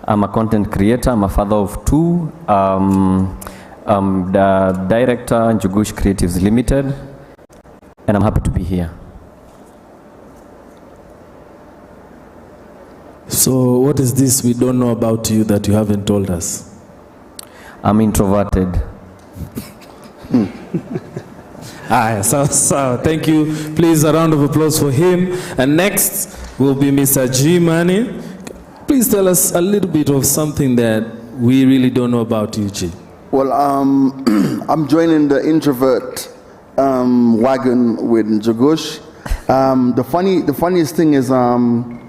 I'm a content creator. I'm a father of two. I'm the director in Njugush Creatives Limited, and I'm happy to be here. So what is this we don't know about you that you haven't told us? I'm introverted. So thank you. Please, a round of applause for him. And next will be Mr. G Money. Please tell us a little bit of something that we really don't know about you, G. Well, I'm joining the introvert wagon with Njugush. The funniest thing is I'm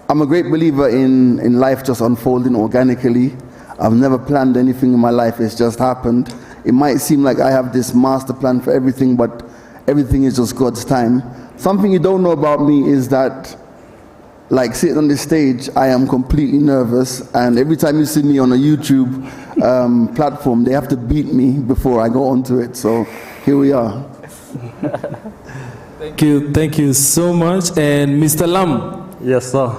a great believer in life just unfolding organically. I've never planned anything in my life, it's just happened. It might seem like I have this master plan for everything, but everything is just God's time. Something you don't know about me is that, like sitting on this stage, I am completely nervous, and every time you see me on a YouTube platform, they have to beat me before I go onto it, so here we are. Thank you so much. And Mr. Lam. Yes, sir.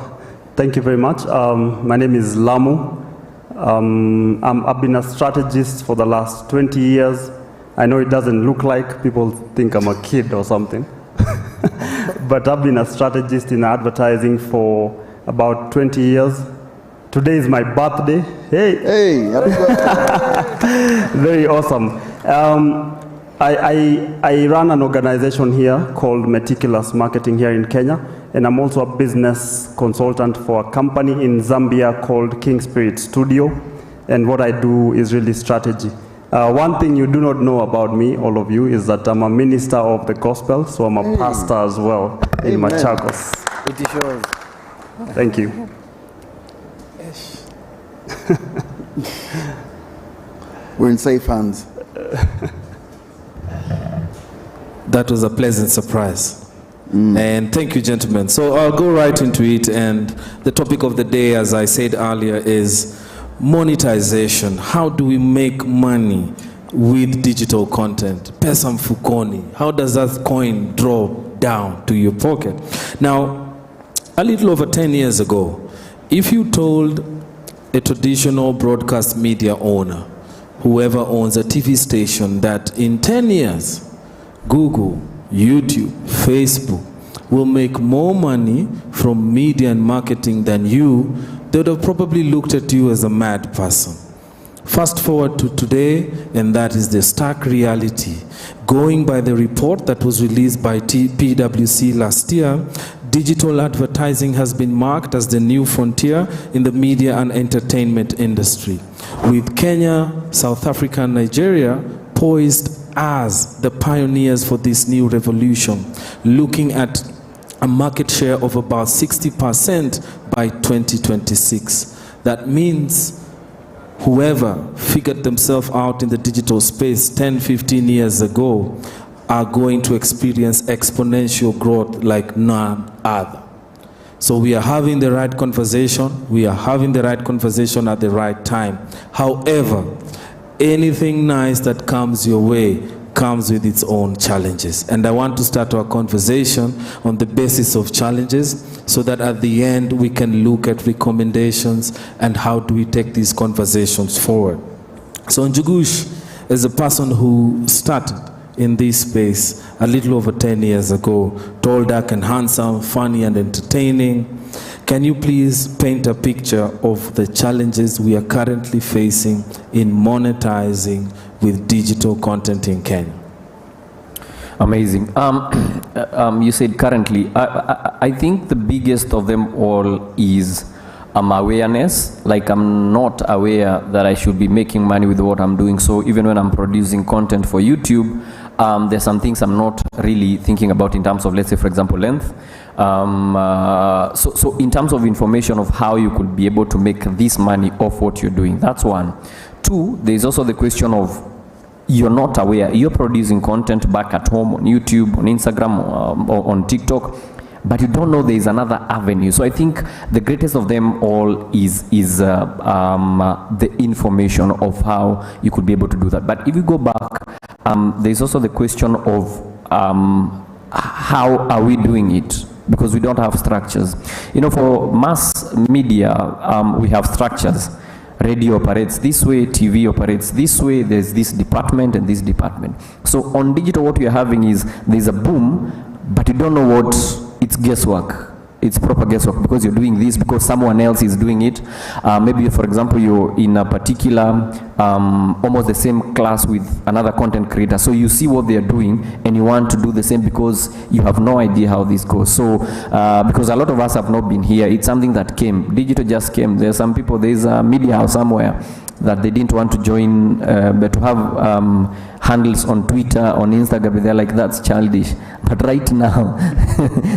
Thank you very much. My name is Lamu. I've been a strategist for the last 20 years. I know it doesn't look like, people think I'm a kid or something. But I've been a strategist in advertising for about 20 years. Today is my birthday. Hey, happy birthday. Very awesome. I run an organization here called Meticulous Marketing here in Kenya, and I'm also a business consultant for a company in Zambia called King Spirit Studio, and what I do is really strategy. One thing you do not know about me, all of you, is that I'm a minister of the gospel, so I'm a pastor as well in Machakos. It shows. Thank you. We're in safe hands. That was a pleasant surprise. And thank you, gentlemen. So I'll go right into it. And the topic of the day, as I said earlier, is monetization. How do we make money with digital content? Pesa mfukoni. How does that coin drop down to your pocket? Now, a little over 10 years ago, if you told a traditional broadcast media owner, whoever owns a TV station, that in 10 years, Google, YouTube, Facebook will make more money from media and marketing than you, they would have probably looked at you as a mad person. Fast forward to today, and that is the stark reality. Going by the report that was released by PwC last year, digital advertising has been marked as the new frontier in the media and entertainment industry, with Kenya, South Africa, and Nigeria poised as the pioneers for this new revolution, looking at a market share of about 60% by 2026. That means whoever figured themselves out in the digital space 10, 15 years ago are going to experience exponential growth like none other. So we are having the right conversation. We are having the right conversation at the right time. However, anything nice that comes your way comes with its own challenges. And I want to start our conversation on the basis of challenges so that at the end we can look at recommendations and how do we take these conversations forward. So Njugush is a person who started in this space a little over 10 years ago, tall, dark and handsome, funny and entertaining. Can you please paint a picture of the challenges we are currently facing in monetizing with digital content in Kenya? Amazing. You said currently. I think the biggest of them all is awareness. Like, I'm not aware that I should be making money with what I'm doing. So even when I'm producing content for YouTube, there's some things I'm not really thinking about in terms of, let's say, for example, length. So in terms of information of how you could be able to make this money off what you're doing, that's one. Two, there's also the question of you're not aware. You're producing content back at home on YouTube, on Instagram, or on TikTok, but you don't know there is another avenue. So I think the greatest of them all is the information of how you could be able to do that. But if you go back, there's also the question of how are we doing it? because we don't have structures. You know, for mass media, we have structures. Radio operates this way, TV operates this way, there's this department and this department. So on digital, what we are having is there's a boom, but you don't know what, it's guesswork. It's proper guesswork because you're doing this because someone else is doing it. Maybe, for example, you're in a particular, almost the same class with another content creator. So you see what they're doing and you want to do the same because you have no idea how this goes. So, because a lot of us have not been here, it's something that came. Digital just came. There are some people, there's a media house somewhere that they didn't want to join, but to have handles on Twitter, on Instagram, they're like, that's childish. But right now,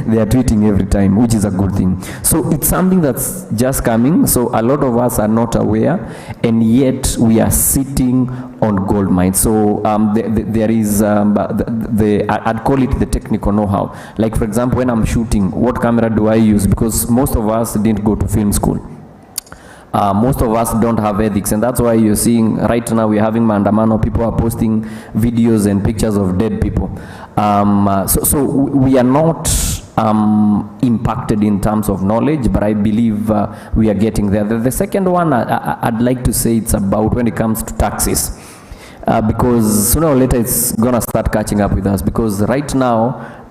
they are tweeting every time, which is a good thing. So it's something that's just coming. So a lot of us are not aware, and yet we are sitting on gold mines. So there is, I'd call it the technical know-how. Like, for example, when I'm shooting, what camera do I use? Because most of us didn't go to film school. Most of us don't have ethics, and that's why you're seeing right now we're having mandamano. People are posting videos and pictures of dead people. So we are not impacted in terms of knowledge, but I believe we are getting there. The second one, I'd like to say it's about when it comes to taxes, because sooner or later it's gonna start catching up with us, because right now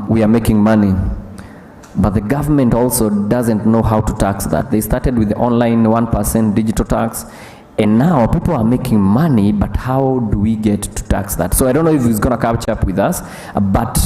we are making money. But the government also doesn't know how to tax that. They started with the online 1% digital tax, and now people are making money, but how do we get to tax that? So I don't know if it's going to catch up with us, but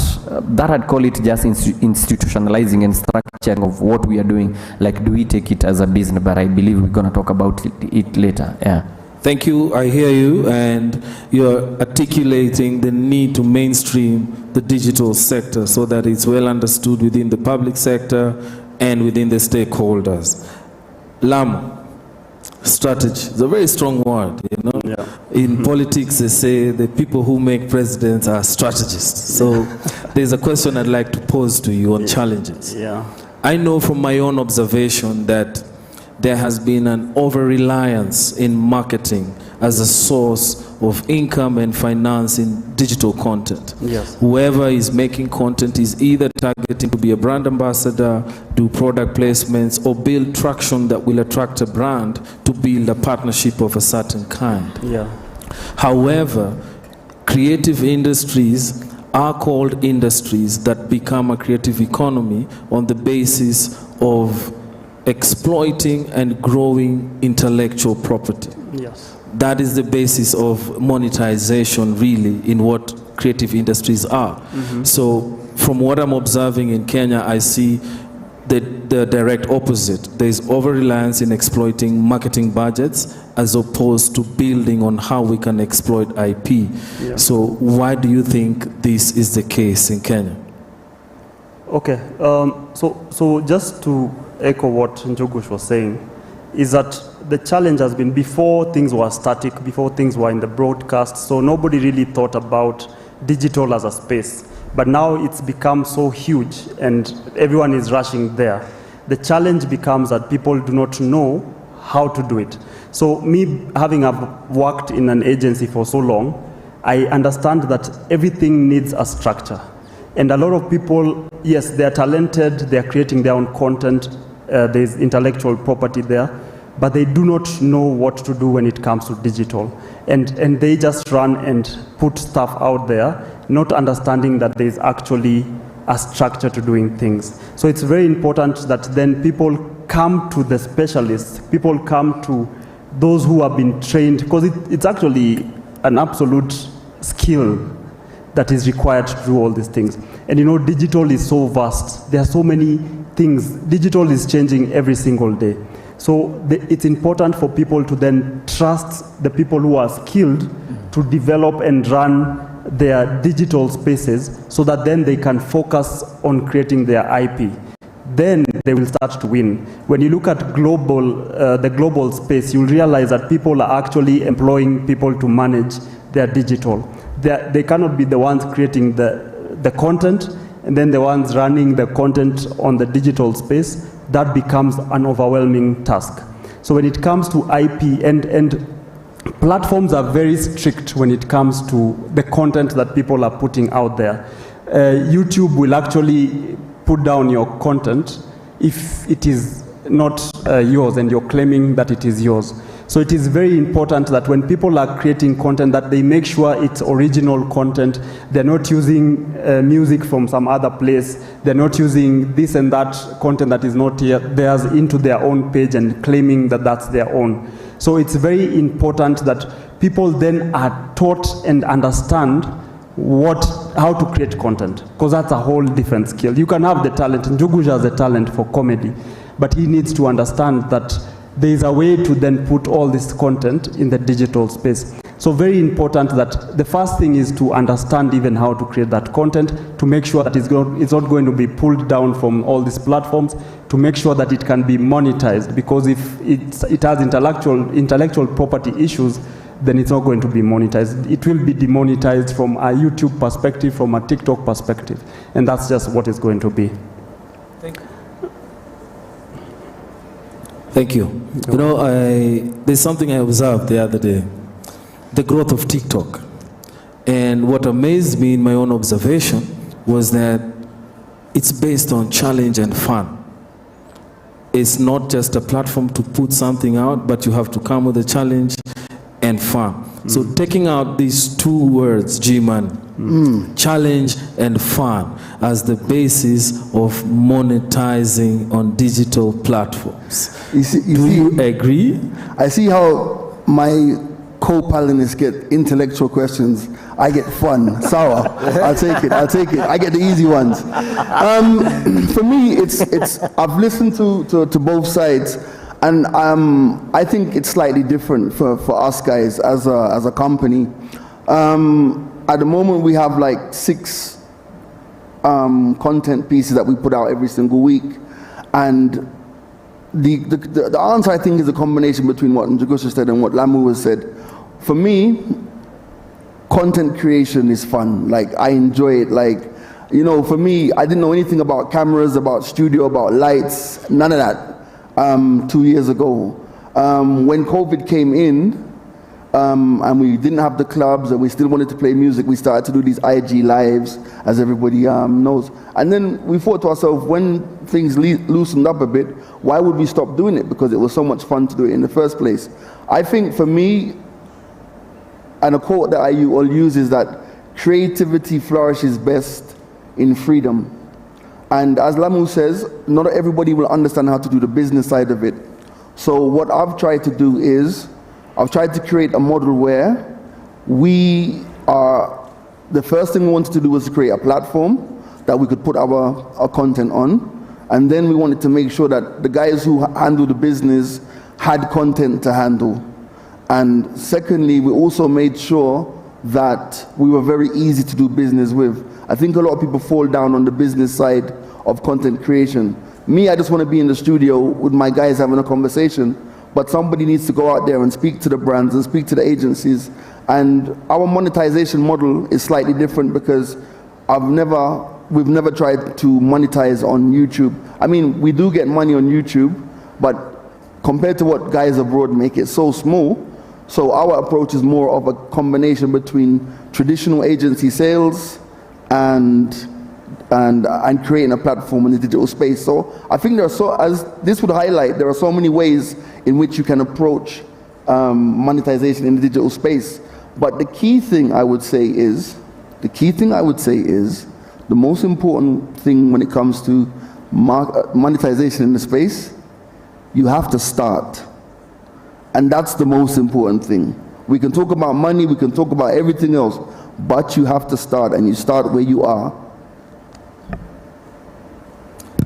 that I'd call it just institutionalizing and structuring of what we are doing. Like, do we take it as a business? But I believe we're going to talk about it later. Yeah. Thank you, I hear you, and you're articulating the need to mainstream the digital sector so that it's well understood within the public sector and within the stakeholders. Strategy is a very strong word, you know. Yeah. In politics, they say the people who make presidents are strategists. So there's a question I'd like to pose to you on challenges. Yeah. I know from my own observation that there has been an over-reliance in marketing as a source of income and finance in digital content. Yes. Whoever is making content is either targeting to be a brand ambassador, do product placements, or build traction that will attract a brand to build a partnership of a certain kind. Yeah. However, creative industries are called industries that become a creative economy on the basis of exploiting and growing intellectual property. Yes. That is the basis of monetization, really, in what creative industries are. So from what I'm observing in Kenya, I see the direct opposite. There's over-reliance in exploiting marketing budgets as opposed to building on how we can exploit IP. Yeah. So why do you think this is the case in Kenya? Okay, so just to echo what Njogush was saying, is that the challenge has been before things were static, before things were in the broadcast, so nobody really thought about digital as a space. But now it's become so huge and everyone is rushing there. The challenge becomes that people do not know how to do it. So me, having worked in an agency for so long, I understand that everything needs a structure. And a lot of people, yes, they're talented, they're creating their own content, there's intellectual property there, but they do not know what to do when it comes to digital. And they just run and put stuff out there, not understanding that there's actually a structure to doing things. So it's very important that then people come to the specialists, people come to those who have been trained, because it's actually an absolute skill that is required to do all these things. And you know, digital is so vast. There are so many things. Digital is changing every single day. So it's important for people to then trust the people who are skilled to develop and run their digital spaces so that then they can focus on creating their IP. Then they will start to win. When you look at the global space, you'll realize that people are actually employing people to manage their digital. They cannot be the ones creating the content and then the ones running the content on the digital space. That becomes an overwhelming task. So when it comes to IP, and platforms are very strict when it comes to the content that people are putting out there. YouTube will actually put down your content if it is not yours and you're claiming that it is yours. So it is very important that when people are creating content that they make sure it's original content. They're not using music from some other place. They're not using this and that content that is not theirs into their own page and claiming that that's their own. So it's very important that people then are taught and understand how to create content, because that's a whole different skill. You can have the talent, and Njugush has the talent for comedy, but he needs to understand that there is a way to then put all this content in the digital space. So very important that the first thing is to understand even how to create that content, to make sure that it's not going to be pulled down from all these platforms, to make sure that it can be monetized, because if it has intellectual property issues, then it's not going to be monetized. It will be demonetized from a YouTube perspective, from a TikTok perspective, and that's just what it's going to be. Thank you. Thank you. You know, there's something I observed the other day, the growth of TikTok. And what amazed me in my own observation was that it's based on challenge and fun. It's not just a platform to put something out, but you have to come with a challenge and fun. So taking out these two words, G-Man, challenge and fun, as the basis of monetizing on digital platforms. Do you agree? I see how my co-panelists get intellectual questions. I get fun, sour. I'll take it. I get the easy ones. For me, I've listened to both sides. And I think it's slightly different for us guys as a company. At the moment, we have like 6 content pieces that we put out every single week. And the answer, I think, is a combination between what Njugush said and what Lamu has said. For me, content creation is fun. Like, I enjoy it. Like, you know, for me, I didn't know anything about cameras, about studio, about lights, none of that. 2 years ago, when COVID came in, and we didn't have the clubs and we still wanted to play music, we started to do these IG lives, as everybody knows. And then we thought to ourselves, when things loosened up a bit, why would we stop doing it? Because it was so much fun to do it in the first place. I think for me, and a quote that I will use is that creativity flourishes best in freedom. And as Lamu says, not everybody will understand how to do the business side of it. So what I've tried to do is, I've tried to create a model where the first thing we wanted to do was to create a platform that we could put our content on. And then we wanted to make sure that the guys who handle the business had content to handle. And secondly, we also made sure that we were very easy to do business with. I think a lot of people fall down on the business side of content creation. Me, I just want to be in the studio with my guys having a conversation, but somebody needs to go out there and speak to the brands and speak to the agencies. And our monetization model is slightly different because we've never tried to monetize on YouTube. I mean, we do get money on YouTube, but compared to what guys abroad make, it so small. So our approach is more of a combination between traditional agency sales and creating a platform in the digital space. So I think as this would highlight, there are so many ways in which you can approach monetization in the digital space. But the key thing I would say is, the most important thing when it comes to monetization in the space, you have to start. And that's the most important thing. We can talk about money, we can talk about everything else, but you have to start, and you start where you are.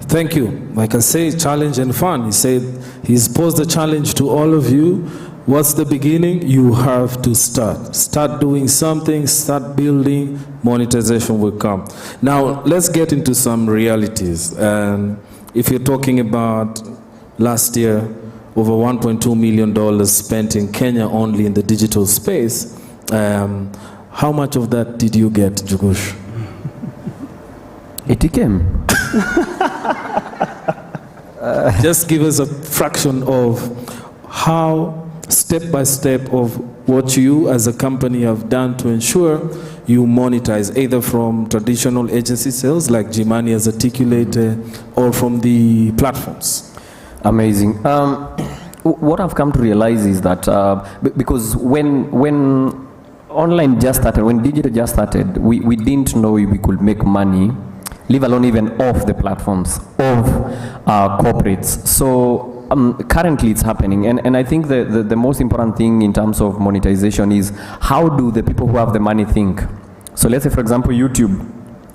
Thank you. Like I say, challenge and fun. He said he's posed the challenge to all of you. What's the beginning? You have to start. Start doing something, start building, monetization will come. Now, let's get into some realities. If you're talking about last year, over $1.2 million spent in Kenya only in the digital space, how much of that did you get, Njugush? It came. Just give us a fraction of how, step by step, of what you as a company have done to ensure you monetize, either from traditional agency sales, like Jimani has articulated, or from the platforms? Amazing. What I've come to realize is that because when online just started, when digital just started, we didn't know we could make money, leave alone even off the platforms of corporates. So currently it's happening, and I think the most important thing in terms of monetization is how do the people who have the money think. So let's say, for example, YouTube,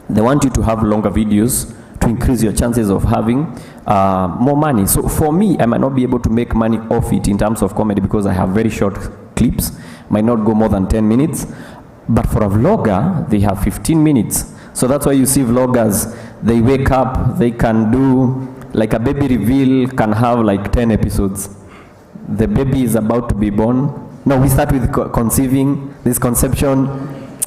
they want you to have longer videos to increase your chances of having more money. So for me, I might not be able to make money off it in terms of comedy because I have very short clips, might not go more than 10 minutes. But for a vlogger, they have 15 minutes. So that's why you see vloggers, they wake up, they can do, like a baby reveal can have like 10 episodes. The baby is about to be born. No, we start with conceiving, this conception,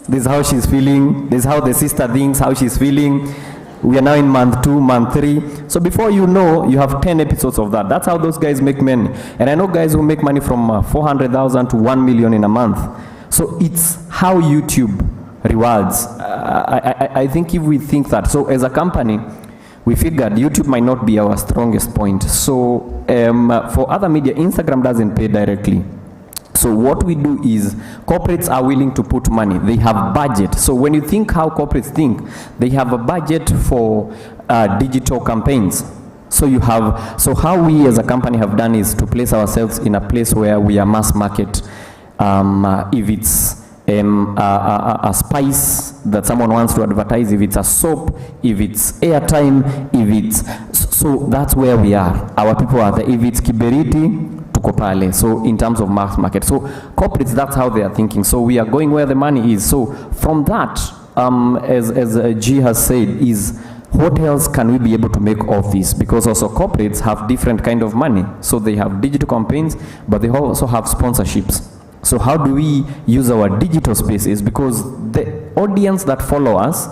this is how she's feeling, this is how the sister thinks, how she's feeling. We are now in month 2, month 3. So before you know, you have 10 episodes of that. That's how those guys make money. And I know guys who make money from 400,000 to 1 million in a month. So it's how YouTube rewards. I think if we think that, so as a company, we figured YouTube might not be our strongest point. So for other media, Instagram doesn't pay directly. So what we do is corporates are willing to put money. They have budget. So when you think how corporates think, they have a budget for digital campaigns. So you have, so how we as a company have done is to place ourselves in a place where we are mass market. If it's a spice that someone wants to advertise, if it's a soap, if it's airtime, if it's, so that's where we are. Our people are there. If it's kiberiti, tukopale. So in terms of mass market. So corporates, that's how they are thinking. So we are going where the money is. So from that, as G has said, is what else can we be able to make of this? Because also corporates have different kind of money. So they have digital campaigns, but they also have sponsorships. So how do we use our digital spaces? Because the audience that follow us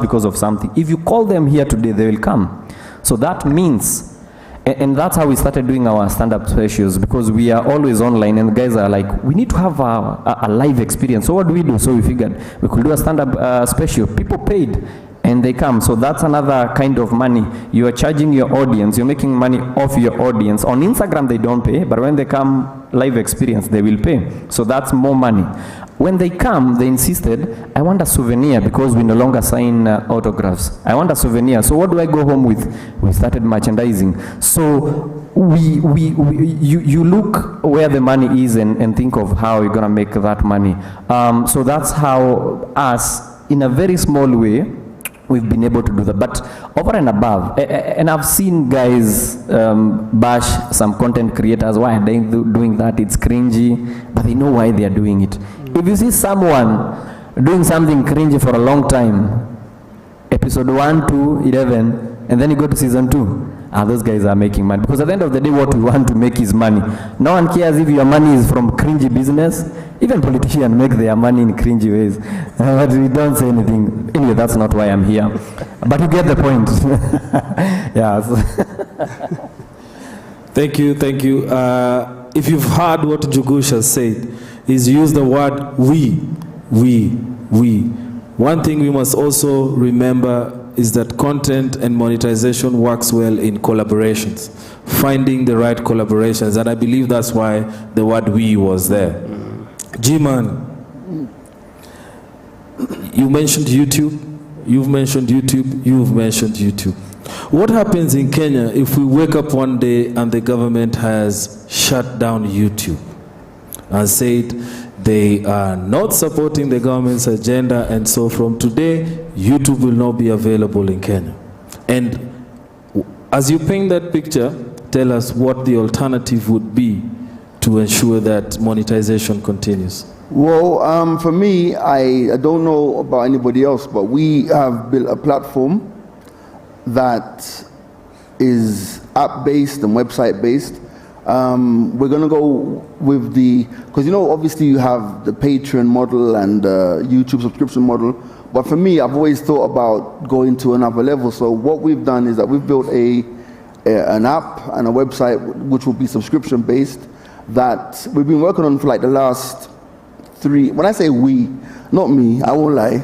because of something. If you call them here today, they will come. So that means, and that's how we started doing our stand-up specials, because we are always online and guys are like, we need to have a live experience. So what do we do? So we figured we could do a stand-up special. People paid and they come. So that's another kind of money. You are charging your audience, you're making money off your audience. On Instagram they don't pay, but when they come live experience, they will pay. So that's more money. When they come, they insisted, I want a souvenir because we no longer sign autographs. I want a souvenir. So what do I go home with? We started merchandising. So you look where the money is and think of how you're gonna make that money. So that's how us, in a very small way, we've been able to do that. But over and above, and I've seen guys bash some content creators, why are they doing that? It's cringy, but they know why they are doing it. If you see someone doing something cringy for a long time, episode 1 to 11, and then you go to season 2, those guys are making money. Because at the end of the day, what we want to make is money. No one cares if your money is from cringy business. Even politicians make their money in cringy ways. But we don't say anything. Anyway, that's not why I'm here. But you get the point. Yeah. Thank you, thank you. If you've heard what Jugush has said, he's used the word we. One thing we must also remember is that content and monetization works well in collaborations, finding the right collaborations, and I believe that's why the word we was there. G-Man, you mentioned YouTube, you've mentioned YouTube. What happens in Kenya if we wake up one day and the government has shut down YouTube and said they are not supporting the government's agenda, and so from today, YouTube will not be available in Kenya? And as you paint that picture, tell us what the alternative would be to ensure that monetization continues. Well, for me, I don't know about anybody else, but we have built a platform that is app-based and website-based. We're going to go with because obviously you have the Patreon model and the YouTube subscription model, but for me, I've always thought about going to another level. So what we've done is that we've built an app and a website which will be subscription-based that we've been working on for like the last 3, when I say we, not me, I won't lie,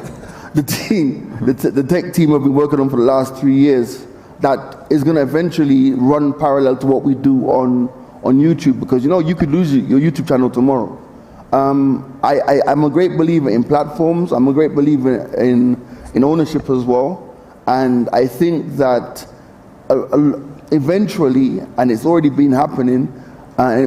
the team, the tech team have been working on for the last 3 years, that is going to eventually run parallel to what we do on YouTube, because you could lose your YouTube channel tomorrow. I'm a great believer in platforms. I'm a great believer in ownership as well, and I think that eventually, and it's already been happening,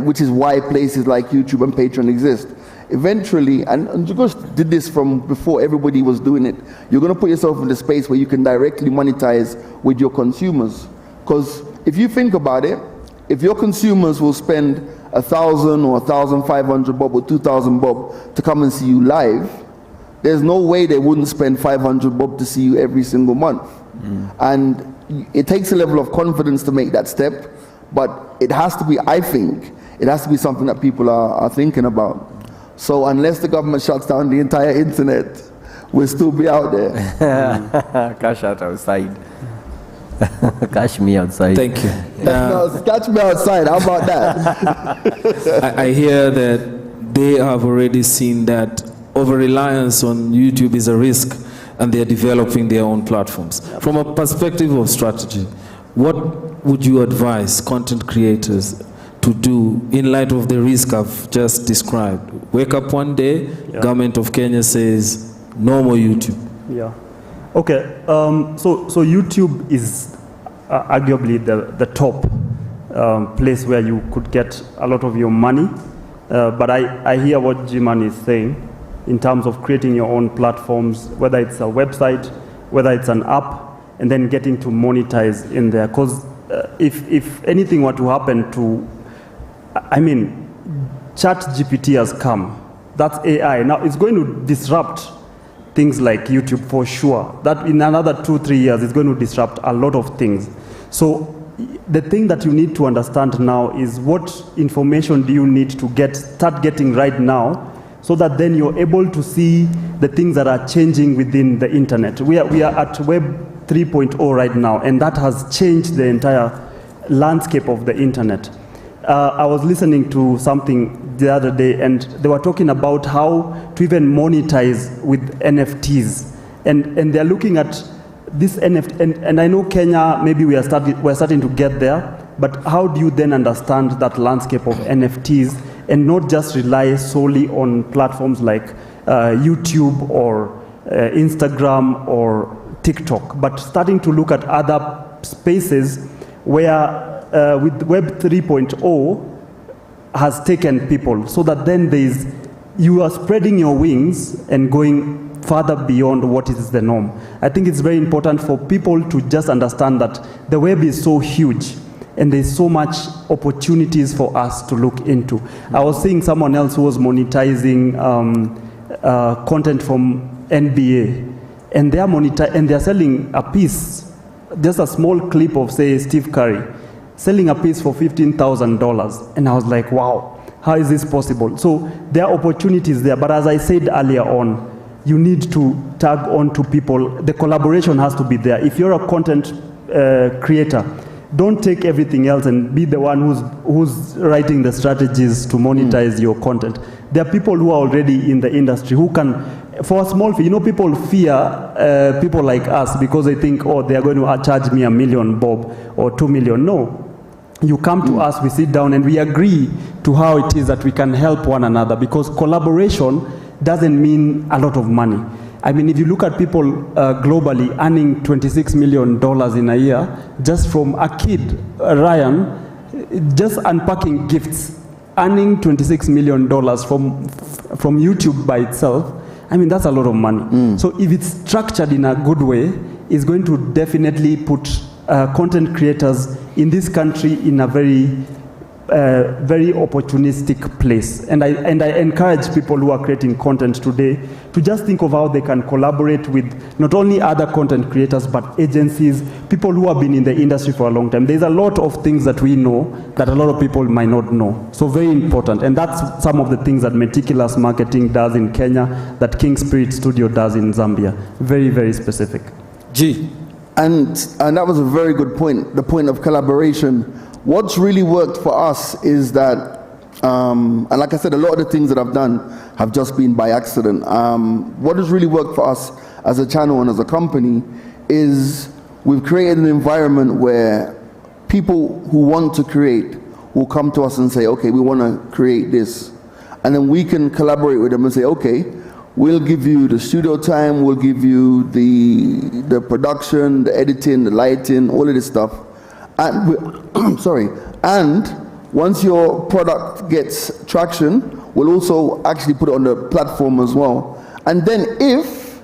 which is why places like YouTube and Patreon exist. Eventually, and Jagos did this from before everybody was doing it, you're going to put yourself in the space where you can directly monetize with your consumers. Because if you think about it, if your consumers will spend 1,000 or 1,500 bob or 2,000 bob to come and see you live, there's no way they wouldn't spend 500 bob to see you every single month. And it takes a level of confidence to make that step, but it has to be, I think, it has to be something that people are thinking about. So unless the government shuts down the entire internet, we'll still be out there. Cash out outside. Cash me outside. Thank you. No, catch me outside, how about that? I hear that they have already seen that over-reliance on YouTube is a risk, and they're developing their own platforms. From a perspective of strategy, what would you advise content creators to do in light of the risk I've just described? Wake up one day, government of Kenya says, no more YouTube. Yeah. Okay, so YouTube is arguably the top place where you could get a lot of your money, but I hear what G-Man is saying in terms of creating your own platforms, whether it's a website, whether it's an app, and then getting to monetize in there. Because if anything were to happen to, ChatGPT has come. That's AI. Now it's going to disrupt things like YouTube for sure. That in another 2-3 years, it's going to disrupt a lot of things. So the thing that you need to understand now is what information do you need to start getting right now, so that then you're able to see the things that are changing within the internet. We are at Web 3.0 right now, and that has changed the entire landscape of the internet. I was listening to something the other day, and they were talking about how to even monetize with NFTs. And they're looking at this NFT, and I know Kenya, maybe we're starting to get there, but how do you then understand that landscape of NFTs and not just rely solely on platforms like YouTube or Instagram or TikTok, but starting to look at other spaces where with Web 3.0 has taken people, so that then you are spreading your wings and going further beyond what is the norm. I think it's very important for people to just understand that the web is so huge and there's so much opportunities for us to look into. I was seeing someone else who was monetizing content from NBA, and they're selling a piece, just a small clip of, say, Steve Curry, selling a piece for $15,000. And I was like, wow, how is this possible? So there are opportunities there, but as I said earlier on, you need to tag on to people. The collaboration has to be there. If you're a content creator, don't take everything else and be the one who's writing the strategies to monetize your content. There are people who are already in the industry who can, for a small fee, people fear people like us because they think, oh, they are going to charge me $1 million, Bob, or $2 million. No. You come to us, we sit down, and we agree to how it is that we can help one another, because collaboration doesn't mean a lot of money. I mean, if you look at people globally earning $26 million in a year, just from a kid, Ryan, just unpacking gifts, earning $26 million from YouTube by itself, I mean, that's a lot of money. So if it's structured in a good way, it's going to definitely put content creators in this country in a very opportunistic place. And I encourage people who are creating content today to just think of how they can collaborate with not only other content creators, but agencies, people who have been in the industry for a long time. There's a lot of things that we know that a lot of people might not know. So very important. And that's some of the things that Meticulous Marketing does in Kenya, that King Spirit Studio does in Zambia. Very, very specific. G. And that was a very good point, the point of collaboration. What's really worked for us is that And like I said, a lot of the things that I've done have just been by accident. What has really worked for us as a channel and as a company is we've created an environment where people who want to create will come to us and say, okay, we want to create this. And then we can collaborate with them and say, okay, we'll give you the studio time, we'll give you the production, the editing, the lighting, all of this stuff. And sorry. And once your product gets traction, we'll also actually put it on the platform as well. And then if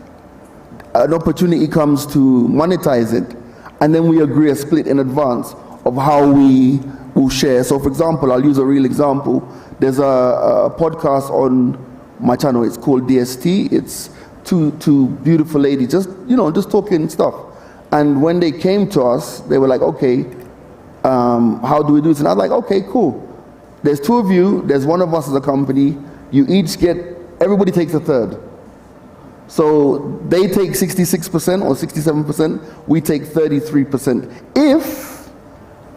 an opportunity comes to monetize it, and then we agree a split in advance of how we will share. So for example, I'll use a real example. There's a podcast on my channel. It's called DST. It's two beautiful ladies, just talking stuff. And when they came to us, they were like, okay, how do we do this? And I was like, okay, cool. There's two of you, there's one of us as a company. You each get, everybody takes a third. So they take 66% or 67%, we take 33%. If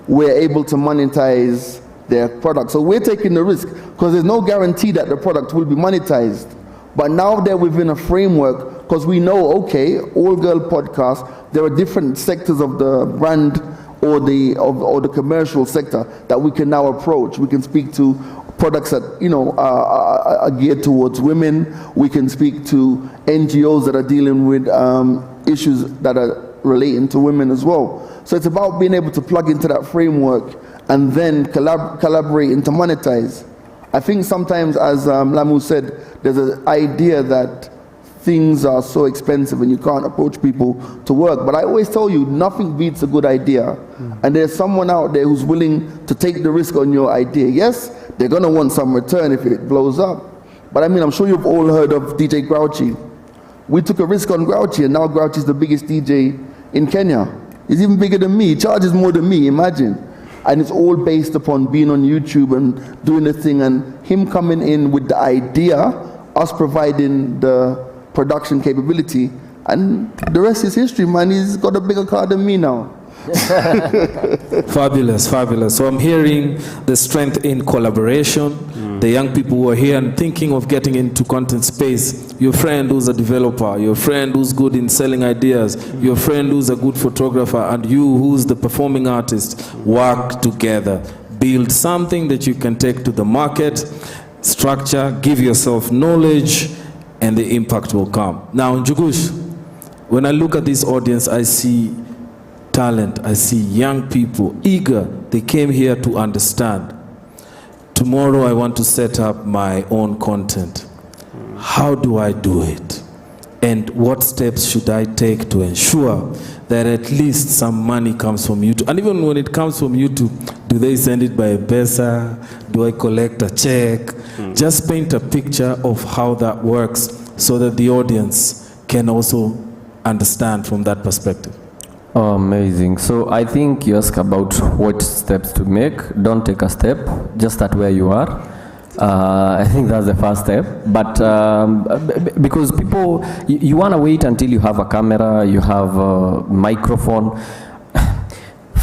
we're able to monetize their product. So we're taking the risk because there's no guarantee that the product will be monetized. But now they're within a framework because we know, okay, all girl podcast, there are different sectors of the brand or the commercial sector that we can now approach. We can speak to products that are geared towards women. We can speak to NGOs that are dealing with issues that are relating to women as well. So it's about being able to plug into that framework and then collaborate and to monetize. I think sometimes, as Lamu said, there's an idea that things are so expensive and you can't approach people to work. But I always tell you, nothing beats a good idea. And there's someone out there who's willing to take the risk on your idea. Yes, they're going to want some return if it blows up. But I mean, I'm sure you've all heard of DJ Grouchy. We took a risk on Grouchy, and now Grouchy's the biggest DJ in Kenya. He's even bigger than me. He charges more than me, imagine. And it's all based upon being on YouTube and doing the thing, and him coming in with the idea, us providing the production capability, and the rest is history, man. He's got a bigger car than me now. Fabulous, fabulous. So I'm hearing the strength in collaboration. The young people who are here and thinking of getting into content space, your friend who's a developer, your friend who's good in selling ideas, your friend who's a good photographer, and you who's the performing artist, work together. Build something that you can take to the market, structure, give yourself knowledge, and the impact will come. Now, Njugush, when I look at this audience, I see talent, I see young people, eager. They came here to understand. Tomorrow I want to set up my own content. How do I do it? And what steps should I take to ensure that at least some money comes from YouTube? And even when it comes from YouTube, do they send it by Pesa? Do I collect a check? Just paint a picture of how that works so that the audience can also understand from that perspective. Oh, amazing. So I think you ask about what steps to make. Don't take a step, just start where you are. I think that's the first step. But because people, you want to wait until you have a camera, you have a microphone.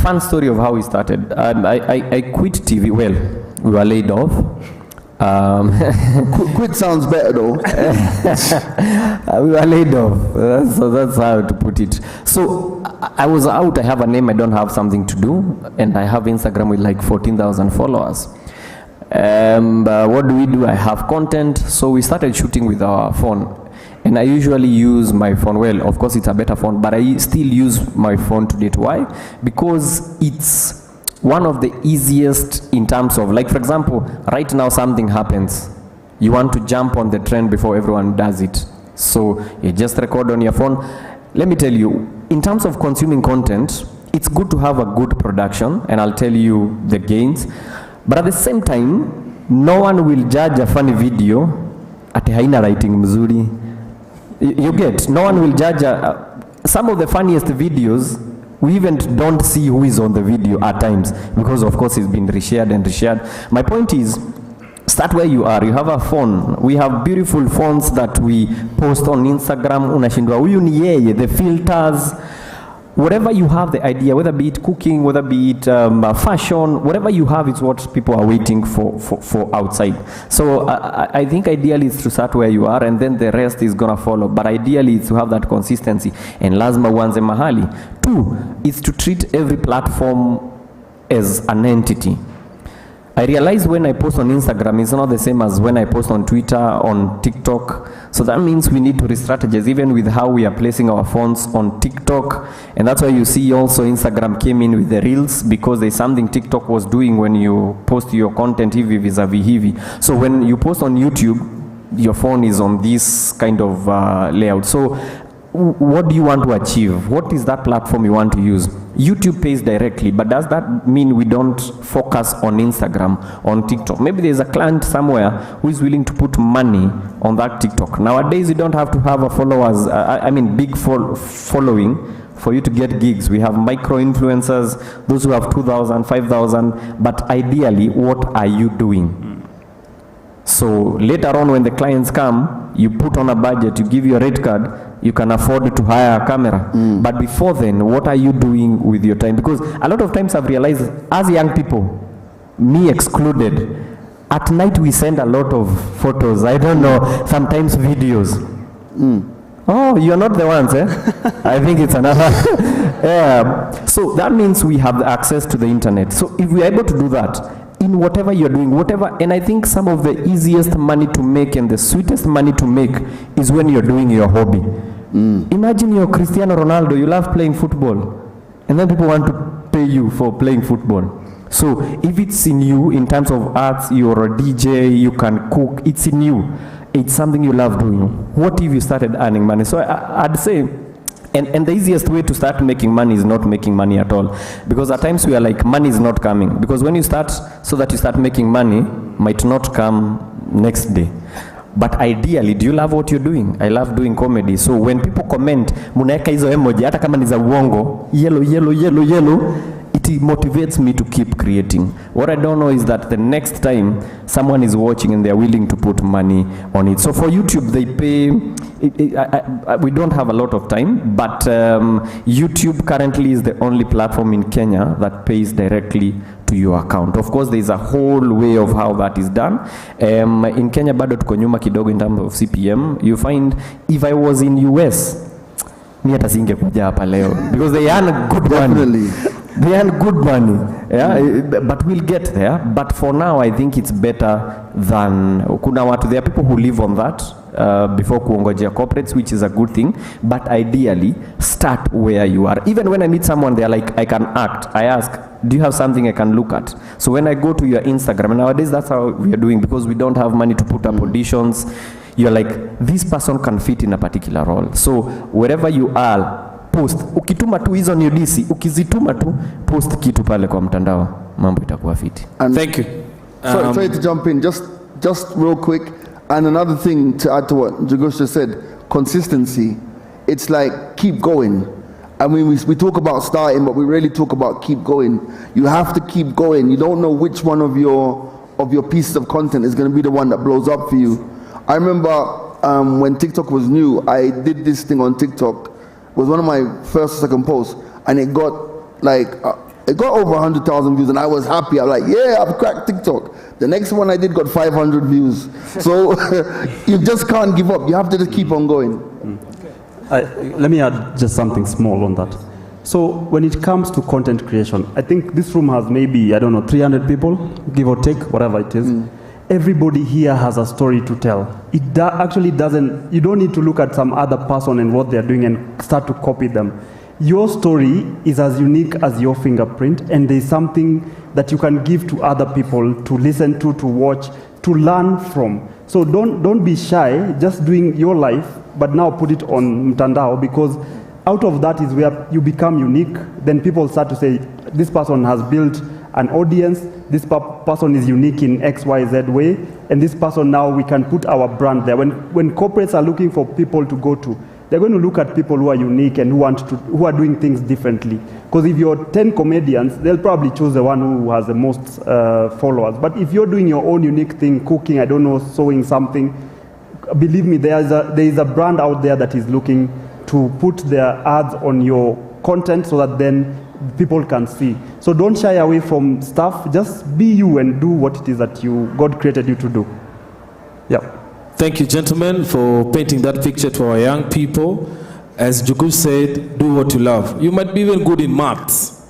Fun story of how we started. I quit TV. Well, we were laid off. Quit sounds better though. We were laid off, so that's how to put it. So I was out, I have a name, I don't have something to do, and I have Instagram with like 14,000 followers. What do? I have content, so we started shooting with our phone. And I usually use my phone, well, of course it's a better phone, but I still use my phone to date. Why? Because it's one of the easiest in terms of, like for example, right now something happens. You want to jump on the trend before everyone does it. So you just record on your phone. Let me tell you, in terms of consuming content, it's good to have a good production, and I'll tell you the gains. But at the same time, no one will judge a funny video at haina writing mzuri. You get, no one will judge some of the funniest videos. We even don't see who is on the video at times because of course it's been reshared and reshared. My point is, start where you are. You have a phone. We have beautiful phones that we post on Instagram. Unashindwa huyu ni yeye, the filters. whatever you have the idea, whether be it cooking, whether be it fashion, whatever you have is what people are waiting for outside. So I think ideally it's to start where you are and then the rest is gonna follow. But ideally it's to have that consistency. And lazima uanze mahali. 2, is to treat every platform as an entity. I realize when I post on Instagram, it's not the same as when I post on Twitter, on TikTok. So that means we need to re-strategize even with how we are placing our phones on TikTok. And that's why you see also Instagram came in with the Reels, because there's something TikTok was doing when you post your content hivi vis-a-vis hivi. So when you post on YouTube, your phone is on this kind of layout. So what do you want to achieve? What is that platform you want to use? YouTube pays directly, but does that mean we don't focus on Instagram, on TikTok? Maybe there's a client somewhere who is willing to put money on that TikTok. Nowadays, you don't have to have a followers, big following for you to get gigs. We have micro-influencers, those who have 2,000, 5,000, but ideally, what are you doing? So later on when the clients come, you put on a budget, you give your rate card, you can afford to hire a camera. But before then, what are you doing with your time? Because a lot of times I've realized, as young people, me excluded, at night we send a lot of photos, I don't know, sometimes videos. Oh, you're not the ones, eh? I think it's another. Yeah. So that means we have access to the internet. So if we're able to do that, in whatever you're doing, whatever, and I think some of the easiest money to make and the sweetest money to make is when you're doing your hobby. Imagine you're Cristiano Ronaldo, you love playing football, and then people want to pay you for playing football. So if it's in you, in terms of arts, you're a DJ, you can cook, it's in you. It's something you love doing. What if you started earning money? So I'd say, and the easiest way to start making money is not making money at all. Because at times we are like, money is not coming. Because when you start, so that you start making money, might not come next day. But ideally, do you love what you're doing? I love doing comedy. So when people comment, munaeka hizo emoji, hata kama ni za uongo, yellow, yellow, yellow, yellow, it motivates me to keep creating. What I don't know is that the next time someone is watching and they're willing to put money on it. So for YouTube, they pay, we don't have a lot of time, but YouTube currently is the only platform in Kenya that pays directly to your account. Of course, there is a whole way of how that is done. In Kenya, bado tuko nyuma kidogo in terms of CPM. You find, if I was in US, mi hata singekuja hapa leo, because they earn good money. They earn good money, yeah? But we'll get there. But for now, I think it's better than kuna watu. There are people who live on that before kuongojea corporates, which is a good thing. But ideally, start where you are. Even when I meet someone, they're like, I can act. I ask, do you have something I can look at? So when I go to your Instagram, nowadays that's how we are doing, because we don't have money to put up auditions. You're like, this person can fit in a particular role. So wherever you are, post. Ukituma tu hizo ni udisi, ukizituma tu post kitu pale kwa mtandao, mambo itakuwa fiti. Thank you. Sorry to jump in, just real quick. And another thing to add to what Jagosh just said, consistency. It's like keep going. I mean, we talk about starting, but we really talk about keep going. You have to keep going. You don't know which one of your pieces of content is going to be the one that blows up for you. I remember when TikTok was new, I did this thing on TikTok. It was one of my first or second posts, and it got over 100,000 views, and I was happy. I was like, yeah, I've cracked TikTok. The next one I did got 500 views. So you just can't give up. You have to just keep on going. Let me add just something small on that. So when it comes to content creation, I think this room has maybe, 300 people, give or take, whatever it is. Everybody here has a story to tell. It actually doesn't, you don't need to look at some other person and what they're doing and start to copy them. Your story is as unique as your fingerprint, and there's something that you can give to other people to listen to watch, to learn from. So don't be shy, just doing your life, but now put it on Mtandao, because out of that is where you become unique. Then people start to say, this person has built an audience, this person is unique in XYZ way, and this person now we can put our brand there. When corporates are looking for people to go to, they're going to look at people who are unique and who are doing things differently. Because if you're 10 comedians, they'll probably choose the one who has the most followers. But if you're doing your own unique thing, cooking, sewing something, believe me, there is a brand out there that is looking to put their ads on your content so that then people can see. So don't shy away from stuff. Just be you and do what it is that God created you to do. Yeah. Thank you, gentlemen, for painting that picture to our young people. As Jukush said, do what you love. You might be even good in maths,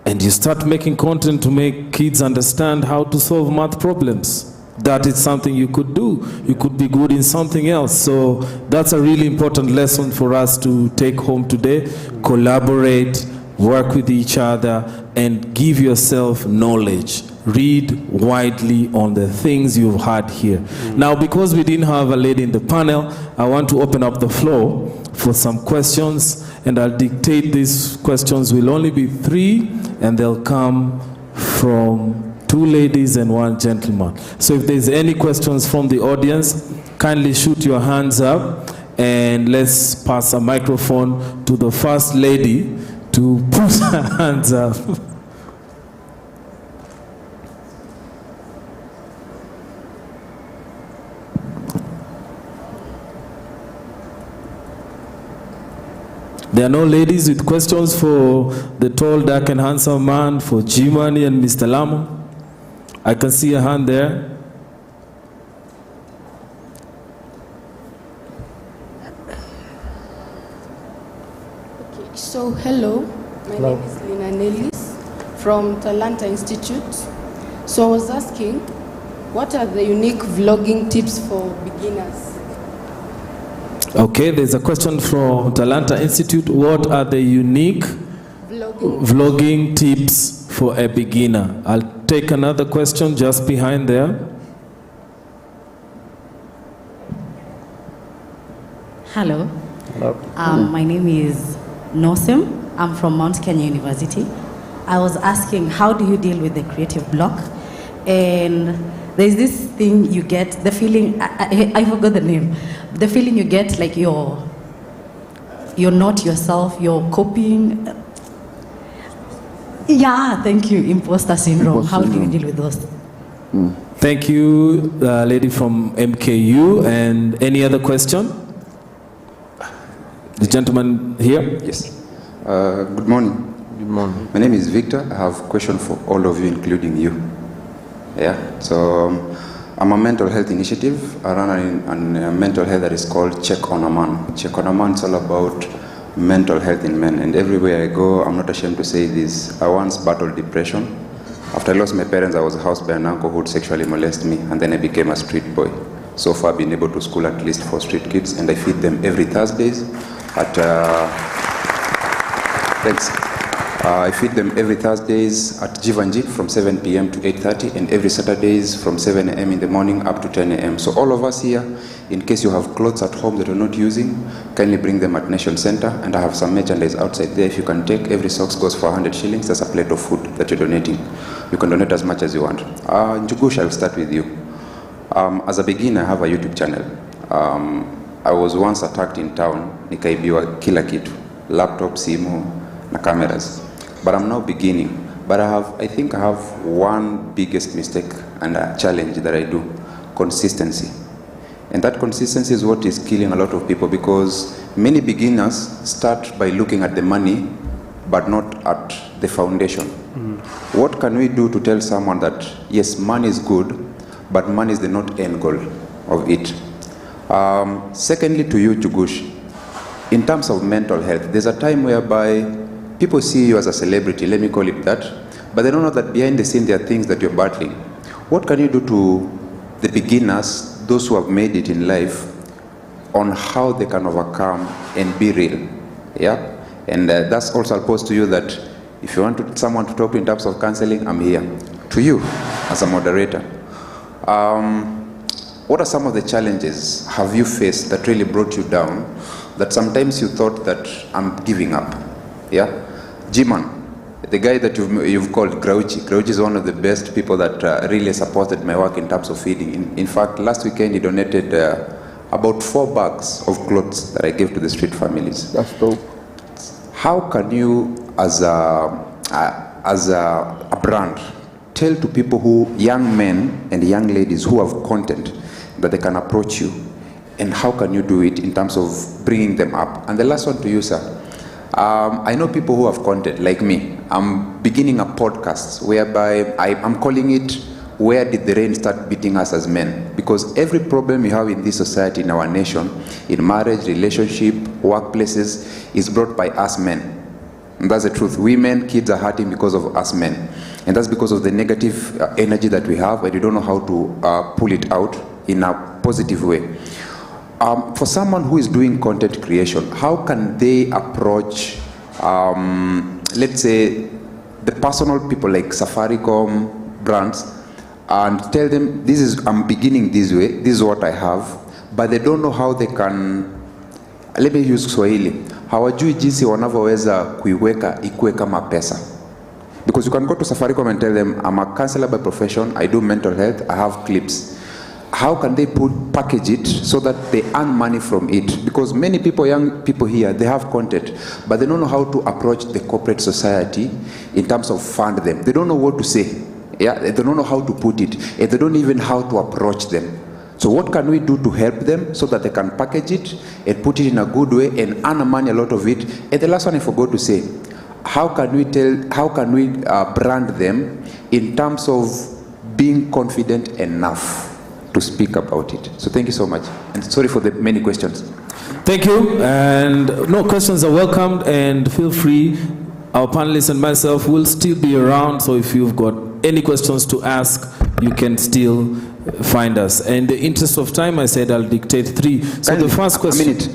and you start making content to make kids understand how to solve math problems. That is something you could do. You could be good in something else. So that's a really important lesson for us to take home today. Collaborate, work with each other, and give yourself knowledge. Read widely on the things you've heard here. Now, because we didn't have a lady in the panel, I want to open up the floor for some questions, and I'll dictate these questions will only be 3, and they'll come from 2 ladies and 1 gentleman. So if there's any questions from the audience, kindly shoot your hands up, and let's pass a microphone to the first lady to put her hands up. There are no ladies with questions for the tall, dark, and handsome man, for G-Money and Mr. Lamu? I can see a hand there. Okay, so hello, my name is Lina Nellis from Talanta Institute. So I was asking, what are the unique vlogging tips for beginners? Okay, there's a question from Talanta Institute. What are the unique vlogging tips for a beginner? I'll take another question just behind there. Hello. Hello. My name is Nosem. I'm from Mount Kenya University. I was asking, how do you deal with the creative block? And there's this thing you get, the feeling, I forgot the name, the feeling you get like you're not yourself, you're copying. Yeah, thank you, imposter syndrome. How do you deal with those? Thank you, lady from MKU. And any other question? The gentleman here? Yes. Good morning. Good morning. My name is Victor. I have a question for all of you, including you. Yeah. So I'm a mental health initiative. I run a mental health that is called Check on a Man. Check on a Man is all about mental health in men. And everywhere I go, I'm not ashamed to say this. I once battled depression. After I lost my parents, I was housed by an uncle who would sexually molest me, and then I became a street boy. So far, I've been able to school at least 4 street kids, and I feed them every Thursdays at thanks. I feed them every Thursdays at Jivanjit from 7 p.m. to 8:30, and every Saturdays from 7 a.m. in the morning up to 10 a.m. So all of us here, in case you have clothes at home that you're not using, kindly bring them at Nation Center, and I have some merchandise outside there. If you can take, every socks goes for 100 shillings. That's a plate of food that you're donating. You can donate as much as you want. Njugush, I'll start with you. As a beginner, I have a YouTube channel. I was once attacked in town, nikaibiwa kila kitu, laptop, simu, na cameras. But I'm now beginning. But I think I have one biggest mistake and a challenge that I do: consistency. And that consistency is what is killing a lot of people, because many beginners start by looking at the money, but not at the foundation. What can we do to tell someone that, yes, money is good, but money is the not end goal of it? Secondly, to you, Jugush, in terms of mental health, there's a time whereby people see you as a celebrity, let me call it that, but they don't know that behind the scene there are things that you're battling. What can you do to the beginners, those who have made it in life, on how they can overcome and be real? Yeah? And that's also I'll pose to you that if you want someone to talk to in terms of counseling, I'm here. To you, as a moderator, what are some of the challenges have you faced that really brought you down, that sometimes you thought that I'm giving up? Yeah? G-Man, the guy that you've called Grouchy. Grouchy is one of the best people that really supported my work in terms of feeding. In fact, last weekend he donated about 4 bags of clothes that I gave to the street families. That's dope. How can you, as a brand, tell to people young men and young ladies who have content, that they can approach you, and how can you do it in terms of bringing them up? And the last one to you, sir. I know people who have content, like me. I'm beginning a podcast whereby I'm calling it, Where Did the Rain Start Beating Us as Men? Because every problem we have in this society, in our nation, in marriage, relationship, workplaces, is brought by us men. And that's the truth. Women, kids are hurting because of us men. And that's because of the negative energy that we have, and we don't know how to pull it out in a positive way. For someone who is doing content creation, how can they approach, let's say, the personal people like Safaricom brands, and tell them, I'm beginning this way, this is what I have, but they don't know how they can, let me use Swahili, hawajui jinsi wanavyoweza kuiweka ikuwe kama pesa. Because you can go to Safaricom and tell them, I'm a counselor by profession, I do mental health, I have clips. How can they package it so that they earn money from it? Because many people, young people here, they have content, but they don't know how to approach the corporate society in terms of fund them. They don't know what to say. Yeah, they don't know how to put it, and they don't even know how to approach them. So what can we do to help them so that they can package it and put it in a good way and earn money, a lot of it? And the last one I forgot to say, how can we brand them in terms of being confident enough to speak about it? So thank you so much, and sorry for the many questions. Thank you, and no questions are welcomed, and feel free. Our panelists and myself will still be around, so if you've got any questions to ask, you can still find us. And in the interest of time, I said I'll dictate 3. So the first question. A minute.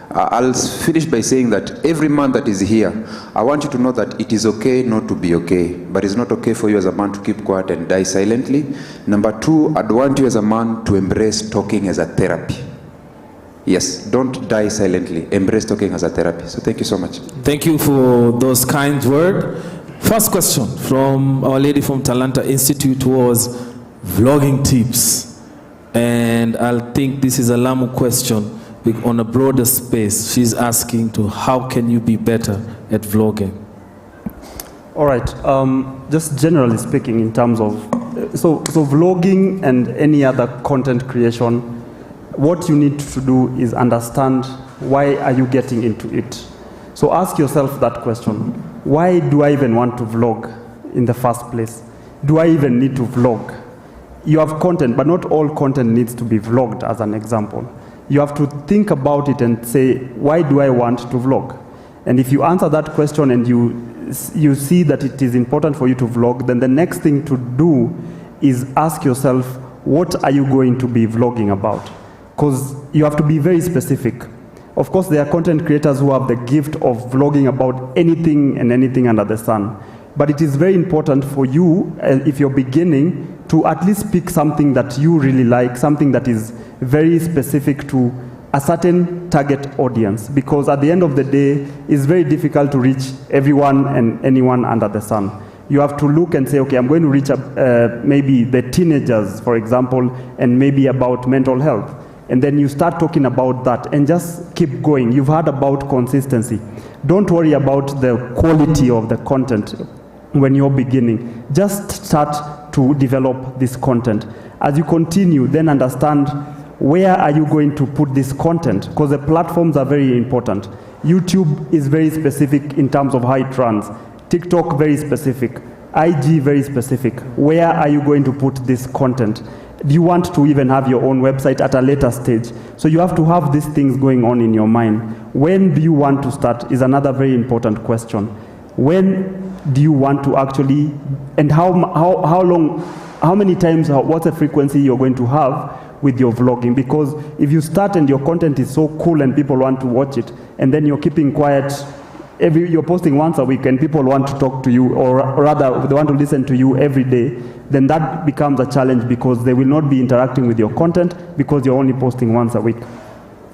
I'll finish by saying that every man that is here, I want you to know that it is okay not to be okay, but it's not okay for you as a man to keep quiet and die silently. Number 2, I'd want you as a man to embrace talking as a therapy. Yes, don't die silently. Embrace talking as a therapy. So thank you so much. Thank you for those kind words. First question from Our Lady from Talanta Institute was vlogging tips. And I think this is a Lamu question on a broader space. She's asking to how can you be better at vlogging? All right, just generally speaking in terms of, so vlogging and any other content creation, what you need to do is understand why are you getting into it. So ask yourself that question. Why do I even want to vlog in the first place? Do I even need to vlog? You have content, but not all content needs to be vlogged, as an example. You have to think about it and say, why do I want to vlog? And if you answer that question and you see that it is important for you to vlog, then the next thing to do is ask yourself, what are you going to be vlogging about? Because you have to be very specific. Of course, there are content creators who have the gift of vlogging about anything and anything under the sun. But it is very important for you, if you're beginning, to at least pick something that you really like, something that is very specific to a certain target audience. Because at the end of the day, it's very difficult to reach everyone and anyone under the sun. You have to look and say, okay, I'm going to reach maybe the teenagers, for example, and maybe about mental health. And then you start talking about that and just keep going. You've heard about consistency. Don't worry about the quality of the content when you're beginning. Just start to develop this content. As you continue, then understand where are you going to put this content, because the platforms are very important. YouTube is very specific in terms of how it runs. TikTok, very specific. IG, very specific. Where are you going to put this content? Do you want to even have your own website at a later stage? So you have to have these things going on in your mind. When do you want to start is another very important question. When do you want to actually, and how long, how many times, what's the frequency you're going to have with your vlogging? Because if you start and your content is so cool and people want to watch it, and then you're keeping quiet, you're posting once a week and people want to talk to you, or rather they want to listen to you every day, then that becomes a challenge because they will not be interacting with your content because you're only posting once a week.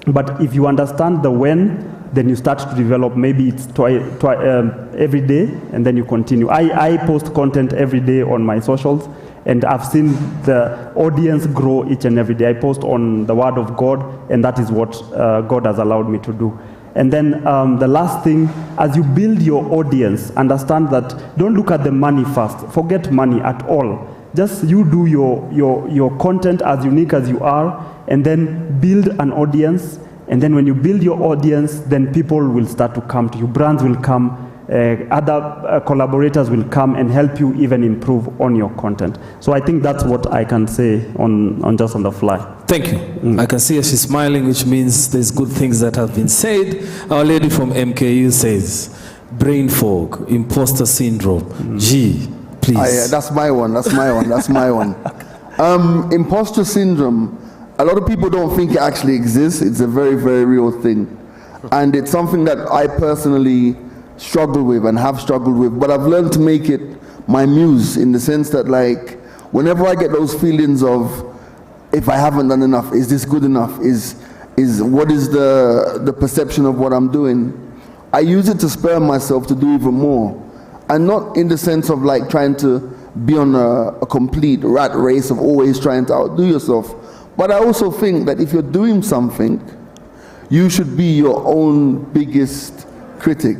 But if you understand the when, then you start to develop, maybe it's every day, and then you continue. I post content every day on my socials, and I've seen the audience grow each and every day. I post on the Word of God, and that is what God has allowed me to do. And then the last thing, as you build your audience, understand that don't look at the money first. Forget money at all. Just you do your content as unique as you are, and then build an audience, And then when you build your audience, then people will start to come to you. Brands will come, other collaborators will come and help you even improve on your content. So I think that's what I can say on just on the fly. Thank you. I can see her, she's smiling, which means there's good things that have been said. Our lady from MKU says, brain fog, imposter syndrome. G, please. That's my one. That's my one. That's my one. Imposter syndrome. A lot of people don't think it actually exists. It's a very, very real thing. And it's something that I personally struggle with and have struggled with. But I've learned to make it my muse, in the sense that, like, whenever I get those feelings of, if I haven't done enough, is this good enough? What is the perception of what I'm doing? I use it to spur myself to do even more. And not in the sense of like trying to be on a complete rat race of always trying to outdo yourself. But I also think that if you're doing something, you should be your own biggest critic.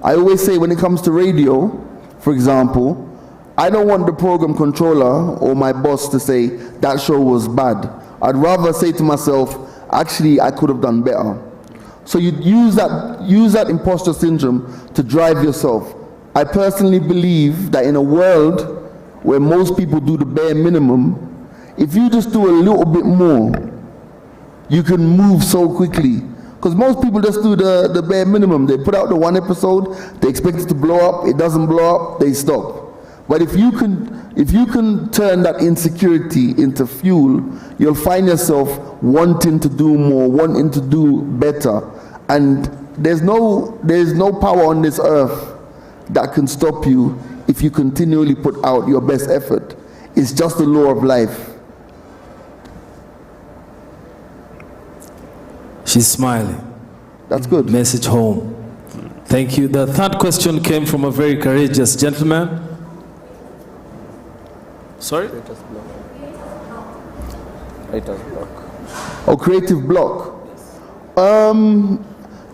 I always say, when it comes to radio, for example, I don't want the program controller or my boss to say that show was bad. I'd rather say to myself, actually, I could have done better. So you use that imposter syndrome to drive yourself. I personally believe that in a world where most people do the bare minimum, if you just do a little bit more, you can move so quickly. Because most people just do the bare minimum. They put out the one episode, they expect it to blow up, it doesn't blow up, they stop. But if you can turn that insecurity into fuel, you'll find yourself wanting to do more, wanting to do better. And there's no power on this earth that can stop you if you continually put out your best effort. It's just the law of life. She's smiling. That's good. Message home. Thank you. The third question came from a very courageous gentleman. Sorry? Writer's block. Oh, creative block.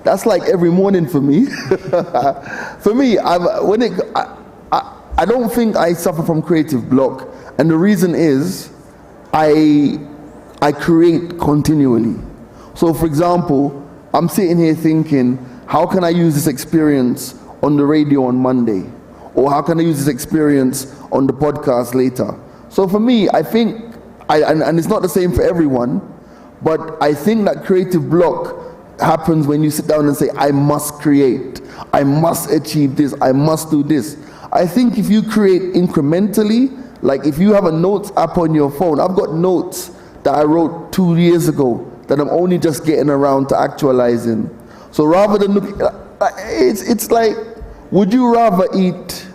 That's like every morning for me. For me, I don't think I suffer from creative block, and the reason is I create continually. So, for example, I'm sitting here thinking, how can I use this experience on the radio on Monday? Or how can I use this experience on the podcast later? So for me, I think, and it's not the same for everyone, but I think that creative block happens when you sit down and say, I must create, I must achieve this, I must do this. I think if you create incrementally, like if you have a notes app on your phone, I've got notes that I wrote 2 years ago that I'm only just getting around to actualizing. So rather than look, it's like, would you rather eat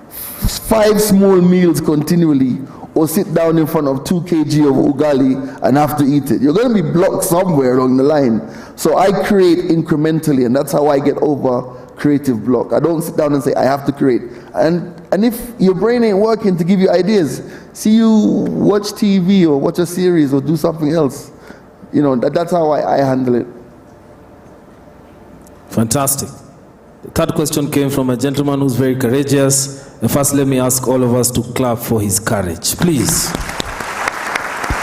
5 small meals continually or sit down in front of 2 kg of ugali and have to eat it? You're going to be blocked somewhere along the line. So I create incrementally, and that's how I get over creative block. I don't sit down and say, I have to create. And if your brain ain't working to give you ideas, see you watch TV or watch a series or do something else. You know, that's how I handle it. Fantastic. The third question came from a gentleman who's very courageous. And first, let me ask all of us to clap for his courage, please.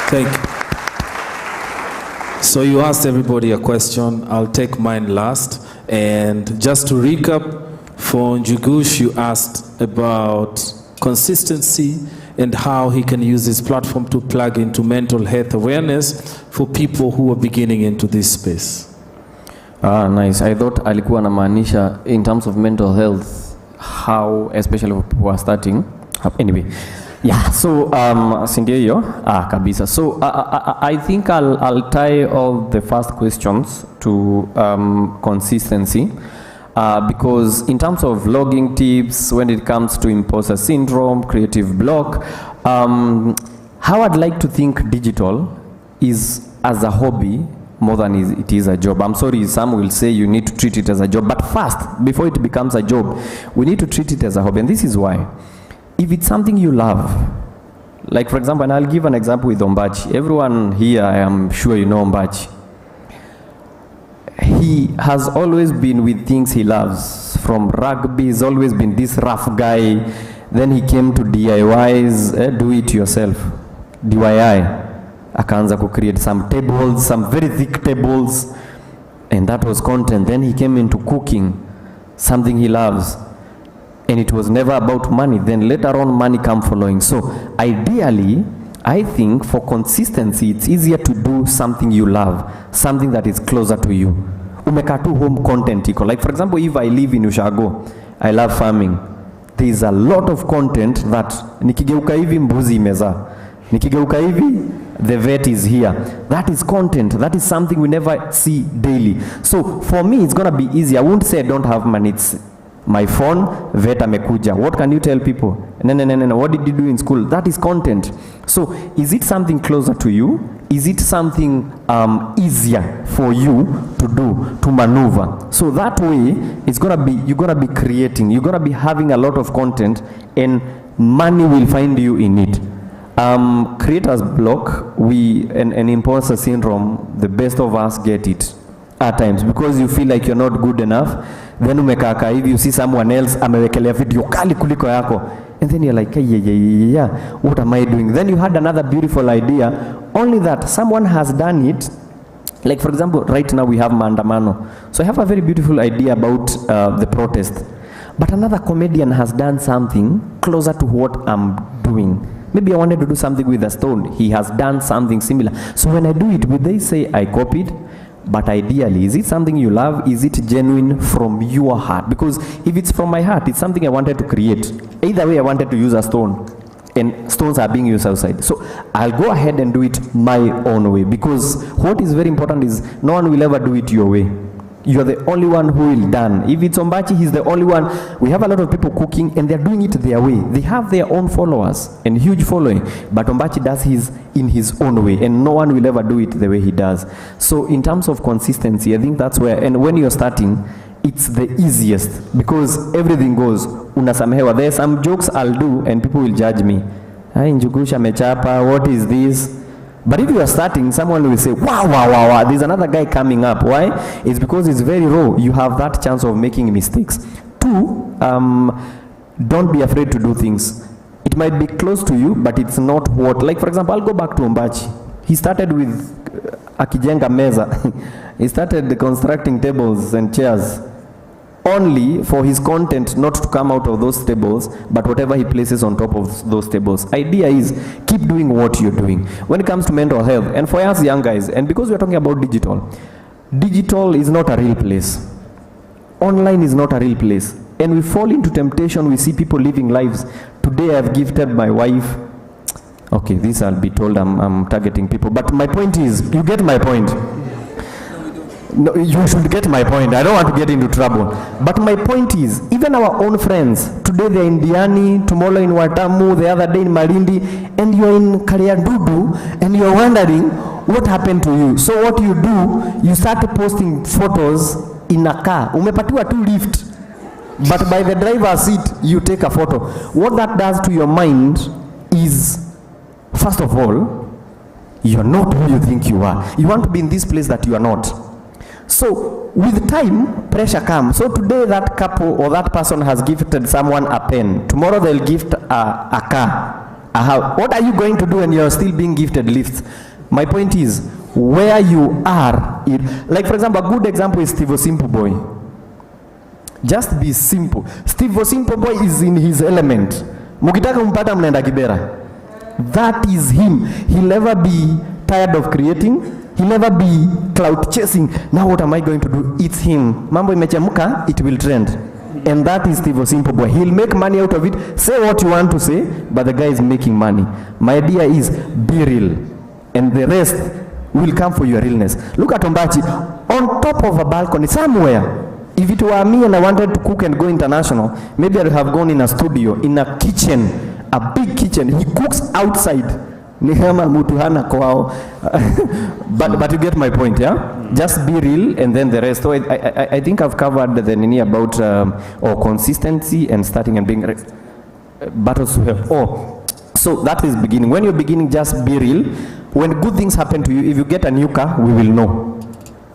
Thank you. So you asked everybody a question. I'll take mine last. And just to recap, for Njugush, you asked about consistency and how he can use this platform to plug into mental health awareness for people who are beginning into this space. Nice. I thought alikuwa anamaanisha in terms of mental health, how especially for people who are starting. Anyway, yeah. So sindio hiyo kabisa. So I think I'll tie all the first questions to consistency. Because in terms of vlogging tips, when it comes to imposter syndrome, creative block, how I'd like to think digital is as a hobby more than it is a job. I'm sorry, some will say you need to treat it as a job, but first, before it becomes a job, we need to treat it as a hobby. And this is why. If it's something you love, like for example, and I'll give an example with Ombachi. Everyone here, I am sure you know Ombachi. He has always been with things he loves. From rugby, he's always been this rough guy. Then he came to DIYs, do it yourself, DIY. akaanza to create some tables, some very thick tables, and that was content. Then he came into cooking, something he loves, and it was never about money. Then later on, money come following. So ideally, I think for consistency, it's easier to do something you love, something that is closer to you. Umeka tu home content iko. Like for example, if I live in Ushago, I love farming. There is a lot of content that nikigeuka hivi mbuzi imezaa. Nikigeuka hivi, the vet is here. That is content. That is something we never see daily. So for me, it's gonna be easy. I won't say I don't have money. It's my phone, vet amekuja. What can you tell people? No. What did you do in school? That is content. So is it something closer to you? Is it something easier for you to do, to maneuver? So that way, it's gonna be, you're gonna be creating, you're gonna be having a lot of content, and money will find you in it. Creator's block, an imposter syndrome, the best of us get it at times, because you feel like you're not good enough. Then umekaka hivi, you see someone else amewekelea video kali kuliko yako, and then you're like, yeah, what am I doing? Then you had another beautiful idea, only that someone has done it. Like for example, right now we have maandamano. So I have a very beautiful idea about the protest, but another comedian has done something closer to what I'm doing. Maybe I wanted to do something with a stone. He has done something similar. So when I do it, would they say I copied? But ideally, is it something you love? Is it genuine from your heart? Because if it's from my heart, it's something I wanted to create. Either way, I wanted to use a stone, and stones are being used outside. So I'll go ahead and do it my own way, because what is very important is no one will ever do it your way. You're the only one who will done. If it's Ombachi, he's the only one. We have a lot of people cooking and they're doing it their way. They have their own followers and huge following, but Ombachi does his in his own way, and no one will ever do it the way he does. So in terms of consistency, I think that's where, and when you're starting, it's the easiest, because everything goes unasamehewa. There's some jokes I'll do and people will judge me. Njugusha mechapa, what is this? But if you are starting, someone will say, wow, there's another guy coming up. Why? It's because it's very raw. You have that chance of making mistakes. Two, don't be afraid to do things. It might be close to you, but it's not what. Like for example, I'll go back to Ombachi. He started with akijenga meza. He started constructing tables and chairs, only for his content not to come out of those tables, but whatever he places on top of those tables. Idea is keep doing what you're doing. When it comes to mental health, and for us young guys, and because we're talking about digital is not a real place. Online is not a real place. And we fall into temptation, we see people living lives. Today I've gifted my wife. Okay, this I'll be told I'm targeting people, but my point is, you get my point. No, you should get my point. I don't want to get into trouble. But my point is, even our own friends, today they're in Diani, tomorrow in Watamu, the other day in Malindi, and you're in Kariadudu, and you're wondering what happened to you. So what you do, you start posting photos in a car. Umepatiwa tu lift, but by the driver's seat, you take a photo. What that does to your mind is, first of all, you're not who you think you are. You want to be in this place that you are not. So with time, pressure comes. So today that couple or that person has gifted someone a pen. Tomorrow they'll gift a car, a house. What are you going to do when you're still being gifted lifts? My point is, where you are, like for example, a good example is Steve Simple Boy. Just be simple. Steve Simple Boy is in his element. Mukitaka umpata mnaenda Kibera. That is him. He'll never be tired of creating. He'll never be cloud chasing. Now what am I going to do? It's him. Mambo imechemuka, it will trend. And that is Steve Simple Boy. He'll make money out of it. Say what you want to say, but the guy is making money. My idea is be real, and the rest will come for your realness. Look at Ombachi on top of a balcony somewhere. If it were me and I wanted to cook and go international, maybe I'd have gone in a studio, in a kitchen, a big kitchen. He cooks outside. But you get my point, yeah? Just be real, and then the rest. So I think I've covered the nini about consistency and starting and being battles to help. So that is beginning. When you're beginning, just be real. When good things happen to you, if you get a new car, we will know.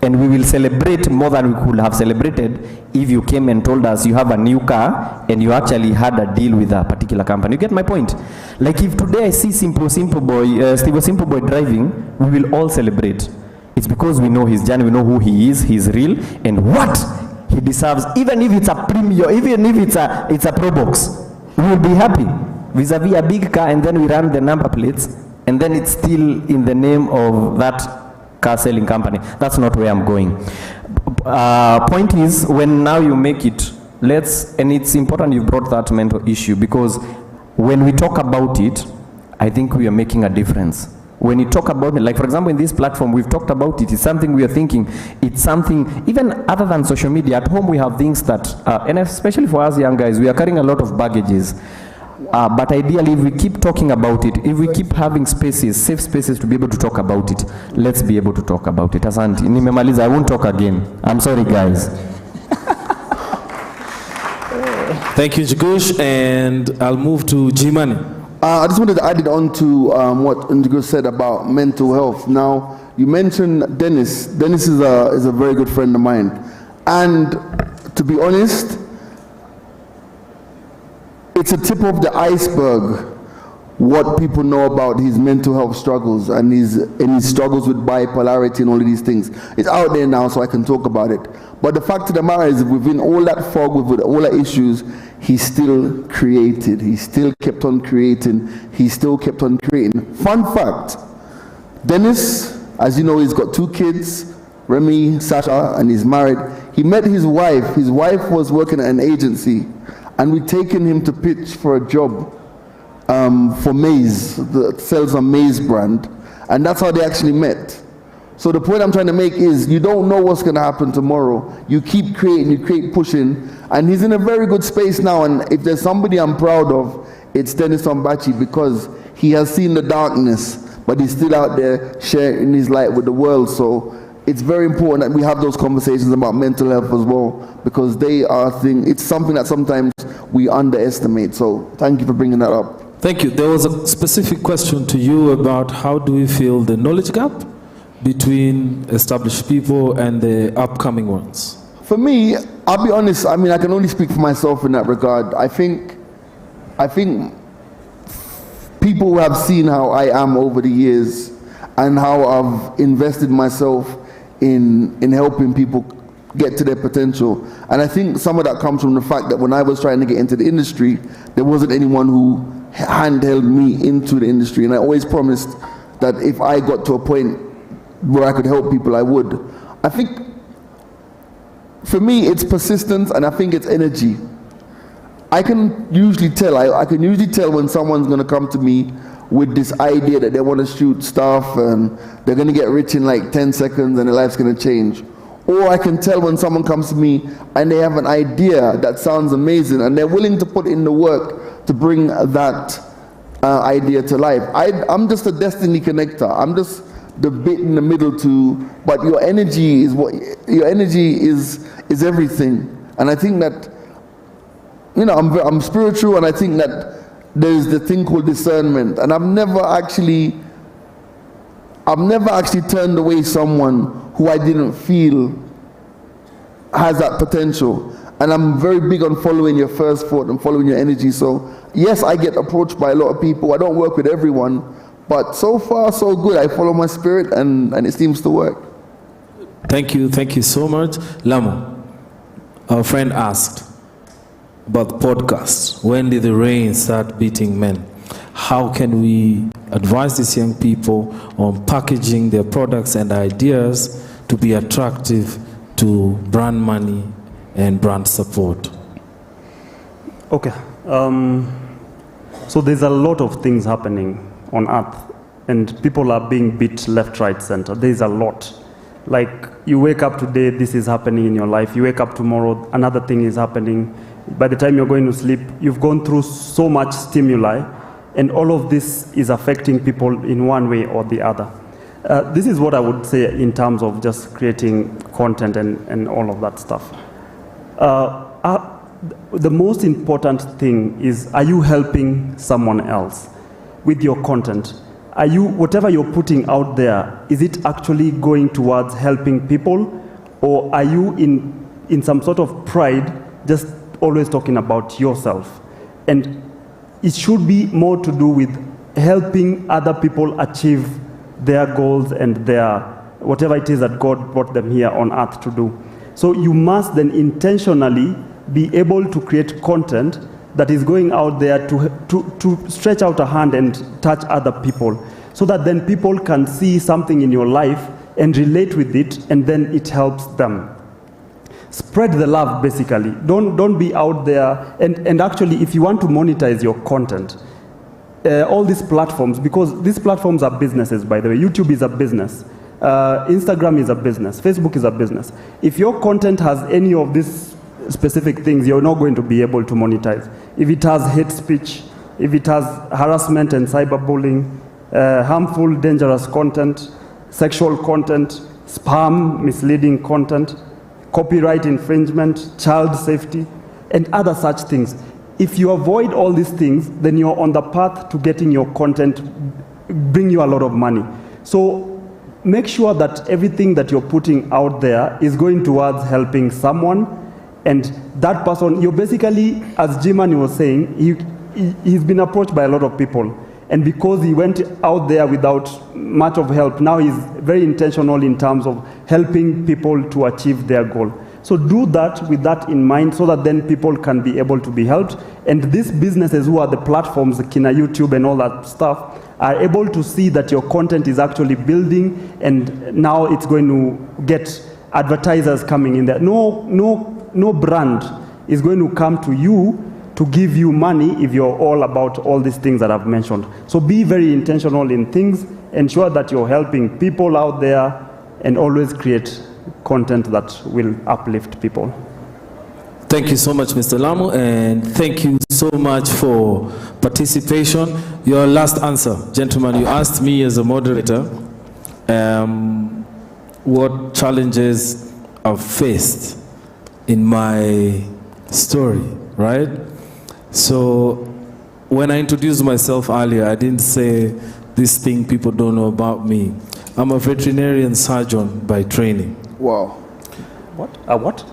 And we will celebrate more than we could have celebrated if you came and told us you have a new car and you actually had a deal with a particular company. You get my point? Like if today I see Steve Simple Boy driving, we will all celebrate. It's because we know his journey, we know who he is, he's real, and what he deserves. Even if it's a premium, even if it's a Pro Box, we will be happy. Vis-a-vis a big car, and then we run the number plates, and then it's still in the name of that car selling company. That's not where I'm going. Point is, when now you make it, and it's important you brought that mental issue, because when we talk about it, I think we are making a difference. When you talk about it, like for example in this platform, we've talked about it, it's something we are thinking, it's something, even other than social media, at home we have things that, and especially for us young guys, we are carrying a lot of baggages. But ideally, if we keep talking about it, if we keep having spaces, safe spaces to be able to talk about it, let's be able to talk about it. Asante, nimemaliza, I won't talk again. I'm sorry, guys. Thank you, Njugush, and I'll move to Jimani. I just wanted to add it on to what Njugush said about mental health. Now, you mentioned Dennis. Dennis is a very good friend of mine. And to be honest, it's a tip of the iceberg what people know about his mental health struggles and his struggles with bipolarity and all of these things. It's out there now, so I can talk about it. But the fact of the matter is, within all that fog, with all the issues, he still created. He still kept on creating. He still kept on creating. Fun fact, Dennis, as you know, he's got 2 kids, Remy, Sasha, and he's married. He met his wife. His wife was working at an agency, and we'd taken him to pitch for a job for maize, that sells a maize brand, and that's how they actually met. So the point I'm trying to make is, you don't know what's going to happen tomorrow. You keep creating, you keep pushing, and he's in a very good space now. And if there's somebody I'm proud of, it's Dennis Ombachi, because he has seen the darkness, but he's still out there sharing his light with the world. So it's very important that we have those conversations about mental health as well, because it's something that sometimes we underestimate. So thank you for bringing that up. Thank you. There was a specific question to you about how do we feel the knowledge gap between established people and the upcoming ones? For me, I'll be honest, I mean, I can only speak for myself in that regard. I think people who have seen how I am over the years and how I've invested myself in helping people get to their potential. And I think some of that comes from the fact that when I was trying to get into the industry, there wasn't anyone who handheld me into the industry. And I always promised that if I got to a point where I could help people, I would. I think for me, it's persistence, and I think it's energy. I can usually tell, I can usually tell when someone's gonna come to me with this idea that they want to shoot stuff and they're going to get rich in like 10 seconds and their life's going to change. Or I can tell when someone comes to me and they have an idea that sounds amazing and they're willing to put in the work to bring that idea to life. I'm just a destiny connector. I'm just the bit in the middle but your energy is everything. And I think that, I'm spiritual, and I think that there's the thing called discernment, and I've never actually turned away someone who I didn't feel has that potential. And I'm very big on following your first thought and following your energy. So yes, I get approached by a lot of people. I don't work with everyone, but so far so good. I follow my spirit, and it seems to work. Thank you so much. Lamu, our friend asked about the podcast. When did the rain start beating men? How can we advise these young people on packaging their products and ideas to be attractive to brand money and brand support? Okay. So there's a lot of things happening on earth, and people are being beat left, right, center. There's a lot. Like, you wake up today, this is happening in your life. You wake up tomorrow, another thing is happening. By the time you're going to sleep, you've gone through so much stimuli, and all of this is affecting people in one way or the other. This is what I would say in terms of just creating content and all of that stuff. The most important thing is, are you helping someone else with your content? are you, whatever you're putting out there, is it actually going towards helping people, or are you in some sort of pride just always talking about yourself? And it should be more to do with helping other people achieve their goals and their whatever it is that God brought them here on earth to do. So you must then intentionally be able to create content that is going out there to stretch out a hand and touch other people, so that then people can see something in your life and relate with it, and then it helps them. Spread the love, basically. Don't be out there, and actually, if you want to monetize your content, all these platforms, because these platforms are businesses, by the way. YouTube is a business. Instagram is a business. Facebook is a business. If your content has any of these specific things, you're not going to be able to monetize. If it has hate speech, if it has harassment and cyberbullying, harmful, dangerous content, sexual content, spam, misleading content, copyright infringement, child safety, and other such things. If you avoid all these things, then you're on the path to getting your content bring you a lot of money. So make sure that everything that you're putting out there is going towards helping someone, and that person, you're basically, as Jimani was saying, he's been approached by a lot of people. And because he went out there without much of help, now he's very intentional in terms of helping people to achieve their goal. So do that with that in mind, so that then people can be able to be helped. And these businesses who are the platforms, Kina YouTube and all that stuff, are able to see that your content is actually building, and now it's going to get advertisers coming in there. No brand is going to come to you to give you money if you're all about all these things that I've mentioned. So be very intentional in things, ensure that you're helping people out there, and always create content that will uplift people. Thank you so much, Mr. Lamu, and thank you so much for participation. Your last answer, gentlemen, you asked me as a moderator what challenges I've faced in my story, right? So when I introduced myself earlier, I didn't say this thing people don't know about me. I'm a veterinarian surgeon by training. Wow. What? A what?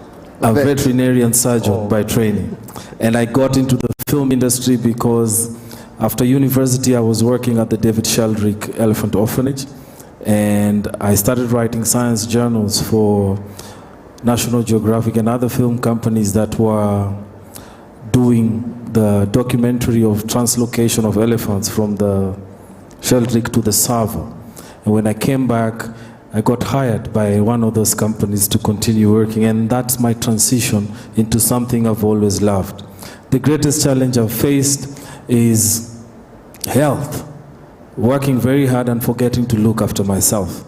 A veterinarian surgeon by training. And I got into the film industry because after university I was working at the David Sheldrick Elephant Orphanage, and I started writing science journals for National Geographic and other film companies that were doing the documentary of translocation of elephants from the Sheldrick to the Tsavo. And when I came back, I got hired by one of those companies to continue working, and that's my transition into something I've always loved. The greatest challenge I've faced is health, working very hard and forgetting to look after myself.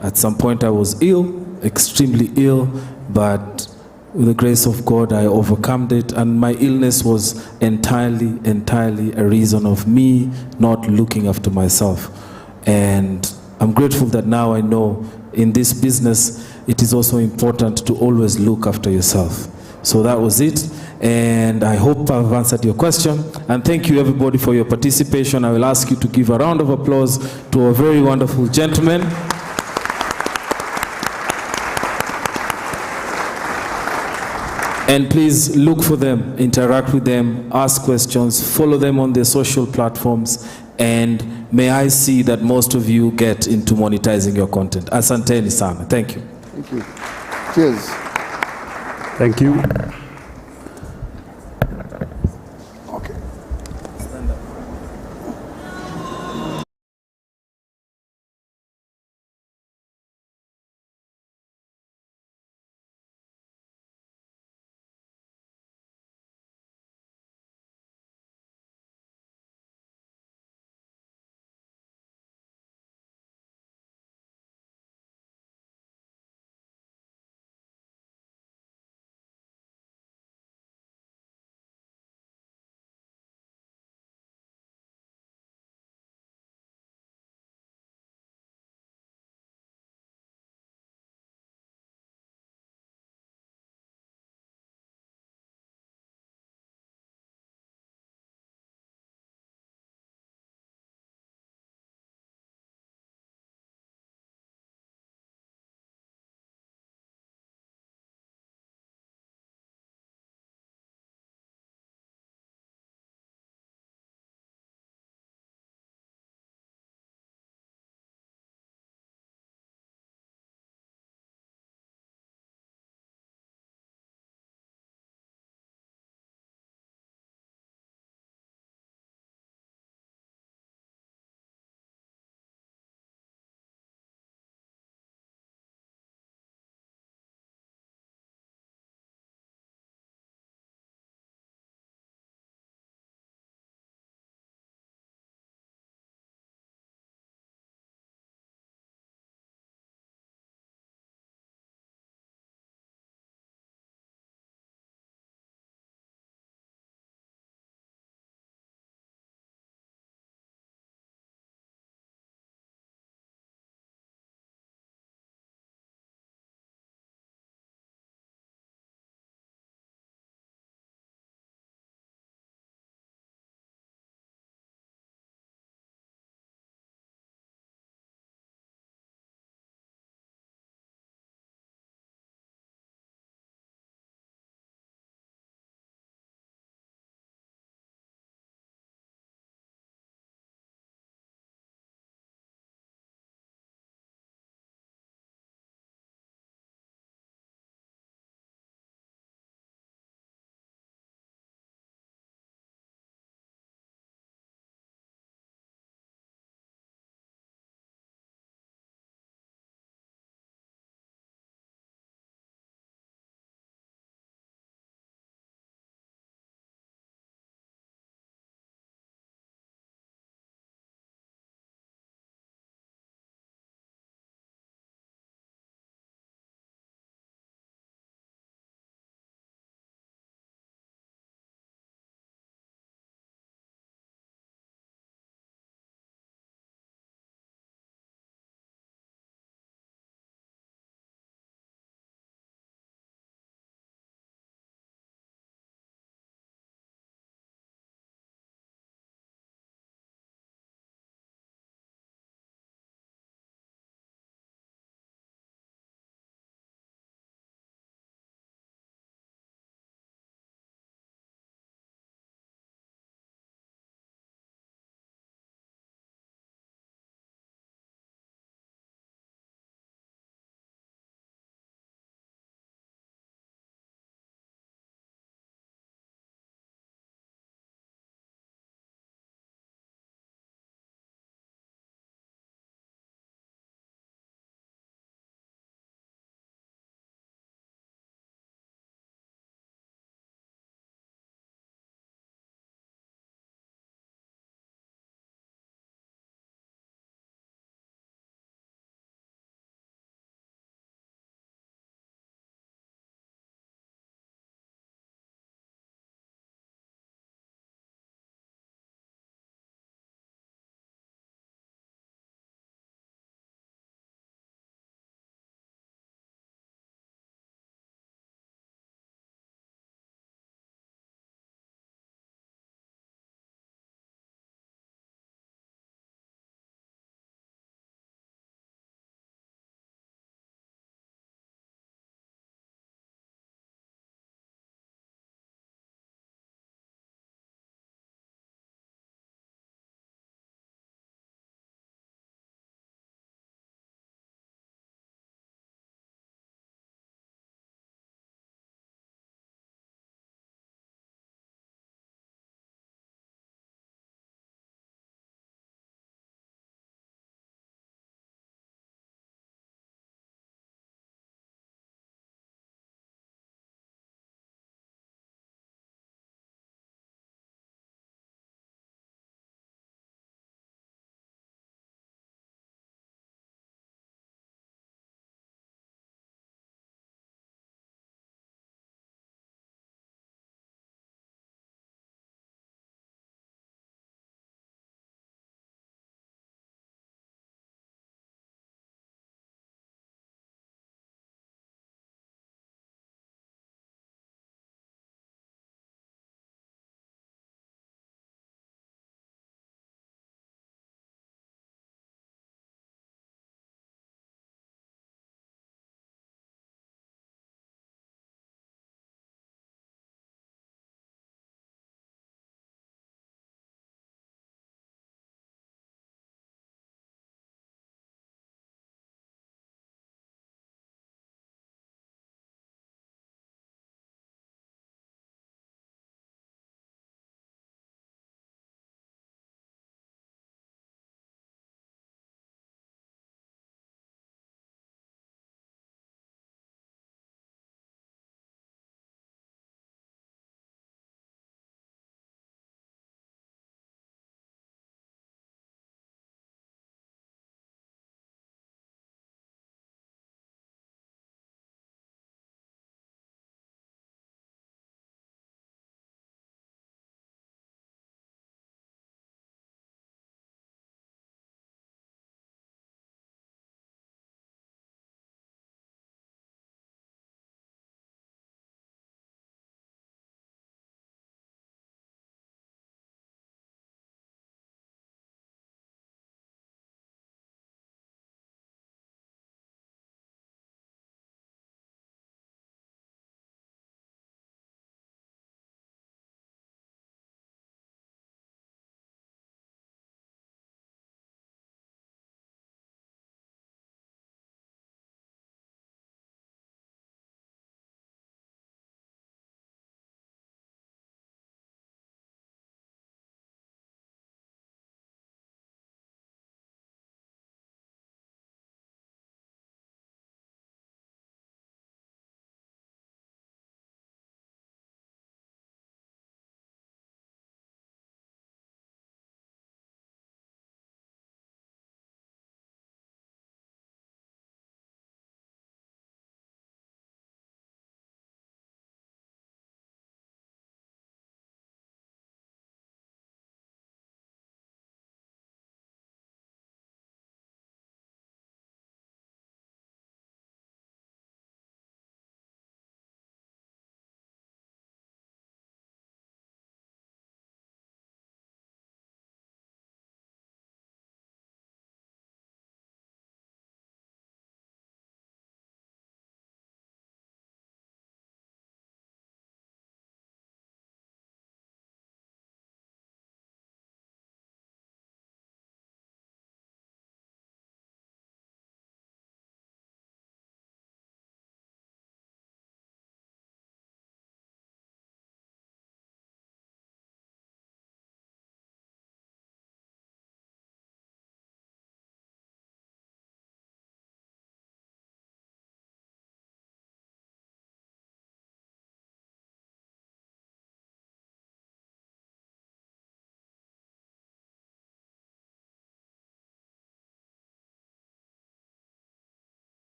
At some point I was ill, extremely ill, but with the grace of God I overcome it, and my illness was entirely a reason of me not looking after myself. And I'm grateful that now I know in this business it is also important to always look after yourself. So that was it, and I hope I've answered your question. And thank you everybody for your participation. I will ask you to give a round of applause to a very wonderful gentleman. And please look for them, interact with them, ask questions, follow them on their social platforms, and may I see that most of you get into monetizing your content. Asanteni sana. Thank you. Thank you. Cheers. Thank you.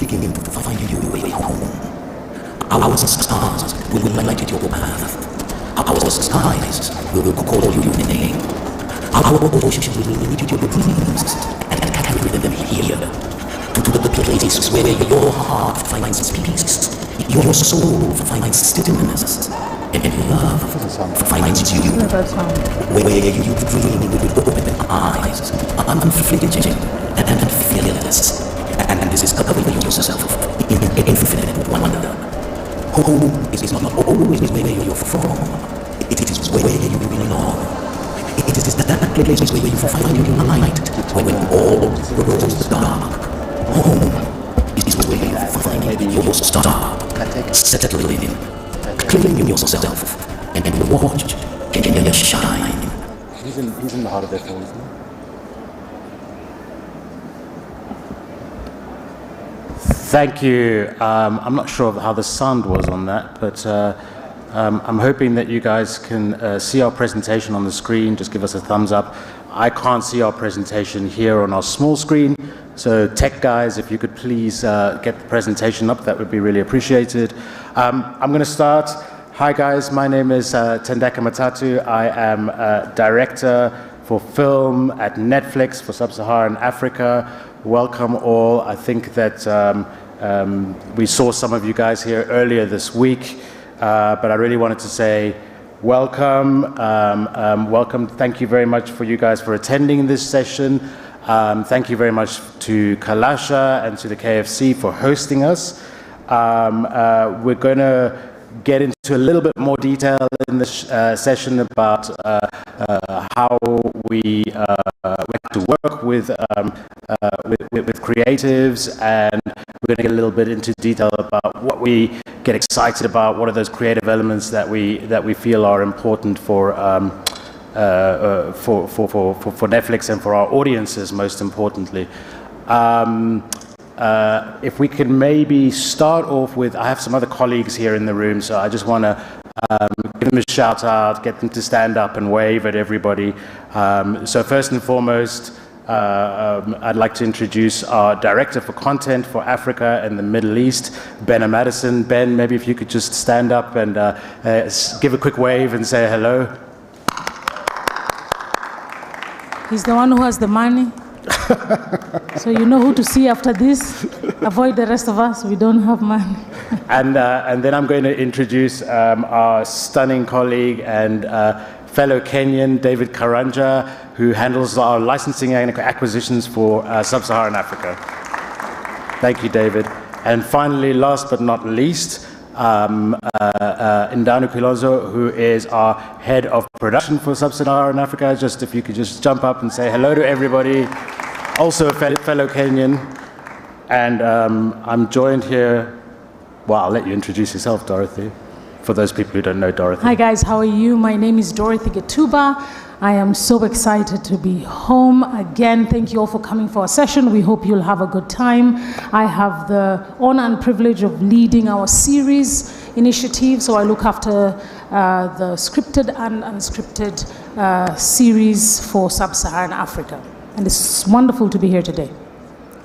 begin to find your way home. Our stars will light your path. Our skies will call you your name. Our oceans will lead you to your dreams and carry them here. To the places where your heart finds peace, your soul finds stillness, and love finds you. Where you dream with open eyes, unflinching and fearless. And this is covering yourself in infinite wonder. Home is not always where you're from. It is where you belong. It is that place where you find your light when all the road is dark. Home is where you find your star. Settle in, claim yourself, and watch your shine. He's in the heart of that film, isn't he? Thank you. I'm not sure how the sound was on that, but I'm hoping that you guys can see our presentation on the screen. Just give us a thumbs up. I can't see our presentation here on our small screen, so tech guys, if you could please get the presentation up, that would be really appreciated. I'm going to start. Hi guys, my name is Tendeka Matatu. I am director for film at Netflix for Sub-Saharan Africa. Welcome all. I think that we saw some of you guys here earlier this week, but I really wanted to say welcome. Welcome. Thank you very much for you guys for attending this session. Thank you very much to Kalasha and to the KFC for hosting us. We're going to get into a little bit more detail in this session about how we have to work with creatives, and we're going to get a little bit into detail about what we get excited about, what are those creative elements that we feel are important for Netflix and for our audiences, most importantly. If we could maybe start off with, I have some other colleagues here in the room, so I just want to give them a shout out, get them to stand up and wave at everybody. So first and foremost, I'd like to introduce our Director for Content for Africa and the Middle East, Ben Madison. Ben, maybe if you could just stand up and give a quick wave and say hello. He's the one who has the money. So you know who to see after this. Avoid the rest of us, we don't have money. And then I'm going to introduce our stunning colleague and fellow Kenyan, David Karanja, who handles our licensing and acquisitions for Sub-Saharan Africa. Thank you, David. And finally, last but not least, Ndanu Kilonzo, who is our head of production for Sub-Saharan Africa. Just if you could just jump up and say hello to everybody. Also a fellow Kenyan. And I'm joined here, well, I'll let you introduce yourself, Dorothy, for those people who don't know Dorothy. Hi guys, how are you? My name is Dorothy Getuba. I am so excited to be home again. Thank you all for coming for our session. We hope you'll have a good time. I have the honor and privilege of leading our series initiative, so I look after the scripted and unscripted series for Sub-Saharan Africa. And it's wonderful to be here today.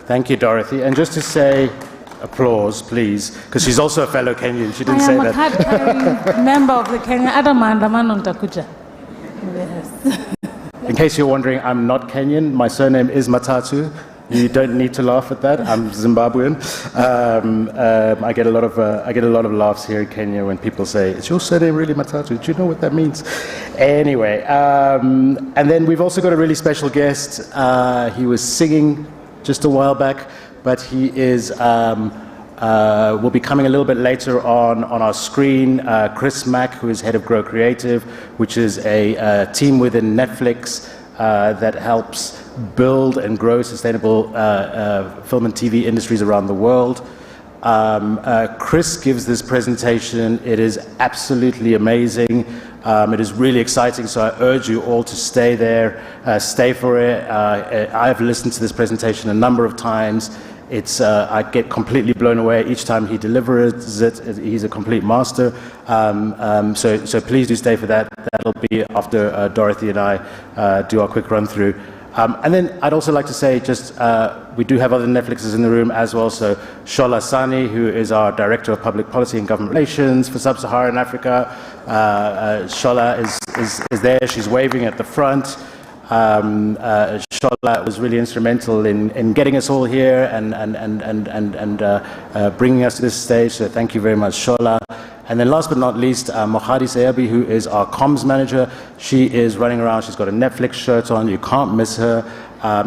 Thank you, Dorothy. And just to say, applause, please, because she's also a fellow Kenyan. She didn't say that. I am a card-carrying member of the Kenya Adamandamano Ntakuja. Yes. In case you're wondering, I'm not Kenyan. My surname is Matatu. You don't need to laugh at that. I'm Zimbabwean. I get a lot of laughs here in Kenya when people say, "Is your surname really Matatu?" Do you know what that means? Anyway, and then we've also got a really special guest. He was singing just a while back, but he is will be coming a little bit later on our screen. Chris Mack, who is head of Grow Creative, which is a team within Netflix that helps build and grow sustainable film and TV industries around the world. Chris gives this presentation. It is absolutely amazing. It is really exciting, so I urge you all to stay there, stay for it. I've listened to this presentation a number of times. I get completely blown away each time he delivers it. He's a complete master. So please do stay for that. That'll be after Dorothy and I do our quick run through. And then I'd also like to say we do have other Netflixes in the room as well. So Shola Sani, who is our Director of Public Policy and Government Relations for Sub-Saharan Africa. Shola is there, she's waving at the front. Shola was really instrumental in getting us all here and bringing us to this stage, so thank you very much, Shola. And then last but not least, Mohadi Sayabi, who is our comms manager. She is running around, she's got a Netflix shirt on, you can't miss her.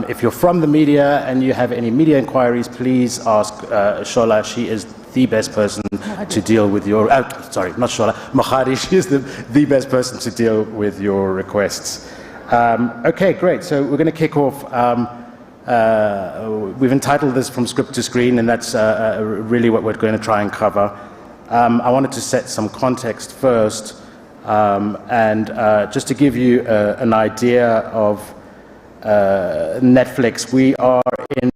If you're from the media and you have any media inquiries, please ask Shola. She is the best person to deal with your, sorry, not Shola, Mohadi, she is the best person to deal with your requests. Okay, great. So we're going to kick off. We've entitled this From Script to Screen, and that's really what we're going to try and cover. I wanted to set some context first, and just to give you an idea of Netflix, we are in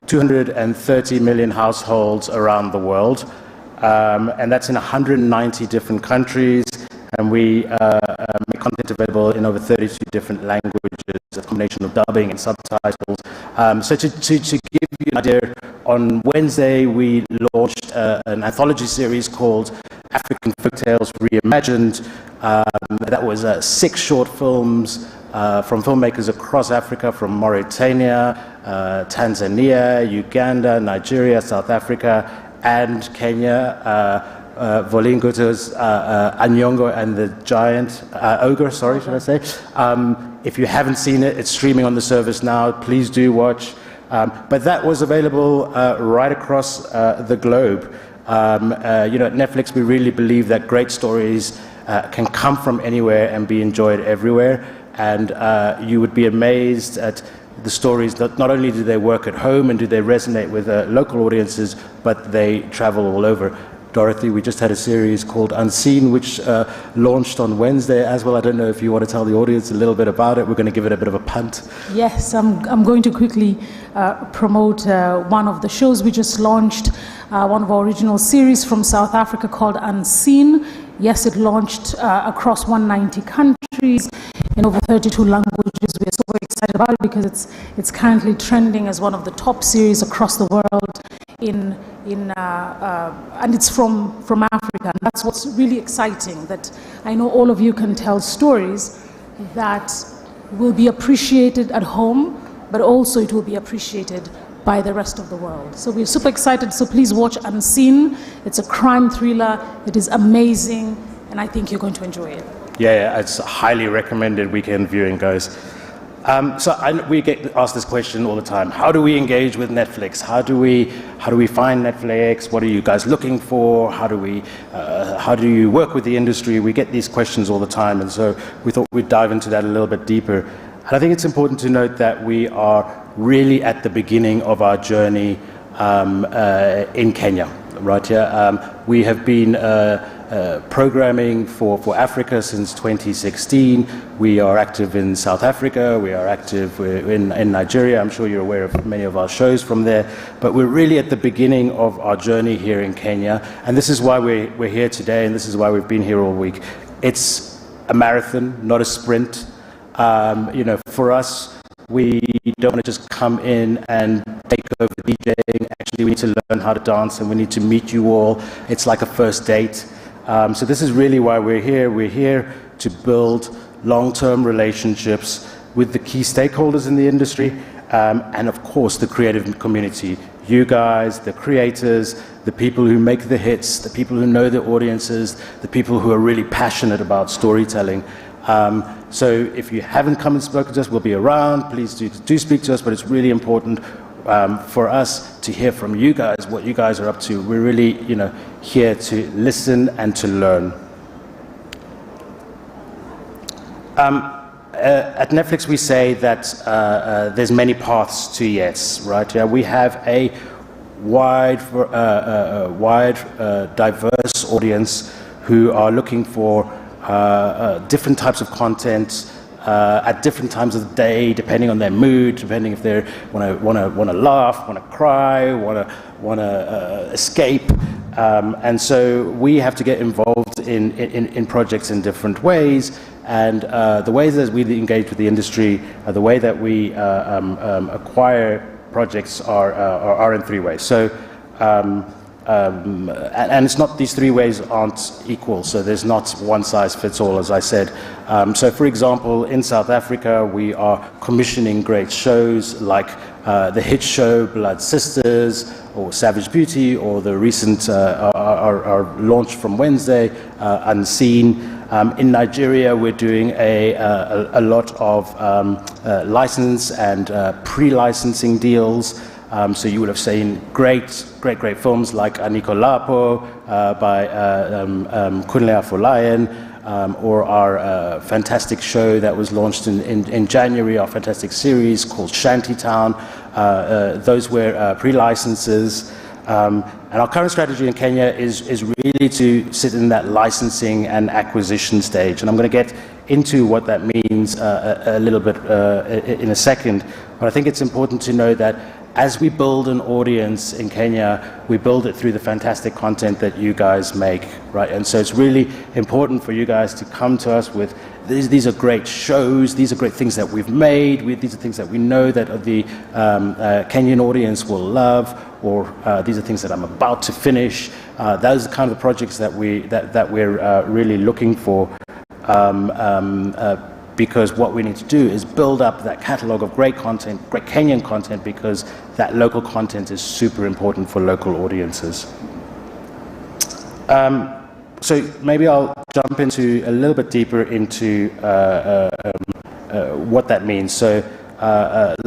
230 million households around the world, and that's in 190 different countries. And we make content available in over 32 different languages, a combination of dubbing and subtitles. So to give you an idea, on Wednesday we launched an anthology series called African Folktales Reimagined. That was 6 short films from filmmakers across Africa, from Mauritania, Tanzania, Uganda, Nigeria, South Africa, and Kenya. Volingoto's Anyongo and the Giant Ogre, sorry, should I say. If you haven't seen it, it's streaming on the service now. Please do watch. But that was available right across the globe. You know, at Netflix, we really believe that great stories can come from anywhere and be enjoyed everywhere. And you would be amazed at the stories that not only do they work at home and do they resonate with local audiences, but they travel all over. Dorothy, we just had a series called Unseen, which launched on Wednesday as well. I don't know if you want to tell the audience a little bit about it. We're going to give it a bit of a punt. Yes, I'm going to quickly promote one of the shows we just launched, one of our original series from South Africa called Unseen. Yes, it launched across 190 countries in over 32 languages. We're so very excited about it because it's currently trending as one of the top series across the world and it's from Africa. And that's what's really exciting, that I know all of you can tell stories that will be appreciated at home, but also it will be appreciated by the rest of the world. So we're super excited, so please watch Unseen. It's a crime thriller, it is amazing, and I think you're going to enjoy it. Yeah, it's highly recommended weekend viewing, guys. We get asked this question all the time. How do we engage with Netflix? How do we find Netflix? What are you guys looking for? How do you work with the industry? We get these questions all the time, and so we thought we'd dive into that a little bit deeper. And I think it's important to note that we are really at the beginning of our journey in Kenya, right here. We have been programming for Africa since 2016. We are active in South Africa, we are active in Nigeria. I'm sure you're aware of many of our shows from there, but we're really at the beginning of our journey here in Kenya, and this is why we're here today, and this is why we've been here all week. It's a marathon, not a sprint. You know, for us, we don't want to just come in and take over DJing. Actually, we need to learn how to dance, and we need to meet you all. It's like a first date. So this is really why we're here. We're here to build long-term relationships with the key stakeholders in the industry, and of course the creative community. You guys, the creators, the people who make the hits, the people who know the audiences, the people who are really passionate about storytelling. So if you haven't come and spoken to us, we'll be around. Please do speak to us, but it's really important for us to hear from you guys, what you guys are up to. We're really, you know, here to listen and to learn. At Netflix, we say that there's many paths to yes, right? Yeah, we have a wide, diverse audience who are looking for different types of content at different times of the day, depending on their mood, depending if they want to laugh, want to cry, want to escape, and so we have to get involved in projects in different ways And the ways that we engage with the industry, the way that we acquire projects are in three ways. So, and it's not, these three ways aren't equal, so there's not one size fits all, as I said. So for example, in South Africa, we are commissioning great shows like the hit show Blood Sisters, or Savage Beauty, or the recent, our launch from Wednesday, Unseen. In Nigeria, we're doing a lot of license and pre-licensing deals. So you would have seen great films like Anikolapo by Kunle Afolayan, or our fantastic show that was launched in January, our fantastic series called Shantytown. Those were pre-licenses. And our current strategy in Kenya is really to sit in that licensing and acquisition stage. And I'm going to get into what that means a little bit in a second. But I think it's important to know that as we build an audience in Kenya, we build it through the fantastic content that you guys make, right? And so it's really important for you guys to come to us with, these are great shows, these are great things that we've made, these are things that we know that the Kenyan audience will love, or these are things that I'm about to finish. Those are kind of the projects that we're really looking for. Because what we need to do is build up that catalog of great content, great Kenyan content, because that local content is super important for local audiences. So maybe I'll jump into a little bit deeper into what that means. So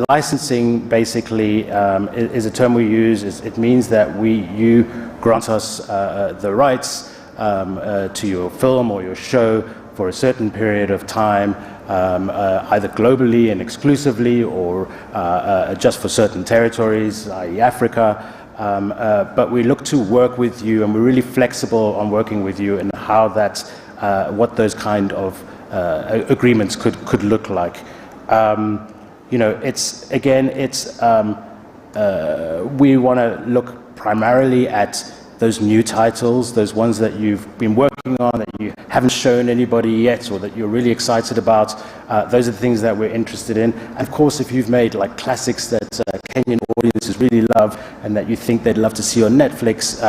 licensing basically is a term we use. It means that you grant us the rights to your film or your show for a certain period of time, either globally and exclusively, or just for certain territories, i.e. Africa. But we look to work with you, and we're really flexible on working with you and how that, what those kind of agreements could look like. You know, we want to look primarily at those new titles, those ones that you've been working on, that you haven't shown anybody yet, or that you're really excited about. Those are the things that we're interested in. And of course, if you've made like classics that Kenyan audiences really love, and that you think they'd love to see on Netflix,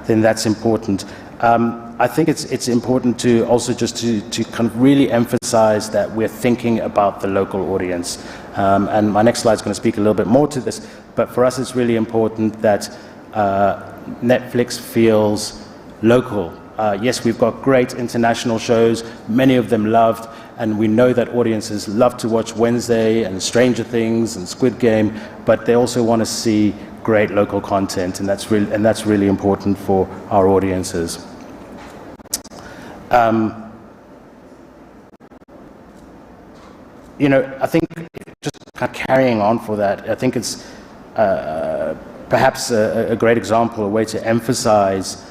then that's important. I think it's important to also just to kind of really emphasize that we're thinking about the local audience. And my next slide is going to speak a little bit more to this, but for us it's really important that Netflix feels local. Yes, we've got great international shows, many of them loved, and we know that audiences love to watch Wednesday and Stranger Things and Squid Game, but they also want to see great local content, and that's really important for our audiences. You know, I think just kind of carrying on for that, I think it's perhaps a great example, a way to emphasize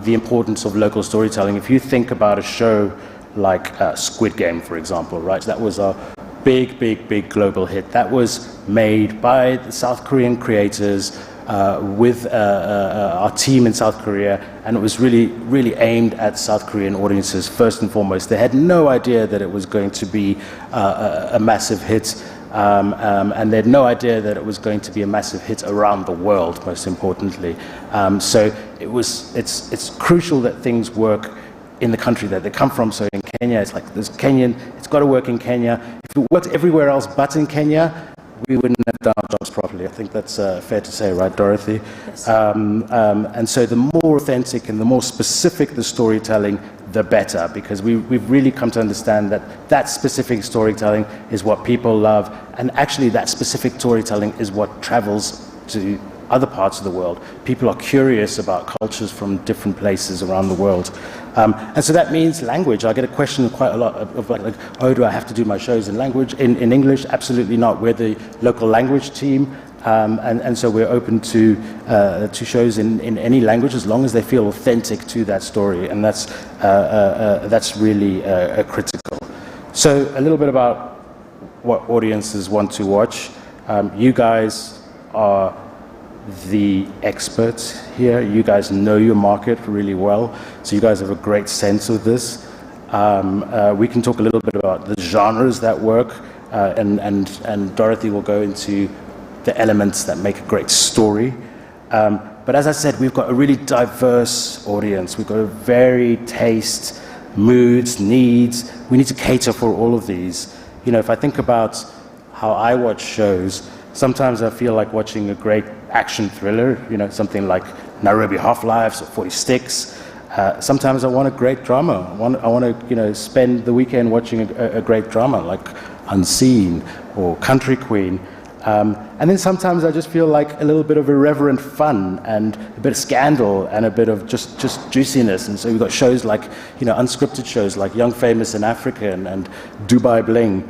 the importance of local storytelling. If you think about a show like Squid Game, for example, right? That was a big global hit. That was made by the South Korean creators with our team in South Korea, and it was really aimed at South Korean audiences first and foremost. They had no idea that it was going to be a massive hit. And they had no idea that it was going to be a massive hit around the world, most importantly. So it's crucial that things work in the country that they come from. So in Kenya, it's like there's Kenyan, it's got to work in Kenya. If it worked everywhere else but in Kenya, we wouldn't have done our jobs properly. I think that's fair to say, right, Dorothy? Yes. And so the more authentic and the more specific the storytelling, the better, because we've really come to understand that specific storytelling is what people love, and actually that specific storytelling is what travels to other parts of the world. People are curious about cultures from different places around the world. And so that means language. I get a question quite a lot of like, oh, do I have to do my shows in language, in English? Absolutely not. We're the local language team. And so we're open to shows in any language as long as they feel authentic to that story, and that's really critical. So a little bit about what audiences want to watch. You guys are the experts here. You guys know your market really well, so you guys have a great sense of this. We can talk a little bit about the genres that work, and Dorothy will go into the elements that make a great story. But as I said, we've got a really diverse audience. We've got a varied taste, moods, needs. We need to cater for all of these. You know, if I think about how I watch shows, sometimes I feel like watching a great action thriller, you know, something like Nairobi Half-Lives or 40 Sticks. Sometimes I want a great drama. I want to, you know, spend the weekend watching a great drama like Unseen or Country Queen. And then sometimes I just feel like a little bit of irreverent fun and a bit of scandal and a bit of just juiciness. And so we've got shows like, you know, unscripted shows like Young, Famous in Africa and Dubai Bling.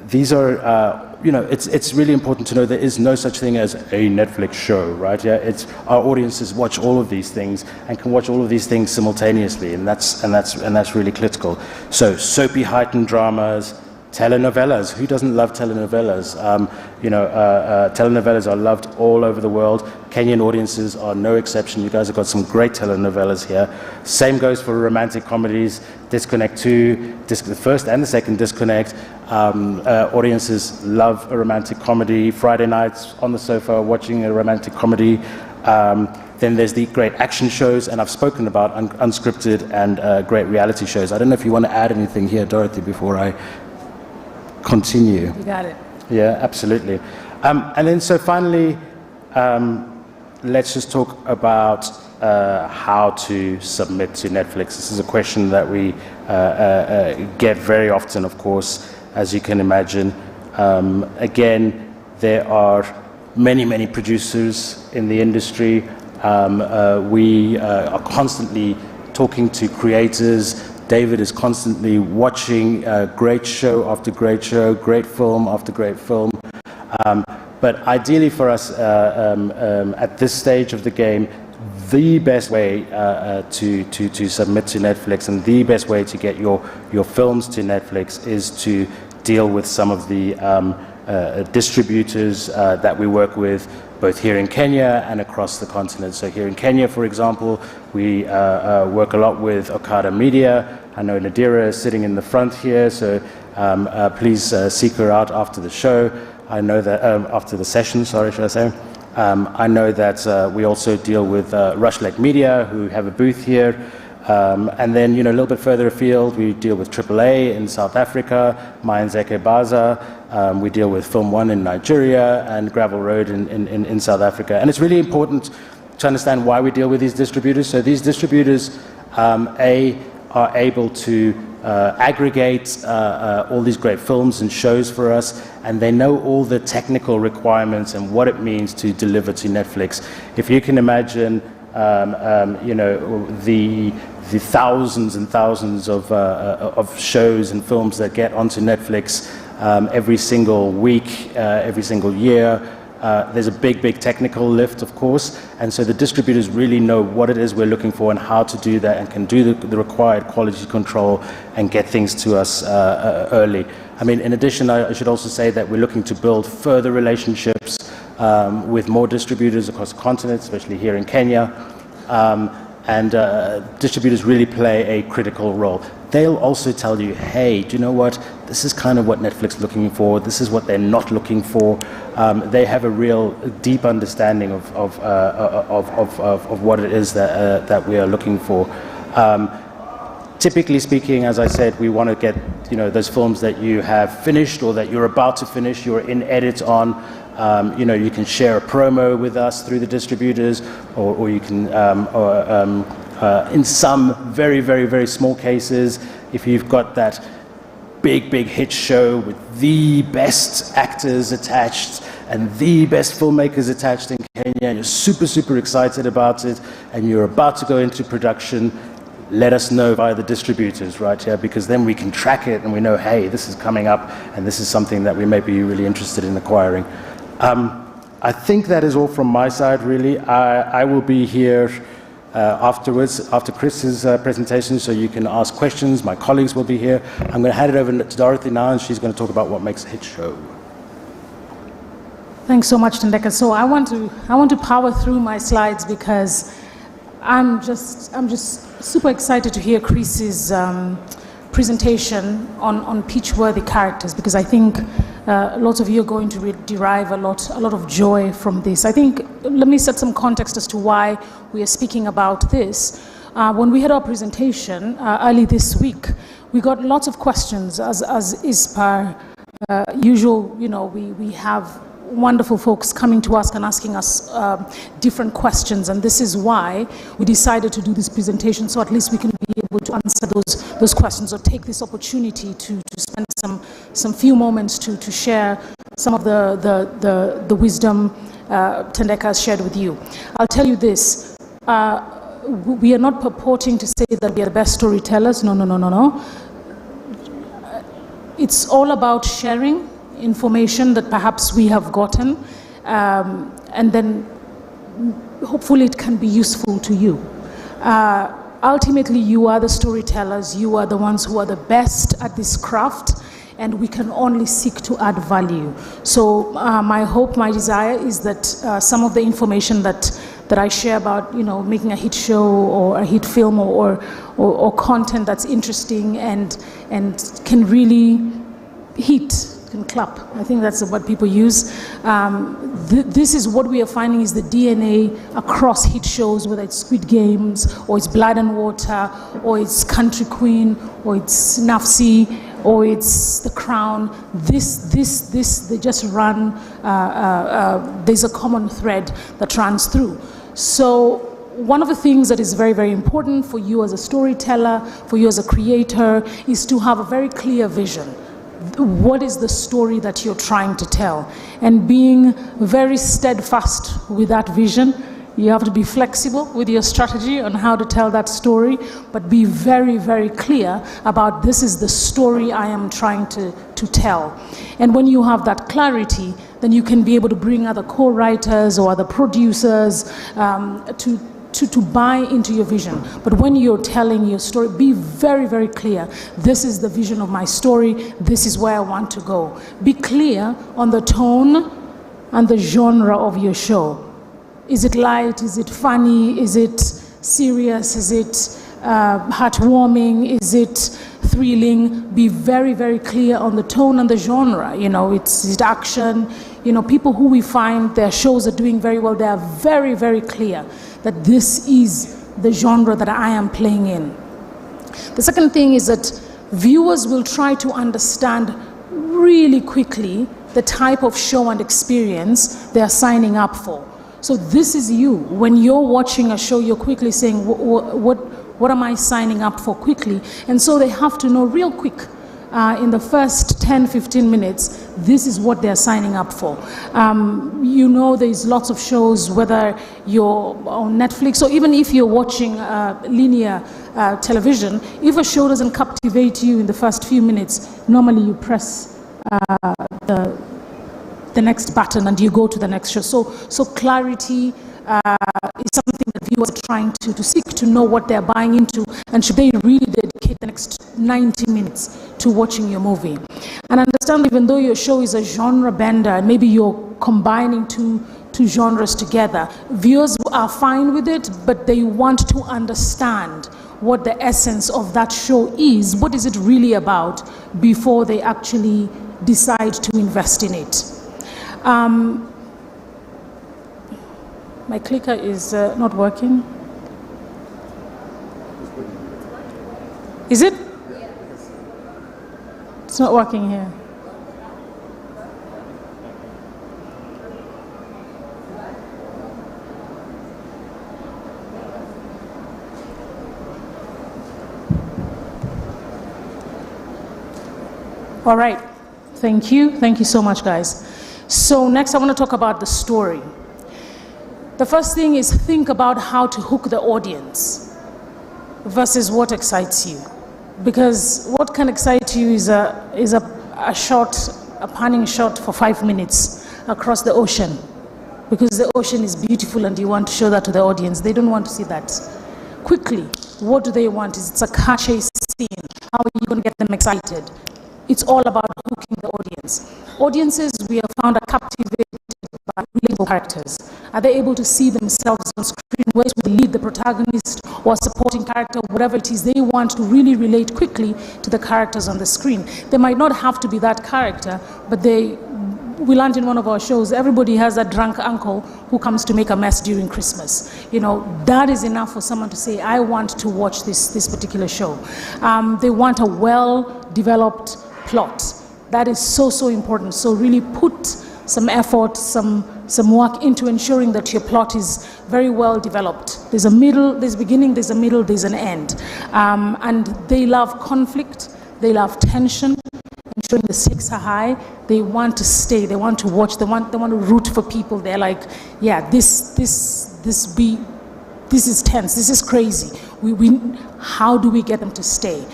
These are, you know, it's really important to know there is no such thing as a Netflix show, right? Yeah, it's our audiences watch all of these things and can watch all of these things simultaneously, and that's really critical. So soapy heightened dramas, telenovelas. Who doesn't love telenovelas? You know, telenovelas are loved all over the world. Kenyan audiences are no exception. You guys have got some great telenovelas here. Same goes for romantic comedies. Disconnect 2, the first and the second Disconnect. Audiences love a romantic comedy. Friday nights on the sofa watching a romantic comedy. Then there's the great action shows, and I've spoken about unscripted and great reality shows. I don't know if you want to add anything here, Dorothy, before I continue. You got it. Yeah, absolutely. And then so finally, let's just talk about how to submit to Netflix. This is a question that we get very often, of course, as you can imagine. Again, there are many producers in the industry. We are constantly talking to creators. David is constantly watching great show after great show, great film after great film. But ideally for us, at this stage of the game, the best way to submit to Netflix and the best way to get your films to Netflix is to deal with some of the distributors that we work with, both here in Kenya and across the continent. So here in Kenya, for example, we work a lot with Okada Media. I know Nadira is sitting in the front here, so please seek her out after the show. I know that, after the session, sorry, should I say. I know that we also deal with Rushlake Media, who have a booth here. And then, you know, a little bit further afield, we deal with AAA in South Africa, Mayanzeke Baza. We deal with Film One in Nigeria and Gravel Road in South Africa. And it's really important to understand why we deal with these distributors. So these distributors, are able to aggregate all these great films and shows for us, and they know all the technical requirements and what it means to deliver to Netflix. If you can imagine, you know, the thousands and thousands of shows and films that get onto Netflix every single week, every single year. There's a big technical lift, of course, and so the distributors really know what it is we're looking for and how to do that, and can do the required quality control and get things to us early. I mean, in addition, I should also say that we're looking to build further relationships with more distributors across the continent, especially here in Kenya. And distributors really play a critical role. They'll also tell you, hey, do you know what? This is kind of what Netflix is looking for. This is what they're not looking for. They have a real deep understanding of what it is that we are looking for. Typically speaking, as I said, we want to get, you know, those films that you have finished or that you're about to finish, you're in edit on. You know, you can share a promo with us through the distributors, or you can, in some very small cases, if you've got that big hit show with the best actors attached and the best filmmakers attached in Kenya, and you're super excited about it, and you're about to go into production, let us know via the distributors, right? Yeah, because then we can track it and we know, hey, this is coming up and this is something that we may be really interested in acquiring. I think that is all from my side, really. I will be here afterwards, after Chris's presentation, so you can ask questions. My colleagues will be here. I'm going to hand it over to Dorothy now, and she's going to talk about what makes a hit show. Thanks so much, Tendeka. So I want to power through my slides because I'm just super excited to hear Chris's presentation on pitch-worthy characters, because I think lots of you are going to derive a lot of joy from this. I think, let me set some context as to why we are speaking about this. When we had our presentation early this week, we got lots of questions, as is per usual. You know, we have wonderful folks coming to us and asking us different questions, and this is why we decided to do this presentation, so at least we can be able to answer those questions, or take this opportunity to spend some few moments to share some of the wisdom Tendeka has shared with you. I'll tell you this, we are not purporting to say that we are the best storytellers. No. It's all about sharing information that perhaps we have gotten, and then hopefully it can be useful to you. Ultimately, you are the storytellers, you are the ones who are the best at this craft, and we can only seek to add value. So my hope, my desire is that some of the information that I share about, you know, making a hit show or a hit film or content that's interesting and can really hit, can clap. I think that's what people use. This is what we are finding is the DNA across hit shows, whether it's Squid Games, or it's Blood and Water, or it's Country Queen, or it's Nafsi, or it's The Crown. This, they just run, there's a common thread that runs through. So one of the things that is very, very important for you as a storyteller, for you as a creator, is to have a very clear vision. What is the story that you're trying to tell? And being very steadfast with that vision. You have to be flexible with your strategy on how to tell that story, but be very, very clear about this is the story I am trying to tell. And when you have that clarity, then you can be able to bring other co-writers or other producers to buy into your vision. But when you're telling your story, be very, very clear. This is the vision of my story. This is where I want to go. Be clear on the tone and the genre of your show. Is it light? Is it funny? Is it serious? Is it heartwarming? Is it thrilling? Be very, very clear on the tone and the genre. You know, is it action? You know, people who we find their shows are doing very well, they are very, very clear that this is the genre that I am playing in. The second thing is that viewers will try to understand really quickly the type of show and experience they are signing up for. So this is you. When you're watching a show, you're quickly saying, what am I signing up for quickly? And so they have to know real quick, in the first 10, 15 minutes, this is what they're signing up for. You know, there's lots of shows, whether you're on Netflix or even if you're watching linear television, if a show doesn't captivate you in the first few minutes, normally you press the next button and you go to the next show. So clarity is something that viewers are trying to seek, to know what they're buying into, and should they really dedicate the next 90 minutes to watching your movie. And understand, even though your show is a genre bender and maybe you're combining two genres together, viewers are fine with it, but they want to understand what the essence of that show is. What is it really about before they actually decide to invest in it? My clicker is not working. Is it? It's not working here. All right. Thank you. Thank you so much, guys. So next I want to talk about the story. The first thing is think about how to hook the audience versus what excites you. Because what can excite you is a shot, a panning shot for 5 minutes across the ocean. Because the ocean is beautiful and you want to show that to the audience. They don't want to see that. Quickly, what do they want? It's a car chase scene. How are you going to get them excited? It's all about hooking the audience. Audiences, we have found, are captivated relatable characters? Are they able to see themselves on screen, whether to lead the protagonist or supporting character, whatever it is they want to really relate quickly to the characters on the screen? They might not have to be that character, but we learned in one of our shows, everybody has that drunk uncle who comes to make a mess during Christmas. You know, that is enough for someone to say, I want to watch this particular show. They want a well-developed plot. That is so important. So really put some effort, some work into ensuring that your plot is very well developed. There's a middle, there's a beginning, there's a middle, there's an end. And they love conflict, they love tension, ensuring the stakes are high. They want to stay, they want to watch, they want to root for people. They're like, yeah, this is tense, this is crazy. How do we get them to stay?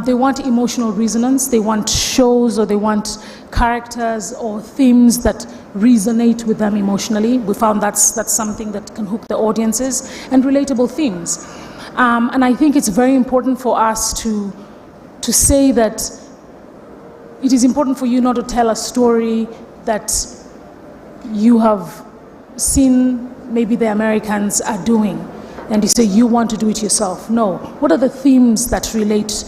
They want emotional resonance, they want shows or they want characters or themes that resonate with them emotionally. We found that's something that can hook the audiences, and relatable themes. And I think it's very important for us to say that it is important for you not to tell a story that you have seen maybe the Americans are doing, and you say you want to do it yourself. No. What are the themes that relate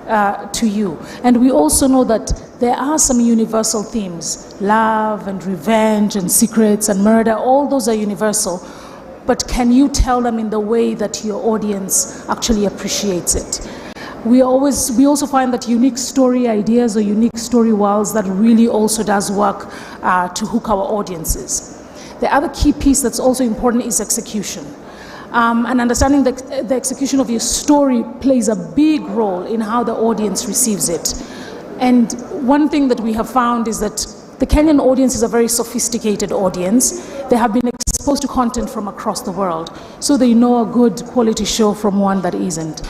to you? And we also know that there are some universal themes. Love and revenge and secrets and murder, all those are universal. But can you tell them in the way that your audience actually appreciates it? We also find that unique story ideas or unique story worlds, that really also does work to hook our audiences. The other key piece that's also important is execution. And understanding that the execution of your story plays a big role in how the audience receives it. And one thing that we have found is that the Kenyan audience is a very sophisticated audience. They have been exposed to content from across the world, so they know a good quality show from one that isn't.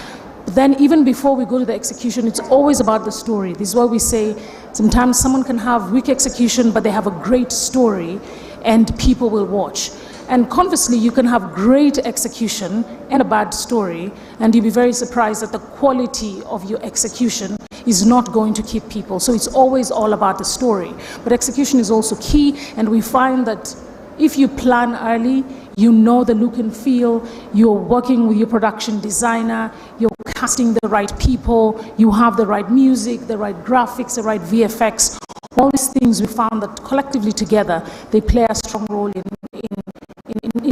But then even before we go to the execution, it's always about the story. This is why we say sometimes someone can have weak execution, but they have a great story and people will watch. And conversely, you can have great execution and a bad story, and you'll be very surprised that the quality of your execution is not going to keep people. So it's always all about the story. But execution is also key, and we find that if you plan early, you know the look and feel, you're working with your production designer, you're casting the right people, you have the right music, the right graphics, the right VFX. All these things we found that collectively together, they play a strong role in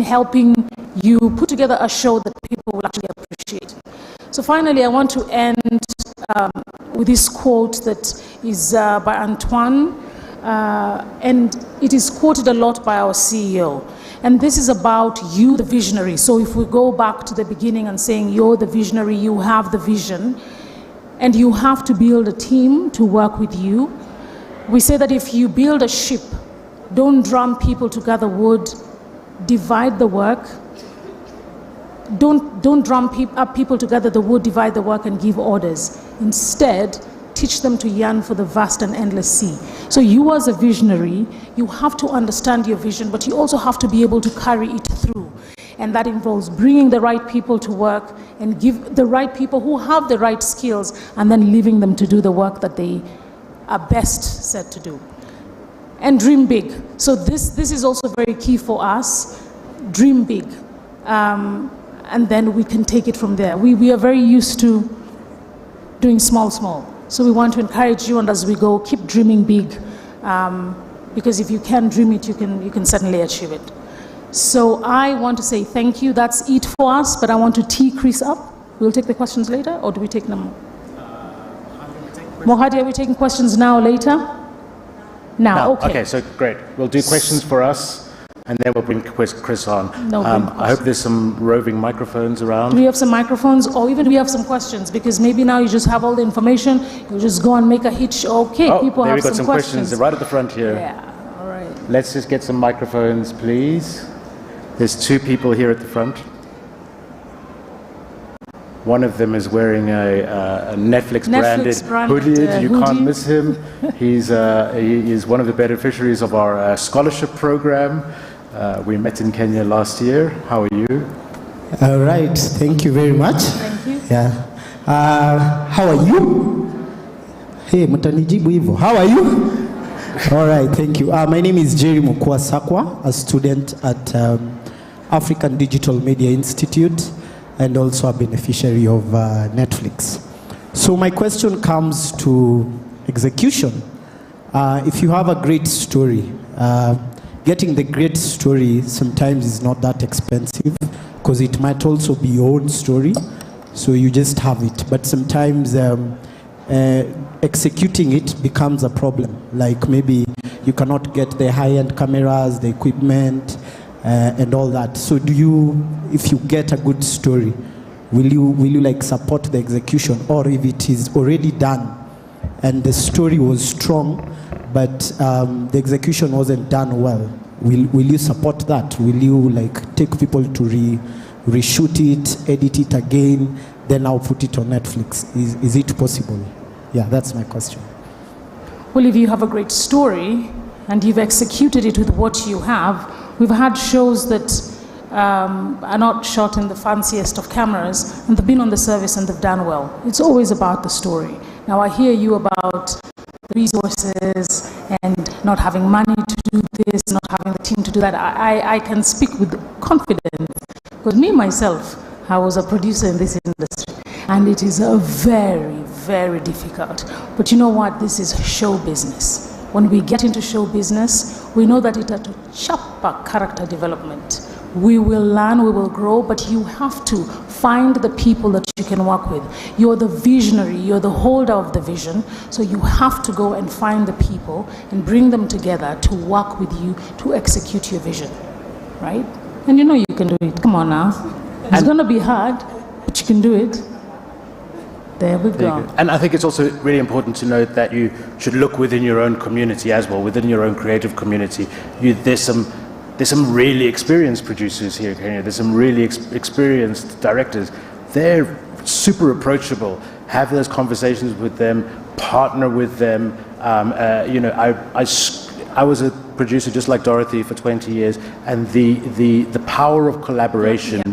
helping you put together a show that people will actually appreciate. So finally, I want to end with this quote that is by Antoine, and it is quoted a lot by our CEO. And this is about you, the visionary. So if we go back to the beginning and saying you're the visionary, you have the vision, and you have to build a team to work with you. We say that if you build a ship, don't drum people to gather wood, divide the work. Don't drum up people to gather the wood, divide the work, and give orders. Instead, teach them to yearn for the vast and endless sea. So you as a visionary, you have to understand your vision, but you also have to be able to carry it through. And that involves bringing the right people to work and give the right people who have the right skills, and then leaving them to do the work that they are best set to do. And dream big. So this is also very key for us. Dream big. And then we can take it from there. We are very used to doing small. So we want to encourage you, and as we go, keep dreaming big. Because if you can dream it, you can certainly achieve it. So I want to say thank you. That's it for us, but I want to tee Chris up. We'll take the questions later, or do we take them? Mohadi, are we taking questions now or later? Now, okay. Okay, so great. We'll do questions for us, and then we'll bring Chris on. I hope there's some roving microphones around. Do we have some microphones, or even do we have some questions? Because maybe now you just have all the information, you just go and make a hitch. Okay, people have some questions. They're right at the front here. Yeah, all right. Let's just get some microphones, please. There's two people here at the front. One of them is wearing a Netflix-branded hoodie. You can't miss him. He is one of the beneficiaries of our scholarship program. We met in Kenya last year. How are you? All right. Thank you very much. Thank you. Yeah. How are you? Hey, mtanijibu hivyo. How are you? All right, thank you. My name is Jerry Mukwa Sakwa, a student at African Digital Media Institute and also a beneficiary of Netflix. So my question comes to execution. If you have a great story, getting the great story sometimes is not that expensive because it might also be your own story, so you just have it. But sometimes executing it becomes a problem. Like maybe you cannot get the high-end cameras, the equipment, and all that. So do you, if you get a good story, will you like support the execution? Or if it is already done and the story was strong, but the execution wasn't done well, will you support that? Will you like take people to reshoot it, edit it again, then I'll put it on Netflix? Is it possible? Yeah, that's my question. Well, if you have a great story and you've executed it with what you have, we've had shows that are not shot in the fanciest of cameras, and they've been on the service and they've done well. It's always about the story. Now, I hear you about resources and not having money to do this, not having the team to do that. I can speak with confidence, because me, myself, I was a producer in this industry, and it is a very, very difficult. But you know what? This is show business. When we get into show business, we know that it has to chop a character development. We will learn, we will grow, but you have to find the people that you can work with. You're the visionary, you're the holder of the vision, so you have to go and find the people and bring them together to work with you to execute your vision, right? And you know you can do it. Come on now. It's going to be hard, but you can do it. There we go. And I think it's also really important to note that you should look within your own community as well, within your own creative community. There's some really experienced producers here in Kenya. There's some really experienced directors. They're super approachable. Have those conversations with them, partner with them. I was a producer just like Dorothy for 20 years, and the power of collaboration,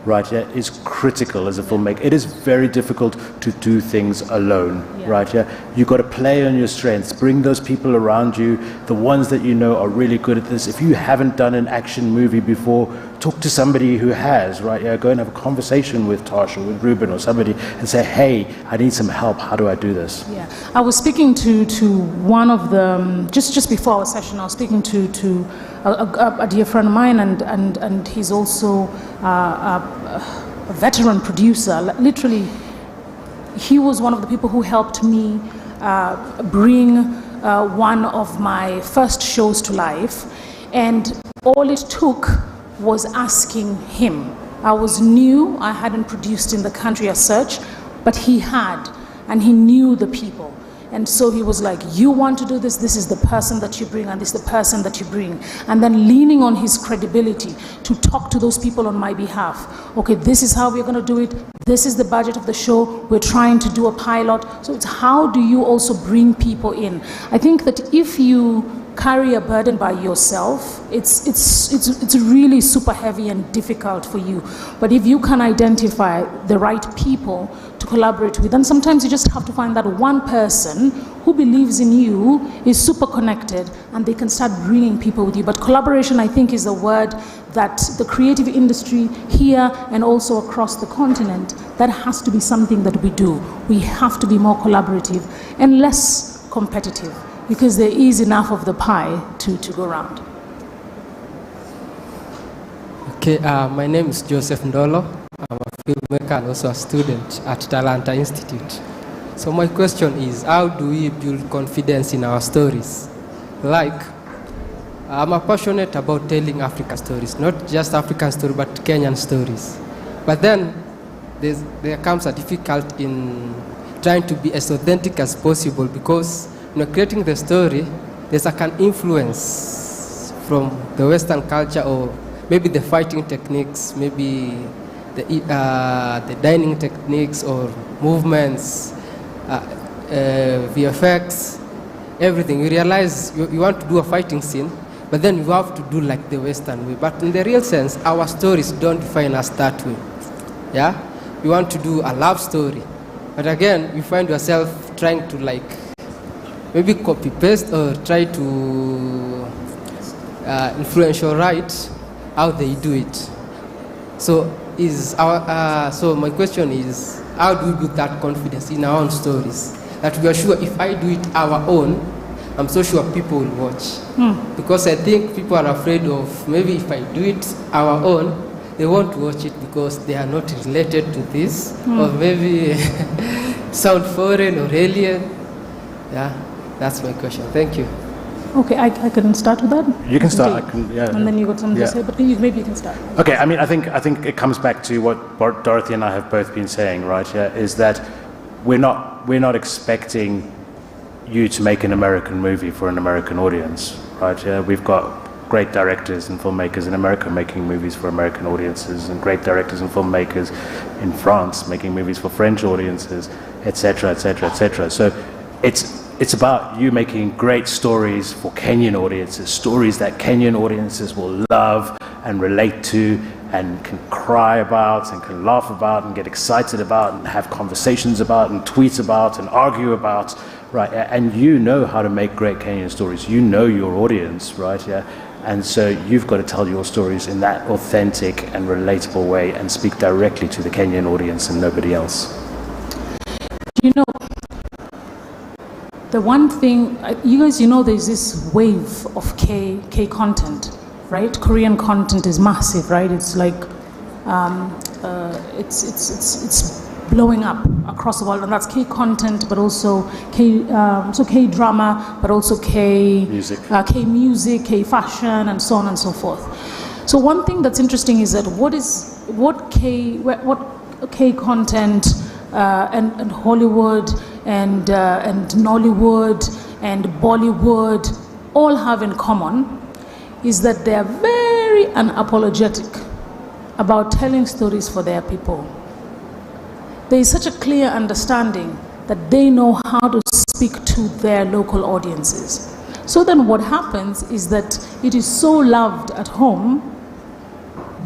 right, is critical as a filmmaker. It is very difficult to do things alone, right? Yeah, you got to play on your strengths. Bring those people around you, the ones that you know are really good at this. If you haven't done an action movie before, talk to somebody who has, right? Yeah, go and have a conversation with Tosh or with Ruben or somebody and say, hey, I need some help. How do I do this? Yeah, I was speaking to one of the, just before our session, I was speaking to a dear friend of mine, and he's also a veteran producer. Literally, he was one of the people who helped me bring one of my first shows to life, and all it took was asking him. I was new, I hadn't produced in the country as such, but he had, and he knew the people. And so he was like, you want to do this, this is the person that you bring, and this is the person that you bring. And then leaning on his credibility to talk to those people on my behalf. Okay, this is how we're going to do it. This is the budget of the show. We're trying to do a pilot. So it's how do you also bring people in? I think that if you carry a burden by yourself, it's really super heavy and difficult for you. But if you can identify the right people to collaborate with, and sometimes you just have to find that one person who believes in you, is super connected, and they can start bringing people with you. But collaboration, I think, is a word that the creative industry here and also across the continent, that has to be something that we do. We have to be more collaborative and less competitive, because there is enough of the pie to go around. Okay, my name is Joseph Ndolo. I'm a filmmaker and also a student at Talanta Institute. So my question is, how do we build confidence in our stories? Like, I'm passionate about telling African stories, not just African stories, but Kenyan stories. But then there comes a difficulty in trying to be as authentic as possible, because creating the story, there's like an influence from the Western culture, or maybe the fighting techniques, maybe the dining techniques or movements, VFX, everything. You realize you want to do a fighting scene, but then you have to do like the Western way. But in the real sense, our stories don't define us that way. Yeah, you want to do a love story, but again, you find yourself trying to like maybe copy paste or try to influential write how they do it. So so my question is, how do we build that confidence in our own stories? That we are sure if I do it our own, I'm so sure people will watch. Because I think people are afraid of, maybe if I do it our own, they won't watch it because they are not related to this, or maybe sound foreign or alien. Yeah, that's my question. Thank you. Okay, I can start with that. You can start. Okay. I can, yeah. And then you got something to say, but maybe you can start. Okay, I mean, I think it comes back to what Dorothy and I have both been saying, right? Yeah, is that we're not expecting you to make an American movie for an American audience, right? Yeah, we've got great directors and filmmakers in America making movies for American audiences, and great directors and filmmakers in France making movies for French audiences, etc., etc., etc. So it's about you making great stories for Kenyan audiences, stories that Kenyan audiences will love and relate to and can cry about and can laugh about and get excited about and have conversations about and tweet about and argue about, right? And you know how to make great Kenyan stories. You know your audience, right? Yeah. And so you've got to tell your stories in that authentic and relatable way and speak directly to the Kenyan audience and nobody else. You know, the one thing, you guys, you know, there's this wave of K content, right? Korean content is massive, right? It's like, it's blowing up across the world, and that's K content, but also K drama, but also K music, K fashion, and so on and so forth. So one thing that's interesting is that what K content and Hollywood and Nollywood and Bollywood all have in common is that they are very unapologetic about telling stories for their people. There is such a clear understanding that they know how to speak to their local audiences. So then what happens is that it is so loved at home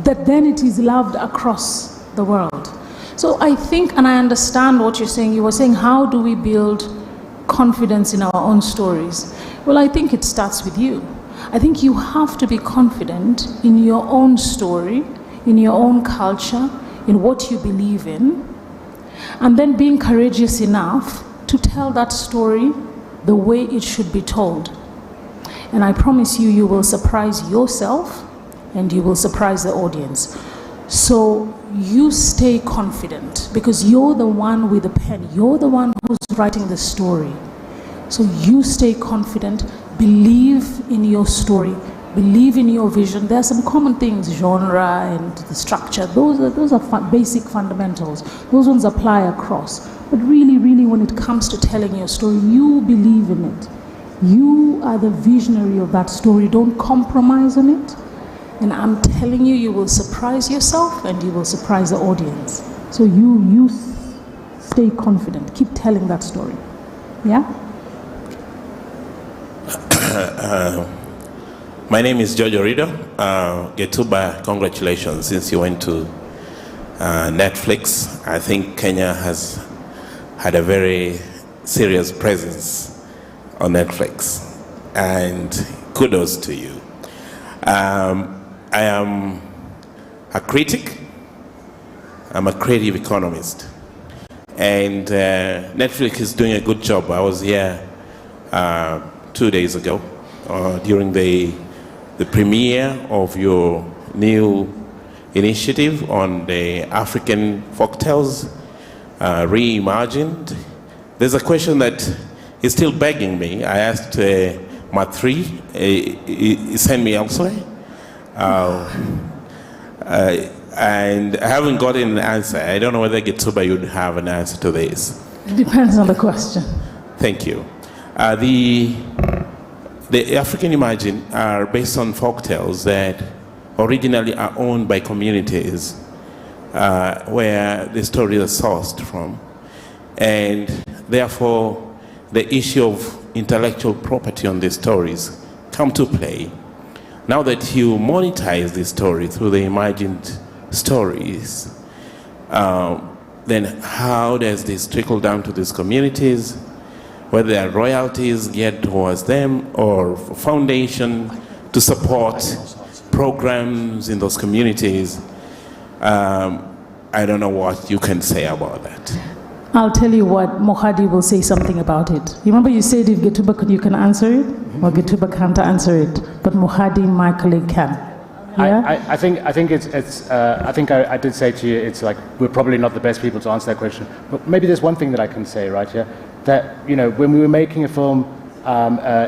that then it is loved across the world. So I think, and I understand what you're saying, you were saying, how do we build confidence in our own stories? Well, I think it starts with you. I think you have to be confident in your own story, in your own culture, in what you believe in, and then being courageous enough to tell that story the way it should be told. And I promise you, you will surprise yourself and you will surprise the audience. So you stay confident because you're the one with the pen. You're the one who's writing the story. So you stay confident, believe in your story, believe in your vision. There are some common things, genre and the structure. Those are basic fundamentals. Those ones apply across. But really, really, when it comes to telling your story, you believe in it. You are the visionary of that story. Don't compromise on it. And I'm telling you, you will surprise yourself and you will surprise the audience. So you stay confident. Keep telling that story. Yeah? My name is Jojo Rido. Getuba, congratulations since you went to Netflix. I think Kenya has had a very serious presence on Netflix, and kudos to you. I am a critic. I'm a creative economist, and Netflix is doing a good job. I was here 2 days ago during the premiere of your new initiative on the African folktales reimagined. There's a question that is still begging me. I asked Matri, he sent me elsewhere, and I haven't gotten an answer. I don't know whether Getsuba you'd have an answer to this. It depends on the question. Thank you. The African Imagine are based on folktales that originally are owned by communities where the stories are sourced from. And therefore, the issue of intellectual property on these stories come to play. Now that you monetize the story through the imagined stories, then how does this trickle down to these communities? whether there are royalties geared towards them or foundation to support programs in those communities. I don't know what you can say about that. I'll tell you what, Mohadi will say something about it. You remember you said if Getuba you can answer it, or Getuba can't answer it, but Mohadi, my colleague, can. Yeah? I think I did say to you, it's like we're probably not the best people to answer that question. But maybe there's one thing that I can say, right? Yeah, that when we were making a film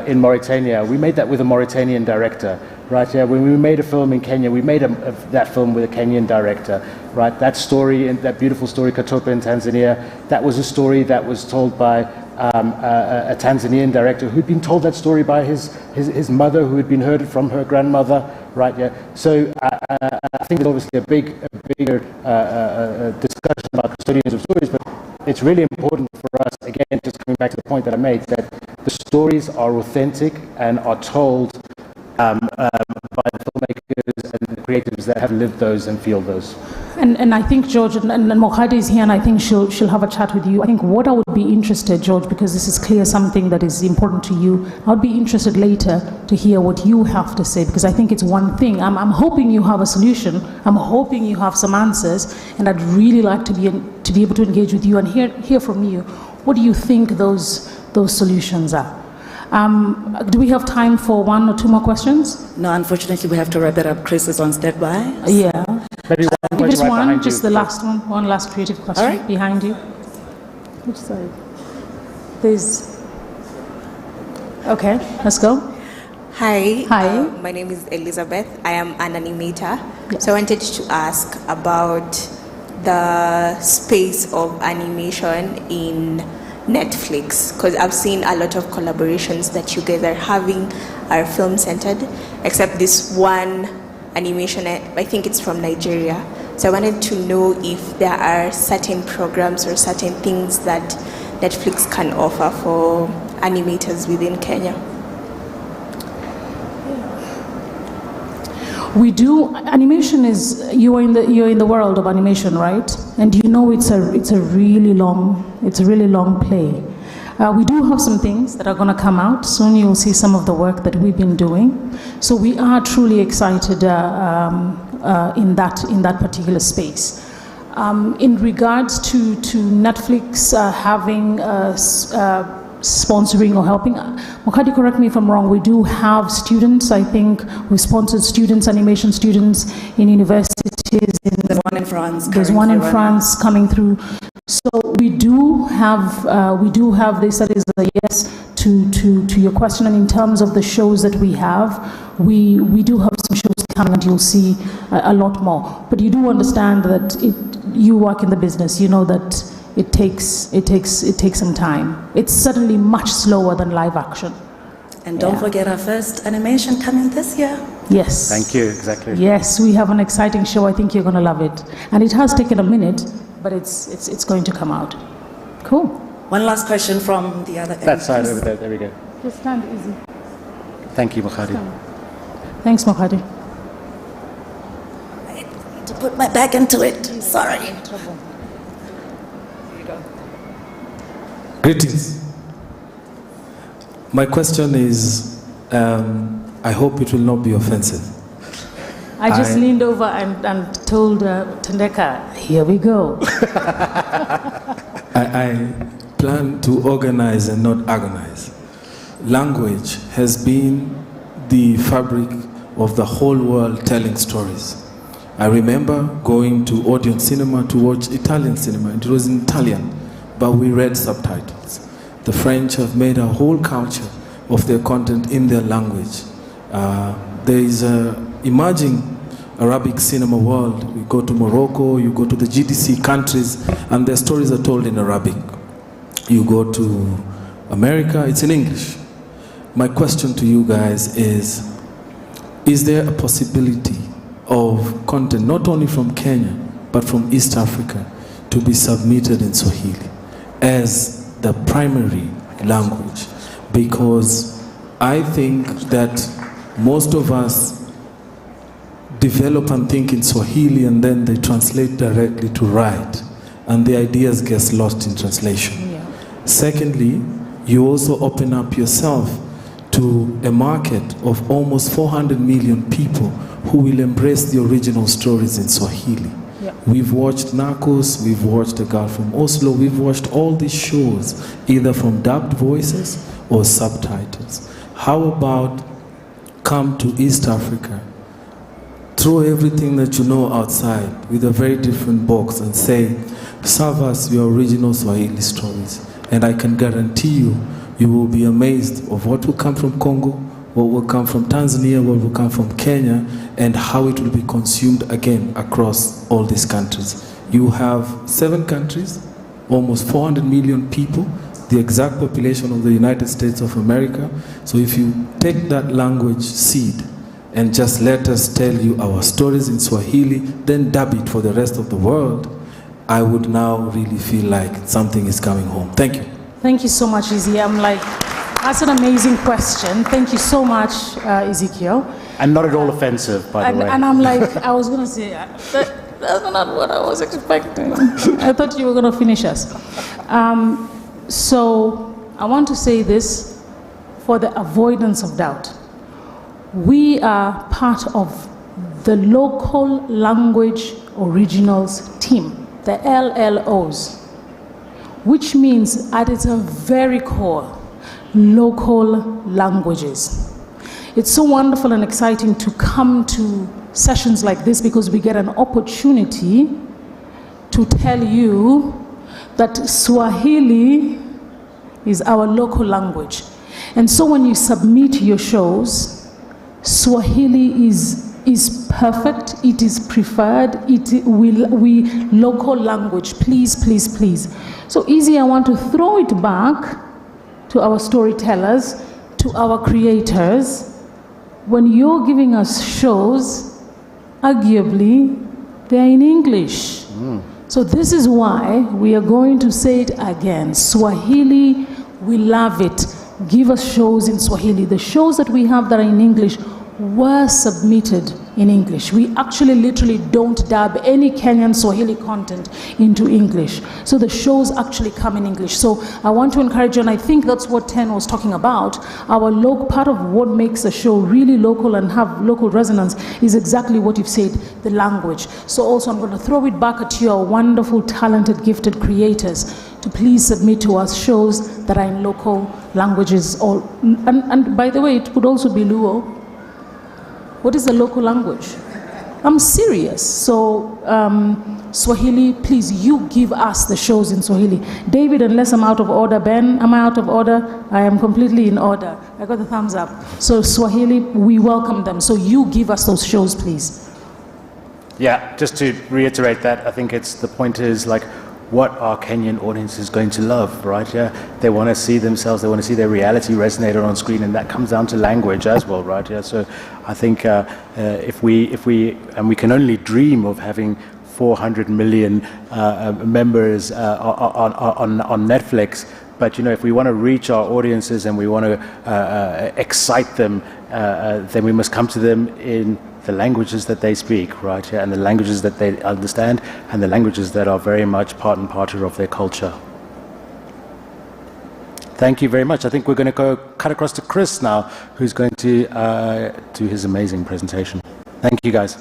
in Mauritania, we made that with a Mauritanian director, right? Yeah, when we made a film in Kenya, we made that film with a Kenyan director, right? That story, and that beautiful story, Katope in Tanzania, that was a story that was told by a Tanzanian director who'd been told that story by his mother, who had been heard it from her grandmother, right? Yeah. So I think there's obviously a bigger discussion about custodians of stories, but it's really important for us, again, just coming back to the point that I made, that the stories are authentic and are told by the filmmakers and the creatives that have lived those and feel those. And I think, George, and Mohadi is here, and I think she'll have a chat with you. I think what I would be interested, George, because this is clear something that is important to you, I would be interested later to hear what you have to say, because I think it's one thing. I'm hoping you have a solution. I'm hoping you have some answers, and I'd really like to be able to engage with you and hear from you. What do you think those solutions are? Do we have time for one or two more questions? No, unfortunately, we have to wrap it up. Chris is on standby. Yeah. Maybe one just right one, just you. the last one. One last creative question All right. behind you. Which side? There's. Okay, let's go. Hi. Hi. My name is Elizabeth. I am an animator. Yes. So I wanted to ask about the space of animation in Netflix, because I've seen a lot of collaborations that you guys are having are film centered, except this one animation, I think it's from Nigeria. So I wanted to know if there are certain programs or certain things that Netflix can offer for animators within Kenya. We do. Animation is you're in the world of animation, right? And you know it's a really long play. We do have some things that are going to come out soon. You'll see some of the work that we've been doing. So we are truly excited in that particular space. In regards to Netflix having sponsoring or helping, Mokadi, correct me if I'm wrong, we do have students. I think we've sponsored students, animation students in universities. There's one in France. There's one in France coming through. So we do have this. That is a yes to your question. And in terms of the shows that we have, we do have some shows coming, and you'll see a lot more. But you do understand that you work in the business. You know that it takes some time. It's certainly much slower than live action. And don't forget our first animation coming this year. Yes. Thank you. Exactly. Yes, we have an exciting show. I think you're going to love it. And it has taken a minute, but it's going to come out. Cool. One last question from the other end. That side over there. There we go. Just stand easy. Thank you, Mohadi. Thanks, Mohadi. I need to put my back into it. Sorry. Greetings. My question is, I hope it will not be offensive. I just leaned over and told Tendeka, here we go. I plan to organize and not agonize. Language has been the fabric of the whole world telling stories. I remember going to Odeon Cinema to watch Italian cinema. It was in Italian, but we read subtitles. The French have made a whole culture of their content in their language. There is an emerging Arabic cinema world. We go to Morocco, you go to the GDC countries, and their stories are told in Arabic. You go to America, it's in English. My question to you guys is there a possibility of content, not only from Kenya, but from East Africa, to be submitted in Swahili as the primary language? Because I think that most of us develop and think in Swahili, and then they translate directly to write, and the ideas get lost in translation. Yeah. Secondly, you also open up yourself to a market of almost 400 million people who will embrace the original stories in Swahili. Yeah. We've watched Narcos, we've watched The Girl from Oslo, we've watched all these shows, either from dubbed voices or subtitles. How about come to East Africa, throw everything that you know outside with a very different box and say, serve us your original Swahili stories. And I can guarantee you, you will be amazed of what will come from Congo, what will come from Tanzania, what will come from Kenya, and how it will be consumed again across all these countries. You have 7 countries, almost 400 million people, the exact population of the United States of America. So if you take that language seed and just let us tell you our stories in Swahili, then dub it for the rest of the world, I would now really feel like something is coming home. Thank you. Thank you so much, Izzy. I'm like, that's an amazing question. Thank you so much, Ezekiel. And not at all offensive, by the way. And I'm like, I was going to say, that's not what I was expecting. I thought you were going to finish us. So I want to say this for the avoidance of doubt. We are part of the Local Language Originals team, the LLOs, which means at its very core, local languages. It's so wonderful and exciting to come to sessions like this because we get an opportunity to tell you that Swahili is our local language. And so when you submit your shows, Swahili is perfect, it is preferred, we local language, please, please, please. So Izzy, I want to throw it back to our storytellers, to our creators. When you're giving us shows, arguably, they're in English. So this is why we are going to say it again. Swahili, we love it. Give us shows in Swahili. The shows that we have that are in English were submitted in English. We actually literally don't dub any Kenyan Swahili content into English. So the shows actually come in English. So I want to encourage you, and I think that's what Ten was talking about. Part of what makes a show really local and have local resonance is exactly what you've said, the language. So also I'm going to throw it back at you, our wonderful, talented, gifted creators, to please submit to us shows that are in local languages. And by the way, it could also be Luo. What is the local language? I'm serious. So Swahili, please, you give us the shows in Swahili. David, unless I'm out of order. Ben, am I out of order? I am completely in order. I got the thumbs up. So Swahili, we welcome them. So you give us those shows, please. Yeah, just to reiterate that, I think the point is like, what are Kenyan audiences going to love, right? Yeah, they want to see themselves, they want to see their reality resonated on screen, and that comes down to language as well, right? Yeah, so I think if we and we can only dream of having 400 million members on Netflix, but if we want to reach our audiences and we want to excite them, then we must come to them in the languages that they speak, right? Yeah, and the languages that they understand, and the languages that are very much part and parcel of their culture. Thank you very much. I think we're going to go cut across to Chris now, who's going to do his amazing presentation. Thank you, guys.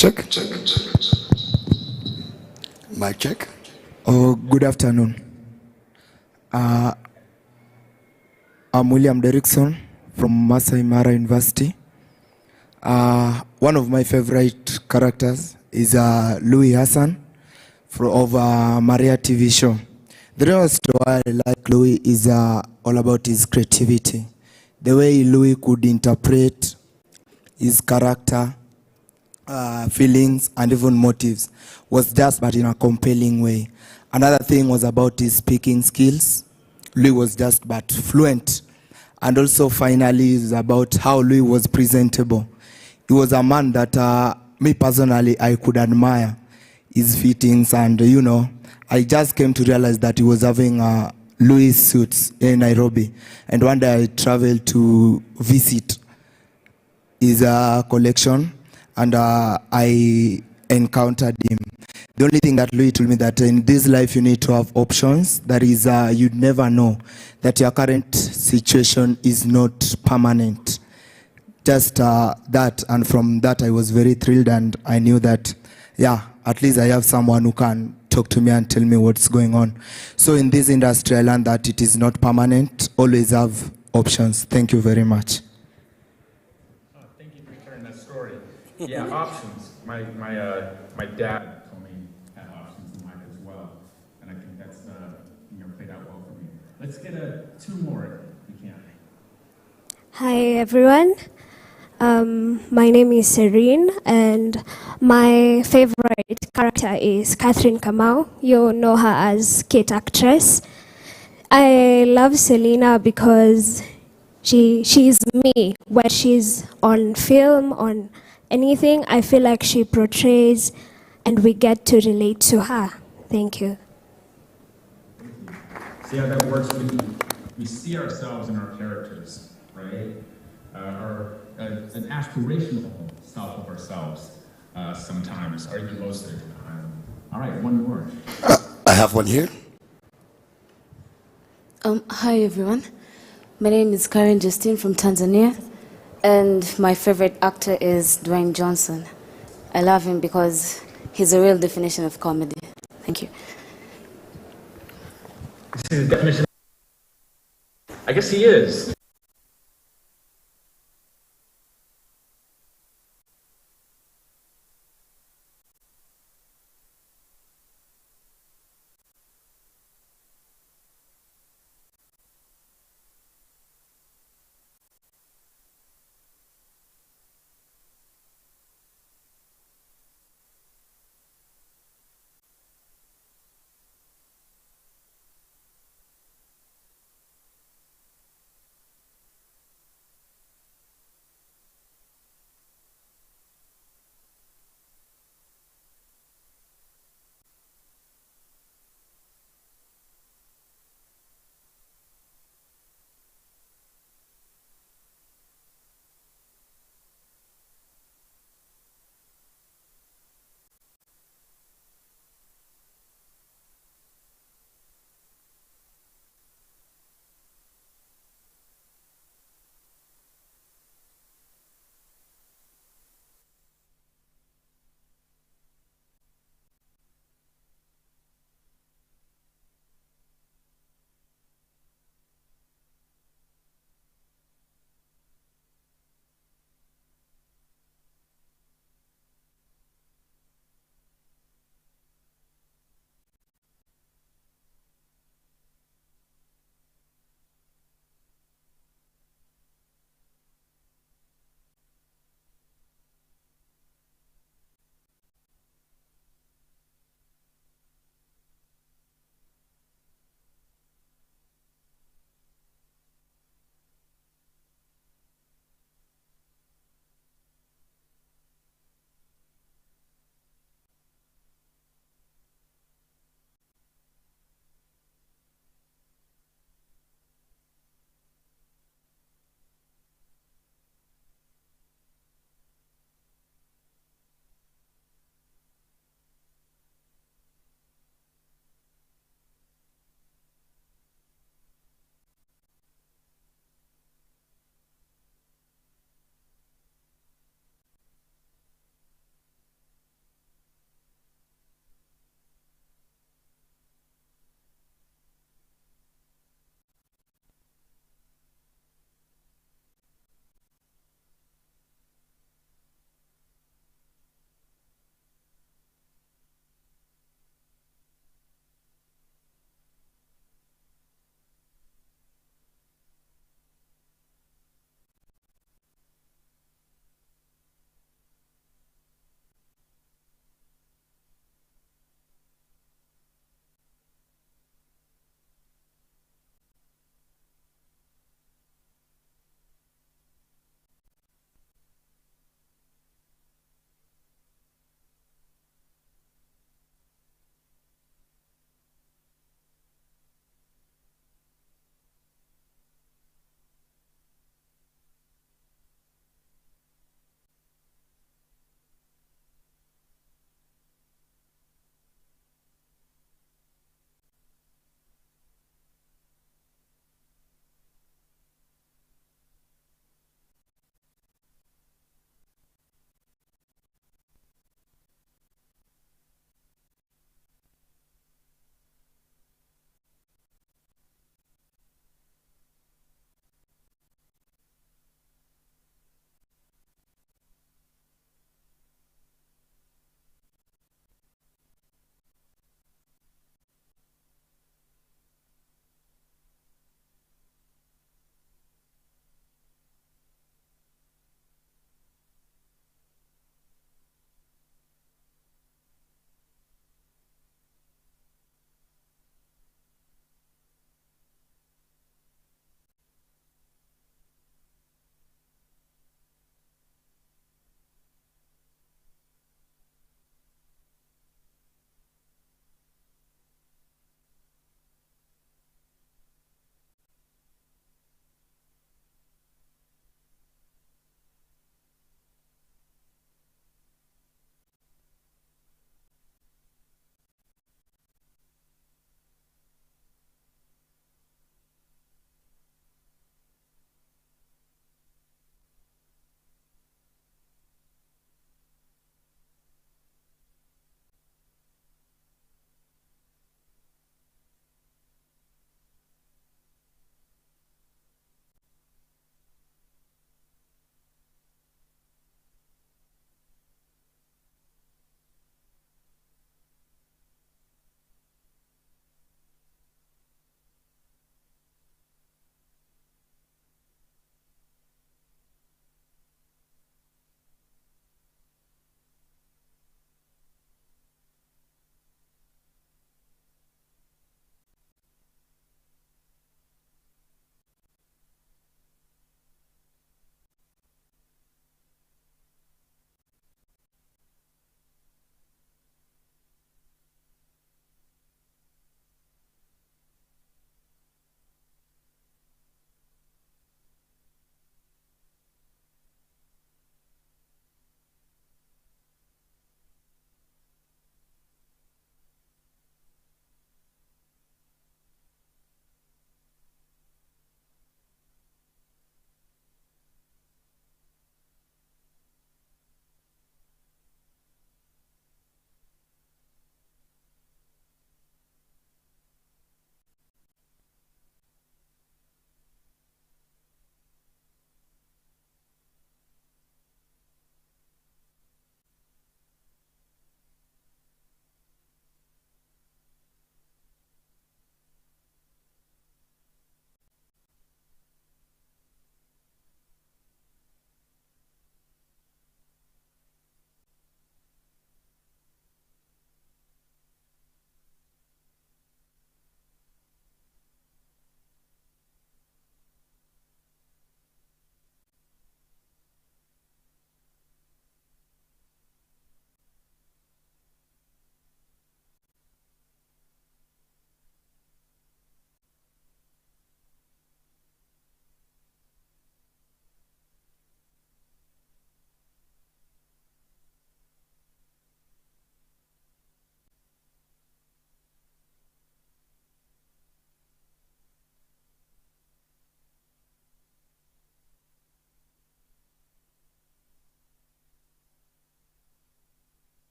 Check. Mic check. Oh, good afternoon. I'm William Derrickson from Masai Mara University. One of my favorite characters is Louis Hassan of Maria TV show. The reason why I like Louis is all about his creativity. The way Louis could interpret his character, feelings, and even motives was just but in a compelling way. Another thing was about his speaking skills. Louis was just but fluent. And also finally is about how Louis was presentable. He was a man that me personally I could admire his fittings, and I just came to realize that he was having Louis suits in Nairobi, and one day I traveled to visit his collection, and I encountered him. The only thing that Louis told me that in this life you need to have options. That is, you'd never know that your current situation is not permanent. Just that, and from that I was very thrilled, and I knew that, yeah, at least I have someone who can talk to me and tell me what's going on. So in this industry, I learned that it is not permanent. Always have options. Thank you very much. Thank you for sharing that story. Yeah, options. My dad told me had options in life as well, and I think that's played out well for me. Let's get two more if we can. Hi everyone. My name is Serene, and my favorite character is Catherine Kamau. You know her as Kate actress. I love Selena because she's me. When she's on film, on anything, I feel like she portrays and we get to relate to her. Thank you. See how that works? We see ourselves in our characters, right? An aspirational self of ourselves sometimes, or even most of the time. All right, one more. I have one here. Hi everyone. My name is Karen Justine from Tanzania, and my favorite actor is Dwayne Johnson. I love him because he's a real definition of comedy. Thank you. This is the definition. I guess he is.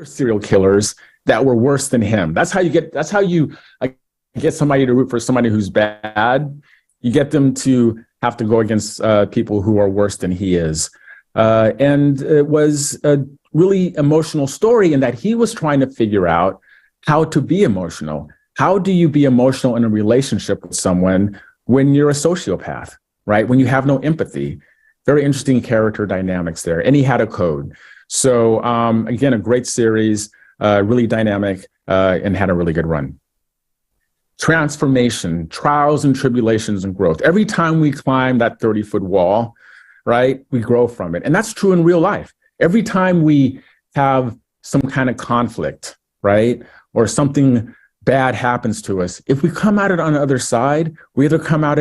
serial killers that were worse than him. That's how you get somebody to root for somebody who's bad. You get them to have to go against people who are worse than he is. And it was a really emotional story in that he was trying to figure out how to be emotional. How do you be emotional in a relationship with someone when you're a sociopath, right? When you have no empathy. Very interesting character dynamics there. And he had a code. So again, a great series, really dynamic, and had a really good run. Transformation, trials and tribulations and growth. Every time we climb that 30-foot wall, right, we grow from it. And that's true in real life. Every time we have some kind of conflict, right, or something bad happens to us, if we come at it on the other side, we either come out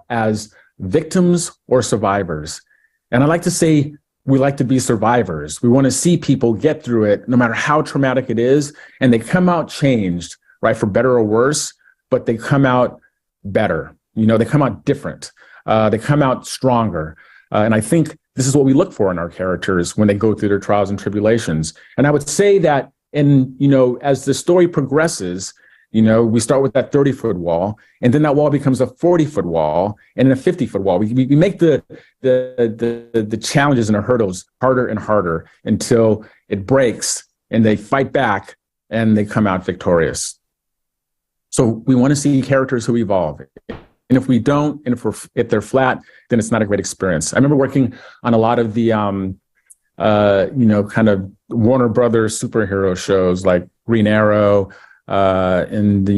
as victims or survivors. And I like to say we like to be survivors. We want to see people get through it, no matter how traumatic it is, and they come out changed, right, for better or worse, but they come out better. You know, they come out different. They come out stronger. And I think this is what we look for in our characters when they go through their trials and tribulations. And I would say that as the story progresses, we start with that 30-foot wall, and then that wall becomes a 40-foot wall and then a 50-foot wall. We make the challenges and the hurdles harder and harder until it breaks and they fight back and they come out victorious. So we want to see characters who evolve. And if we don't, and if they're flat, then it's not a great experience. I remember working on a lot of the, kind of Warner Brothers superhero shows like Green Arrow, and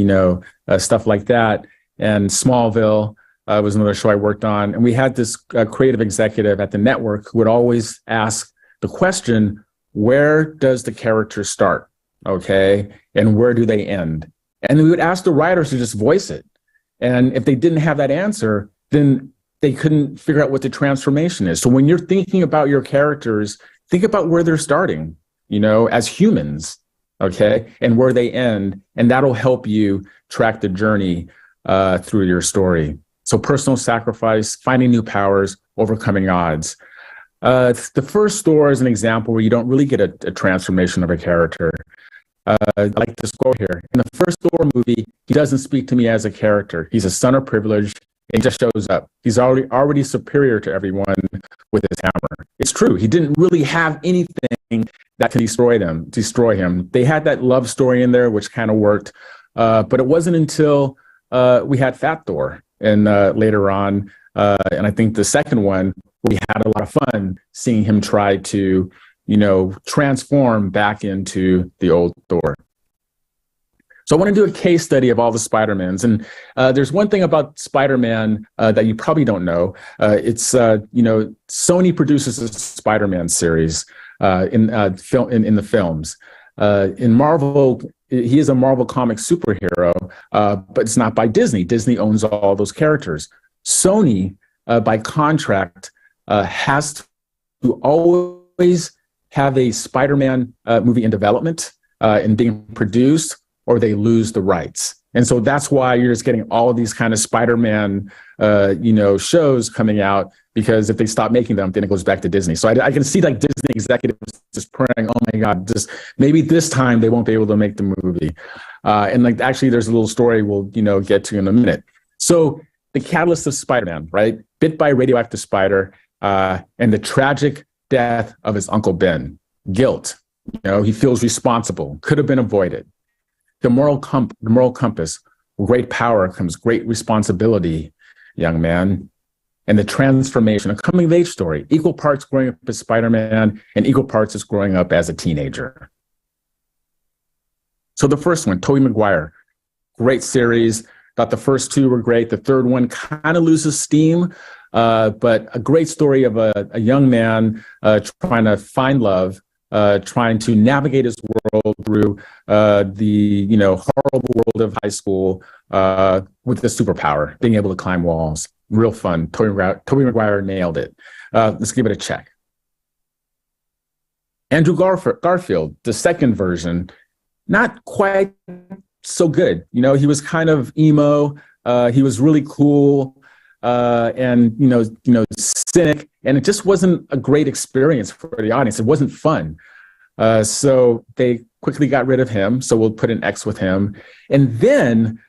stuff like that. And Smallville was another show I worked on. And we had this creative executive at the network who would always ask the question, where does the character start? Okay. And where do they end? And we would ask the writers to just voice it. And if they didn't have that answer, then they couldn't figure out what the transformation is. So when you're thinking about your characters, think about where they're starting, as humans. Okay, and where they end, and that'll help you track the journey through your story. So personal sacrifice, finding new powers, overcoming odds. The first Thor is an example where you don't really get a transformation of a character. I like this quote here. In the first Thor movie, he doesn't speak to me as a character. He's a son of privilege, and he just shows up. He's already superior to everyone with his hammer. It's true. He didn't really have anything that could destroy him. They had that love story in there, which kind of worked. But it wasn't until we had Fat Thor and later on, and I think the second one, we had a lot of fun seeing him try to, transform back into the old Thor. So I want to do a case study of all the Spider-Mans. And there's one thing about Spider-Man that you probably don't know. It's Sony produces a Spider-Man series in the films. In Marvel, he is a Marvel comic superhero, but it's not by Disney. Disney owns all those characters. Sony, by contract, has to always have a Spider-Man movie in development and being produced, or they lose the rights. And so that's why you're just getting all of these kind of Spider-Man, shows coming out, because if they stop making them, then it goes back to Disney. So I can see like Disney executives just praying, oh my God, just maybe this time they won't be able to make the movie. And like, actually there's a little story we'll, get to in a minute. So the catalyst of Spider-Man, right? Bit by a radioactive spider, and the tragic death of his Uncle Ben. Guilt, he feels responsible, could have been avoided. The moral compass, great power comes great responsibility, young man. And the transformation, a coming-of-age story, equal parts growing up as Spider-Man and equal parts as growing up as a teenager. So the first one, Tobey Maguire, great series. Thought the first two were great. The third one kind of loses steam, but a great story of a young man trying to find love, trying to navigate his world through the horrible world of high school with the superpower, being able to climb walls. Real fun. Tobey Maguire nailed it. Let's give it a check. Andrew Garfield, the second version, not quite so good. He was kind of emo. He was really cool, and cynic, and it just wasn't a great experience for the audience. It wasn't fun. So they quickly got rid of him. So we'll put an X with him. And then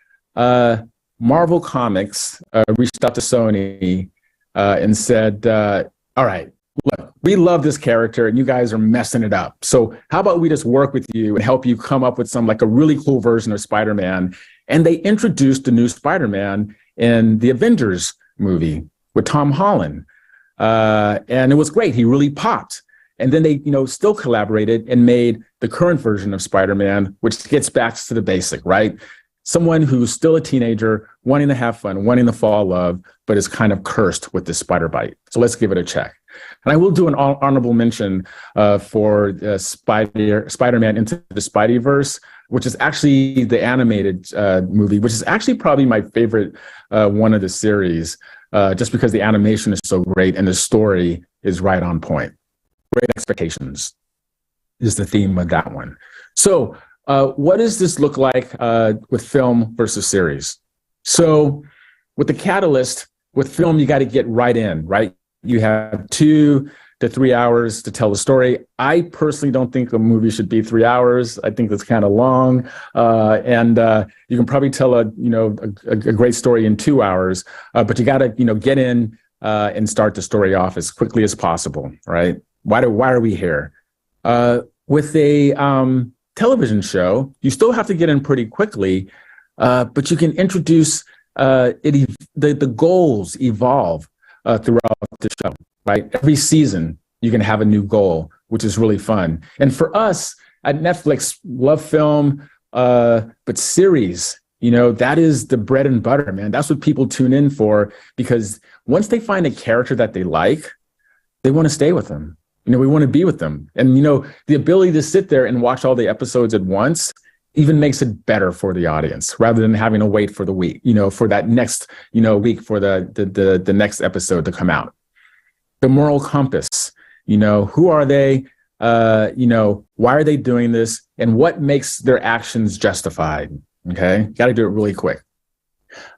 Marvel Comics reached out to Sony and said, all right, look, we love this character and you guys are messing it up. So how about we just work with you and help you come up with some like a really cool version of Spider-Man? And they introduced the new Spider-Man in the Avengers movie with Tom Holland. And it was great. He really popped. And then they, still collaborated and made the current version of Spider-Man, which gets back to the basic, right? Someone who's still a teenager, wanting to have fun, wanting to fall in love, but is kind of cursed with this spider bite. So let's give it a check. And I will do an honorable mention for Spider-Man Into the Spideyverse, which is actually the animated movie, which is actually probably my favorite one of the series, just because the animation is so great and the story is right on point. Great expectations is the theme of that one. So what does this look like with film versus series? So with the catalyst, with film, you got to get right in, right? You have 2 to 3 hours to tell the story. I personally don't think a movie should be 3 hours. I think that's kind of long. And you can probably tell a great story in 2 hours, but you got to, get in and start the story off as quickly as possible, right? Why are we here? With a television show, you still have to get in pretty quickly, but you can introduce the goals evolve throughout the show, right? Every season, you can have a new goal, which is really fun. And for us at Netflix, love film, but series, that is the bread and butter, man. That's what people tune in for, because once they find a character that they like, they want to stay with them. We want to be with them. And, the ability to sit there and watch all the episodes at once even makes it better for the audience, rather than having to wait for the week, for that next, week for the next episode to come out. The moral compass, who are they? Why are they doing this? And what makes their actions justified? Okay. Got to do it really quick.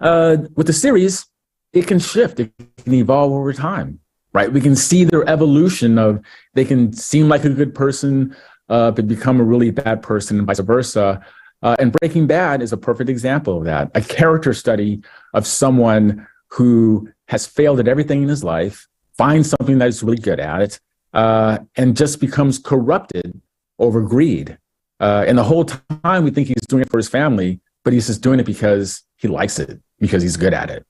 With the series, it can shift. It can evolve over time. Right, we can see their evolution of they can seem like a good person, but become a really bad person, and vice versa. And Breaking Bad is a perfect example of that. A character study of someone who has failed at everything in his life, finds something that he's really good at it, and just becomes corrupted over greed. And the whole time we think he's doing it for his family, but he's just doing it because he likes it, because he's good at it.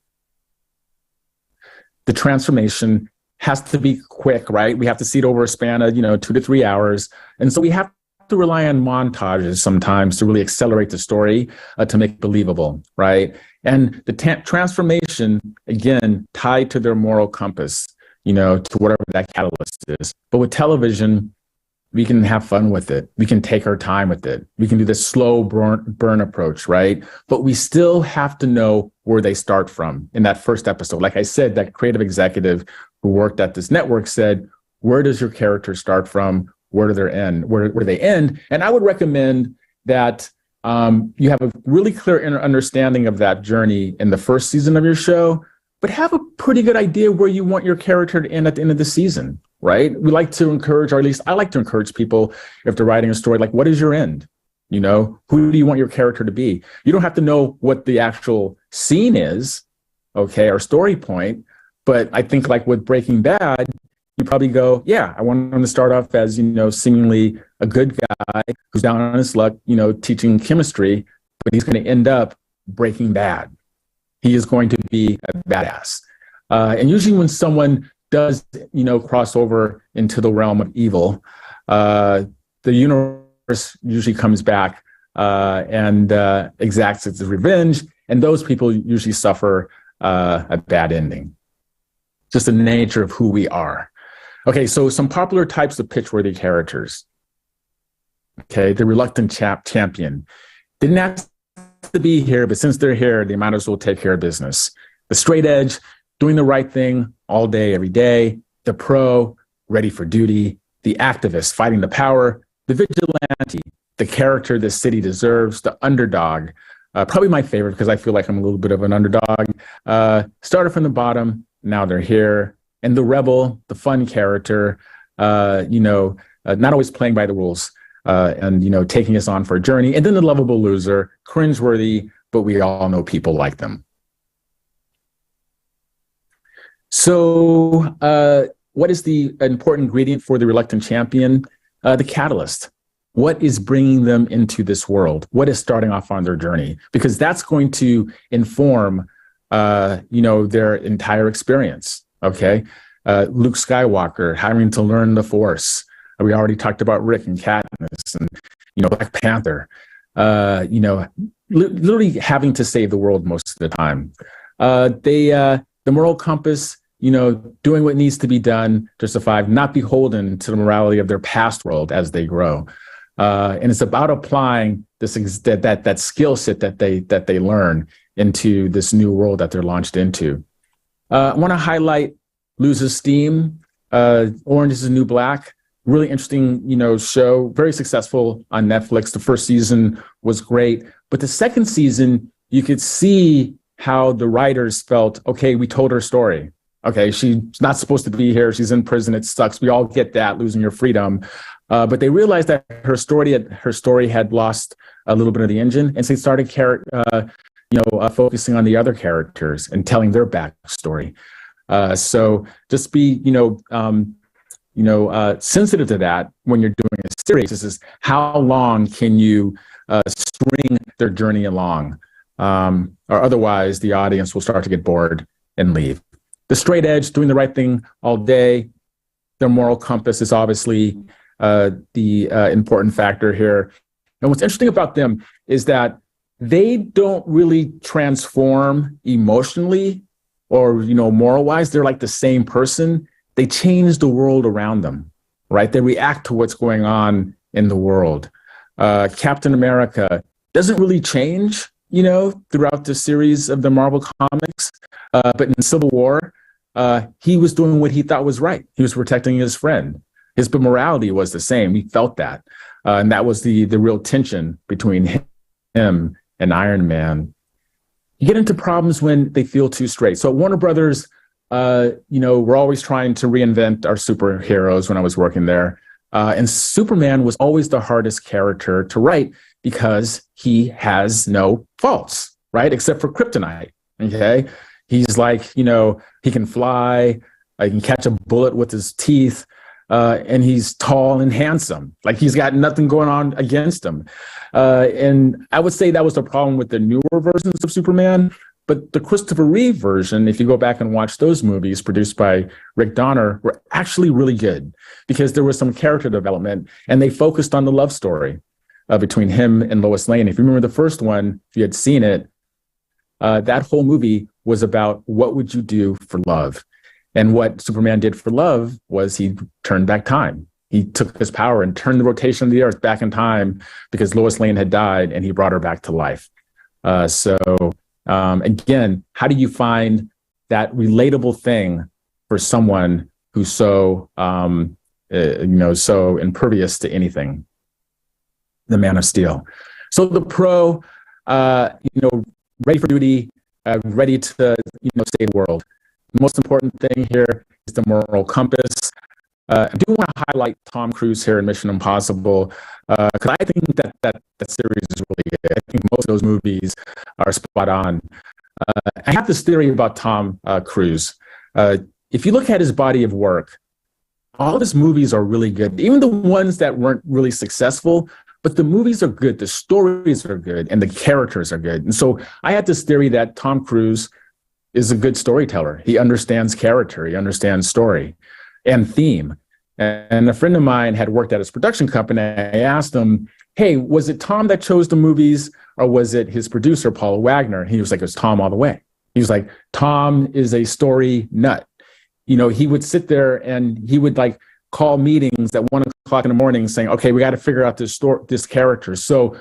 The transformation has to be quick, right? We have to see it over a span of, 2 to 3 hours. And so we have to rely on montages sometimes to really accelerate the story, to make it believable, right? And the transformation, again, tied to their moral compass, to whatever that catalyst is. But with television, we can have fun with it. We can take our time with it. We can do this slow burn approach, right? But we still have to know where they start from in that first episode. Like I said, that creative executive who worked at this network said, where does your character start from? Where do they end? Where do they end? And I would recommend that you have a really clear understanding of that journey in the first season of your show, but have a pretty good idea where you want your character to end at the end of the season, right? We like to encourage, or at least I like to encourage people, if they're writing a story, like, what is your end? Who do you want your character to be? You don't have to know what the actual scene is, okay, or story point. But I think, like with Breaking Bad, you probably go, yeah, I want him to start off as, seemingly a good guy who's down on his luck, teaching chemistry, but he's going to end up Breaking Bad. He is going to be a badass. And usually when someone does, cross over into the realm of evil, the universe usually comes back and exacts its revenge. And those people usually suffer a bad ending. Just the nature of who we are. Okay, so some popular types of pitch-worthy characters. Okay, the reluctant champion. Didn't have to be here, but since they're here, they might as well take care of business. The straight edge, doing the right thing all day, every day. The pro, ready for duty. The activist, fighting the power. The vigilante, the character the city deserves. The underdog, probably my favorite because I feel like I'm a little bit of an underdog. Started from the bottom, now they're here. And the rebel, the fun character, not always playing by the rules, and taking us on for a journey. And then the lovable loser, cringeworthy, but we all know people like them. So what is the important ingredient for the reluctant champion? The catalyst. What is bringing them into this world? What is starting off on their journey? Because that's going to inform, their entire experience. Okay, Luke Skywalker having to learn the Force. We already talked about Rick and Katniss, and Black Panther. Literally having to save the world most of the time. The moral compass. Doing what needs to be done to survive, not beholden to the morality of their past world as they grow. And it's about applying that skill set that they learn into this new world that they're launched into. I want to highlight Lose Esteem, Orange is the New Black. Really interesting, show, very successful on Netflix. The first season was great, but the second season, you could see how the writers felt, okay, we told her story. Okay, she's not supposed to be here. She's in prison. It sucks. We all get that, losing your freedom. But they realized that her story had lost a little bit of the engine, and so they started focusing on the other characters and telling their backstory. So just be sensitive to that when you're doing a series. This is how long can you string their journey along, or otherwise the audience will start to get bored and leave. The straight edge, doing the right thing all day. Their moral compass is obviously the important factor here. And what's interesting about them is that they don't really transform emotionally or, moral-wise. They're like the same person. They change the world around them, right? They react to what's going on in the world. Captain America doesn't really change, throughout the series of the Marvel comics. But in Civil War, he was doing what he thought was right. He was protecting his friend. His morality was the same. We felt that. And that was the real tension between him and Iron Man. You get into problems when they feel too straight. So Warner Brothers, we're always trying to reinvent our superheroes when I was working there. And Superman was always the hardest character to write because he has no faults, right? Except for kryptonite, okay? He's like, he can fly, he can catch a bullet with his teeth, and he's tall and handsome. Like he's got nothing going on against him. And I would say that was the problem with the newer versions of Superman. But the Christopher Reeve version, if you go back and watch those movies produced by Rick Donner, were actually really good because there was some character development and they focused on the love story between him and Lois Lane. If you remember the first one, if you had seen it, that whole movie was about what would you do for love? And what Superman did for love was he turned back time. He took his power and turned the rotation of the earth back in time because Lois Lane had died and he brought her back to life. Again, how do you find that relatable thing for someone who's so, so impervious to anything? The Man of Steel. So the pro, ready for duty, ready to, save the world. The most important thing here is the moral compass. I do want to highlight Tom Cruise here in Mission Impossible because I think that series is really good. I think most of those movies are spot on. I have this theory about Tom Cruise. If you look at his body of work, all of his movies are really good, even the ones that weren't really successful. But the movies are good, the stories are good, and the characters are good. And so I had this theory that Tom Cruise is a good storyteller. He understands character, he understands story and theme. And a friend of mine had worked at his production company. I asked him, hey, was it Tom that chose the movies or was it his producer, Paul Wagner? He was like, it was Tom all the way. He was like, Tom is a story nut. He would sit there and he would call meetings at 1 o'clock in the morning saying, okay, we got to figure out this character. So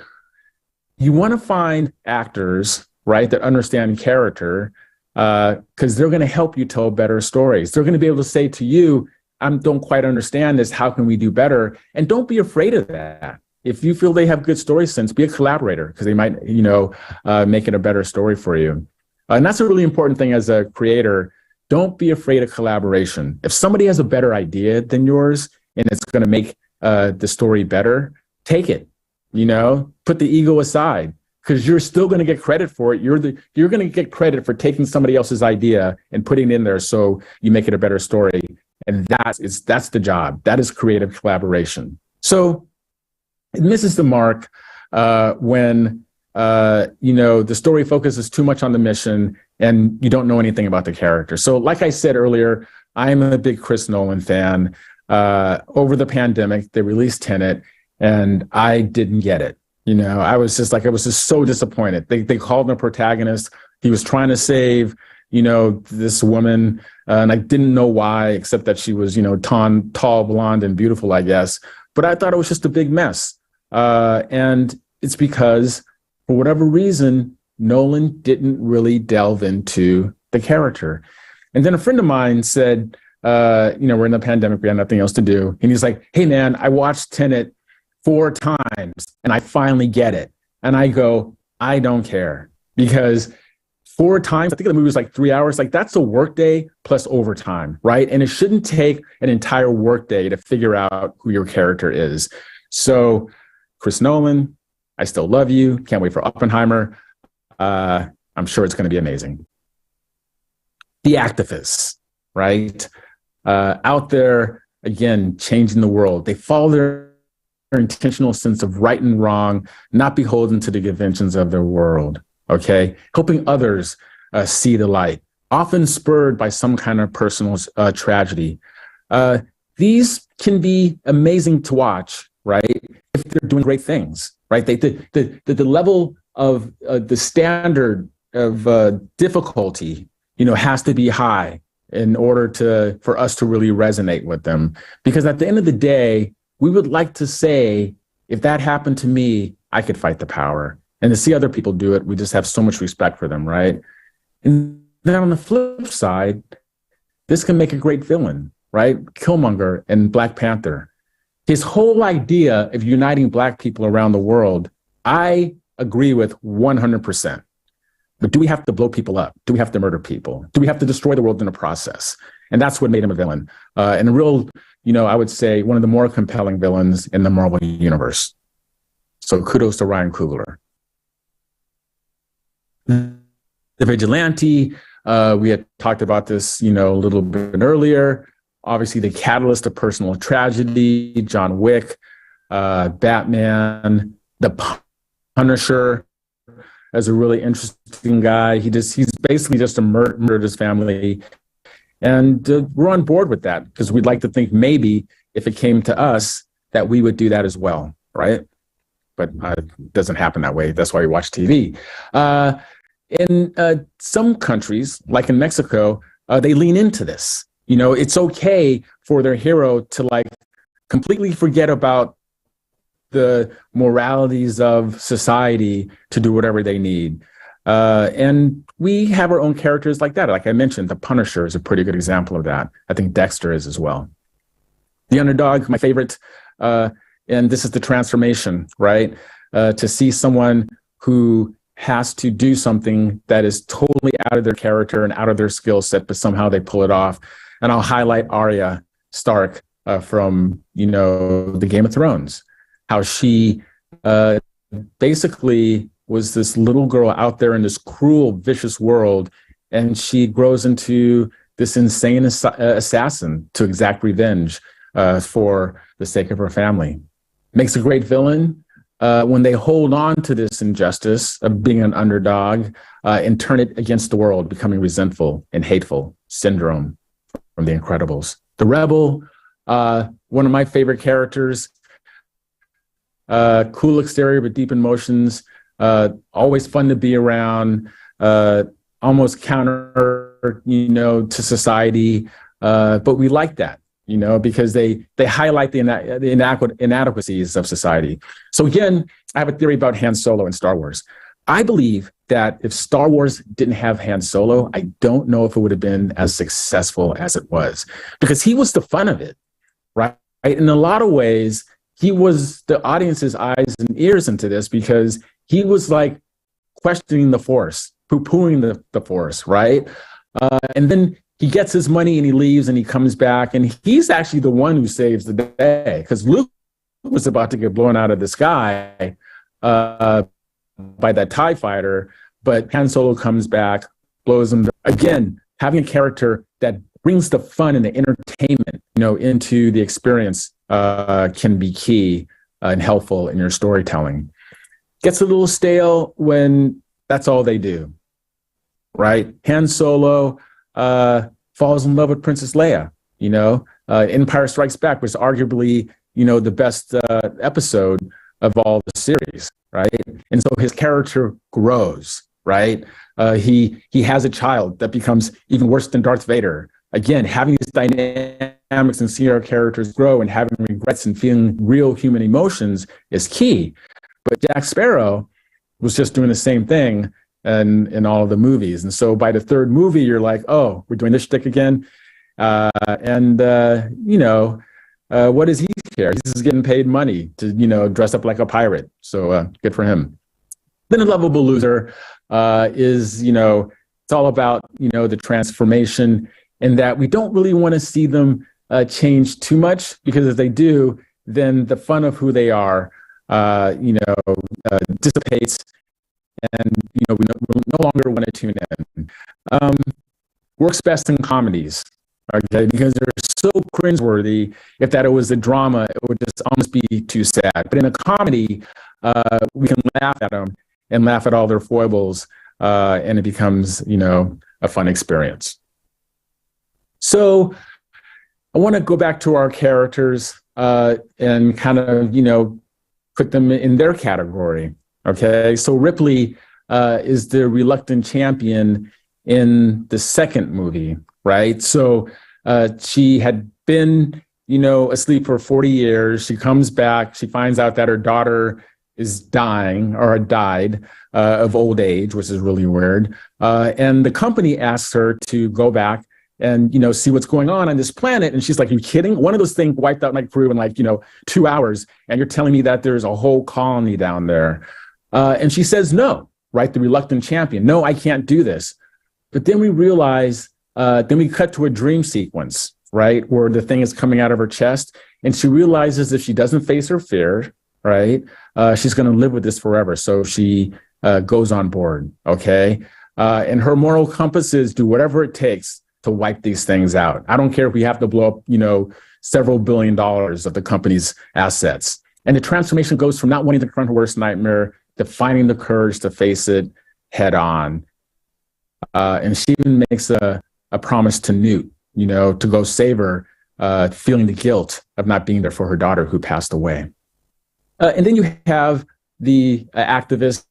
you want to find actors, right, that understand character because they're going to help you tell better stories. They're going to be able to say to you, I don't quite understand this. How can we do better? And don't be afraid of that. If you feel they have good story sense, be a collaborator because they might, make it a better story for you. And that's a really important thing as a creator. Don't be afraid of collaboration. If somebody has a better idea than yours and it's going to make the story better, take it, put the ego aside, because you're still going to get credit for it. You're going to get credit for taking somebody else's idea and putting it in there so you make it a better story. And that's the job. That is creative collaboration. So it misses the mark when the story focuses too much on the mission and you don't know anything about the character. So like I said earlier, I'm a big Chris Nolan fan. Over the pandemic, they released Tenet, and I didn't get it. I was just so disappointed. They called him a protagonist. He was trying to save, this woman, and I didn't know why, except that she was, tall, blonde, and beautiful, I guess. But I thought it was just a big mess. And it's because, for whatever reason, Nolan didn't really delve into the character. And then a friend of mine said, we're in the pandemic, we had nothing else to do. And he's like, hey, man, I watched Tenet 4 times and I finally get it. And I go, I don't care, because 4 times, I think the movie was like 3 hours, like that's a workday plus overtime, right? And it shouldn't take an entire workday to figure out who your character is. So Chris Nolan, I still love you. Can't wait for Oppenheimer. I'm sure it's going to be amazing. The activists, right? Out there, again, changing the world. They follow their intentional sense of right and wrong, not beholden to the conventions of their world, okay? Helping others see the light, often spurred by some kind of personal tragedy. These can be amazing to watch, right? If they're doing great things, right? The level of the standard of difficulty, has to be high in order for us to really resonate with them. Because at the end of the day, we would like to say, if that happened to me, I could fight the power. And to see other people do it, we just have so much respect for them, right? And then on the flip side, this can make a great villain, right? Killmonger in Black Panther. His whole idea of uniting Black people around the world, I agree with 100%. But do we have to blow people up? Do we have to murder people? Do we have to destroy the world in the process? And that's what made him a villain. And a real, I would say one of the more compelling villains in the Marvel universe. So kudos to Ryan Coogler. The Vigilante, we had talked about this, a little bit earlier. Obviously, the catalyst of personal tragedy, John Wick, Batman, the Punisher, as a really interesting guy. He's basically just murdered his family. And we're on board with that because we'd like to think maybe if it came to us that we would do that as well, right? But it doesn't happen that way. That's why we watch TV. In some countries, like in Mexico, they lean into this. It's okay for their hero to completely forget about the moralities of society to do whatever they need. And we have our own characters like that. Like I mentioned, the Punisher is a pretty good example of that. I think Dexter is as well. The Underdog, my favorite, and this is the transformation, right? To see someone who has to do something that is totally out of their character and out of their skill set, but somehow they pull it off. And I'll highlight Arya Stark from, the Game of Thrones. How she basically was this little girl out there in this cruel, vicious world, and she grows into this insane assassin to exact revenge for the sake of her family. Makes a great villain when they hold on to this injustice of being an underdog and turn it against the world, becoming resentful and hateful. Syndrome from The Incredibles. The Rebel, one of my favorite characters. Cool exterior, but deep emotions. Always fun to be around. Almost counter, to society. But we like that, because they highlight the inadequacies of society. So again, I have a theory about Han Solo in Star Wars. I believe that if Star Wars didn't have Han Solo, I don't know if it would have been as successful as it was, because he was the fun of it, right? In a lot of ways, he was the audience's eyes and ears into this, because he was questioning the Force, poo-pooing the Force, right? And then he gets his money and he leaves and he comes back, and he's actually the one who saves the day, because Luke was about to get blown out of the sky by that TIE fighter, but Han Solo comes back, blows him. Again, having a character that brings the fun and the entertainment, into the experience can be key and helpful in your storytelling. Gets a little stale when that's all they do, right? Han Solo falls in love with Princess Leia. Empire Strikes Back was arguably, the best episode of all the series, right? And so his character grows, right? He has a child that becomes even worse than Darth Vader. Again, having these dynamics and seeing our characters grow and having regrets and feeling real human emotions is key. But Jack Sparrow was just doing the same thing in all of the movies. And so by the third movie, you're like, oh, we're doing this shtick again. What does he care? He's just getting paid money to, dress up like a pirate. So good for him. Then A Lovable Loser is, it's all about, the transformation, and that we don't really want to see them change too much, because if they do, then the fun of who they are, dissipates, and, we no longer want to tune in. Works best in comedies. Okay, because they're so cringeworthy. If that it was a drama, it would just almost be too sad. But in a comedy, we can laugh at them and laugh at all their foibles, and it becomes, a fun experience. So I want to go back to our characters and kind of, put them in their category. Okay, so Ripley is the reluctant champion in the second movie. Right. So she had been, asleep for 40 years. She comes back. She finds out that her daughter is dying or had died of old age, which is really weird. And the company asks her to go back and, see what's going on this planet. And she's like, are you kidding? One of those things wiped out my crew in 2 hours. And you're telling me that there's a whole colony down there. And she says, no, right? The reluctant champion. No, I can't do this. But then we realize then we cut to a dream sequence, right, where the thing is coming out of her chest, and she realizes if she doesn't face her fear, right, she's going to live with this forever. So she goes on board, okay? And her moral compass is do whatever it takes to wipe these things out. I don't care if we have to blow up, several $1 billion of the company's assets. And the transformation goes from not wanting to confront her worst nightmare to finding the courage to face it head on. And she even makes a promise to Newt, to go save her, feeling the guilt of not being there for her daughter who passed away. And then you have the activists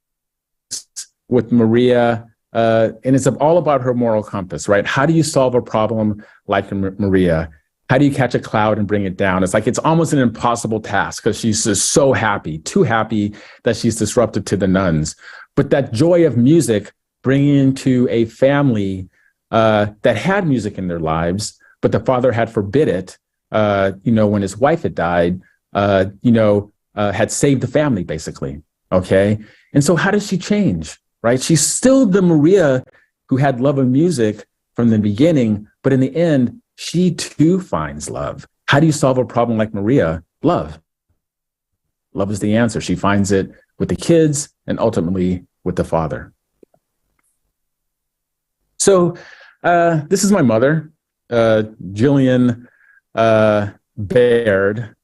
with Maria, and it's all about her moral compass, right? How do you solve a problem like Maria? How do you catch a cloud and bring it down? It's almost an impossible task because she's just so happy, too happy that she's disrupted to the nuns. But that joy of music, bringing into a family that had music in their lives, but the father had forbid it, when his wife had died, had saved the family, basically, okay? And so how does she change, right? She's still the Maria who had love of music from the beginning, but in the end, she too finds love. How do you solve a problem like Maria? Love. Love is the answer. She finds it with the kids and ultimately with the father. So, this is my mother, Jillian Baird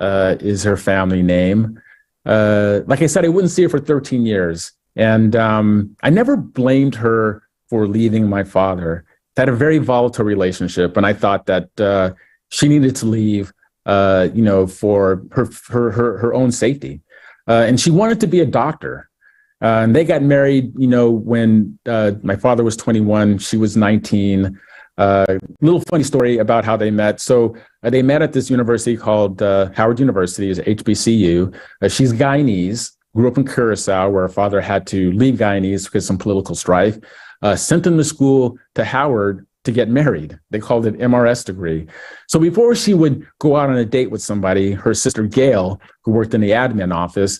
is her family name. Like I said, I wouldn't see her for 13 years. And I never blamed her for leaving my father. They had a very volatile relationship. And I thought that she needed to leave, for her own safety. And she wanted to be a doctor. And they got married, when my father was 21, she was 19. Little funny story about how they met. So they met at this university called Howard University, is HBCU. She's Guyanese, grew up in Curacao, where her father had to leave Guyanese because of some political strife. Sent them to school to Howard to get married. They called it MRS degree. So before she would go out on a date with somebody, her sister Gail, who worked in the admin office,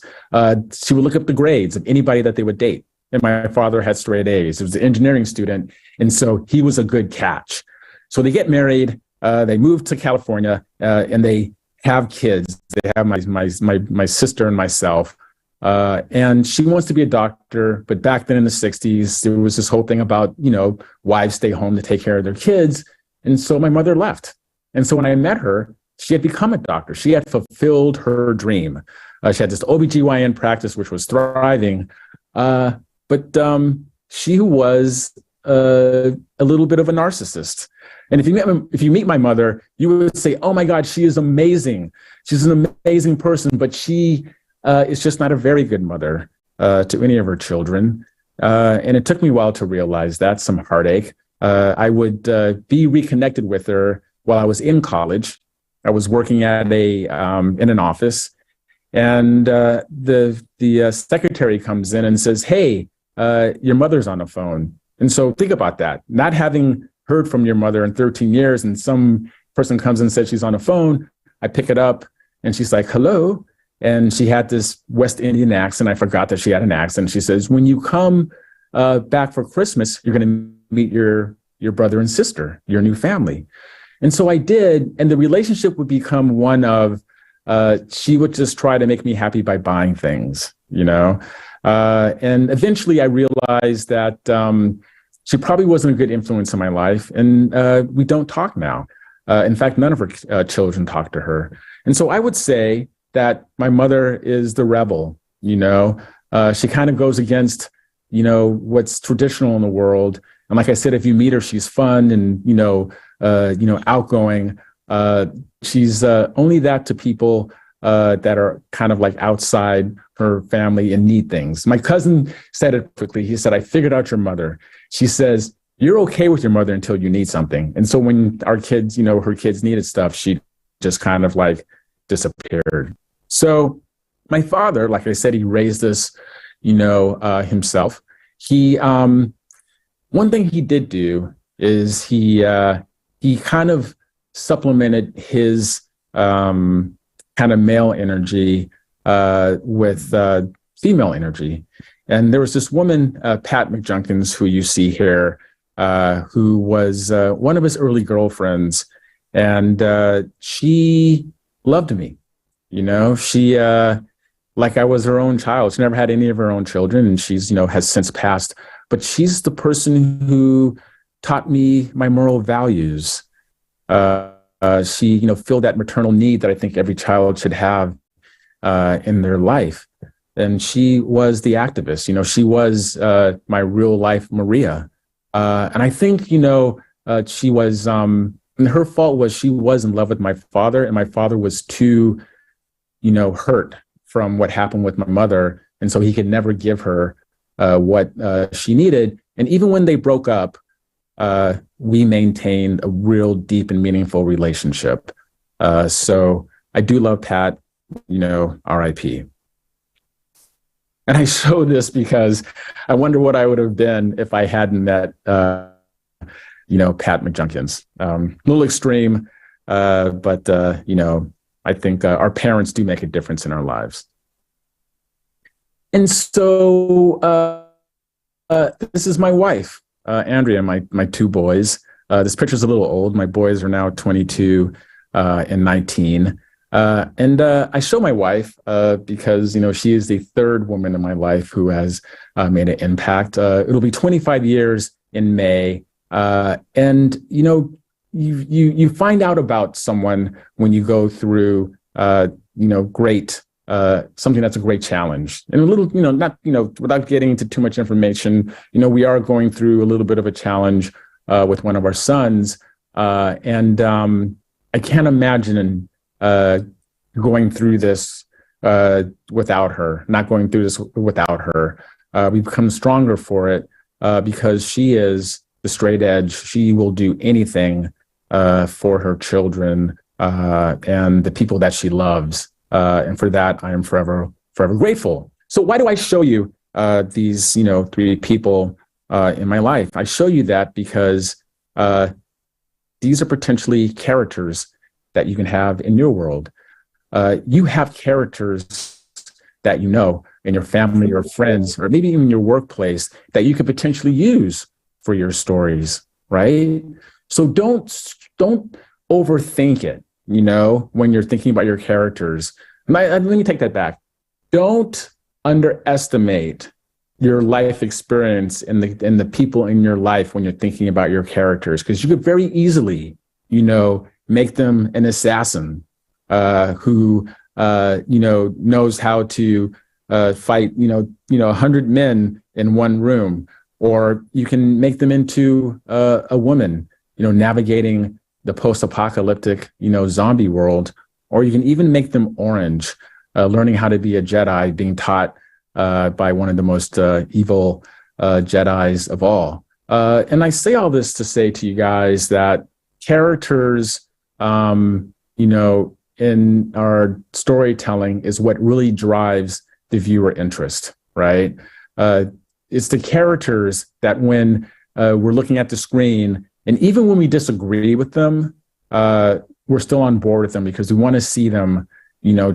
she would look up the grades of anybody that they would date. And my father had straight A's. He was an engineering student, and so he was a good catch. So they get married, they moved to California, and they have kids. They have my sister and myself. And she wants to be a doctor, but back then in the 60s, there was this whole thing about, wives stay home to take care of their kids. And so my mother left. And so when I met her, she had become a doctor. She had fulfilled her dream. She had this OBGYN practice, which was thriving. But she was a little bit of a narcissist. And if you meet my mother, you would say, oh my God, she is amazing. She's an amazing person, but she is just not a very good mother to any of her children. And it took me a while to realize that, some heartache. I would be reconnected with her while I was in college. I was working at in an office, and the secretary comes in and says, hey, your mother's on the phone. And so think about that, not having heard from your mother in 13 years, and some person comes and says she's on the phone. I pick it up, and she's like, hello. And she had this West Indian accent. I forgot that she had an accent. She says, when you come back for Christmas, you're going to meet your brother and sister, your new family. And so I did, and the relationship would become one of, she would just try to make me happy by buying things, and eventually I realized that she probably wasn't a good influence in my life, and we don't talk now. In fact, none of her children talk to her. And so I would say that my mother is the rebel, she kind of goes against, what's traditional in the world. And like I said, if you meet her, she's fun and, outgoing. She's only that to people that are kind of like outside her family and need things. My cousin said it quickly. He said, I figured out your mother. She says, you're okay with your mother until you need something. And so when our kids, her kids needed stuff, she just kind of like disappeared. So my father, like I said, he raised us, himself. He, one thing he did do is he kind of supplemented his kind of male energy with female energy. And there was this woman, Pat McJunkins, who you see here, who was one of his early girlfriends. And she loved me. She, like I was her own child. She never had any of her own children, and she's, has since passed. But she's the person who taught me my moral values. She, filled that maternal need that I think every child should have in their life. And she was the activist. She was my real life Maria. And I think, she was, and her fault was she was in love with my father, and my father was too, hurt from what happened with my mother. And so he could never give her what she needed. And even when they broke up, we maintained a real deep and meaningful relationship. So I do love Pat, R.I.P. And I show this because I wonder what I would have been if I hadn't met, Pat McJunkins. A little extreme, but, I think our parents do make a difference in our lives. And so this is my wife, Andrea, my two boys. This picture's a little old. My boys are now 22 and 19. And I show my wife because, she is the third woman in my life who has made an impact. It'll be 25 years in May. And, you find out about someone when you go through, great, something that's a great challenge. And a little, not, without getting into too much information, we are going through a little bit of a challenge with one of our sons. And I can't imagine going through this without her, not going through this without her. We've become stronger for it because she is the straight edge. She will do anything for her children and the people that she loves. And for that, I am forever grateful. So why do I show you these, three people in my life? I show you that because these are potentially characters that you can have in your world. You have characters that in your family or friends, or maybe even in your workplace, that you could potentially use for your stories, right? So don't overthink it. when you're thinking about your characters. Let me take that back. Don't underestimate your life experience and the people in your life when you're thinking about your characters, because you could very easily, make them an assassin who, knows how to fight, 100 men in one room, or you can make them into a woman, navigating the post-apocalyptic, zombie world, or you can even make them orange, learning how to be a Jedi, being taught by one of the most evil Jedis of all. And I say all this to say to you guys that characters, in our storytelling is what really drives the viewer interest, right? It's the characters that when we're looking at the screen, and even when we disagree with them, we're still on board with them because we want to see them,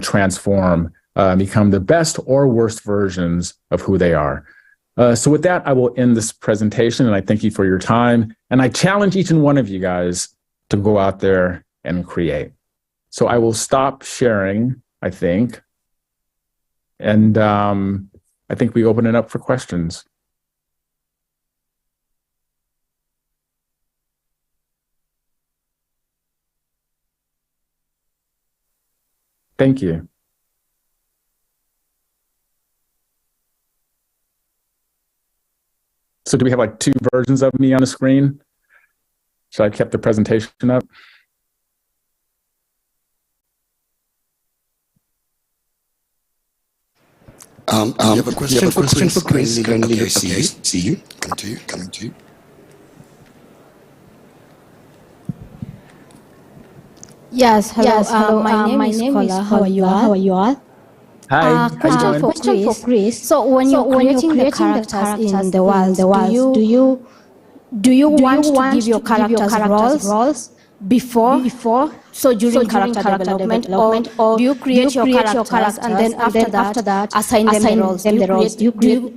transform, become the best or worst versions of who they are. So with that, I will end this presentation, and I thank you for your time. And I challenge each and one of you guys to go out there and create. So I will stop sharing, I think. And I think we open it up for questions. Thank you. So do we have like two versions of me on the screen? Should I keep the presentation up? You have a question for Chris. Okay, see you. Coming to you. Yes, hello. My name is Kalasha. How are you all? Hi. Question for Chris. So when you're creating the characters in the world, do you want to give your characters roles before? So during character development, or do you create your characters and then after that assign them the roles? Do you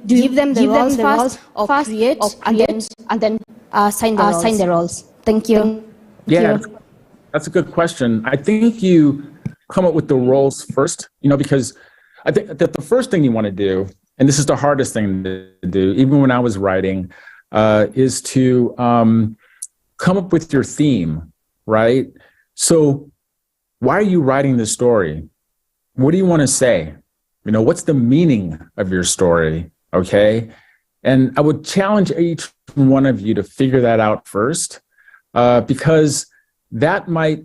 give them the roles first, or create and then assign the roles? Thank you. Yeah, that's a good question. I think you come up with the roles first, because I think that the first thing you want to do, and this is the hardest thing to do, even when I was writing, is to come up with your theme, right? So why are you writing this story? What do you want to say? What's the meaning of your story? Okay. And I would challenge each one of you to figure that out first, because that might,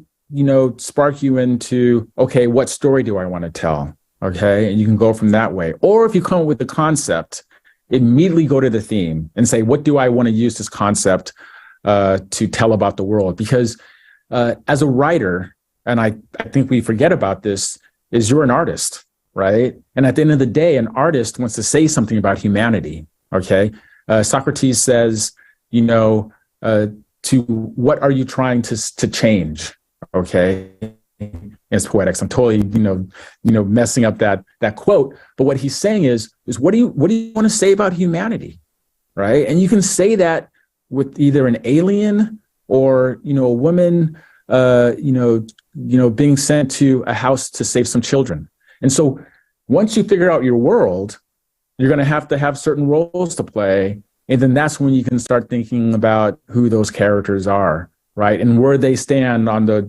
spark you into, okay, what story do I want to tell? Okay. And you can go from that way. Or if you come up with the concept, immediately go to the theme and say, what do I want to use this concept to tell about the world? Because as a writer, and I think we forget about this, is you're an artist, right? And at the end of the day, an artist wants to say something about humanity, okay? Socrates says, to what are you trying to change, okay? It's poetics. I'm totally, messing up that quote. But what he's saying is what do you want to say about humanity, right? And you can say that with either an alien or, a woman, being sent to a house to save some children. And so once you figure out your world, you're going to have certain roles to play. And then that's when you can start thinking about who those characters are, right? And where they stand on the,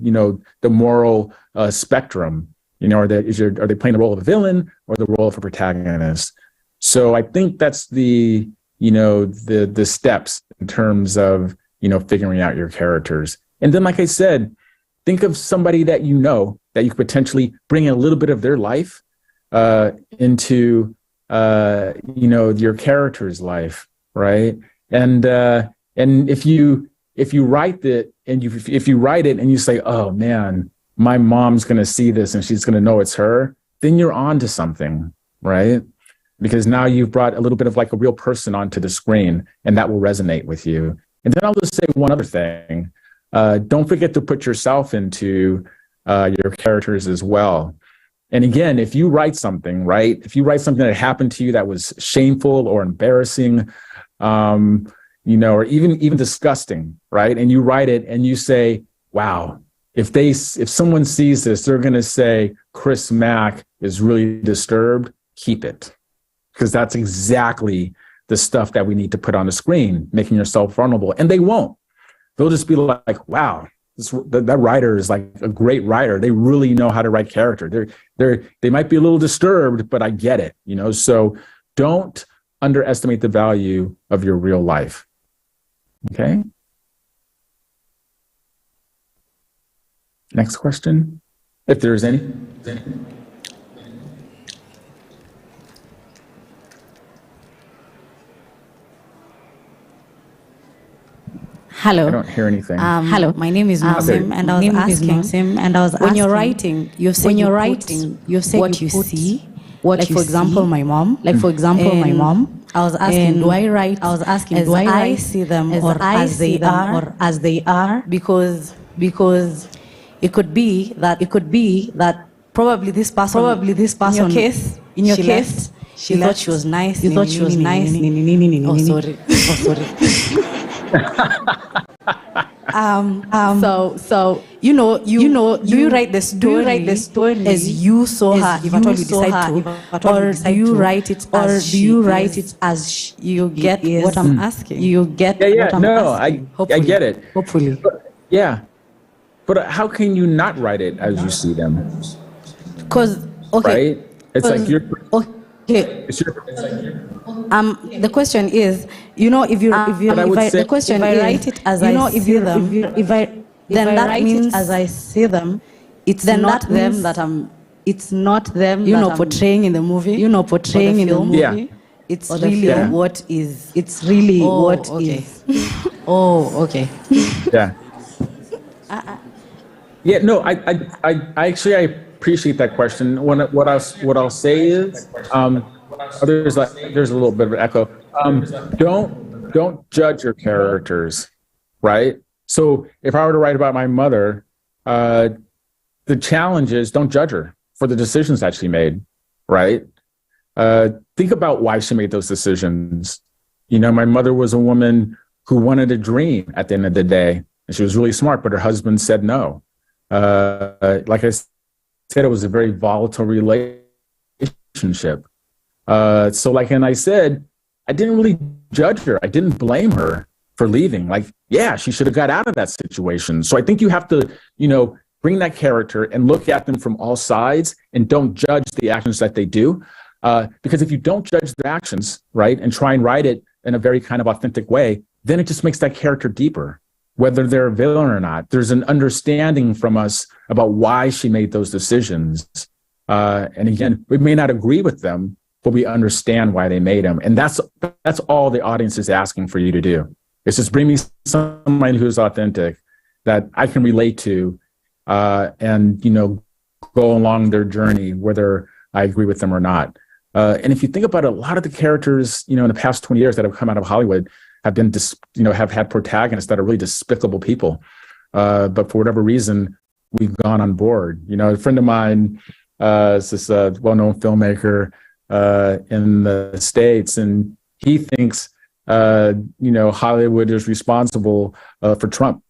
the moral spectrum. Are they playing the role of a villain or the role of a protagonist? So I think that's the steps in terms of, figuring out your characters. And then, like I said, think of somebody that that you could potentially bring a little bit of their life into, your character's life, right? And if you write it if you write it and you say, oh man, my mom's going to see this and she's going to know it's her, then you're on to something, right? Because now you've brought a little bit of like a real person onto the screen, and that will resonate with you. And then I'll just say one other thing. Don't forget to put yourself into your characters as well. And again, if you write something, right? If you write something that happened to you that was shameful or embarrassing, or even disgusting, right? And you write it and you say, wow, if someone sees this, they're going to say, Chris Mack is really disturbed, keep it. Because that's exactly the stuff that we need to put on the screen, making yourself vulnerable. And they won't. They'll just be like, wow, that writer is like a great writer. They really know how to write character. They might be a little disturbed, but I get it, you know? So don't underestimate the value of your real life. Okay? Next question, if there's any. Hello. I don't hear anything. Hello. My name is Nosim, and I was asking. When you're writing, you say what you see. Like for example, my mom. I was asking, do I write? I see them, or as they are, because it could be that probably this person in your case she thought she was nice. Oh, sorry. So do you write the story as you saw her, if at all you decide to, or do you write it as you get what I'm asking? You get what I'm asking. I get it. Hopefully. But how can you not write it as you see them? Because right? It's like you're okay. The question is, the question is, write it as I see them, then that means as I see them, it's not them that I'm. It's not them. Portraying in the movie. Portraying in the movie. Yeah. It's really what is. It's really what is. Oh, okay. Yeah. Yeah. No, I actually appreciate that question. What I'll say is, there's a little bit of an echo. Don't judge your characters, right? So if I were to write about my mother, the challenge is don't judge her for the decisions that she made, right? Think about why she made those decisions. My mother was a woman who wanted a dream at the end of the day, and she was really smart, but her husband said no. Like I said, it was a very volatile relationship. And I said, I didn't really judge her. I didn't blame her for leaving. Like, yeah, she should have got out of that situation. So I think you have to, bring that character and look at them from all sides and don't judge the actions that they do. Because if you don't judge their actions, right, and try and write it in a very kind of authentic way, then it just makes that character deeper, whether they're a villain or not. There's an understanding from us about why she made those decisions. And again, we may not agree with them, but we understand why they made them. And that's all the audience is asking for you to do. It's just bring me someone who's authentic that I can relate to, and go along their journey, whether I agree with them or not. And if you think about it, a lot of the characters, in the past 20 years that have come out of Hollywood have been, have had protagonists that are really despicable people. But for whatever reason, we've gone on board. A friend of mine is this well-known filmmaker in the States, and he thinks, Hollywood is responsible for Trump,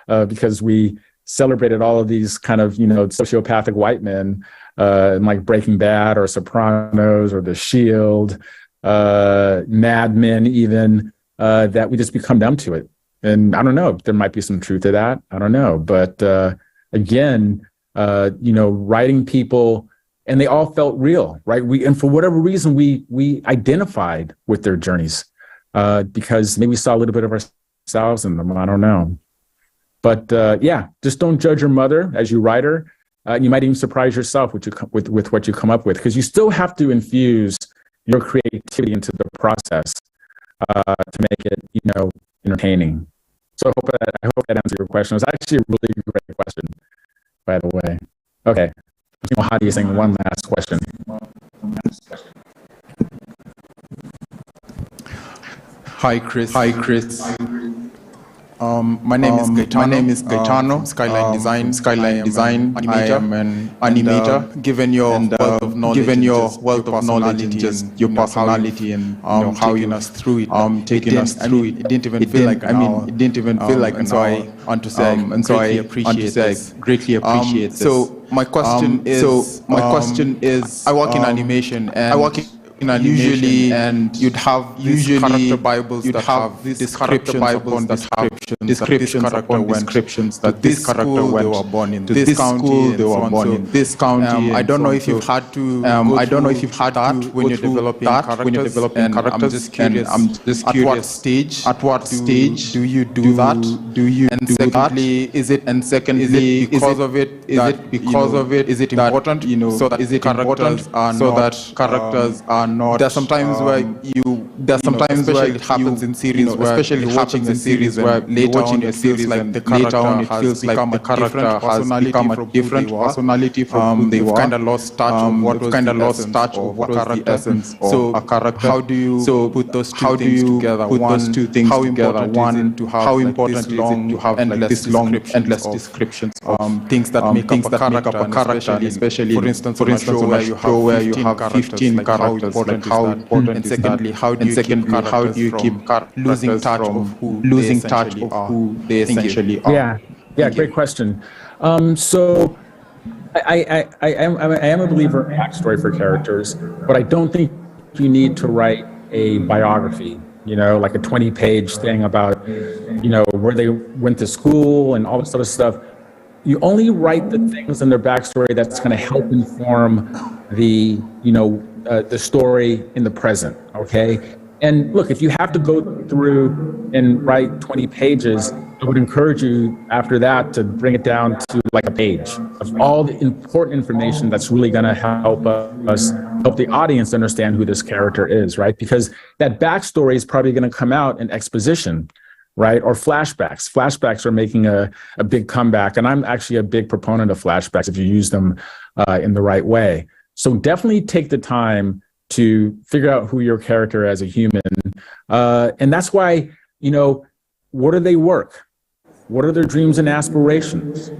because we celebrated all of these kind of, sociopathic white men, like Breaking Bad or Sopranos or The Shield, Mad Men even, that we just become numb to it. And I don't know, there might be some truth to that. I don't know. But again, writing people, and they all felt real, right? And for whatever reason, we identified with their journeys, because maybe we saw a little bit of ourselves in them. I don't know. But just don't judge your mother as you write her. You might even surprise yourself with what you come up with, because you still have to infuse your creativity into the process to make it, entertaining. So I hope that answers your question. It was actually a really great question, by the way. Okay. How do you think one last question? Hi, Chris. My name is Gaetano. From Skyline Design. I am an animator. Given your wealth of knowledge and just your personality and how you us through it. It didn't even feel like an hour. It didn't even feel like an hour. So I want to say I greatly appreciate this. So my question is, I work in animation and usually you'd have character bibles that have descriptions upon descriptions that this character went born in this school, they were born in this county. I don't know if you've had to that when you're developing characters. I'm just curious at what stage do you do that? And secondly, is it because of it is it important so that characters are not. There's sometimes where especially it happens in series where especially watching the series where later on it feels like the character has become a different personality from who they were. Kind of lost touch of what was the essence of a character. How do you put those two things together? How important is it to have this long endless descriptions of things that make up a character, especially for instance on a show where you have 15 characters. Like how important and secondly, how do you keep losing touch of who they essentially are? Yeah, great question. So I am a believer in backstory for characters, but I don't think you need to write a biography, like a 20-page thing about, where they went to school and all this other stuff. You only write the things in their backstory that's going to help inform the story in the present, okay? And look, if you have to go through and write 20 pages, I would encourage you after that to bring it down to like a page of all the important information that's really going to help the audience understand who this character is, right? Because that backstory is probably going to come out in exposition, right? Or flashbacks. Flashbacks are making a big comeback, and I'm actually a big proponent of flashbacks if you use them in the right way. So definitely take the time to figure out who your character as a human, and that's why, what do they work? What are their dreams and aspirations?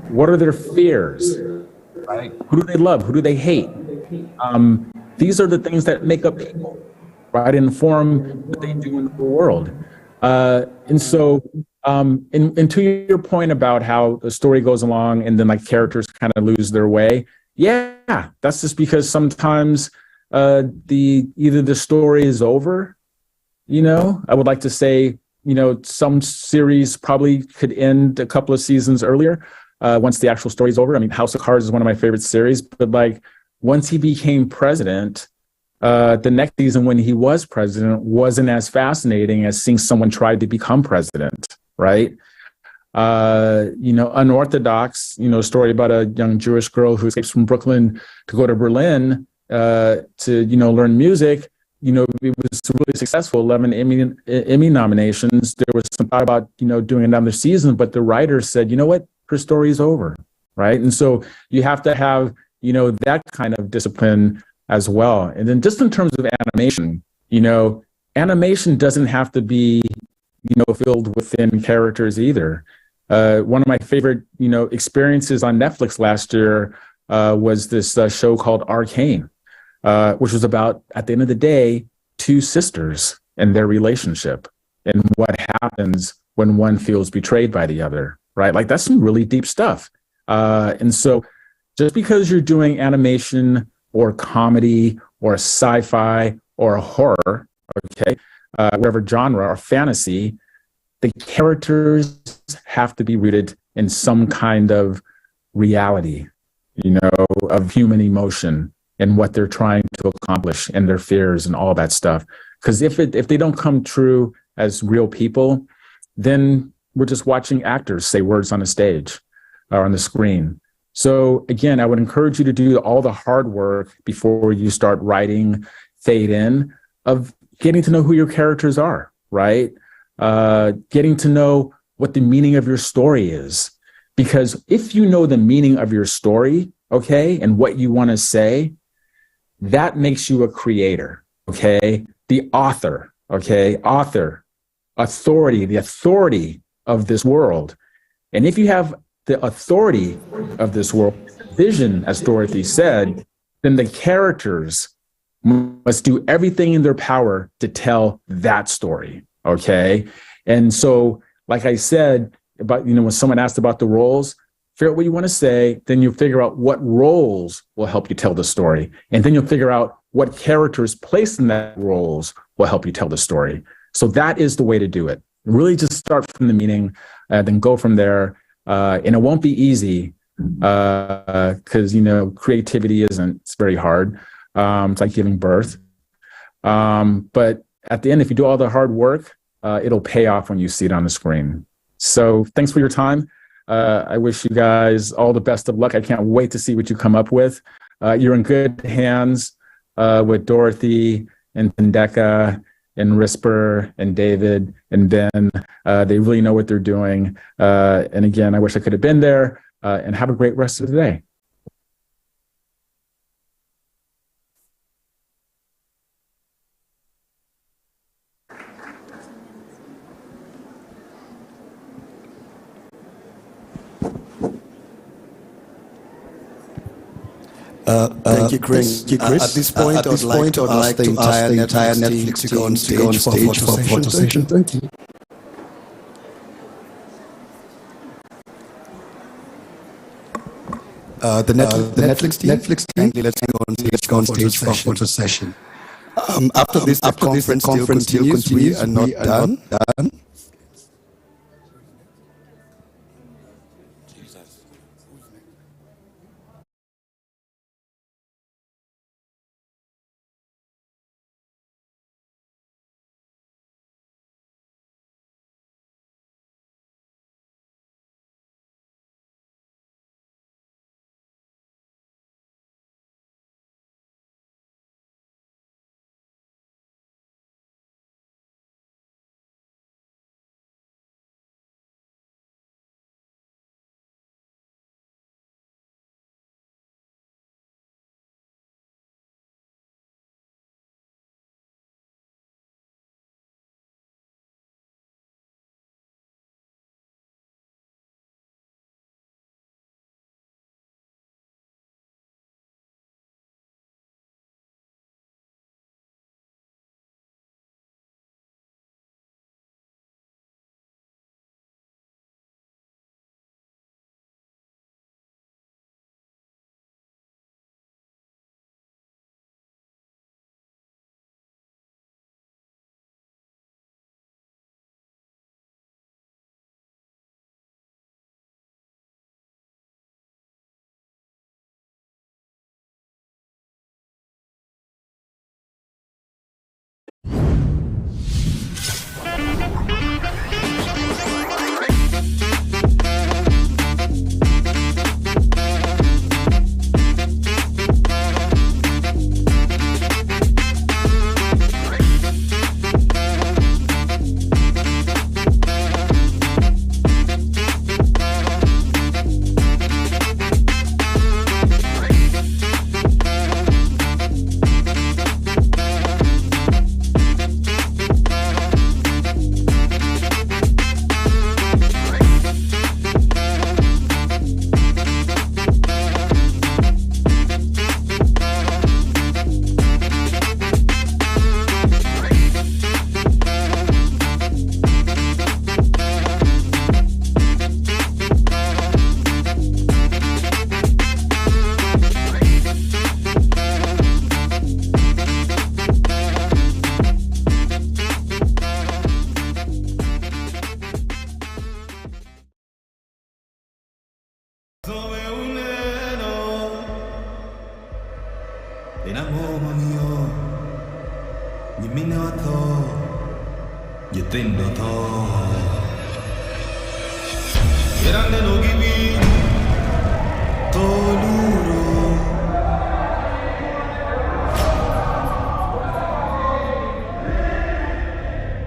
What are their fears? Right? Who do they love? Who do they hate? These are the things that make up people, right? Inform what they do in the world. And so, and to your point about how the story goes along and then like characters kind of lose their way. Yeah, that's just because sometimes either the story is over, I would like to say, some series probably could end a couple of seasons earlier once the actual story is over. I mean, House of Cards is one of my favorite series, but like once he became president, the next season when he was president wasn't as fascinating as seeing someone try to become president, right? Unorthodox, story about a young Jewish girl who escapes from Brooklyn to go to Berlin to, learn music. It was really successful, 11 Emmy nominations. There was some thought about, doing another season, but the writer said, you know what, her story is over, right? And so you have to have, that kind of discipline as well. And then just in terms of animation, animation doesn't have to be, filled within characters either. One of my favorite, experiences on Netflix last year was this show called Arcane, which was about, at the end of the day, two sisters and their relationship and what happens when one feels betrayed by the other, right? Like that's some really deep stuff. And so just because you're doing animation or comedy or sci-fi or horror, okay, whatever genre or fantasy, the characters have to be rooted in some kind of reality, of human emotion and what they're trying to accomplish and their fears and all that stuff. Because if they don't come true as real people, then we're just watching actors say words on a stage or on the screen. So again, I would encourage you to do all the hard work before you start writing fade in of getting to know who your characters are, right? Getting to know what the meaning of your story is. Because if you know the meaning of your story, okay, and what you want to say, that makes you a creator, okay? The author, okay? Author, authority, the authority of this world. And if you have the authority of this world, vision, as Dorothy said, then the characters must do everything in their power to tell that story, okay? And so, like I said, about, when someone asked about the roles, figure out what you want to say, then you'll figure out what roles will help you tell the story. And then you'll figure out what characters placed in that roles will help you tell the story. So that is the way to do it. Really just start from the meaning, then go from there. And it won't be easy because, creativity it's very hard. It's like giving birth. But at the end, if you do all the hard work, it'll pay off when you see it on the screen. So thanks for your time. I wish you guys all the best of luck. I can't wait to see what you come up with. You're in good hands with Dorothy and Tendeka and Risper and David and Ben. They really know what they're doing. And again, I wish I could have been there. And have a great rest of the day. Thank you, Chris. At this point, I'd like to ask the entire Netflix to go on stage for photo session. Thank you. The Netflix team, let's go on stage for photo session. After this, the conference still continues. We are not done.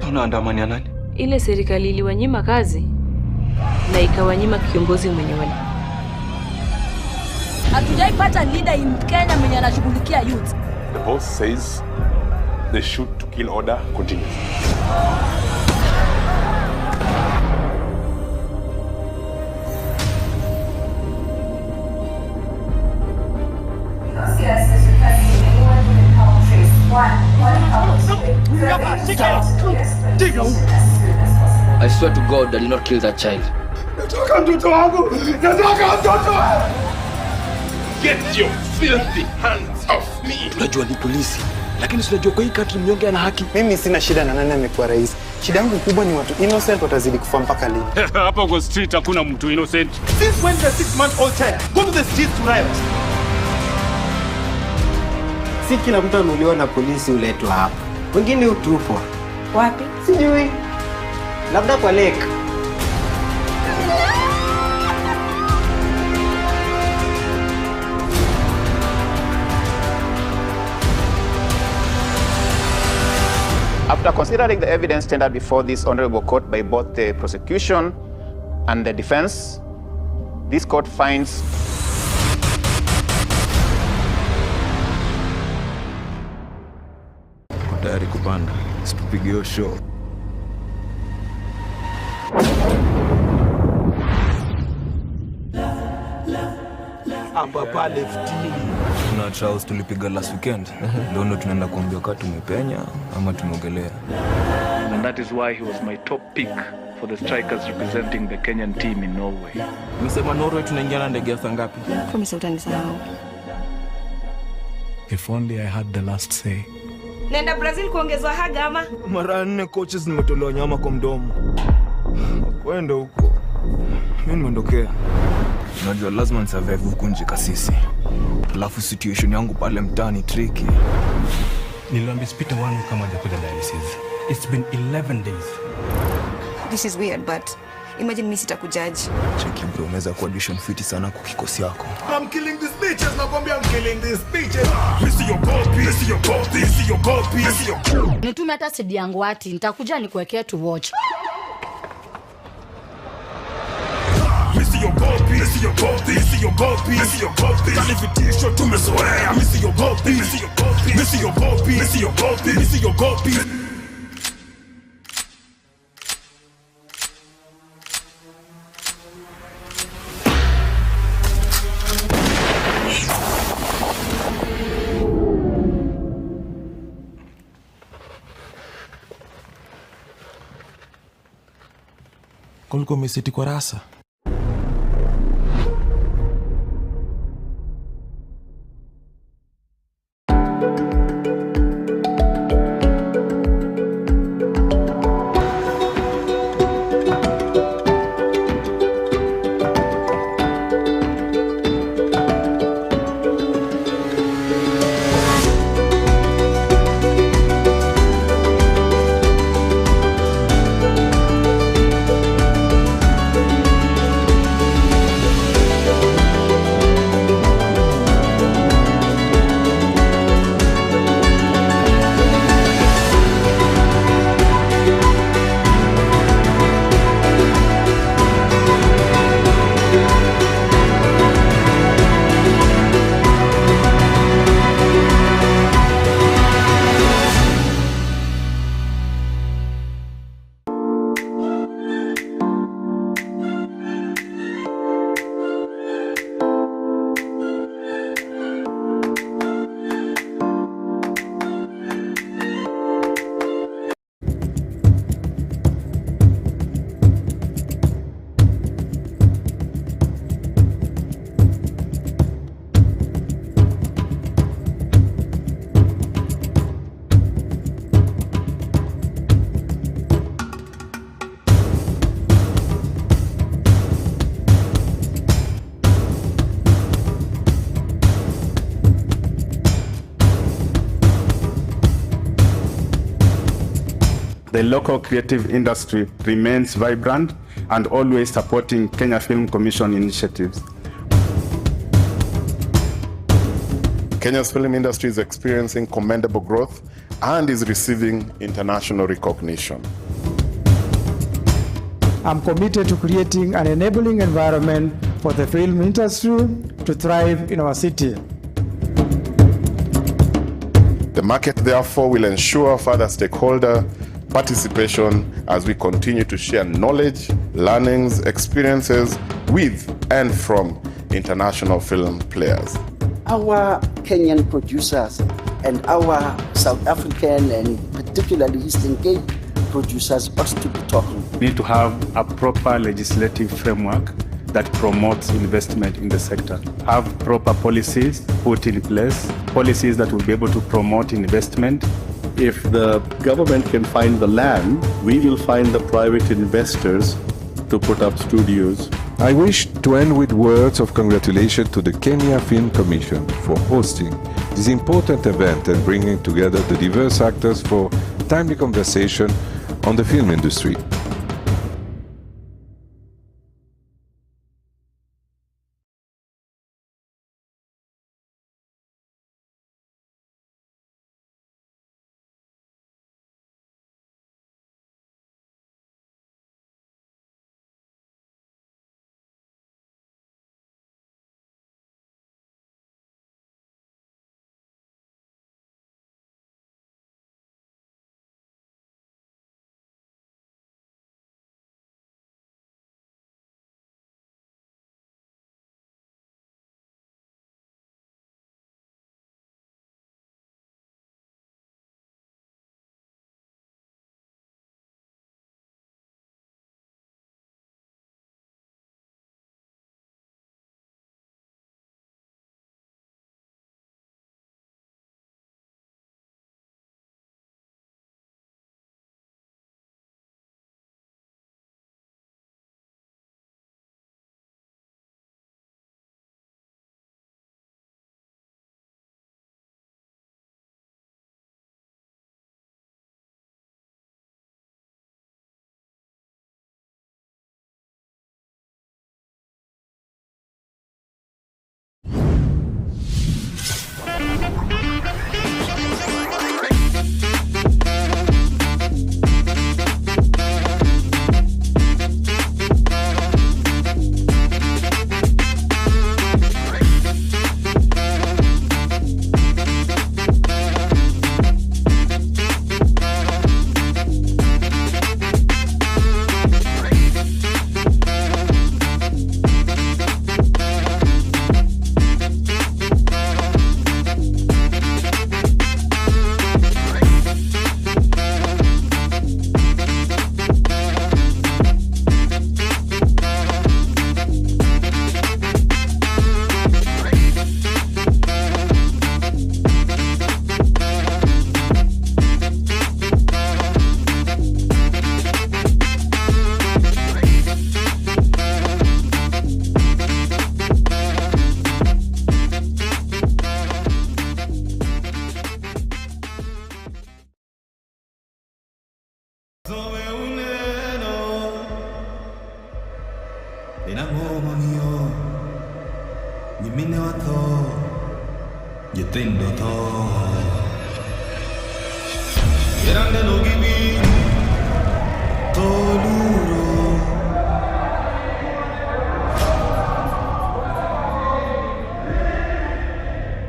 Unaandamania nani? Ile serikali iliwanyima kazi na ikawanyima kiongozi mwenye wali. Hatujaipata leader in Kenya mwenye anashughulikia youth. The boss says the shoot to kill order continues. I swear to God I did not kill that child. Nataka mtoto wangu! Nataka mtoto wangu! Get your filthy hands off me! Unajua ni polisi, lakini unajua kwa hii country mnyonge ana haki. Mimi sina shida na nani amekuwa rais. Shida yangu kubwa ni watu innocent watazidi kufa mpaka lini? Hapa kwa street hakuna mtu innocent. Since when the 6-month-old child go to the streets to riot? Si kila mtu ameuliwa na polisi uletwa hapa. Wengine utupwa. Wapi? Sijui. Labda kwa lake. After considering the evidence tendered before this honorable court by both the prosecution and the defense, this court finds tayari kupanda, situpige show. Hapa pale lefti. Tuna trials tulipiga last weekend. Leo ndo tunaenda kuambia kama tumepenya ama tumeogelea. And that is why he was my top pick for the strikers representing the Kenyan team in Norway. Msema Norway tunaingia na ndege ya saa ngapi? Kama utanisahau. If only I had the last say. Nenda Brazil kuongezwa haga ama? Mara 4 coaches nimetolewa nyama kwa mdomo. Kwenda huko. Mimi nimeondokea. Unajua lazima nisurvive huko nje kasisi. Alafu situation yangu pale mtaani tricky. Niliambia spita wangu kama hajakuja dialysis. It's been 11 days. This is weird, but imagine mimi sitakujaji. Cheki bro, unaweza kuwa audition fiti sana kwa kikosi yako. I'm killing these bitches, nakwambia I'm killing these bitches. Missy your copy, missy your copy, missy your copy, missy your. Nitume hata CD yangu ati nitakuja nikuwekea to watch. Missy your copy, missy your copy, missy your copy, missy your copy. Kalifitisho tumezoea. Missy your copy, missy your copy, missy your copy, missy your copy, missy your copy. Kulikuwa umeseti kwa rasa. The local creative industry remains vibrant and always supporting Kenya Film Commission initiatives. Kenya's film industry is experiencing commendable growth and is receiving international recognition. I'm committed to creating an enabling environment for the film industry to thrive in our city. The market, therefore, will ensure further stakeholder participation as we continue to share knowledge, learnings, experiences with and from international film players. Our Kenyan producers and our South African and particularly Eastern Cape producers ought to be talking. We need to have a proper legislative framework that promotes investment in the sector. Have proper policies put in place, policies that will be able to promote investment. If the government can find the land, we will find the private investors to put up studios. I wish to end with words of congratulations to the Kenya Film Commission for hosting this important event and bringing together the diverse actors for timely conversation on the film industry.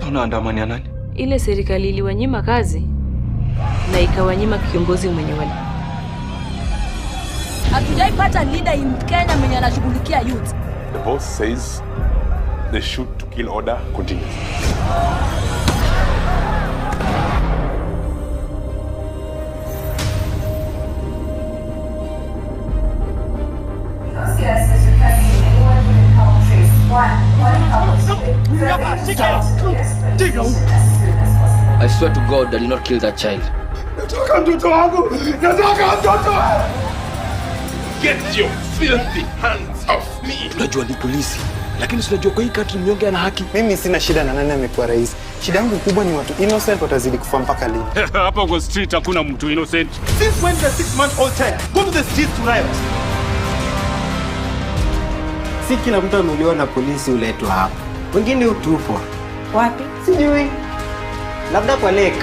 Unaandamana ya nani? Ile serikali iliwanyima kazi na ikawanyima kiongozi mwenye wali. Hatujaipata leader in Kenya mwenye anashughulikia youth. The boss says the shoot to kill order continues. I swear to God I did not kill that child. Nataka mtoto wangu! Nataka mtoto! Get your filthy hands off me! Tunajua ni polisi, lakini tunajua kwa hii country mnyonge ana haki. Mimi sina shida na nani amekuwa rais. Shida yangu kubwa ni watu innocent watazidi kufa mpaka lini. Hapa kwa street hakuna mtu innocent. Since when the 6-month-old child go to the streets to riot? Si kila mtu ameuliwa na polisi uletwa hapa. Wengine utupwa. Wapi? Sijui. Labda kwa lake.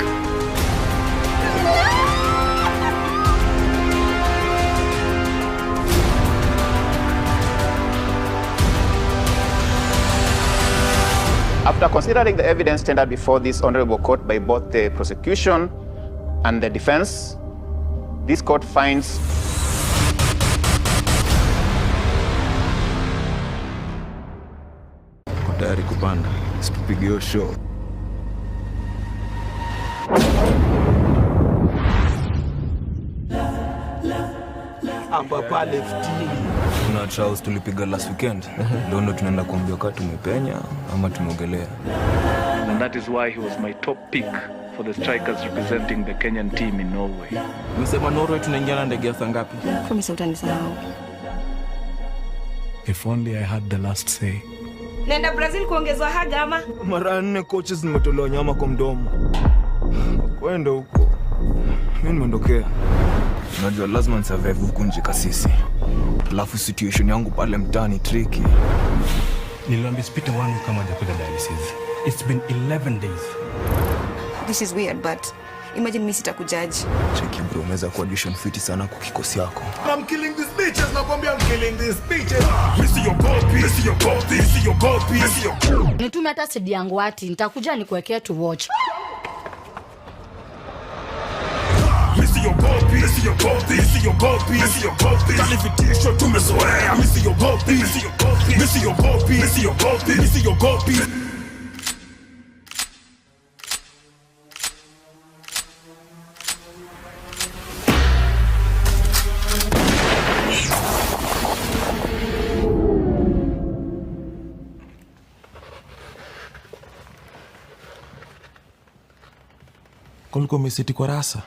After considering the evidence tendered before this honorable court by both the prosecution and the defense, this court finds tayari kupanda. Situpigio show. hapa pale lefti. Kuna trials tulipiga last weekend. Leo ndo tunaenda kuambia kama tumepenya ama tumeogelea. And that is why he was my top pick for the strikers representing the Kenyan team in Norway. Msema Norway tunaingia na ndege ya saa ngapi? Kama utanisahau. If only I had the last say. Nenda Brazil kuongezwa haga ama? Mara 4 coaches nimetolewa nyama kwa mdomo. Kwenda huko. Mimi nimeondokea. Unajua lazima nisurvive huku nje kasisi. Alafu situation yangu pale mtaani tricky. Niliambia spita wangu kama hajakuja dialysis. It's been 11 days. This is weird, but imagine mimi sitakujaji. Cheki bro, unaweza kuwa audition fit sana kwa kikosi yako. I'm killing these bitches, nakwambia I'm killing these bitches. Missy your copy, missy your copy, missy your copy, missy your. Nitume hata CD yangu wati, nitakuja nikuwekea to watch. Missy your copy, missy your copy, missy your copy, missy your copy. Kalifitisho tumezoea, missy your copy, missy your copy, missy your copy, missy your copy, missy your copy. Kulikuwa umesiti kwa rasa.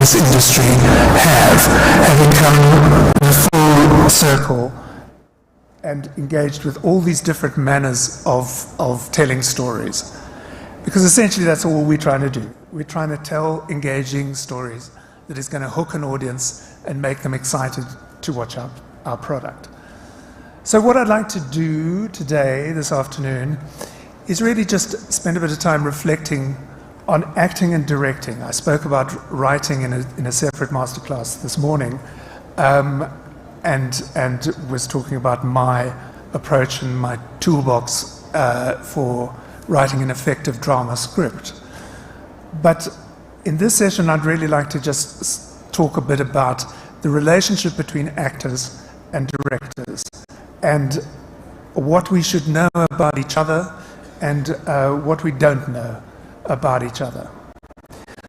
this industry having come full circle and engaged with all these different manners of telling stories. Because essentially that's all we're trying to do. We're trying to tell engaging stories that is going to hook an audience and make them excited to watch our product. So what I'd like to do today, this afternoon, is really just spend a bit of time reflecting on acting and directing. I spoke about writing in a separate masterclass this morning, and was talking about my approach and my toolbox for writing an effective drama script. But in this session, I'd really like to just talk a bit about the relationship between actors and directors, and what we should know about each other and what we don't know about each other.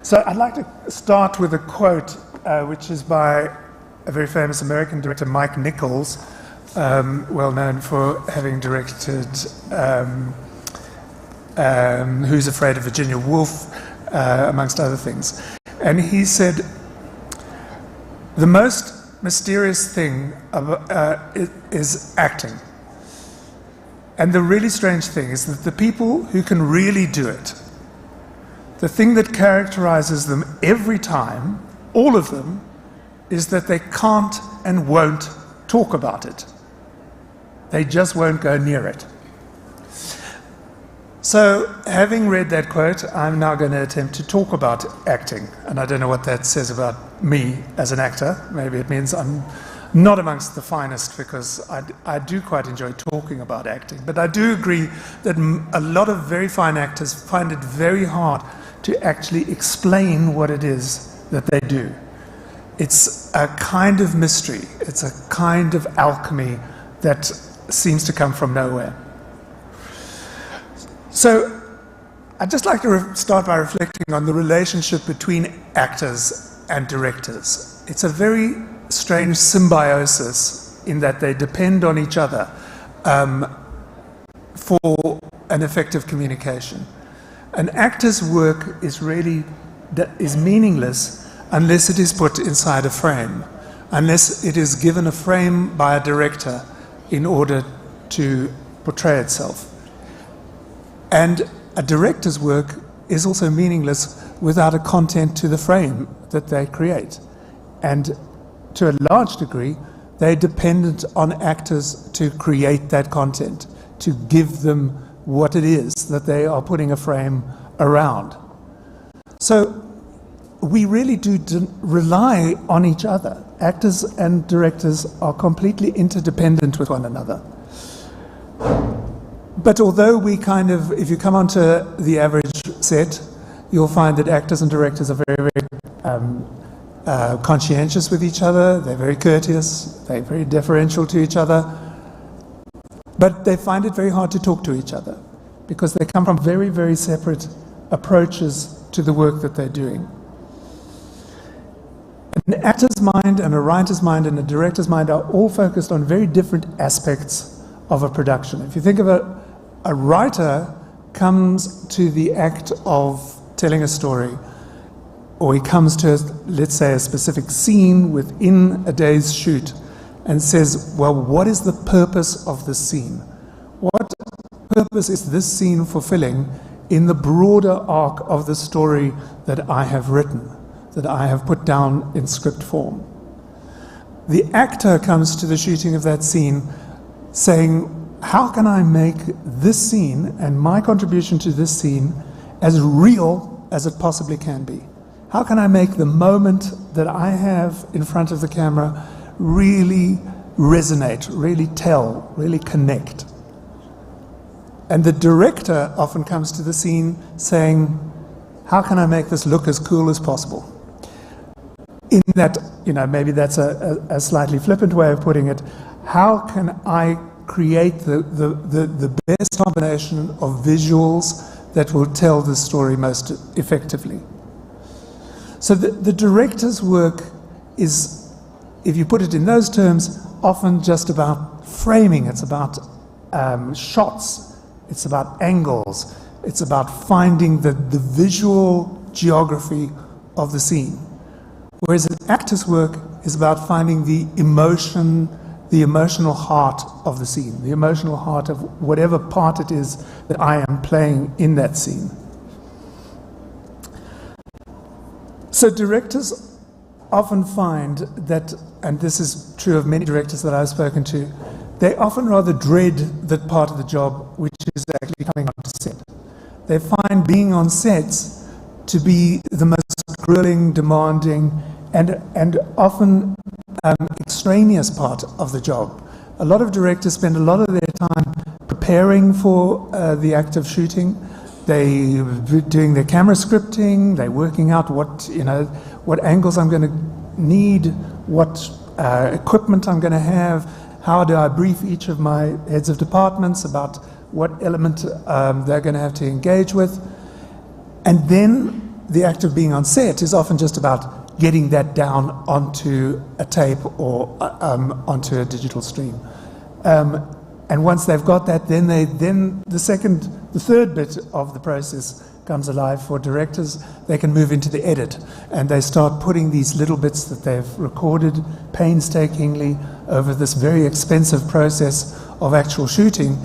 So I'd like to start with a quote which is by a very famous American director, Mike Nichols, well known for having directed Who's Afraid of Virginia Woolf, amongst other things. And he said, "The most mysterious thing is acting. And the really strange thing is that the people who can really do it, the thing that characterizes them every time, all of them, is that they can't and won't talk about it. They just won't go near it." So, having read that quote, I'm now going to attempt to talk about acting. And I don't know what that says about me as an actor. Maybe it means I'm not amongst the finest, because I do quite enjoy talking about acting. But I do agree that a lot of very fine actors find it very hard to actually explain what it is that they do. It's a kind of mystery. It's a kind of alchemy that seems to come from nowhere. So I'd just like to start by reflecting on the relationship between actors and directors. It's a very strange symbiosis in that they depend on each other for an effective communication. An actor's work is meaningless unless it is put inside a frame, unless it is given a frame by a director in order to portray itself. And a director's work is also meaningless without a content to the frame that they create. And to a large degree, they're dependent on actors to create that content, to give them what it is that they are putting a frame around. So we really do rely on each other. Actors and directors are completely interdependent with one another. But although if you come onto the average set, you'll find that actors and directors are very, very conscientious with each other, they're very courteous, they're very deferential to each other, but they find it very hard to talk to each other because they come from very, very separate approaches to the work that they're doing. An actor's mind and a writer's mind and a director's mind are all focused on very different aspects of a production. If you think of a writer comes to the act of telling a story, or he comes to, let's say, a specific scene within a day's shoot and says, well, what is the purpose of this scene? What purpose is this scene fulfilling in the broader arc of the story that I have written, that I have put down in script form? The actor comes to the shooting of that scene saying, how can I make this scene and my contribution to this scene as real as it possibly can be? How can I make the moment that I have in front of the camera really resonate, really tell, really connect? And the director often comes to the scene saying, how can I make this look as cool as possible? In that, maybe that's a slightly flippant way of putting it, how can I create the best combination of visuals that will tell the story most effectively? So the director's work is, if you put it in those terms, often just about framing. It's about shots. It's about angles. It's about finding the visual geography of the scene. Whereas an actor's work is about finding the emotion the emotional heart of the scene, the emotional heart of whatever part it is that I am playing in that scene. So directors often find that, and this is true of many directors that I've spoken to, they often rather dread that part of the job which is actually coming onto set. They find being on sets to be the most grueling, demanding, and often extraneous part of the job. A lot of directors spend a lot of their time preparing for the act of shooting. They're doing their camera scripting, they're working out what angles I'm going to need, what equipment I'm going to have, how do I brief each of my heads of departments about what element they're going to have to engage with. And then the act of being on set is often just about getting that down onto a tape or onto a digital stream. And once they've got that, then the third bit of the process comes alive for directors. They can move into the edit, and they start putting these little bits that they've recorded painstakingly over this very expensive process of actual shooting.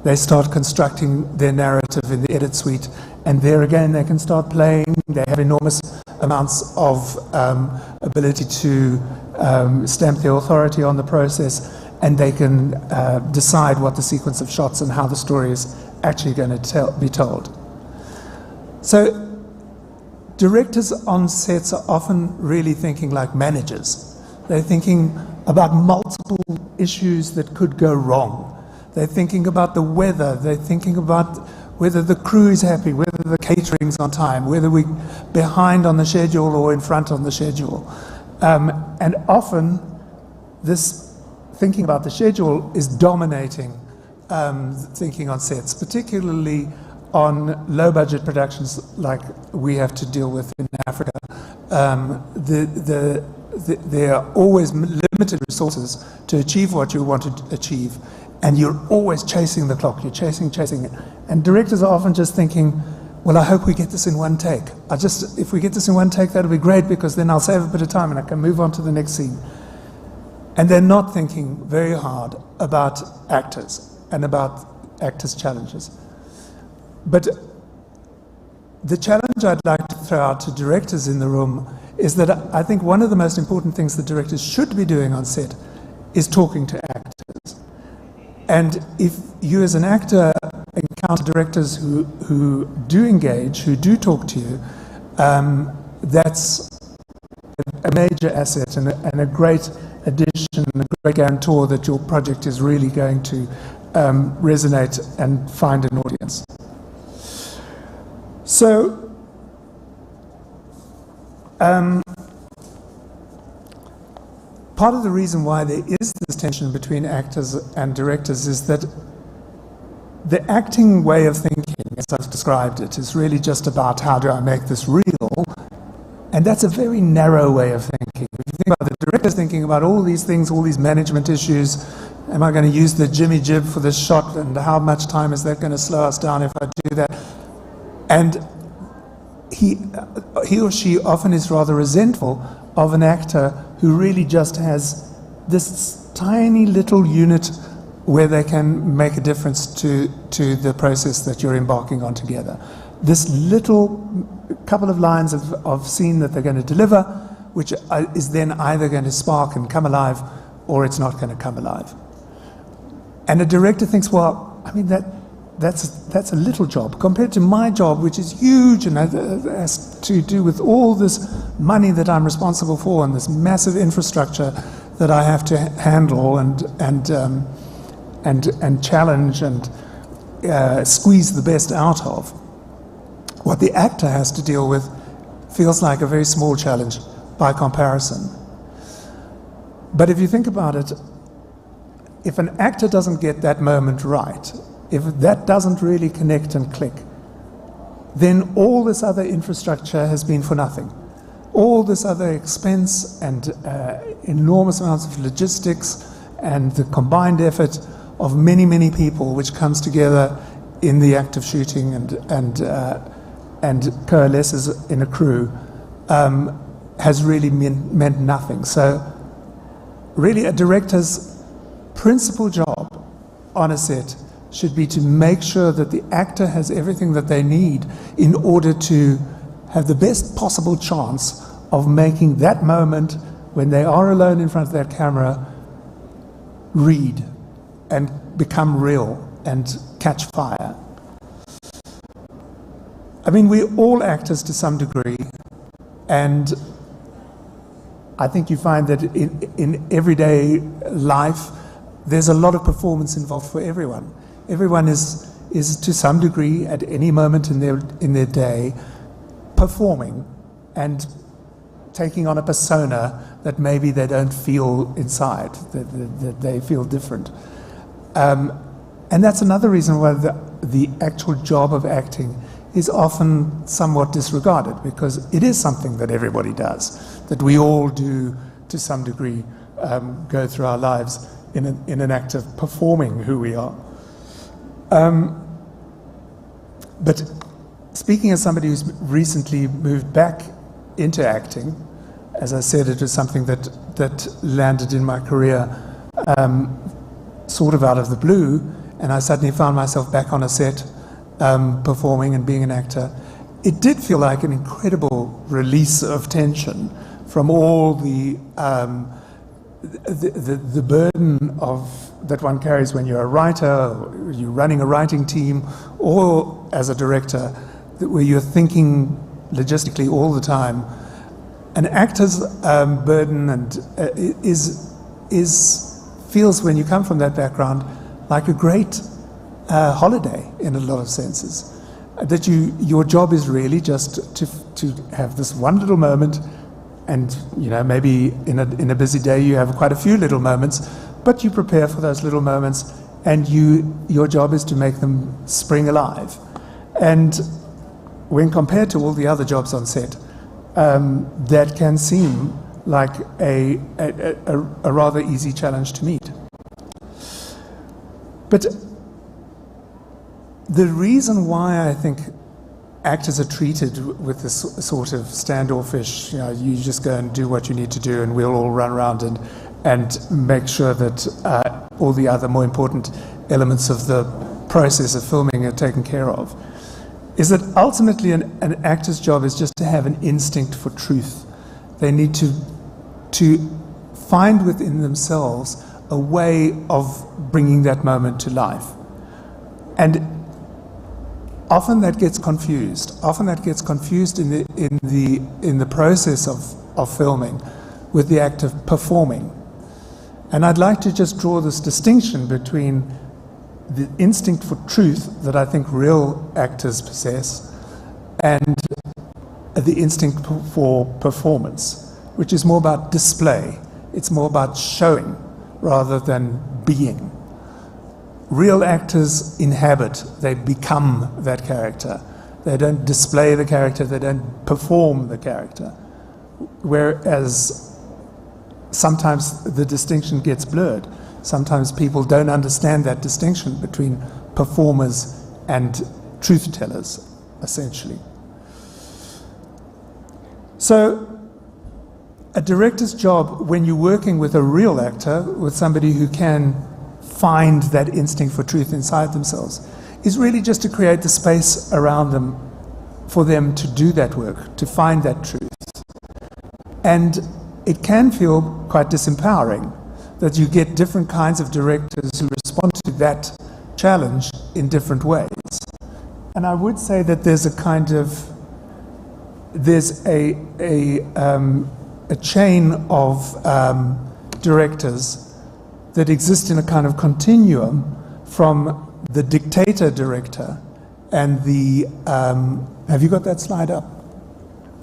They start constructing their narrative in the edit suite, and there again they can start playing. They have enormous amounts of ability to stamp their authority on the process, and they can decide what the sequence of shots and how the story is actually going to be told. So directors on sets are often really thinking like managers. They're thinking about multiple issues that could go wrong. They're thinking about the weather. They're thinking about whether the crew is happy, whether the catering's on time, whether we're behind on the schedule or in front on the schedule. And often this thinking about the schedule is dominating thinking on sets, particularly on low-budget productions like we have to deal with in Africa. There are always limited resources to achieve what you want to achieve, and you're always chasing the clock. You're chasing it. And directors are often just thinking, well, I hope we get this in one take. If we get this in one take, that'll be great, because then I'll save a bit of time and I can move on to the next scene. And they're not thinking very hard about actors and about actors' challenges. But the challenge I'd like to throw out to directors in the room is that I think one of the most important things that directors should be doing on set is talking to actors. And if you as an actor encounter directors who do engage, who do talk to you, that's a major asset and a great addition, a great guarantor that your project is really going to resonate and find an audience. So, part of the reason why there is this tension between actors and directors is that the acting way of thinking, as I've described it, is really just about how do I make this real, and that's a very narrow way of thinking. If you think about the directors thinking about all these things, all these management issues, am I going to use the jimmy jib for this shot, and how much time is that going to slow us down if I do that? And he or she often is rather resentful of an actor who really just has this tiny little unit where they can make a difference to the process that you're embarking on together. This little couple of lines of scene that they're going to deliver, which is then either going to spark and come alive, or it's not going to come alive. And a director thinks, well, I mean, that's a little job compared to my job, which is huge and has to do with all this money that I'm responsible for and this massive infrastructure that I have to handle and challenge and squeeze the best out of. What the actor has to deal with feels like a very small challenge by comparison. But if you think about it, if an actor doesn't get that moment right, if that doesn't really connect and click, then all this other infrastructure has been for nothing. All this other expense and enormous amounts of logistics and the combined effort of many, many people, which comes together in the act of shooting and coalesces in a crew, has really meant nothing. So really a director's principal job on a set should be to make sure that the actor has everything that they need in order to have the best possible chance of making that moment when they are alone in front of that camera read and become real and catch fire. I mean, we're all actors to some degree, and I think you find that in everyday life, there's a lot of performance involved for everyone. Everyone is to some degree at any moment in their day performing and taking on a persona that maybe they don't feel inside, that they feel different. And that's another reason why the actual job of acting is often somewhat disregarded, because it is something that everybody does, that we all do to some degree, go through our lives in an act of performing who we are. But speaking as somebody who's recently moved back into acting, as I said, it was something that landed in my career sort of out of the blue, and I suddenly found myself back on a set performing and being an actor. It did feel like an incredible release of tension from all the burden that one carries when you're a writer, or you're running a writing team, or as a director, where you're thinking logistically all the time. An actor's burden feels, when you come from that background, like a great holiday in a lot of senses. That your job is really just to have this one little moment, and maybe in a busy day you have quite a few little moments, but you prepare for those little moments, and your job is to make them spring alive. And when compared to all the other jobs on set, that can seem like a rather easy challenge to meet. But the reason why I think actors are treated with this sort of standoffish, you just go and do what you need to do, and we'll all run around and make sure that all the other more important elements of the process of filming are taken care of, is that ultimately an actor's job is just to have an instinct for truth. They need to find within themselves a way of bringing that moment to life. And often that gets confused. Often that gets confused in the process of filming with the act of performing. And I'd like to just draw this distinction between the instinct for truth that I think real actors possess and the instinct for performance, which is more about display. It's more about showing rather than being. Real actors inhabit, they become that character. They don't display the character, they don't perform the character. Whereas sometimes the distinction gets blurred. Sometimes people don't understand that distinction between performers and truth tellers, essentially. So, a director's job, when you're working with a real actor, with somebody who can find that instinct for truth inside themselves, is really just to create the space around them for them to do that work, to find that truth. And it can feel quite disempowering that you get different kinds of directors who respond to that challenge in different ways. And I would say that there's a chain of directors that exist in a kind of continuum from the dictator director and the, have you got that slide up?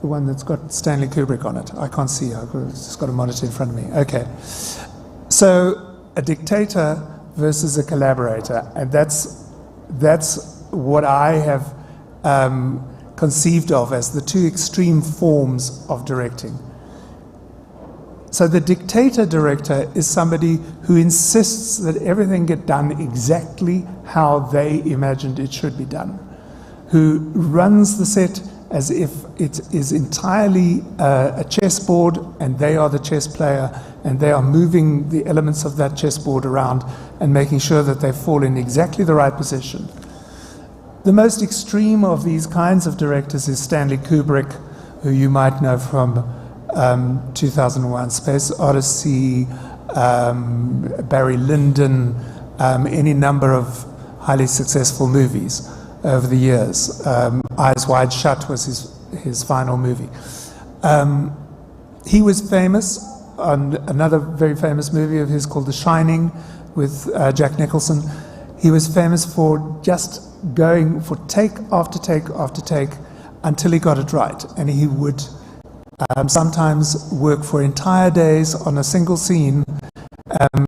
The one that's got Stanley Kubrick on it. I can't see, I've just got a monitor in front of me. Okay. So a dictator versus a collaborator, and that's what I have conceived of as the two extreme forms of directing. So the dictator director is somebody who insists that everything get done exactly how they imagined it should be done, who runs the set as if it is entirely a chessboard and they are the chess player and they are moving the elements of that chessboard around and making sure that they fall in exactly the right position. The most extreme of these kinds of directors is Stanley Kubrick, who you might know from 2001 Space Odyssey, Barry Lyndon, any number of highly successful movies over the years. Eyes Wide Shut was his final movie. He was famous on another very famous movie of his called The Shining with Jack Nicholson. He was famous for just going for take after take after take until he got it right. And he would sometimes work for entire days on a single scene,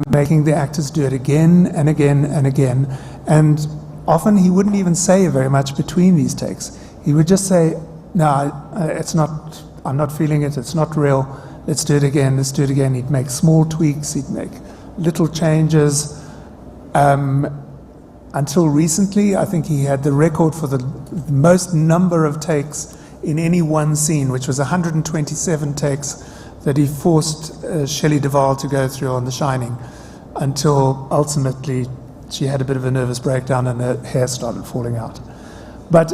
making the actors do it again and again and again. And often he wouldn't even say very much between these takes. He would just say, no, it's not, I'm not feeling it, it's not real, let's do it again, let's do it again. He'd make small tweaks, he'd make little changes. Until recently, I think he had the record for the most number of takes in any one scene, which was 127 takes that he forced Shelley Duvall to go through on The Shining, until ultimately she had a bit of a nervous breakdown and her hair started falling out. But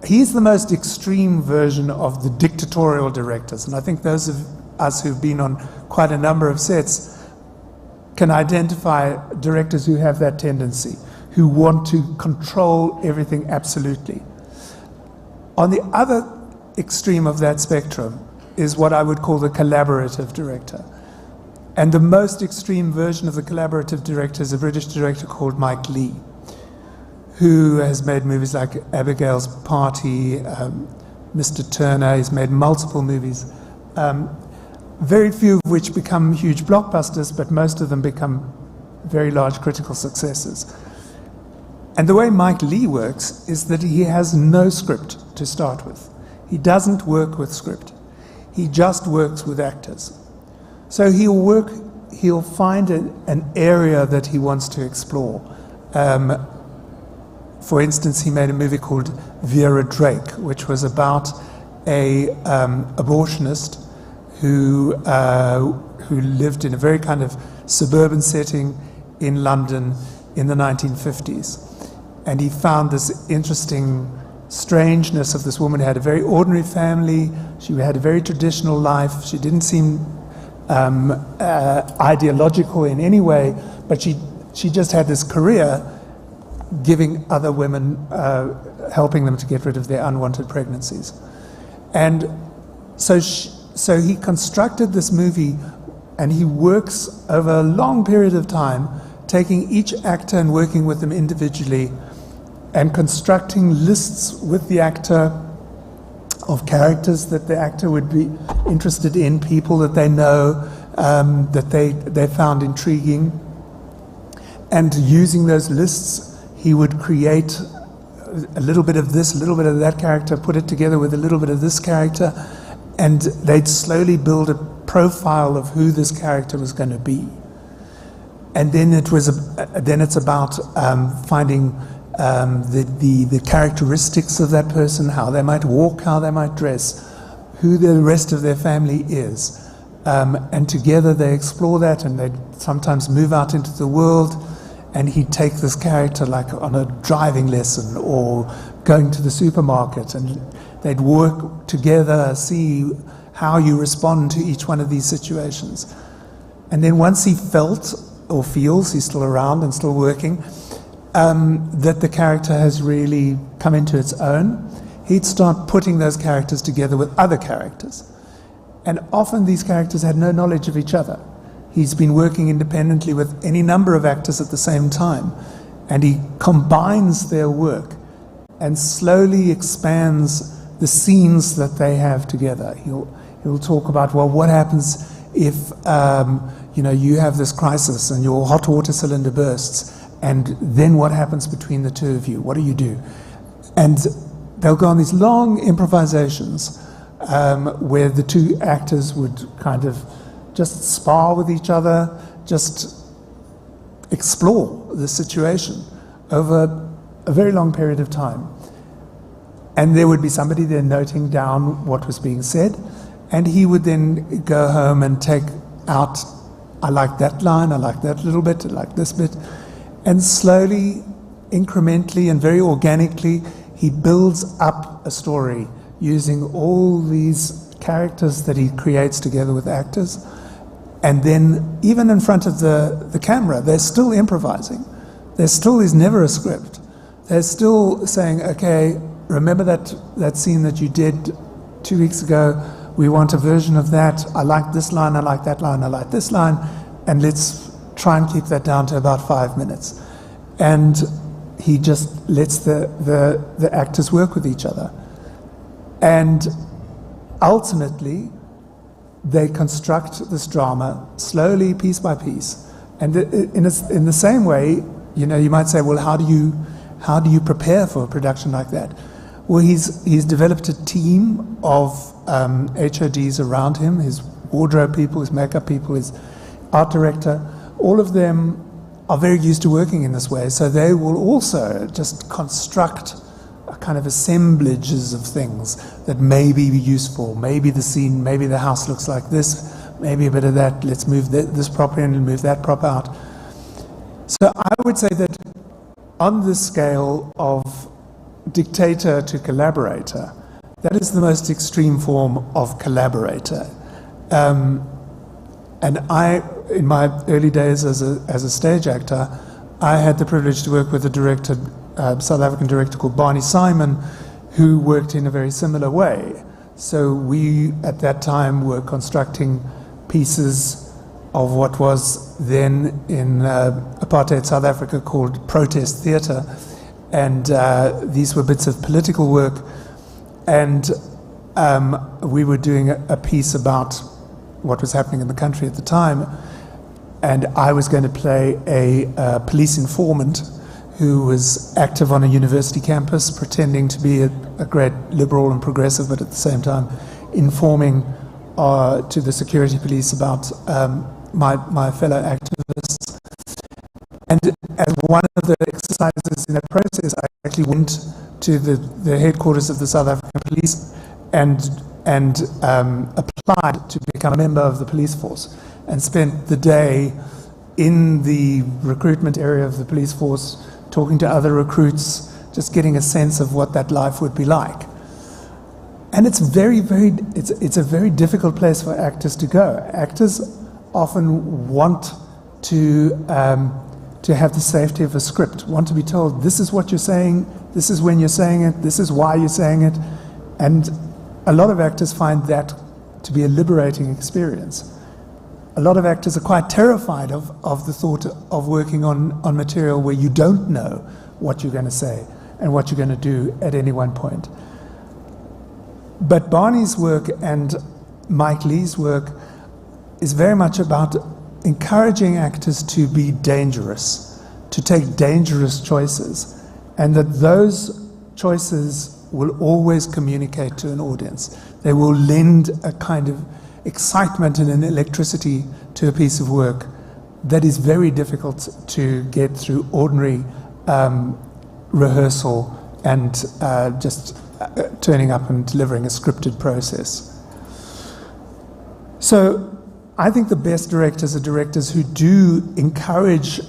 he's the most extreme version of the dictatorial directors, and I think those of us who've been on quite a number of sets can identify directors who have that tendency, who want to control everything absolutely. On the other extreme of that spectrum is what I would call the collaborative director. And the most extreme version of the collaborative director is a British director called Mike Leigh, who has made movies like Abigail's Party, Mr. Turner. He's made multiple movies, very few of which become huge blockbusters, but most of them become very large critical successes. And the way Mike Leigh works is that he has no script to start with. He doesn't work with script. He just works with actors. So he'll find an area that he wants to explore. For instance, he made a movie called Vera Drake, which was about a abortionist who lived in a very kind of suburban setting in London in the 1950s. And he found this interesting strangeness of this woman who had a very ordinary family. She had a very traditional life. She didn't seem ideological in any way, but she just had this career giving other women, helping them to get rid of their unwanted pregnancies. And so he constructed this movie, and he works over a long period of time, taking each actor and working with them individually and constructing lists with the actor of characters that the actor would be interested in, people that they know, that they found intriguing. And using those lists, he would create a little bit of this, a little bit of that character, put it together with a little bit of this character, and they'd slowly build a profile of who this character was going to be. And then it's about finding the characteristics of that person, how they might walk, how they might dress, who the rest of their family is. And together they explore that, and they sometimes move out into the world, and he'd take this character like on a driving lesson or going to the supermarket, and they'd work together, see how you respond to each one of these situations. And then once he felt or feels, he's still around and still working, that the character has really come into its own, he'd start putting those characters together with other characters. And often these characters had no knowledge of each other. He's been working independently with any number of actors at the same time, and he combines their work and slowly expands the scenes that they have together. He'll talk about, well, what happens if you have this crisis and your hot water cylinder bursts, and then what happens between the two of you? What do you do? And they'll go on these long improvisations where the two actors would kind of just spar with each other, just explore the situation over a very long period of time. And there would be somebody there noting down what was being said, and he would then go home and take out, I like that line, I like that little bit, I like this bit, and slowly, incrementally, and very organically, he builds up a story using all these characters that he creates together with actors. And then, even in front of the camera, they're still improvising. There still is never a script. They're still saying, okay, remember that scene that you did 2 weeks ago? We want a version of that. I like this line, I like that line, I like this line, and let's try and keep that down to about 5 minutes. And he just lets the actors work with each other. And ultimately, they construct this drama slowly, piece by piece. And in the same way, you know, you might say, well, how do you prepare for a production like that? Well, he's developed a team of HODs around him, his wardrobe people, his makeup people, his art director. All of them are very used to working in this way, so they will also just construct a kind of assemblages of things that may be useful. Maybe the scene, maybe the house looks like this, maybe a bit of that, let's move this prop in and move that prop out. So I would say that on the scale of dictator to collaborator, that is the most extreme form of collaborator. And I, in my early days as a stage actor, I had the privilege to work with a director, South African director called Barney Simon, who worked in a very similar way. So we, at that time, were constructing pieces of what was then in apartheid South Africa called protest theatre. And these were bits of political work. And we were doing a piece about what was happening in the country at the time. And I was going to play a police informant who was active on a university campus, pretending to be a great liberal and progressive, but at the same time informing to the security police about my fellow activists. And as one of the exercises in that process, I actually went to the headquarters of the South African police and applied to become a member of the police force, and spent the day in the recruitment area of the police force, talking to other recruits, just getting a sense of what that life would be like. And it's it's a very difficult place for actors to go. Actors often want to have the safety of a script, want to be told, this is what you're saying, this is when you're saying it, this is why you're saying it. And a lot of actors find that to be a liberating experience. A lot of actors are quite terrified of the thought of working on material where you don't know what you're going to say and what you're going to do at any one point. But Barney's work and Mike Lee's work is very much about encouraging actors to be dangerous, to take dangerous choices, and that those choices will always communicate to an audience. They will lend a kind of excitement and an electricity to a piece of work that is very difficult to get through ordinary rehearsal and just turning up and delivering a scripted process. So I think the best directors are directors who do encourage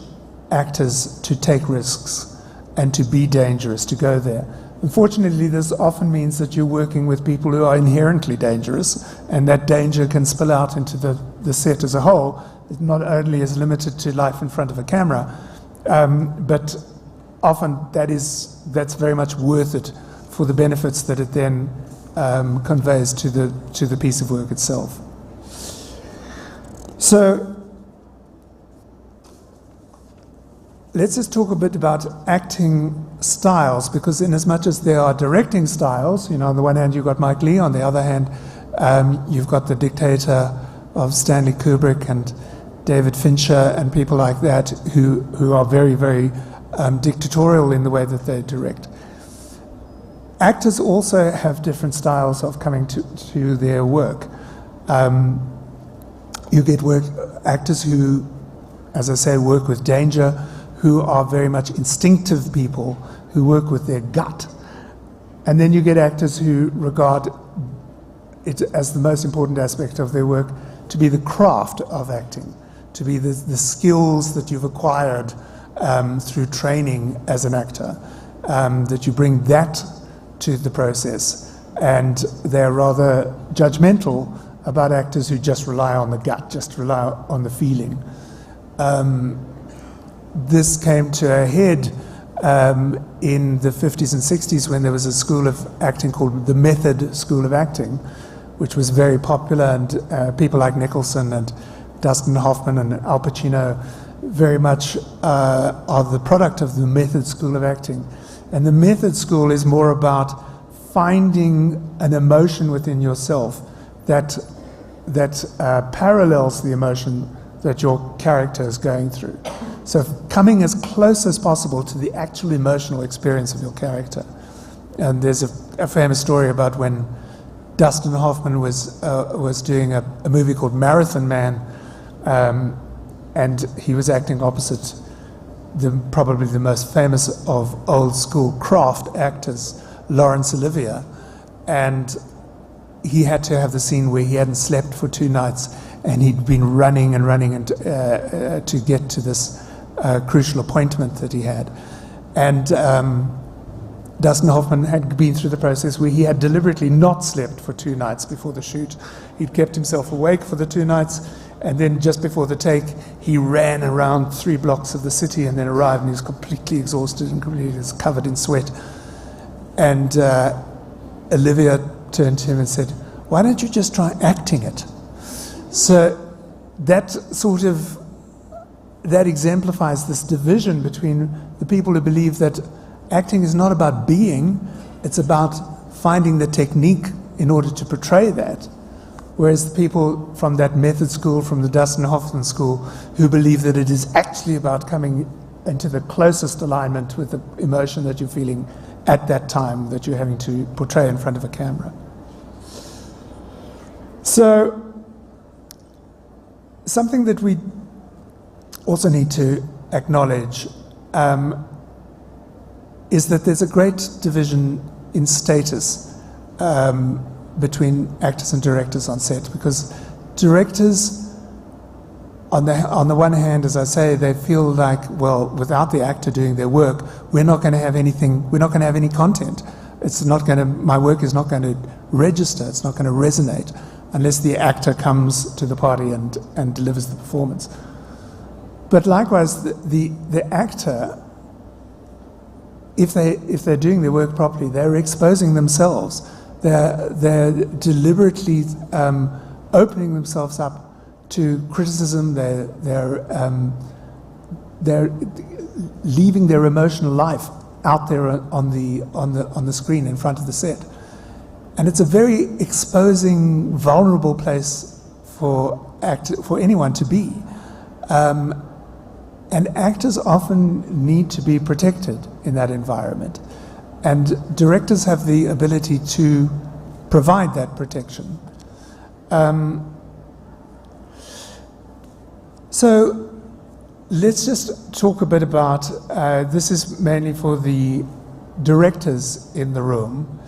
actors to take risks and to be dangerous, to go there. Unfortunately, this often means that you're working with people who are inherently dangerous, and that danger can spill out into the set as a whole. It not only is limited to life in front of a camera, but often that's very much worth it for the benefits that it then conveys to the piece of work itself. So let's just talk a bit about acting styles, because in as much as there are directing styles, on the one hand you've got Mike Lee, on the other hand you've got the dictator of Stanley Kubrick and David Fincher and people like that who are very, very dictatorial in the way that they direct. Actors also have different styles of coming to their work. You get actors who, as I say, work with danger, who are very much instinctive people, who work with their gut. And then you get actors who regard it as the most important aspect of their work to be the craft of acting, to be the skills that you've acquired through training as an actor, that you bring that to the process. And they're rather judgmental about actors who just rely on the gut, just rely on the feeling. This came to a head in the 50s and 60s when there was a school of acting called the Method School of Acting, which was very popular, and people like Nicholson and Dustin Hoffman and Al Pacino very much are the product of the Method School of Acting. And the Method School is more about finding an emotion within yourself that parallels the emotion that your character is going through. So coming as close as possible to the actual emotional experience of your character. And there's a famous story about when Dustin Hoffman was doing a movie called Marathon Man, and he was acting opposite probably the most famous of old school craft actors, Laurence Olivier, and he had to have the scene where he hadn't slept for 2 nights and he'd been running and to get to this crucial appointment that he had. And Dustin Hoffman had been through the process where he had deliberately not slept for 2 nights before the shoot. He'd kept himself awake for the 2 nights, and then just before the take, he ran around 3 blocks of the city and then arrived, and he was completely exhausted and completely covered in sweat. And Olivia turned to him and said, "Why don't you just try acting it?" So that exemplifies this division between the people who believe that acting is not about being, it's about finding the technique in order to portray that. Whereas the people from that Method School, from the Dustin Hoffman School, who believe that it is actually about coming into the closest alignment with the emotion that you're feeling at that time that you're having to portray in front of a camera. So, something that we also need to acknowledge is that there's a great division in status between actors and directors on set, because directors, on the one hand, as I say, they feel like, well, without the actor doing their work, we're not going to have anything, we're not going to have any content. It's not going to, my work is not going to register, it's not going to resonate unless the actor comes to the party and delivers the performance. But likewise, the actor, if they're doing their work properly, they're exposing themselves. They're deliberately opening themselves up to criticism. They're leaving their emotional life out there on the screen in front of the set, and it's a very exposing, vulnerable place for anyone to be. And actors often need to be protected in that environment. And directors have the ability to provide that protection. So let's just talk a bit about, this is mainly for the directors in the room.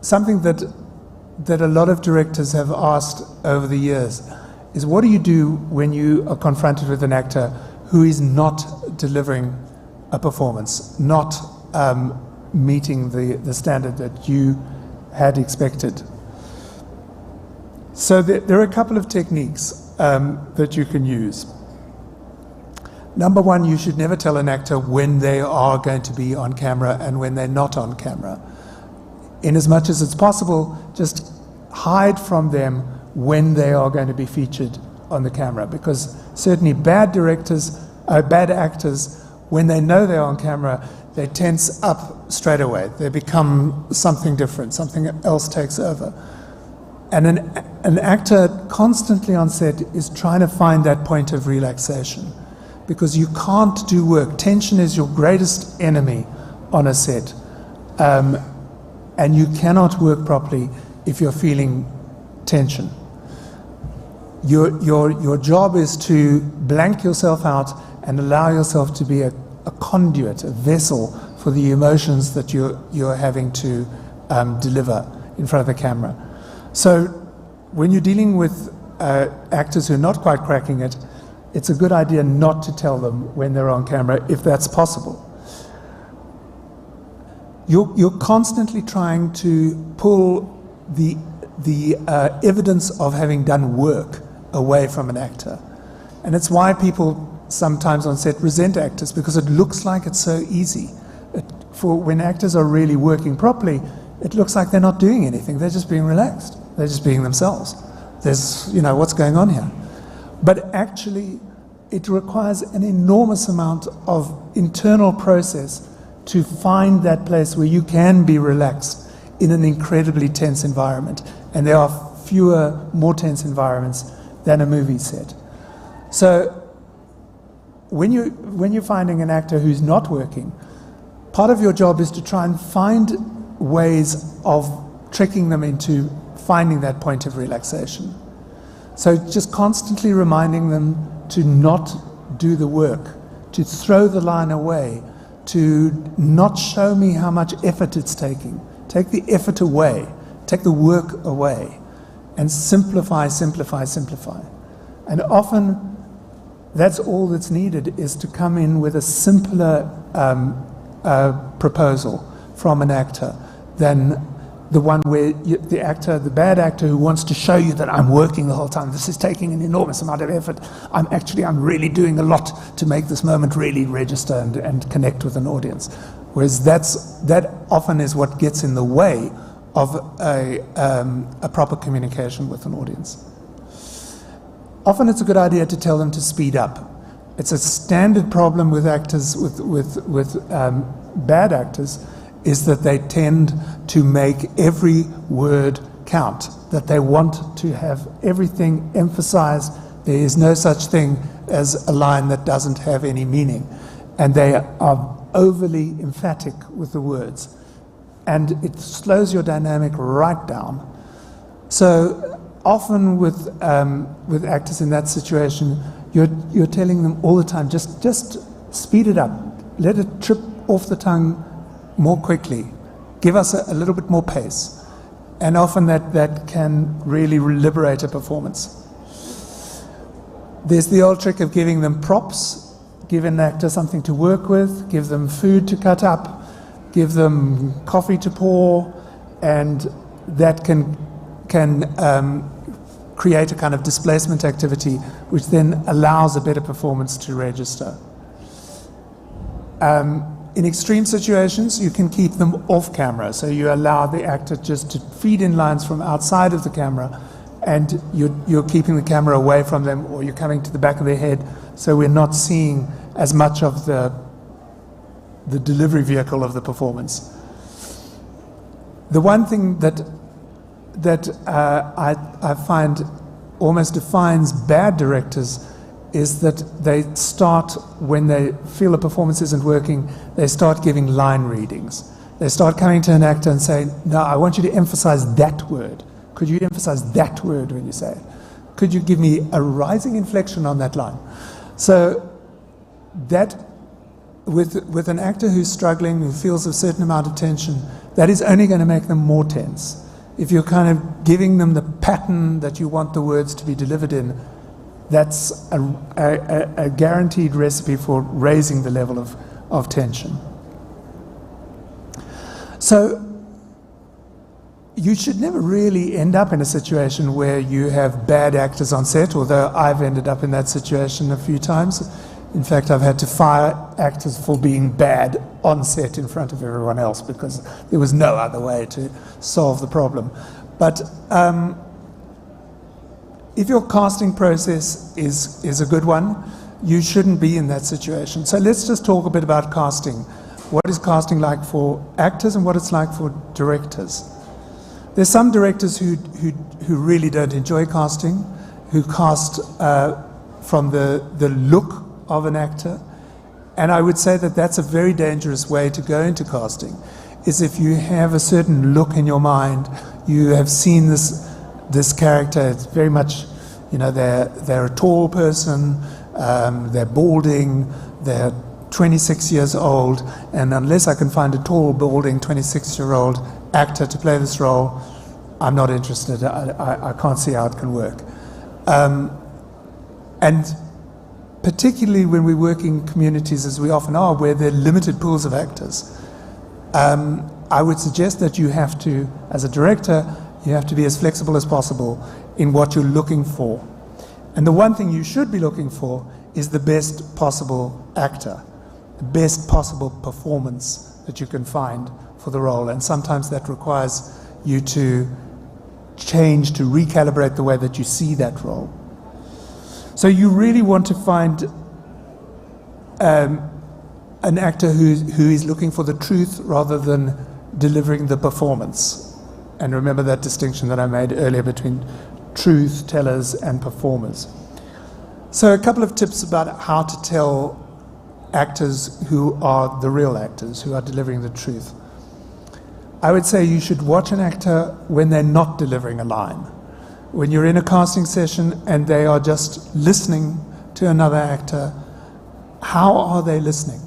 Something that a lot of directors have asked over the years is, what do you do when you are confronted with an actor who is not delivering a performance, not meeting the standard that you had expected? So there are a couple of techniques that you can use. Number one, you should never tell an actor when they are going to be on camera and when they're not on camera. In as much as it's possible, just hide from them when they are going to be featured on the camera, because certainly bad actors, when they know they're on camera, they tense up straight away. They become something different, something else takes over. And an actor constantly on set is trying to find that point of relaxation, because you can't do work. Tension is your greatest enemy on a set. And you cannot work properly if you're feeling tension. Your job is to blank yourself out and allow yourself to be a conduit, a vessel for the emotions that you're having to deliver in front of the camera. So when you're dealing with actors who are not quite cracking it, it's a good idea not to tell them when they're on camera, if that's possible. You're constantly trying to pull the evidence of having done work away from an actor. And it's why people sometimes on set resent actors, because it looks like it's so easy. For when actors are really working properly, it looks like they're not doing anything. They're just being relaxed. They're just being themselves. There's, what's going on here? But actually, it requires an enormous amount of internal process to find that place where you can be relaxed in an incredibly tense environment. And there are fewer, more tense environments than a movie set. So when you're finding an actor who's not working, part of your job is to try and find ways of tricking them into finding that point of relaxation. So just constantly reminding them to not do the work, to throw the line away, to not show me how much effort it's taking. Take the effort away, take the work away, and simplify, simplify, simplify. And often that's all that's needed, is to come in with a simpler proposal from an actor than the one where the bad actor who wants to show you that I'm working the whole time, this is taking an enormous amount of effort, I'm really doing a lot to make this moment really register and connect with an audience. Whereas that often is what gets in the way of a proper communication with an audience. Often it's a good idea to tell them to speed up. It's a standard problem with actors, with bad actors, is that they tend to make every word count, that they want to have everything emphasized. There is no such thing as a line that doesn't have any meaning. And they are overly emphatic with the words. And it slows your dynamic right down. So often with actors in that situation, you're telling them all the time, just speed it up. Let it trip off the tongue more quickly. Give us a little bit more pace. And often that can really liberate a performance. There's the old trick of giving them props. Give an actor something to work with, give them food to cut up, give them coffee to pour, and that can create a kind of displacement activity, which then allows a better performance to register. In extreme situations, you can keep them off camera. So you allow the actor just to feed in lines from outside of the camera, and you're keeping the camera away from them, or you're coming to the back of their head, so we're not seeing as much of the delivery vehicle of the performance. The one thing that I find almost defines bad directors is that they start, when they feel a performance isn't working, they start giving line readings. They start coming to an actor and saying, no, I want you to emphasize that word. Could you emphasize that word when you say it? Could you give me a rising inflection on that line? So that, with an actor who's struggling, who feels a certain amount of tension, that is only going to make them more tense. If you're kind of giving them the pattern that you want the words to be delivered in, that's a guaranteed recipe for raising the level of tension. So you should never really end up in a situation where you have bad actors on set, although I've ended up in that situation a few times. In fact, I've had to fire actors for being bad on set in front of everyone else because there was no other way to solve the problem. But if your casting process is a good one, you shouldn't be in that situation. So let's just talk a bit about casting. What is casting like for actors and what it's like for directors? There's some directors who really don't enjoy casting, who cast from the look of an actor. And I would say that that's a very dangerous way to go into casting, is if you have a certain look in your mind, you have seen this character, it's very much, they're a tall person, they're balding, they're 26 years old, and unless I can find a tall, balding 26-year-old actor to play this role, I'm not interested. I can't see how it can work. And particularly when we work in communities, as we often are, where there are limited pools of actors, I would suggest that you have to, as a director, you have to be as flexible as possible in what you're looking for. And the one thing you should be looking for is the best possible actor, the best possible performance that you can find for the role. And sometimes that requires you to change, to recalibrate the way that you see that role. So you really want to find an actor who is looking for the truth rather than delivering the performance. And remember that distinction that I made earlier between truth tellers and performers. So a couple of tips about how to tell actors who are the real actors, who are delivering the truth. I would say you should watch an actor when they're not delivering a line. When you're in a casting session and they are just listening to another actor, how are they listening?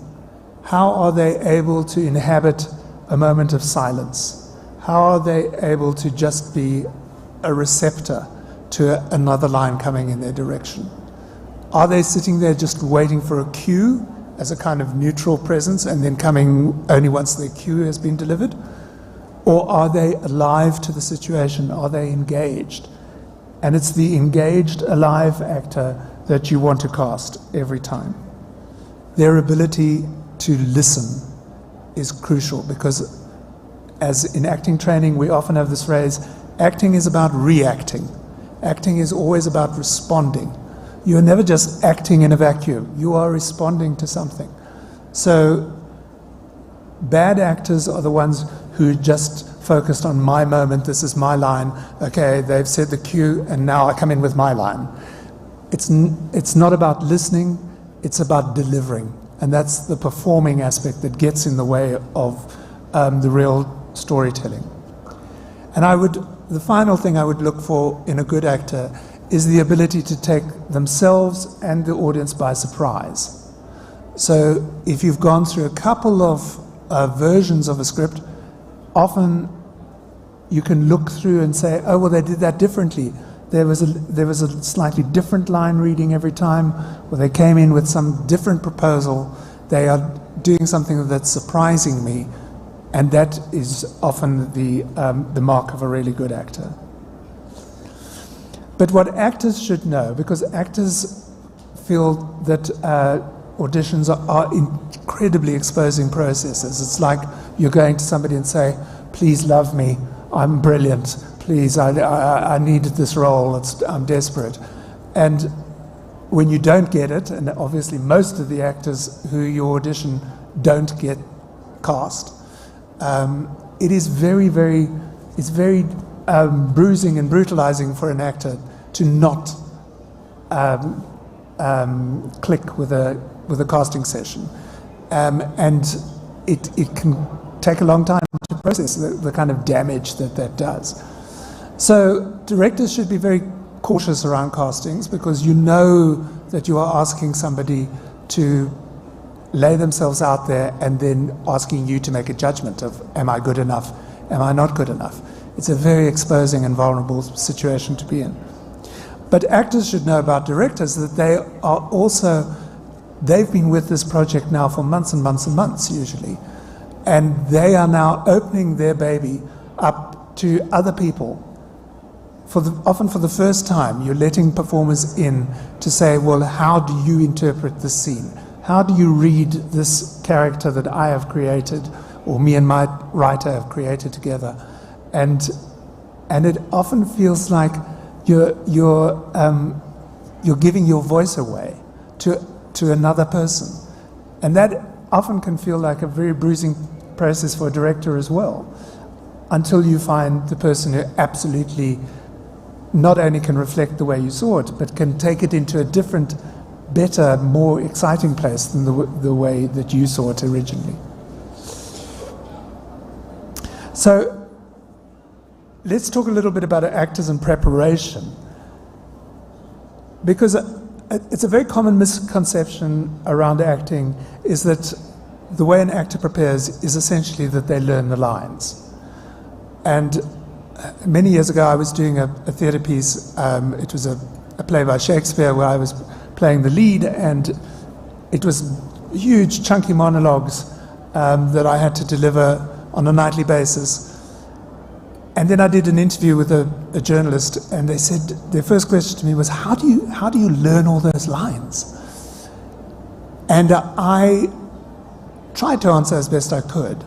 How are they able to inhabit a moment of silence? How are they able to just be a receptor to another line coming in their direction? Are they sitting there just waiting for a cue as a kind of neutral presence and then coming only once their cue has been delivered? Or are they alive to the situation? Are they engaged? And it's the engaged, alive actor that you want to cast every time. Their ability to listen is crucial, because as in acting training, we often have this phrase, acting is about reacting. Acting is always about responding. You're never just acting in a vacuum. You are responding to something. So bad actors are the ones who just focused on my moment, this is my line, okay, they've said the cue, and now I come in with my line. It's not about listening, it's about delivering. And that's the performing aspect that gets in the way of the real storytelling. And the final thing I would look for in a good actor is the ability to take themselves and the audience by surprise. So if you've gone through a couple of versions of a script, often you can look through and say, oh, well, they did that differently. There was a slightly different line reading every time, or they came in with some different proposal. They are doing something that's surprising me, and that is often the mark of a really good actor. But what actors should know, because actors feel that auditions are incredibly exposing processes. It's like you're going to somebody and say, please love me, I'm brilliant, please, I needed this role, I'm desperate. And when you don't get it, and obviously most of the actors who you audition don't get cast, it is very bruising and brutalizing for an actor to not click with a casting session. And it can take a long time to process the kind of damage that does. So directors should be very cautious around castings, because you know that you are asking somebody to lay themselves out there and then asking you to make a judgment of, am I good enough? Am I not good enough? It's a very exposing and vulnerable situation to be in. But actors should know about directors that they've been with this project now for months and months and months usually. And they are now opening their baby up to other people. Often for the first time, you're letting performers in to say, well, how do you interpret this scene? How do you read this character that I have created, or me and my writer have created together? And it often feels like you're giving your voice away to another person. And that often can feel like a very bruising process for a director as well, until you find the person who absolutely not only can reflect the way you saw it, but can take it into a different, better, more exciting place than the way that you saw it originally. So let's talk a little bit about actors and preparation. Because it's a very common misconception around acting is that the way an actor prepares is essentially that they learn the lines. And many years ago, I was doing a theatre piece. It was a play by Shakespeare where I was playing the lead, and it was huge, chunky monologues that I had to deliver on a nightly basis. And then I did an interview with a journalist, and they said, their first question to me was, how do you learn all those lines? And I tried to answer as best I could,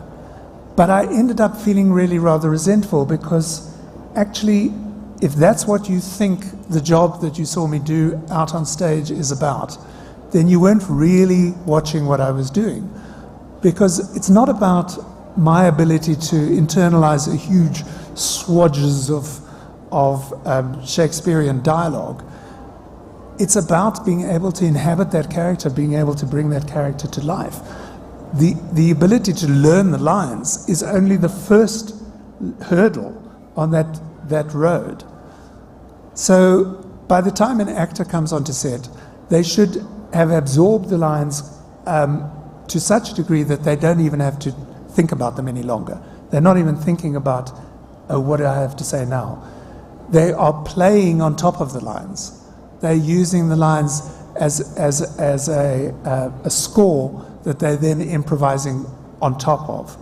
but I ended up feeling really rather resentful, because actually, if that's what you think the job that you saw me do out on stage is about, then you weren't really watching what I was doing. Because it's not about my ability to internalize a huge swathes of Shakespearean dialogue. It's about being able to inhabit that character, being able to bring that character to life. The ability to learn the lines is only the first hurdle on that road. So by the time an actor comes onto set, they should have absorbed the lines to such a degree that they don't even have to think about them any longer. They're not even thinking about, oh, what do I have to say now? They are playing on top of the lines. They're using the lines as a score that they're then improvising on top of.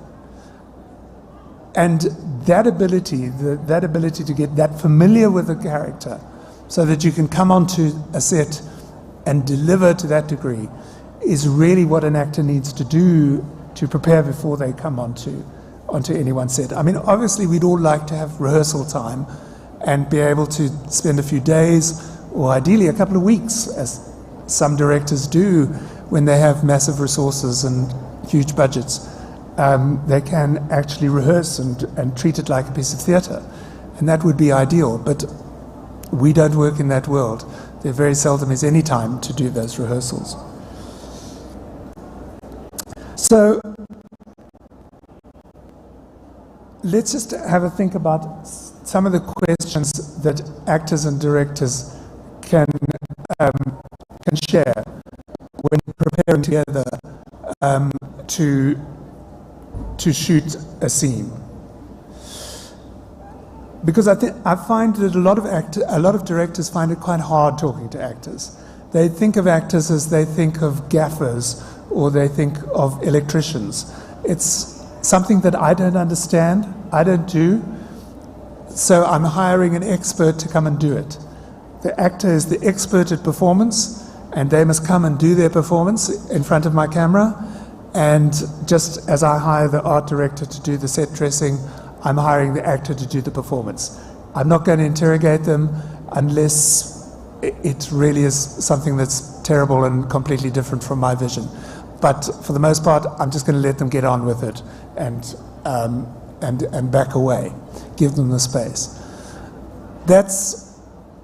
And that ability to get that familiar with the character so that you can come onto a set and deliver to that degree is really what an actor needs to do to prepare before they come onto anyone's set. I mean, obviously we'd all like to have rehearsal time and be able to spend a few days or ideally a couple of weeks, as some directors do when they have massive resources and huge budgets. They can actually rehearse and treat it like a piece of theatre, and that would be ideal, but we don't work in that world. There very seldom is any time to do those rehearsals. So let's just have a think about some of the questions that actors and directors can share when preparing together to shoot a scene. Because I find that a lot of directors find it quite hard talking to actors. They think of actors as they think of gaffers or they think of electricians. It's something that I don't understand, I don't do, so I'm hiring an expert to come and do it. The actor is the expert at performance, and they must come and do their performance in front of my camera. And just as I hire the art director to do the set dressing, I'm hiring the actor to do the performance. I'm not going to interrogate them unless it really is something that's terrible and completely different from my vision. But for the most part, I'm just going to let them get on with it and back away, give them the space. That's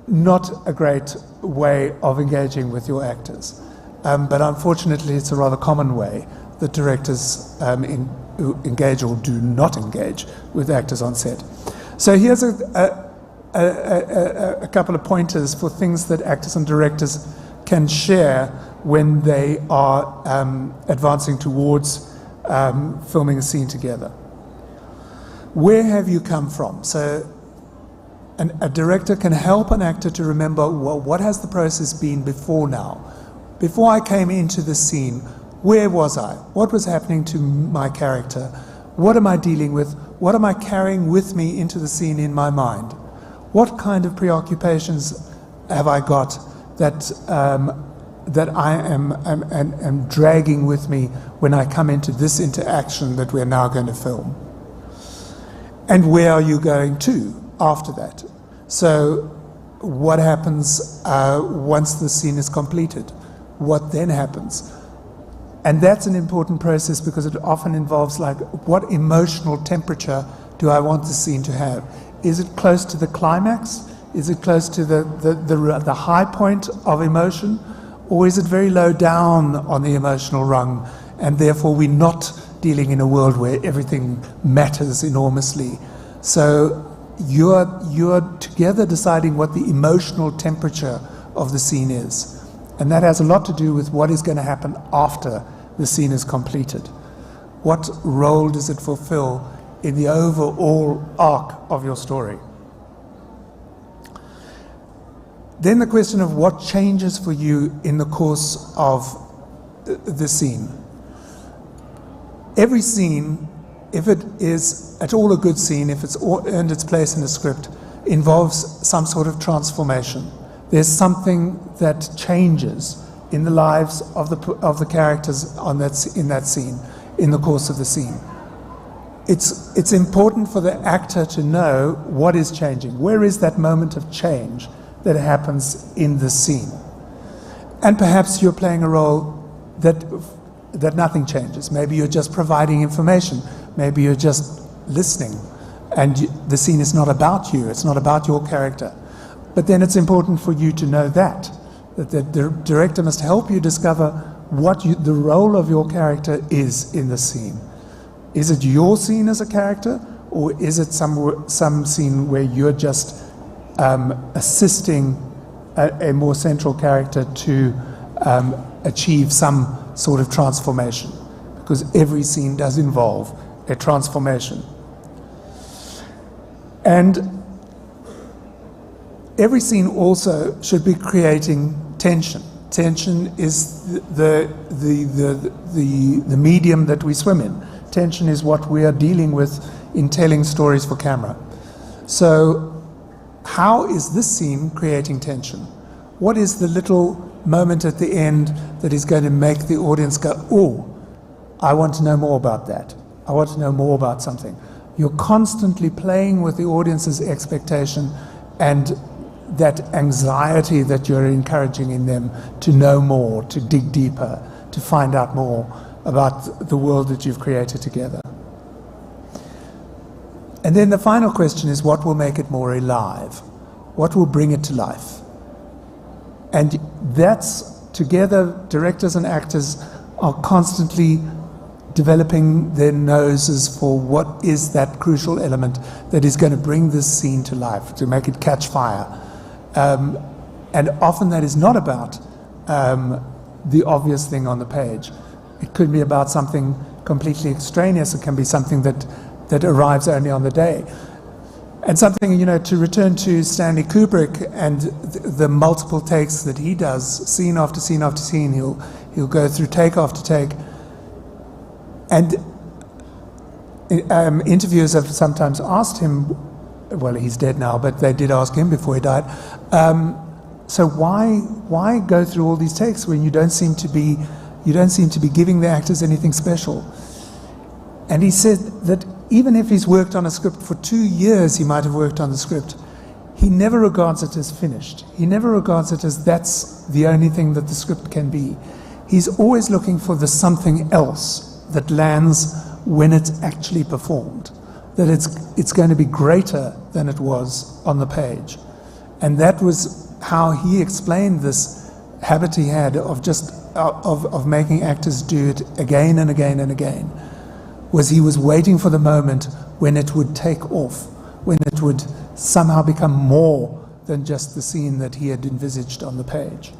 not a great way of engaging with your actors. But unfortunately, it's a rather common way that directors who engage or do not engage with actors on set. So here's a couple of pointers for things that actors and directors can share when they are advancing towards filming a scene together. Where have you come from? So a director can help an actor to remember, well, what has the process been before now? Before I came into the scene, where was I? What was happening to my character? What am I dealing with? What am I carrying with me into the scene in my mind? What kind of preoccupations have I got that I am dragging with me when I come into this interaction that we're now going to film? And where are you going to after that? So what happens once the scene is completed? What then happens? And that's an important process because it often involves, like, what emotional temperature do I want the scene to have? Is it close to the climax? Is it close to the high point of emotion? Or is it very low down on the emotional rung, and therefore we're not dealing in a world where everything matters enormously? So you're together deciding what the emotional temperature of the scene is. And that has a lot to do with what is going to happen after the scene is completed. What role does it fulfill in the overall arc of your story? Then the question of what changes for you in the course of the scene. Every scene, if it is at all a good scene, if it's earned its place in the script, involves some sort of transformation. There's something that changes in the lives of the characters in that scene, in the course of the scene. It's important for the actor to know what is changing. Where is that moment of change that happens in the scene? And perhaps you're playing a role that nothing changes. Maybe you're just providing information. Maybe you're just listening. And the scene is not about you. It's not about your character. But then it's important for you to know that the director must help you discover what the role of your character is in the scene. Is it your scene as a character, or is it some scene where you're just assisting a more central character to achieve some sort of transformation? Because every scene does involve a transformation. And every scene also should be creating tension. Tension is the medium that we swim in. Tension is what we are dealing with in telling stories for camera. So how is this scene creating tension? What is the little moment at the end that is going to make the audience go, oh, I want to know more about that. I want to know more about something. You're constantly playing with the audience's expectation and that anxiety that you're encouraging in them to know more, to dig deeper, to find out more about the world that you've created together. And then the final question is, what will make it more alive? What will bring it to life? And that's, together, directors and actors are constantly developing their noses for what is that crucial element that is going to bring this scene to life, to make it catch fire. And often that is not about the obvious thing on the page. It could be about something completely extraneous. It can be something that arrives only on the day. And something, to return to Stanley Kubrick and the multiple takes that he does, scene after scene after scene, he'll go through take after take. And interviewers have sometimes asked him, well, he's dead now, but they did ask him before he died, so why go through all these takes when you don't seem to be giving the actors anything special? And he said that even if he's worked on a script for 2 years, he might have worked on the script, he never regards it as finished. He never regards it as that's the only thing that the script can be. He's always looking for the something else that lands when it's actually performed, that it's going to be greater than it was on the page. And that was how he explained this habit he had of making actors do it again and again and again, was he was waiting for the moment when it would take off, when it would somehow become more than just the scene that he had envisaged on the page.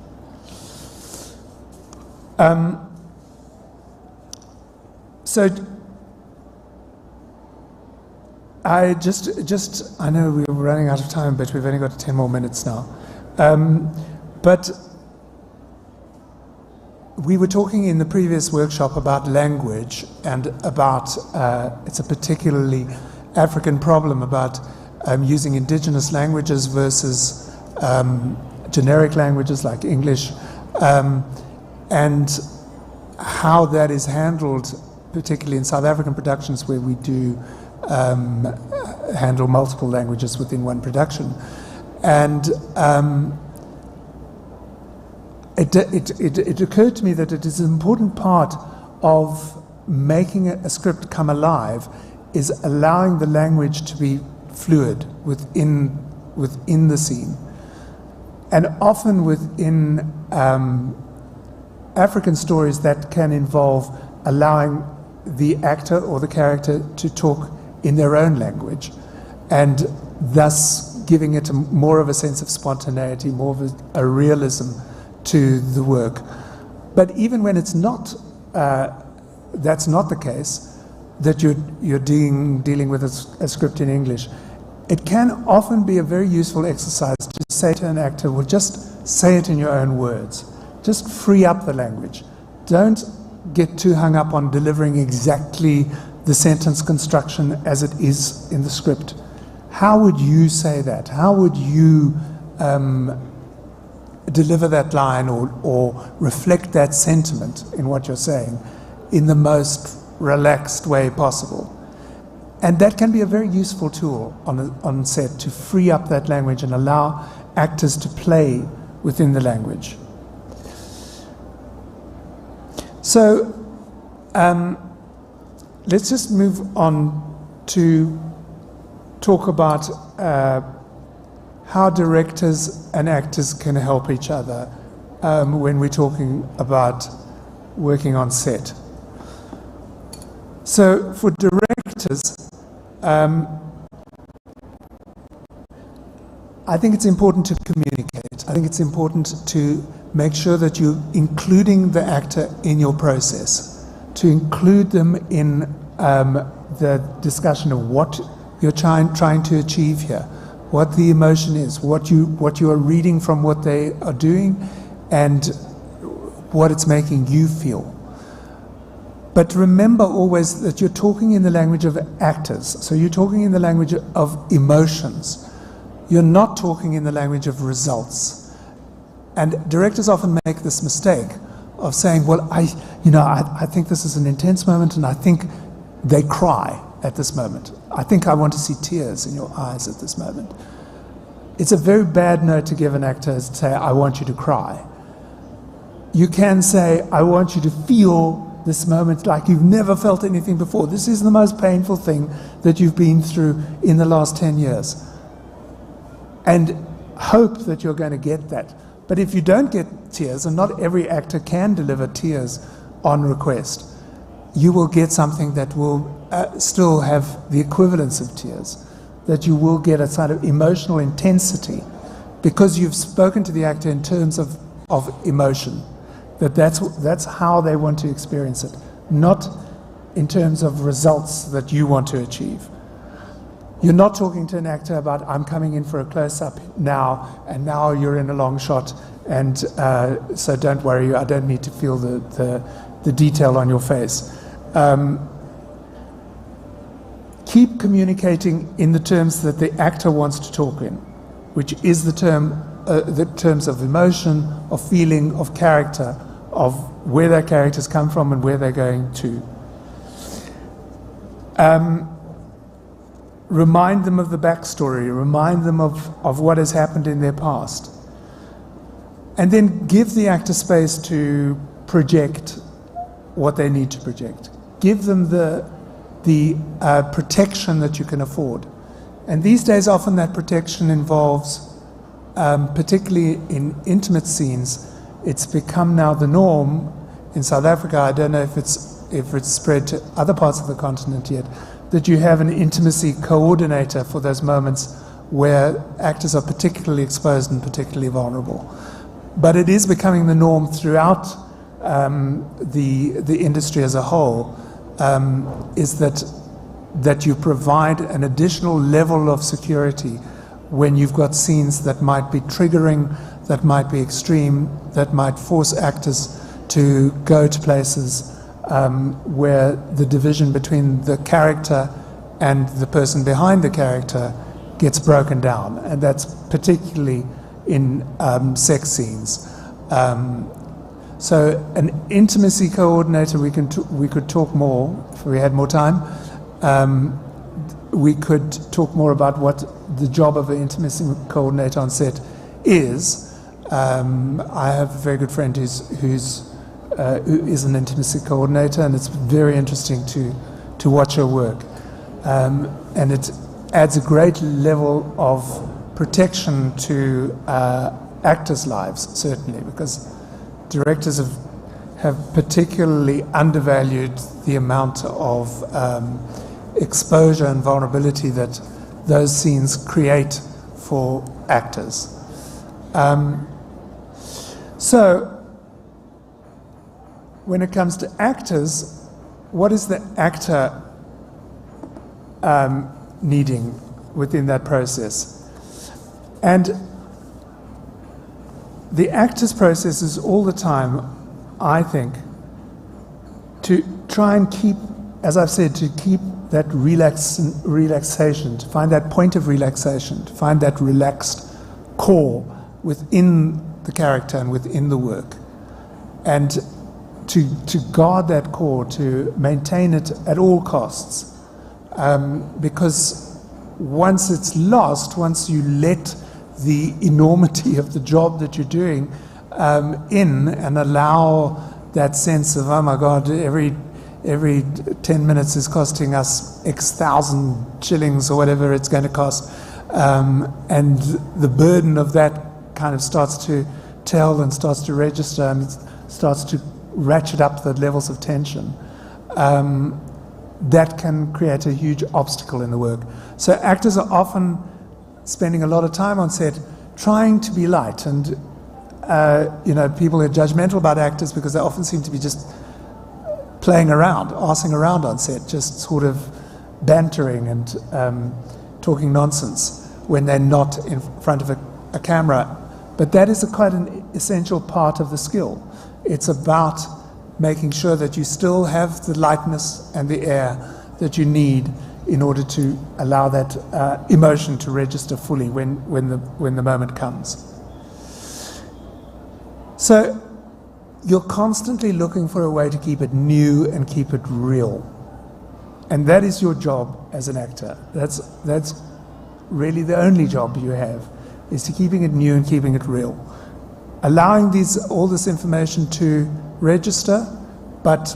So I I know we're running out of time, but we've only got 10 more minutes now. But we were talking in the previous workshop about language and about, it's a particularly African problem, about using indigenous languages versus generic languages like English, and how that is handled, particularly in South African productions where we do handle multiple languages within one production. And it occurred to me that it is an important part of making a script come alive is allowing the language to be fluid within the scene. And often within African stories that can involve allowing the actor or the character to talk in their own language, and thus giving it more of a sense of spontaneity, more of a realism to the work. But even when it's not, that's not the case, that you're dealing with a script in English, it can often be a very useful exercise to say to an actor, well, just say it in your own words. Just free up the language. Don't get too hung up on delivering exactly the sentence construction as it is in the script. How would you say that? How would you deliver that line or reflect that sentiment in what you're saying in the most relaxed way possible? And that can be a very useful tool on set to free up that language and allow actors to play within the language. So let's just move on to talk about how directors and actors can help each other when we're talking about working on set. So for directors, I think it's important to communicate. I think it's important to make sure that you're including the actor in your process, to include them in the discussion of what you're trying to achieve here, what the emotion is, what you are reading from what they are doing, and what it's making you feel. But remember always that you're talking in the language of actors, so you're talking in the language of emotions. You're not talking in the language of results. And directors often make this mistake of saying, well, I think this is an intense moment and I think they cry at this moment. I think I want to see tears in your eyes at this moment. It's a very bad note to give an actor to say, I want you to cry. You can say, I want you to feel this moment like you've never felt anything before. This is the most painful thing that you've been through in the last 10 years. And hope that you're going to get that. But if you don't get tears, and not every actor can deliver tears on request, you will get something that will still have the equivalence of tears, that you will get a sort of emotional intensity because you've spoken to the actor in terms of emotion, that's how they want to experience it, not in terms of results that you want to achieve. You're not talking to an actor about, I'm coming in for a close-up now, and now you're in a long shot, and so don't worry, I don't need to feel the detail on your face. Keep communicating in the terms that the actor wants to talk in, which is the terms of emotion, of feeling, of character, of where their characters come from and where they're going to. Remind them of the backstory, remind them of what has happened in their past. And then give the actor space to project what they need to project. Give them the protection that you can afford. And these days often that protection involves, particularly in intimate scenes, it's become now the norm in South Africa. I don't know if it's spread to other parts of the continent yet, that you have an intimacy coordinator for those moments where actors are particularly exposed and particularly vulnerable. But it is becoming the norm throughout the industry as a whole, is that you provide an additional level of security when you've got scenes that might be triggering, that might be extreme, that might force actors to go to places where the division between the character and the person behind the character gets broken down, and that's particularly in sex scenes. So an intimacy coordinator, we could talk more if we had more time. We could talk more about what the job of an intimacy coordinator on set is. I have a very good friend who is an intimacy coordinator, and it's very interesting to watch her work. And it adds a great level of protection to actors' lives, certainly, because directors have particularly undervalued the amount of exposure and vulnerability that those scenes create for actors. So, when it comes to actors, what is the actor needing within that process? And the actor's process is all the time, I think, to try and keep, as I've said, to keep that relaxation, to find that point of relaxation, to find that relaxed core within the character and within the work. And to guard that core, to maintain it at all costs. Because once it's lost, once you let the enormity of the job that you're doing in and allow that sense of, oh my God, every 10 minutes is costing us X thousand shillings or whatever it's going to cost, and the burden of that kind of starts to tell and starts to register and starts to ratchet up the levels of tension, that can create a huge obstacle in the work. So actors are often spending a lot of time on set trying to be light, and people are judgmental about actors because they often seem to be just playing around, arsing around on set, just sort of bantering and talking nonsense when they're not in front of a camera. But that is quite an essential part of the skill. It's about making sure that you still have the lightness and the air that you need in order to allow that emotion to register fully when the moment comes. So you're constantly looking for a way to keep it new and keep it real. And that is your job as an actor. That's really the only job you have, is to keeping it new and keeping it real. Allowing all this information to register, but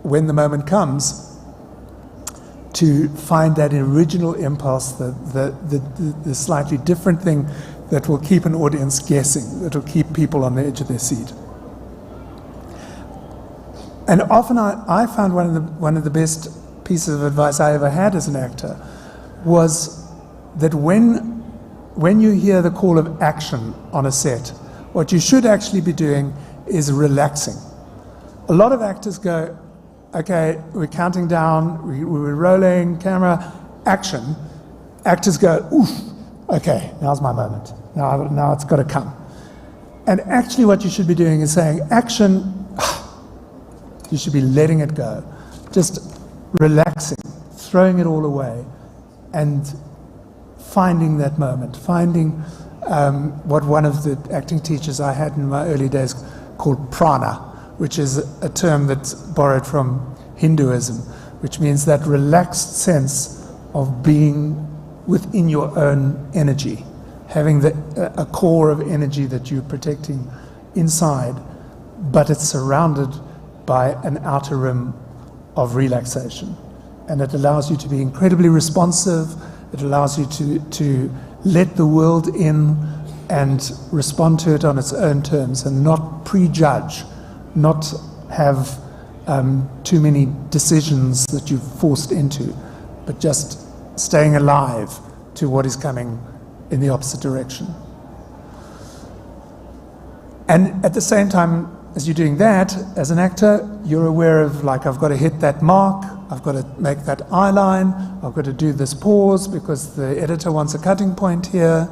when the moment comes, to find that original impulse, the slightly different thing that will keep an audience guessing, that will keep people on the edge of their seat. And often I found one of the best pieces of advice I ever had as an actor was that when you hear the call of action on a set, what you should actually be doing is relaxing. A lot of actors go, okay, we're counting down, we're rolling, camera, action. Actors go, oof, okay, now's my moment. Now it's got to come. And actually what you should be doing is saying, action, you should be letting it go. Just relaxing, throwing it all away, and finding that moment, finding what one of the acting teachers I had in my early days called prana, which is a term that's borrowed from Hinduism, which means that relaxed sense of being within your own energy, having a core of energy that you're protecting inside, but it's surrounded by an outer rim of relaxation. And it allows you to be incredibly responsive. It allows you to let the world in and respond to it on its own terms and not prejudge, not have too many decisions that you've forced into, but just staying alive to what is coming in the opposite direction. And at the same time as you're doing that, as an actor, you're aware of, like, I've got to hit that mark, I've got to make that eye line, I've got to do this pause because the editor wants a cutting point here,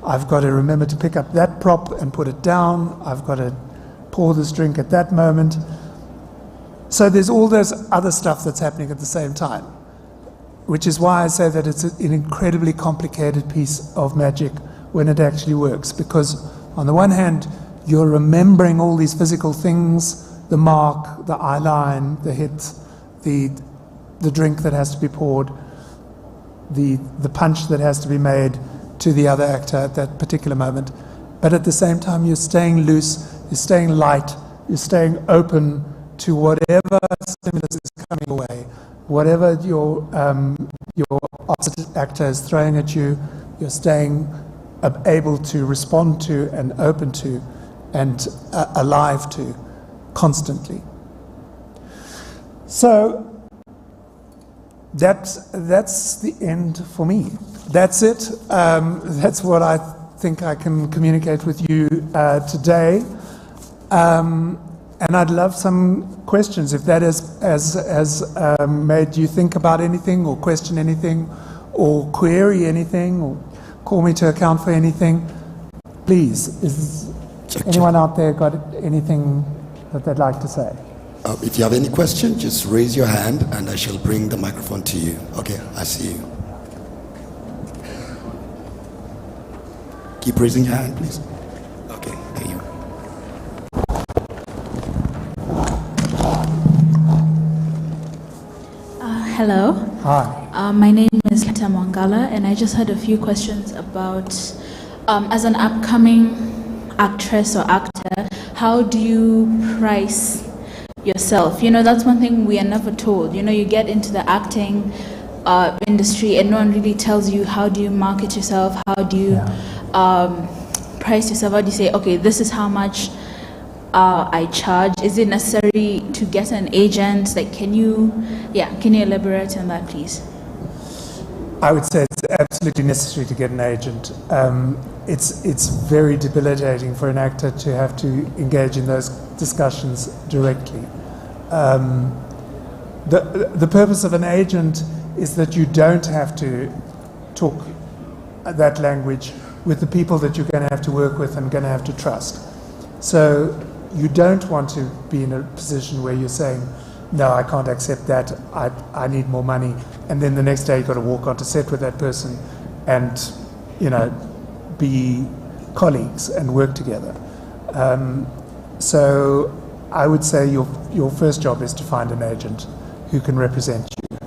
I've got to remember to pick up that prop and put it down, I've got to pour this drink at that moment. So there's all this other stuff that's happening at the same time, which is why I say that it's an incredibly complicated piece of magic when it actually works, because on the one hand, you're remembering all these physical things, the mark, the eye line, the hit, the drink that has to be poured, the punch that has to be made to the other actor at that particular moment. But at the same time, you're staying loose, you're staying light, you're staying open to whatever stimulus is coming away, whatever your opposite actor is throwing at you, you're staying able to respond to and open to and alive to constantly. So that's the end for me. That's it. That's what I think I can communicate with you today. And I'd love some questions, if that has made you think about anything or question anything or query anything or call me to account for anything. Please, is anyone out there got anything that they'd like to say? If you have any question, just raise your hand and I shall bring the microphone to you. Okay, I see you. Keep raising your hand, please. Okay, there you go. Hello. Hi. My name is Lita Mwangala, and I just had a few questions about, as an upcoming actress or actor, how do you price yourself? You know, that's one thing we are never told. You know, you get into the acting industry and no one really tells you how do you market yourself, how do you price yourself, how do you say, okay, this is how much I charge. Is it necessary to get an agent? Like, can you elaborate on that, please? I would say it's absolutely necessary to get an agent. It's very debilitating for an actor to have to engage in those discussions directly. The purpose of an agent is that you don't have to talk that language with the people that you're going to have to work with and going to have to trust. So you don't want to be in a position where you're saying, no, I can't accept that, I need more money, and then the next day you've got to walk onto set with that person and, you know, be colleagues and work together. So I would say your first job is to find an agent who can represent you.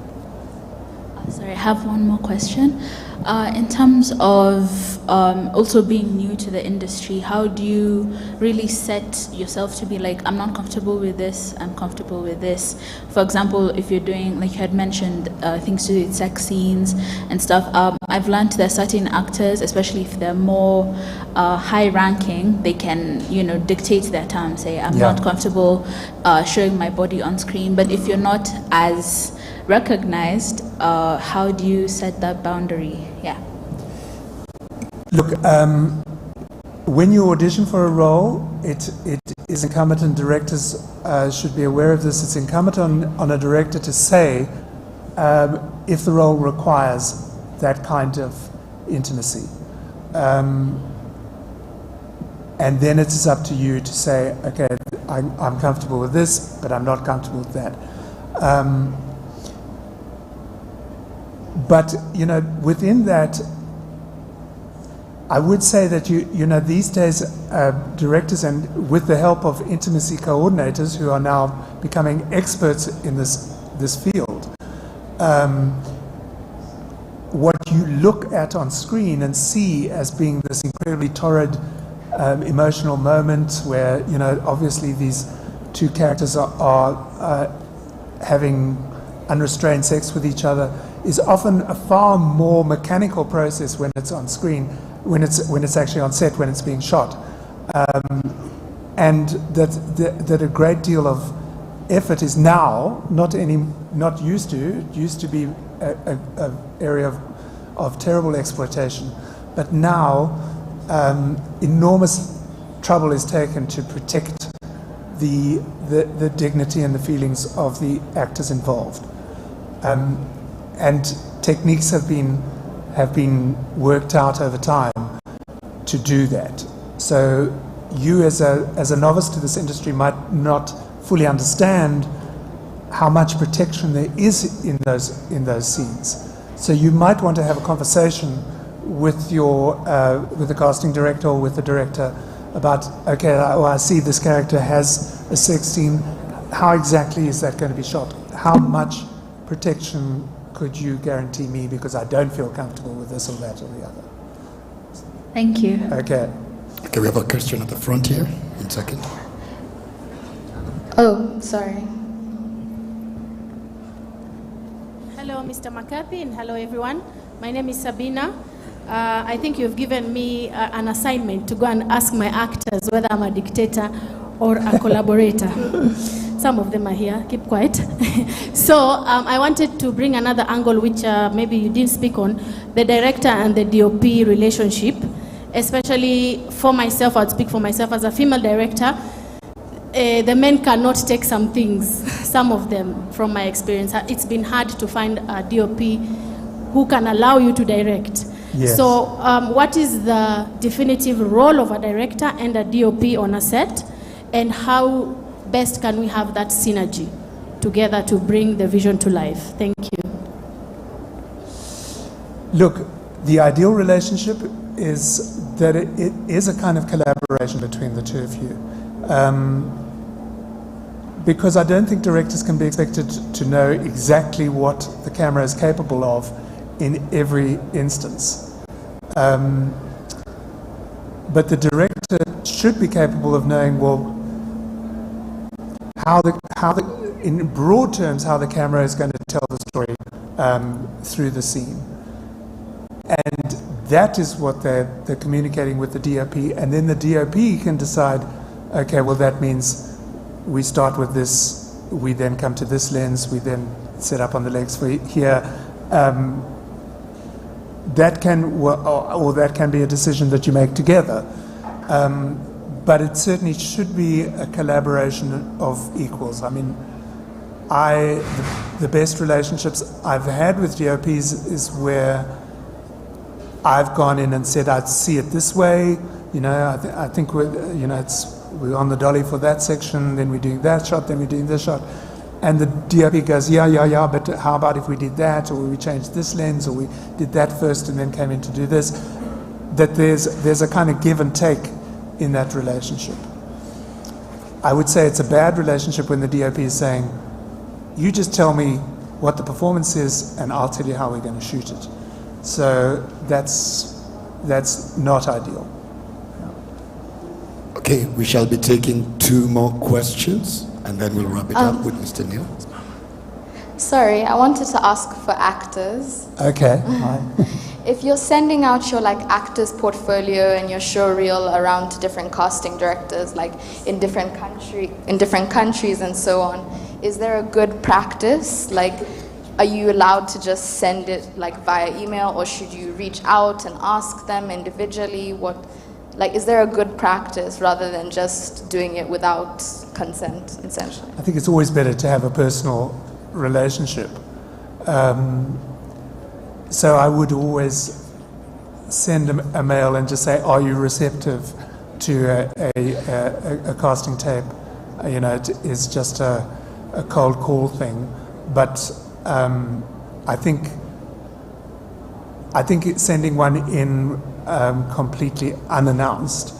Sorry, I have one more question. In terms of also being new to the industry, how do you really set yourself to be like, I'm not comfortable with this, I'm comfortable with this? For example, if you're doing, like you had mentioned, things to do with sex scenes and stuff, I've learned there are certain actors, especially if they're more high ranking, they can, you know, dictate their terms, say, I'm not comfortable showing my body on screen. But if you're not as recognized, how do you set that boundary? Yeah. Look, when you audition for a role, it is incumbent, and directors should be aware of this, it's incumbent on a director to say if the role requires that kind of intimacy. And then it is up to you to say, okay, I'm comfortable with this, but I'm not comfortable with that. But, you know, within that, I would say that, you know, these days, directors, and with the help of intimacy coordinators who are now becoming experts in this field, what you look at on screen and see as being this incredibly torrid emotional moment where, you know, obviously these two characters are having unrestrained sex with each other, is often a far more mechanical process when it's on screen, when it's actually on set, when it's being shot, and that a great deal of effort is now not used to. It used to be a area of terrible exploitation, but now enormous trouble is taken to protect the dignity and the feelings of the actors involved. And techniques have been worked out over time to do that. So you as a novice to this industry might not fully understand how much protection there is in those scenes. So you might want to have a conversation with the casting director or with the director about, okay, I see this character has a sex scene. How exactly is that going to be shot? How much protection could you guarantee me, because I don't feel comfortable with this or that or the other? Thank you. Okay. Okay, we have a question at the front here. 1 second. Oh, sorry. Hello, Mr. McCarthy, and hello, everyone. My name is Sabina. I think you've given me an assignment to go and ask my actors whether I'm a dictator or a collaborator. Some of them are here, keep quiet. So I wanted to bring another angle which maybe you didn't speak on, the director and the DOP relationship. especially for myself, I'd speak for myself as a female director, the men cannot take some things, some of them from my experience. It's been hard to find a DOP who can allow you to direct. Yes. So what is the definitive role of a director and a DOP on a set, and how best can we have that synergy together to bring the vision to life? Thank you. Look, the ideal relationship is that it is a kind of collaboration between the two of you. Because I don't think directors can be expected to know exactly what the camera is capable of in every instance. But the director should be capable of knowing, well, in broad terms, how the camera is going to tell the story through the scene. And that is what they're communicating with the DOP. And then the DOP can decide, okay, well, that means we start with this, we then come to this lens, we then set up on the legs for here. That can, or that can be a decision that you make together. But it certainly should be a collaboration of equals. I mean, the best relationships I've had with DOPs is where I've gone in and said, I'd see it this way. You know, I think we're on the dolly for that section, then we're doing that shot, then we're doing this shot. And the DOP goes, yeah, but how about if we did that, or we changed this lens, or we did that first and then came in to do this? That there's a kind of give and take in that relationship. I would say it's a bad relationship when the DOP is saying, you just tell me what the performance is and I'll tell you how we're going to shoot it. So that's not ideal. Okay, we shall be taking 2 more questions and then we'll wrap it up with Mr. Neil. Sorry, I wanted to ask for actors. Okay. Hi. If you're sending out your actors portfolio and your show reel around to different casting directors, in different countries and so on, is there a good practice? Are you allowed to just send it via email, or should you reach out and ask them individually? Is there a good practice rather than just doing it without consent, essentially? I think it's always better to have a personal relationship. So I would always send a mail and just say, are you receptive to a casting tape? You know, it is just a cold call thing. But I think sending one in completely unannounced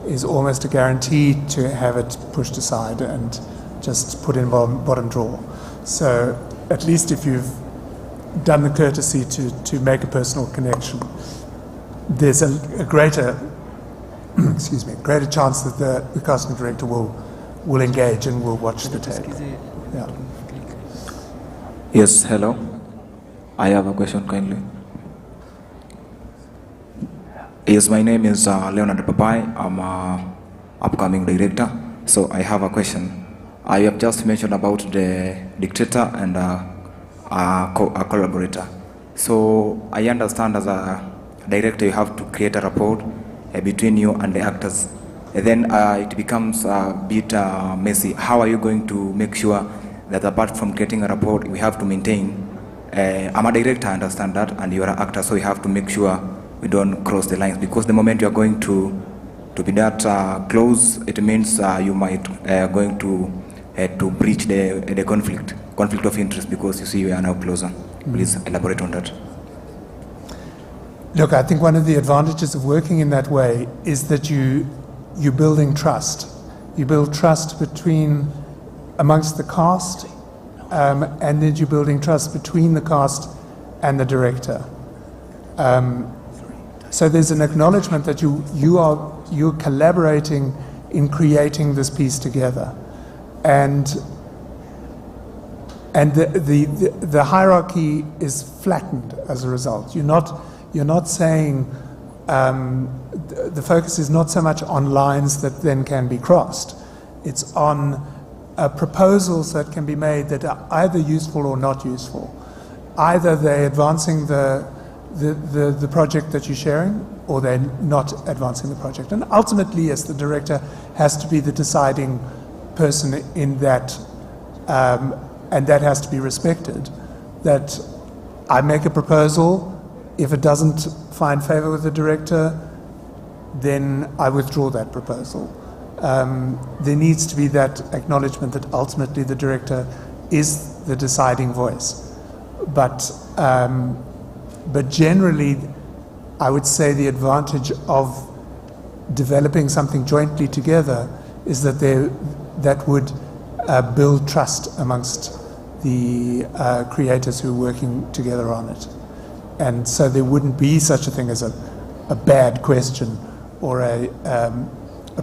is almost a guarantee to have it pushed aside and just put in bottom drawer. So at least if you've done the courtesy to make a personal connection, there's a greater greater chance that the casting director will engage and will watch the tape. Yeah. Yes, hello. I have a question, kindly. Yes, my name is Leonard Papai. I'm an upcoming director. So I have a question. You have just mentioned about the dictator and a collaborator. So I understand as a director you have to create a rapport between you and the actors. And then it becomes a bit messy. How are you going to make sure that apart from creating a rapport, we have to maintain? I'm a director, I understand that, and you're an actor, so we have to make sure we don't cross the lines, because the moment you're going to be that close, it means you might going to breach the conflict of interest, because you see we are now closer. Please elaborate on that. Look, I think one of the advantages of working in that way is that you're building trust. You build trust amongst the cast, and then you're building trust between the cast and the director. So there's an acknowledgement that you're collaborating in creating this piece together, and the hierarchy is flattened as a result. You're not saying the focus is not so much on lines that then can be crossed. It's on proposals that can be made that are either useful or not useful. Either they're advancing the the project that you're sharing, or they're not advancing the project. And ultimately, yes, the director has to be the deciding person in that, and that has to be respected. That I make a proposal, if it doesn't find favor with the director, then I withdraw that proposal. There needs to be that acknowledgement that ultimately the director is the deciding voice. But generally, I would say the advantage of developing something jointly together is that that would build trust amongst the creators who are working together on it. And so there wouldn't be such a thing as a bad question or a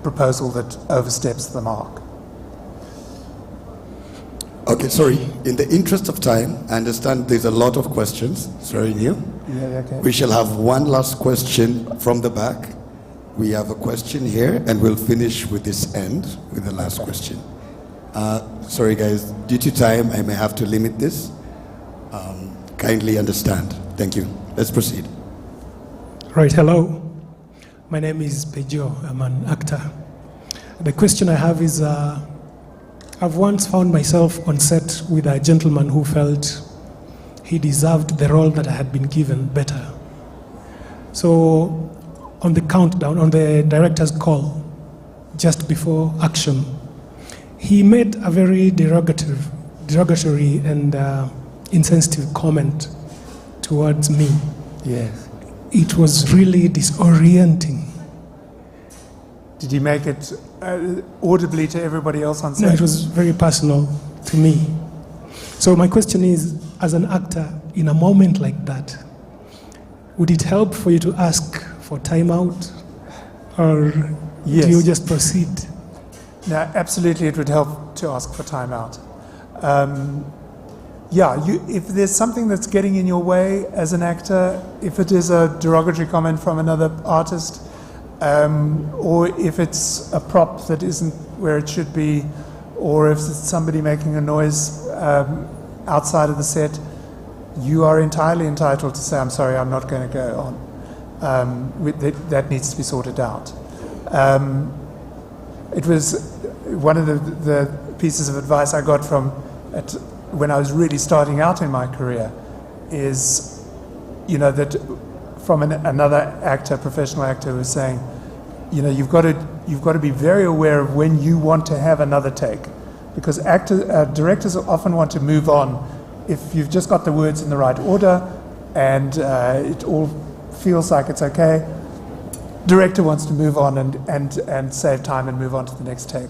proposal that oversteps the mark. Okay, sorry. In the interest of time, I understand there's a lot of questions. Sorry, Neil. Yeah, okay. We shall have one last question from the back. We have a question here, and we'll finish with this end with the last question. Sorry, guys. Due to time, I may have to limit this. Kindly understand. Thank you. Let's proceed. Right, hello. My name is Pejo. I'm an actor. The question I have is, I've once found myself on set with a gentleman who felt he deserved the role that I had been given better. So on the countdown, on the director's call, just before action, he made a very derogatory and insensitive comment towards me. Yes. It was really disorienting. Did he make it audibly to everybody else on set? No, it was very personal to me. So my question is, as an actor, in a moment like that, would it help for you to ask for time out? Or Yes. do you just proceed? No, absolutely it would help to ask for time out. If there's something that's getting in your way as an actor, if it is a derogatory comment from another artist, or if it's a prop that isn't where it should be, or if it's somebody making a noise outside of the set, you are entirely entitled to say, I'm sorry, I'm not going to go on. That needs to be sorted out. It was one of the pieces of advice I got when I was really starting out in my career is, that from another actor, professional actor, who was saying, you've got to be very aware of when you want to have another take, because directors often want to move on if you've just got the words in the right order and it all feels like it's okay. Director wants to move on and save time and move on to the next take.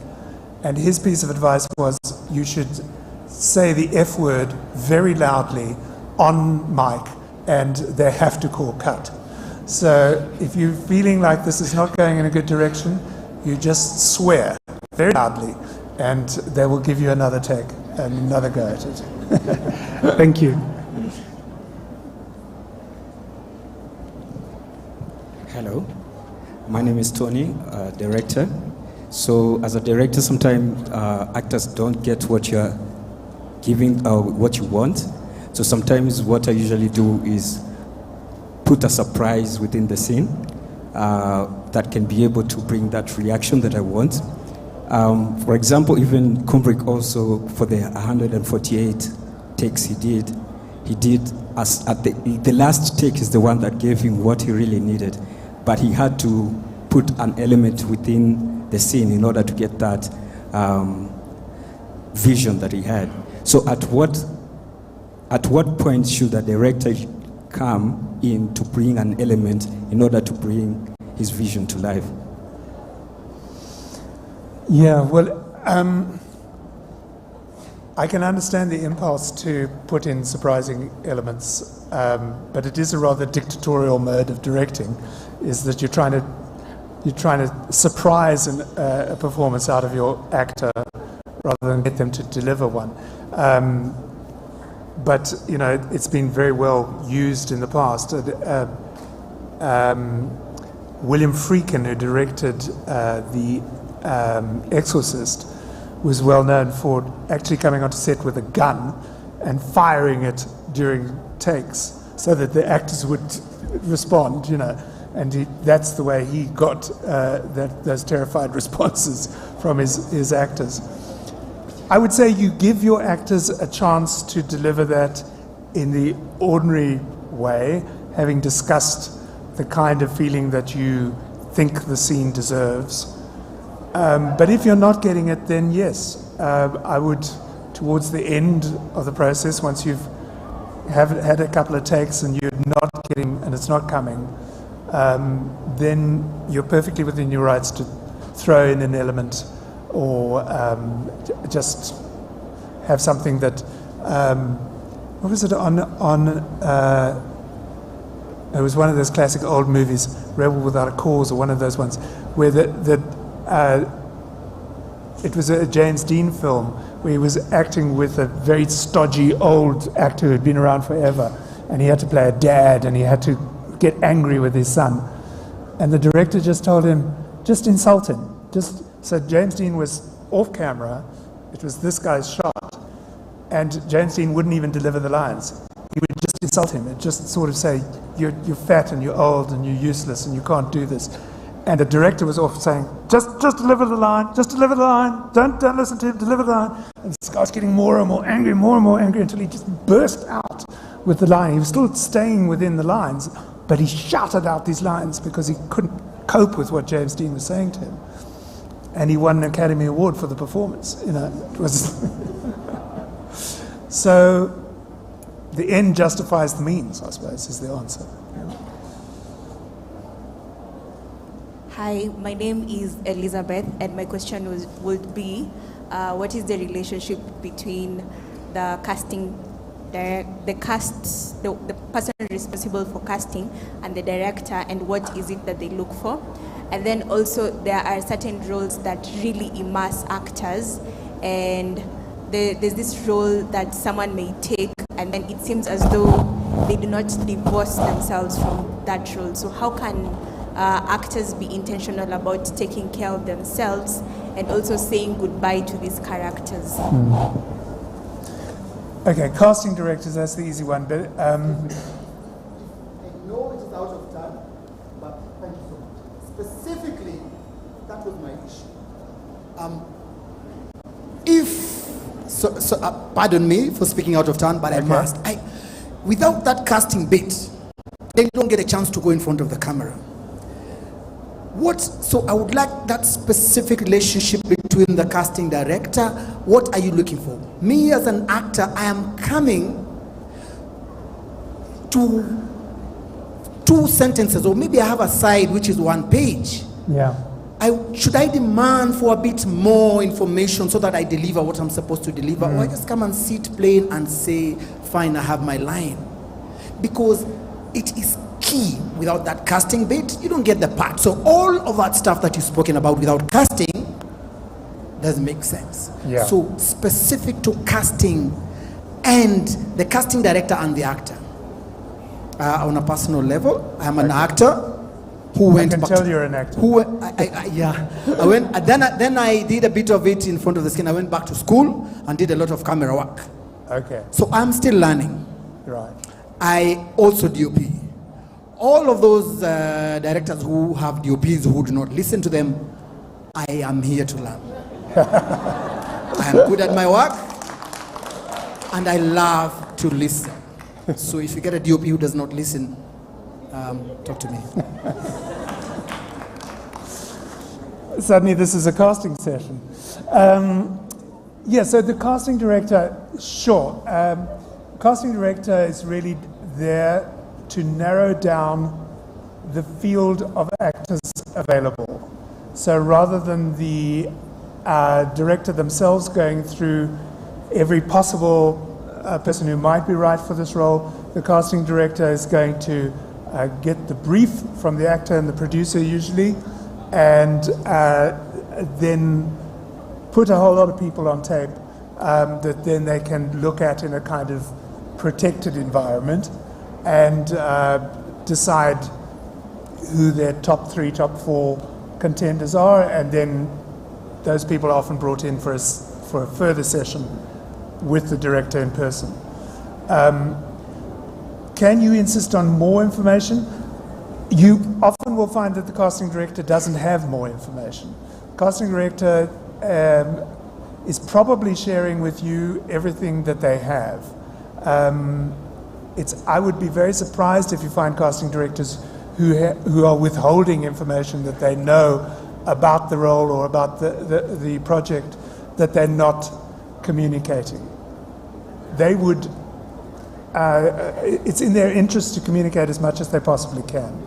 And his piece of advice was, you should say the F word very loudly on mic, and they have to call cut. So if you're feeling like this is not going in a good direction, you just swear very loudly, and they will give you another take and another go at it. Thank you. Hello, my name is Tony, director. So as a director, sometimes actors don't get what you're giving, what you want. So sometimes what I usually do is put a surprise within the scene that can be able to bring that reaction that I want. For example, even Kubrick also, for the 148 takes he did as at the last take is the one that gave him what he really needed, but he had to put an element within the scene in order to get that vision that he had. So at what point should the director come in to bring an element in order to bring his vision to life? Yeah, well, I can understand the impulse to put in surprising elements, but it is a rather dictatorial mode of directing, is that you're trying to surprise a performance out of your actor rather than get them to deliver one. But, it's been very well used in the past. William Friedkin, who directed The Exorcist, was well known for actually coming onto set with a gun and firing it during takes so that the actors would respond, and that's the way he got those terrified responses from his actors. I would say you give your actors a chance to deliver that in the ordinary way, having discussed the kind of feeling that you think the scene deserves. But if you're not getting it, then yes, I would, towards the end of the process, once you've had a couple of takes and you're not getting, and it's not coming, then you're perfectly within your rights to throw in an element or just have something that, what was it it was one of those classic old movies, Rebel Without a Cause, or one of those ones, where it was a James Dean film where he was acting with a very stodgy old actor who had been around forever, and he had to play a dad, and he had to get angry with his son. And the director just told him, just insult him. So James Dean was off camera, it was this guy's shot, and James Dean wouldn't even deliver the lines. He would just insult him and just sort of say, you're fat and you're old and you're useless and you can't do this. And the director was off saying, just deliver the line, don't listen to him, deliver the line. And this guy was getting more and more angry until he just burst out with the line. He was still staying within the lines, but he shouted out these lines because he couldn't cope with what James Dean was saying to him. And he won an Academy Award for the performance. It was so the end justifies the means, I suppose, is the answer. Hi, my name is Elizabeth, and my question would be, what is the relationship between the person responsible for casting and the director, and what is it that they look for? And then also there are certain roles that really immerse actors, and there's this role that someone may take, and then it seems as though they do not divorce themselves from that role. So how can actors be intentional about taking care of themselves and also saying goodbye to these characters? Okay, casting directors, that's the easy one. But I know it is out of time, but thank you so much. Specifically, that was my issue. Pardon me for speaking out of turn, but I must. Without that casting bit, they don't get a chance to go in front of the camera. So I would like that specific relationship between the casting director. What are you looking for? Me as an actor, I am coming to 2 sentences, or maybe I have a side which is 1 page. Yeah. Should I demand for a bit more information so that I deliver what I'm supposed to deliver? Or I just come and sit plain and say, fine, I have my line? Because it is key. Without that casting bit, you don't get the part. So all of that stuff that you've spoken about without casting doesn't make sense. Yeah. So specific to casting and the casting director and the actor. On a personal level, I'm an actor who went back. I can tell you're an actor. I went. Then I did a bit of it in front of the screen. I went back to school and did a lot of camera work. Okay. So I'm still learning. Right. I also DOP. All of those directors who have DOPs who do not listen to them, I am here to learn. I am good at my work, and I love to listen. So if you get a DOP who does not listen, talk to me. Suddenly this is a casting session. So the casting director, sure. Casting director is really there to narrow down the field of actors available. So rather than the director themselves going through every possible person who might be right for this role, the casting director is going to get the brief from the actor and the producer usually, and then put a whole lot of people on tape that then they can look at in a kind of protected environment and decide who their top 3, top 4 contenders are, and then those people are often brought in for a further session with the director in person. Can you insist on more information? You often will find that the casting director doesn't have more information. Casting director is probably sharing with you everything that they have. I would be very surprised if you find casting directors who are withholding information that they know about the role or about the project that they're not communicating. They would, it's in their interest to communicate as much as they possibly can.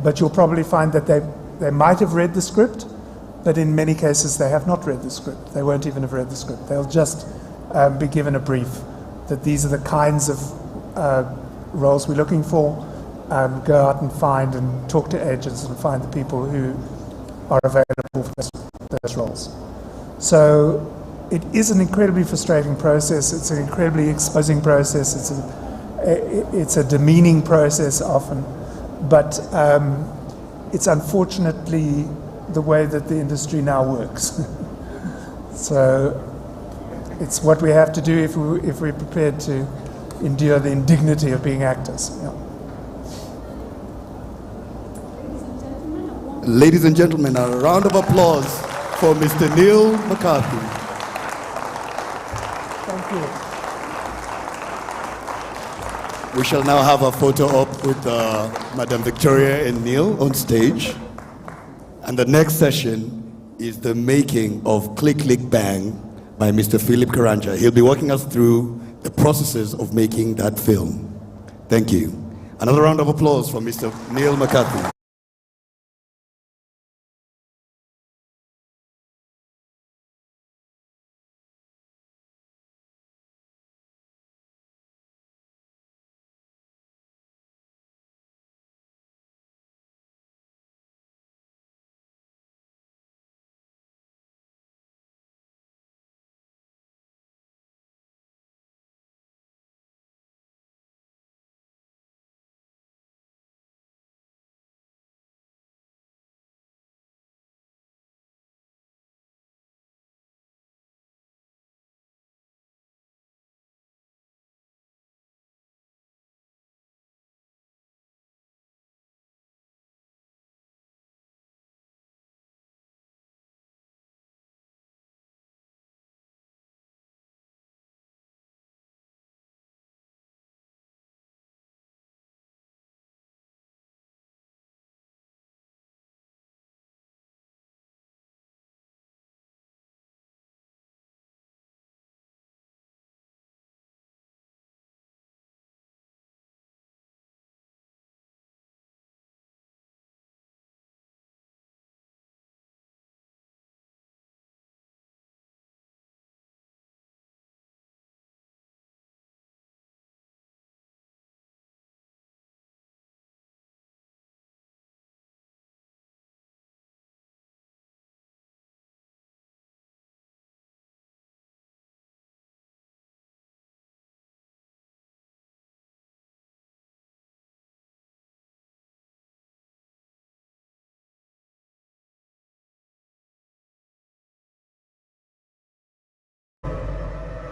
But you'll probably find that they might have read the script, but in many cases they have not read the script. They won't even have read the script. They'll just be given a brief that these are the kinds of roles we're looking for. Go out and find and talk to agents and find the people who are available for those roles. So it is an incredibly frustrating process. It's an incredibly exposing process. It's a demeaning process often, but it's unfortunately the way that the industry now works. So it's what we have to do if we're prepared to endure the indignity of being actors. Yeah. Ladies and gentlemen, a round of applause for Mr. Neil McCarthy. Thank you. We shall now have a photo op with Madam Victoria and Neil on stage. And the next session is the making of Click Click Bang by Mr. Philip Karanja. He'll be walking us through the processes of making that film. Thank you. Another round of applause for Mr. Neil McCarthy.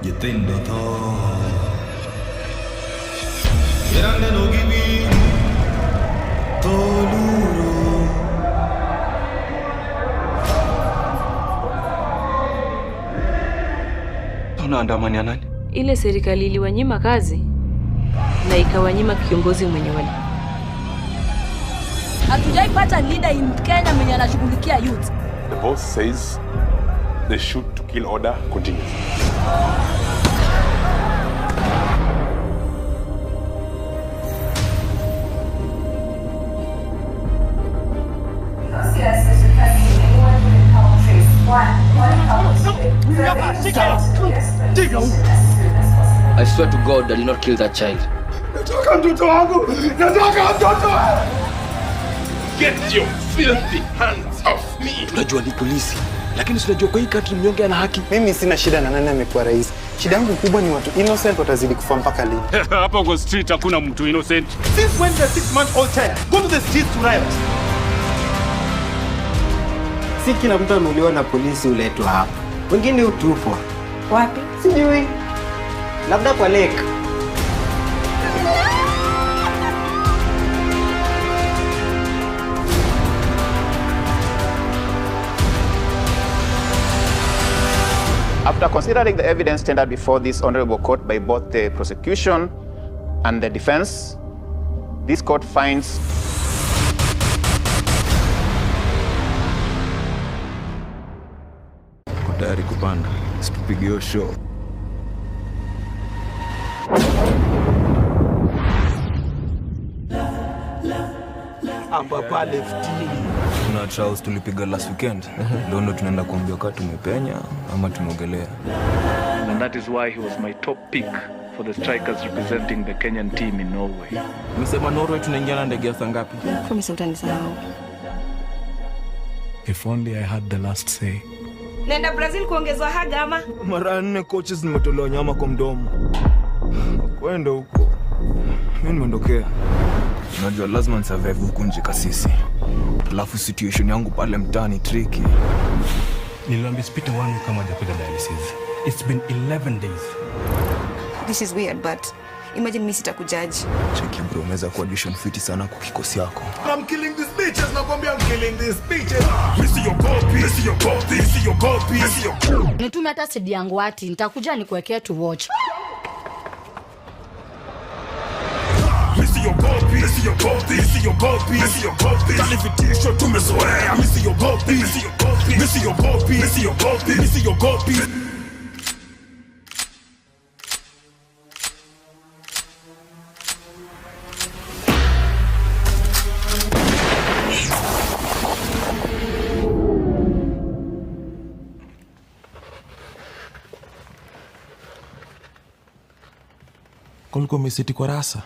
Yetendo to Yerande no gibi Toluro Tunaandamania nani? Ile serikali iliwanyima kazi na ikawanyima kiongozi mwenye wali. Hatujaipata leader in Kenya mwenye anashughulikia youth. The boss says the shoot to kill order continues. I swear to God, I did not kill that child. Get your filthy hands off me! Unajua ni polisi, lakini unajua kwa hii country mnyonge ana haki. Mimi sina shida na nani amekuwa rais. Shida yangu kubwa ni watu innocent watazidi kufa mpaka lini. Hapa kwa street hakuna mtu innocent. Since when the 6-month-old child go to the streets to riot? Si kila mtu ameuliwa na polisi uletwa hapa. Wengine utupwa. Wapi? Sijui. Labda kwa lake. After considering the evidence tendered before this honorable court by both the prosecution and the defense, this court finds tayari kupanda, situpigie show. Hapa pale tuna trials tulipiga last weekend. Leo ndo tunaenda kuambia kama tumepenya ama tumeogelea. And that is why he was my top pick for the strikers representing the Kenyan team in Norway. Msema Norway tunaingia na ndege ya saa ngapi? Promise utanisahau. If only I had the last say. Nenda Brazil kuongezwa haga ama? Mara 4 coaches nimetolewa nyama kwa mdomo. Kwenda huko. Mimi nimeondokea. Unajua lazima nisurvive huku nje kasisi. Alafu situation yangu pale mtaani tricky. Niliambia spita wangu kama hajapiga dialysis. It's been 11 days. This is weird, but imagine mimi sitakujudge. Cheki bro, umeweza kuwa audition fit sana kwa kikosi yako. I'm killing these bitches, nakwambia I'm killing these bitches. Missy your copy, missy your copy, missy your copy, missy your copy. Nitume hata sidi yangu ati nitakuja nikuwekea to watch. Missy your copy, missy your copy, missy your copy, missy your copy. Kalifitisho tumezoea, missy your copy, missy your copy, missy your copy, missy your copy, missy your copy. Kulikuwa umesiti kwa rasa.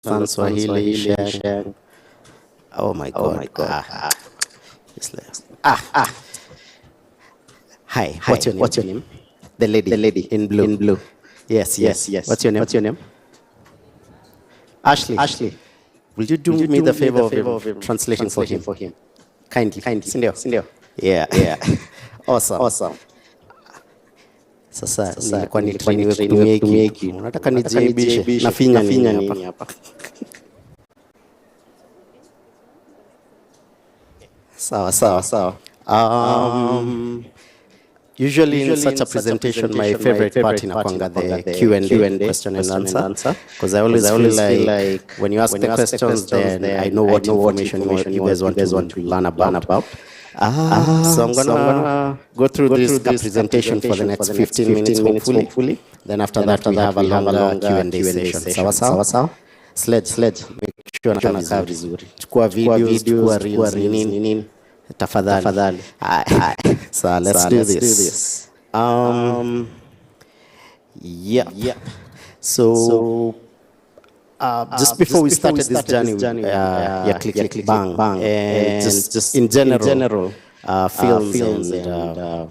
understand Swahili, Sheng. Oh my God. Hi. What's your name? The lady in blue. Yes. What's your name? Ashley. Will you do me the favor of translating for him? Kindly. Sindio? Yeah. Awesome. Sasa nilikuwa nitumie hiki. Unataka nijaibishe? Nafinya nini hapa? Sawa. Usually in such a presentation, my favorite part inakwanga the Q&A, question and answer, because I always feel like when you ask the questions, then I know what information you guys want to learn about. So I'm gonna go through this presentation for the next 15 minutes, hopefully. Then after that, we have a longer Q&A session. Sawa. Sledge. Make sure nakaa vizuri. Chukua videos, chukua reels, nini. Tafadhali. So let's do this. Yeah. So just before we started this journey, click, bang, and just in general, films and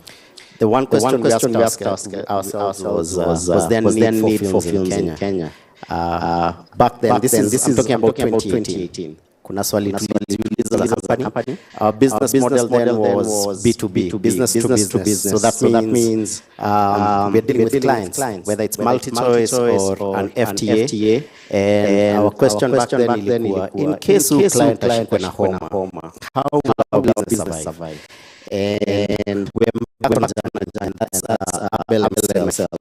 the one question we asked ourselves was there need for films in Kenya? Back then, this is talking about 2018. Kuna swali tuliuliza la company. Our business model then was B2B, business to business. So that means we're dealing with clients, whether it's multi-choice or an FTA. And our question back then ilikuwa, in case you client ashikwe na homa, how will our business survive? And we're back on and that's Abel himself.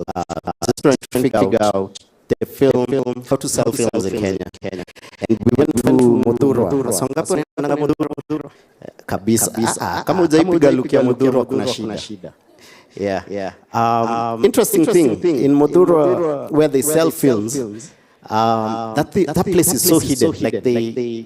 Just trying to figure out the film, how to sell films in Kenya. And we went to Mudhurwa. So ngapi wanaenda Mudhurwa? Kabisa. Kama hujaipiga look ya Mudhurwa kuna shida. Yeah. Interesting thing in Mudhurwa where they sell films, that place is so hidden. Like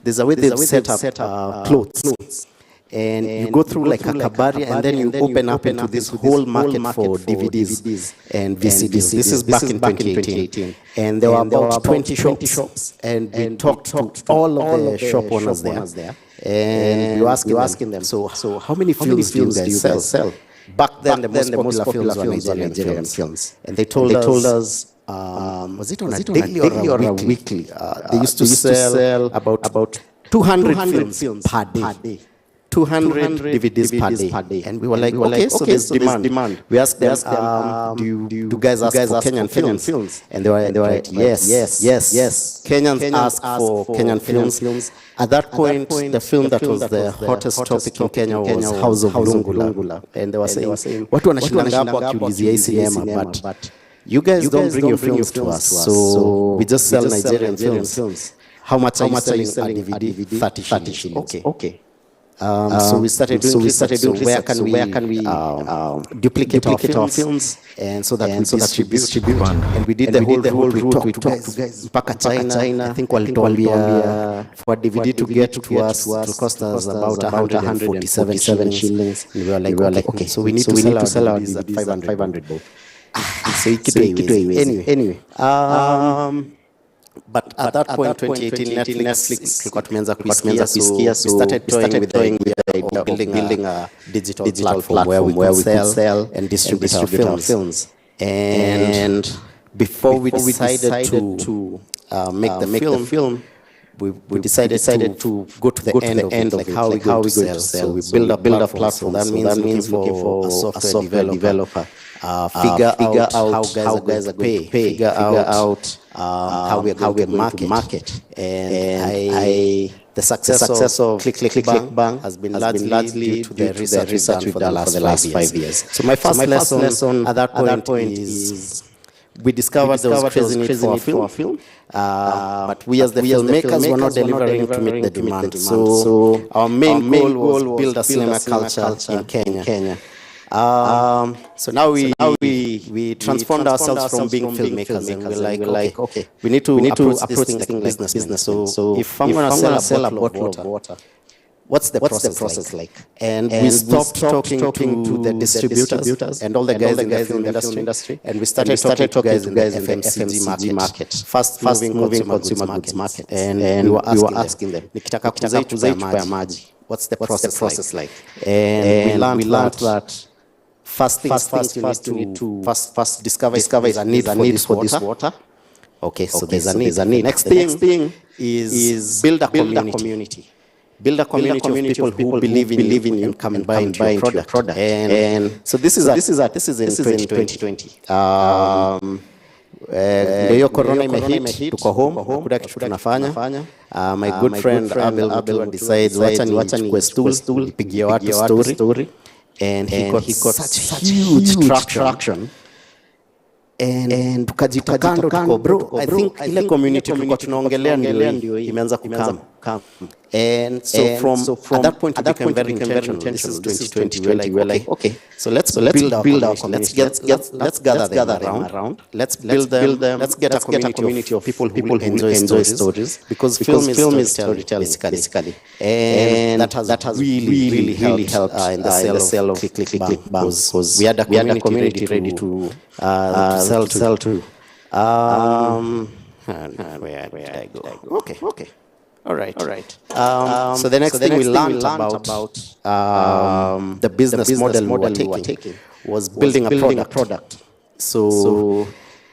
there's a way they've set up clothes. And you go through like a kabari and then you open up into this whole market for DVDs and VCDs. This is back in 2018. And there were about 20 shops. And we talked to all of the shop owners there. And we were asking them, so how many films do you guys sell? Back then, the most popular films were Nigerian films. And they told us, was it on a daily or a weekly? They used to sell about 200 films per day. 200 DVDs per day. And we were like, okay, so there's demand. We asked them, do you guys ask for Kenyan films? And they were like, yes. Kenyans ask for Kenyan films. At that point, the film that was the hottest topic in Kenya was House of Lungula. And they were saying, watu wanashindanga hapo wakiulizia hii cinema, but you guys don't bring your films to us. So we just sell Nigerian films. How much are you selling a DVD? 30 shillings. Okay. So we started doing research. Where can we duplicate our films, and so that we distribute. And we did the whole route. We talked to guys mpaka China. I think walituambia for DVD to get to us will cost us about 147 shillings. And we were like, okay, so we need to sell our DVDs at 500 bob. So anyway. But at that point, 2018, Netflix tulikuwa tumeanza kusikia, so we started toying with the idea of building a digital platform where we could sell and distribute our films. And before we decided to make the film, we decided to go to the end of like how we going to sell. So we build a platform. That means for a software developer. Figure out how guys are going to pay. Figure out how we are going to market. And the success of Click Bang has been largely due to the research we've done for the last 5 years. So my first lesson at that point is we discovered there was crazy need for a film, but we as the filmmakers were not delivering to meet the demand. So our main goal was build a cinema culture in Kenya. So now we transformed ourselves from being filmmakers, and we're like, okay, we need to approach this thing like business. So if I'm going to sell a bottle of water, what's the process like? And we stopped talking to the distributors and all the guys in the film industry, and we started talking to guys in the FMCG market, fast moving consumer goods market, and we were asking them, nikitaka kuuza chupa ya maji, what's the process like? And we learned that first things you need to first discover is a need for this water. Okay, so there's a need. Next thing is build a community. Build a community of people who believe in you and come and buy into your product. And so this is in 2020. Ndio corona imehit, tuko home, hakuna kitu tunafanya. My good friend Abel decides wacha nichukue stool, pigie watu story. And he got such huge traction. And tukajita kando tuko bro, I think ile community tulikuwa tunaongelea ndio imeanza kukam. And so from at that point it became very intentional. This is 2020. We're like, okay, so let's build our community. Let's gather around. Let's build them. Let's get a community of people who enjoy stories. Because film is storytelling basically. And that has really helped in the sale of Click Bang. Because we had a community ready to sell to. Where did I go? Okay. All right. So the next thing we learned about the business model we were taking was building a product. So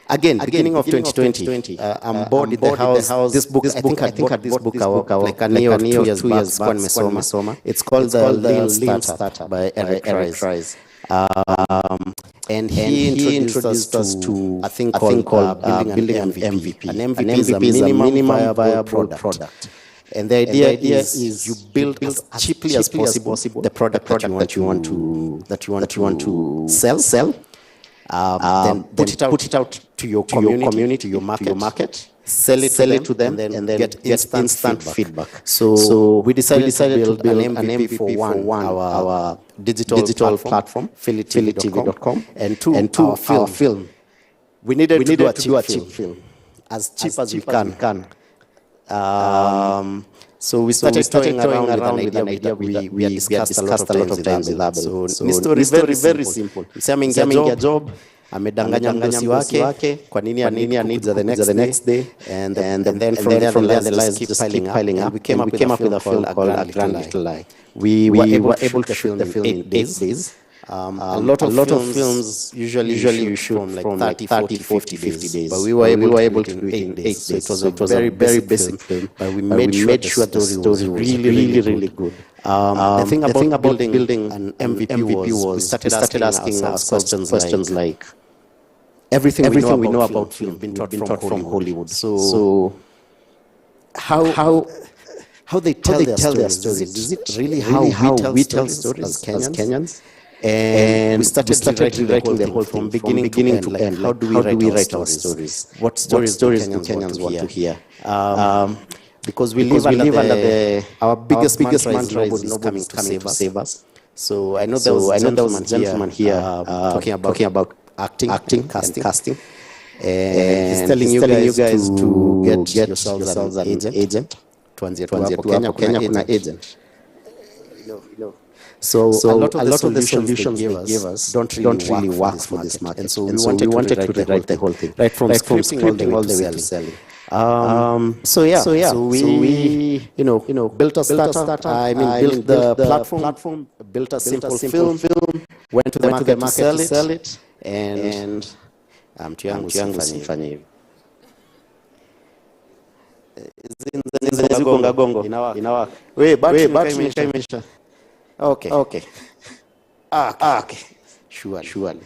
again, beginning of 2020, I'm bored in the house. This book, I think I bought this book like a year or 2 years back. It's called The Lean Startup by Eric Ries. And he introduced us to a thing called building an MVP. An MVP is a minimum viable product. And the idea is you build as cheaply as possible the product that you want to sell. Then put it out to your community, to your market. Sell it to them, and then get instant feedback. So we decided to build an MVP for our digital platform, phillytv.com, and two, our film. We needed to do a cheap film, as cheap as we can. So we started toying around with an idea we discussed a lot of times with Abel. So the story is very simple. Ameingia job, amedanganya mdosi wake, kwa nini anakuja the next day, and then from there the lies just keep piling up. We came up with a film called A Grand Little Lie. We were able to film in 8 days. A lot of films usually you shoot from like 30, 40, 50 days. But we were able to do it in 8 days. So it was a very basic film. But we made sure the story was really good. The thing about building an MVP was we started asking ourselves questions like everything we know about film been taught from Hollywood. So how they tell their stories? Is it really how we tell stories as Kenyans? And we started rewriting the whole from beginning to end. How do we write our stories? What stories do Kenyans want to hear? Because we live under our biggest mantra is nobody's coming to save us. So I know there was a gentleman here talking about acting, casting. And he's telling you guys to get yourselves an agent. Tuanzie tu Kenya kuna agent. So a lot of the solutions they give us don't really work for this market. And so we wanted to rewrite the whole thing, right from scripting all the way to selling. So we built a startup. Built the platform, built a simple film, went to the market to sell it, and mtu yangu sifanye hivi. Zinza gongo inawaka. We battery imesha. Okay. Okay. Surely.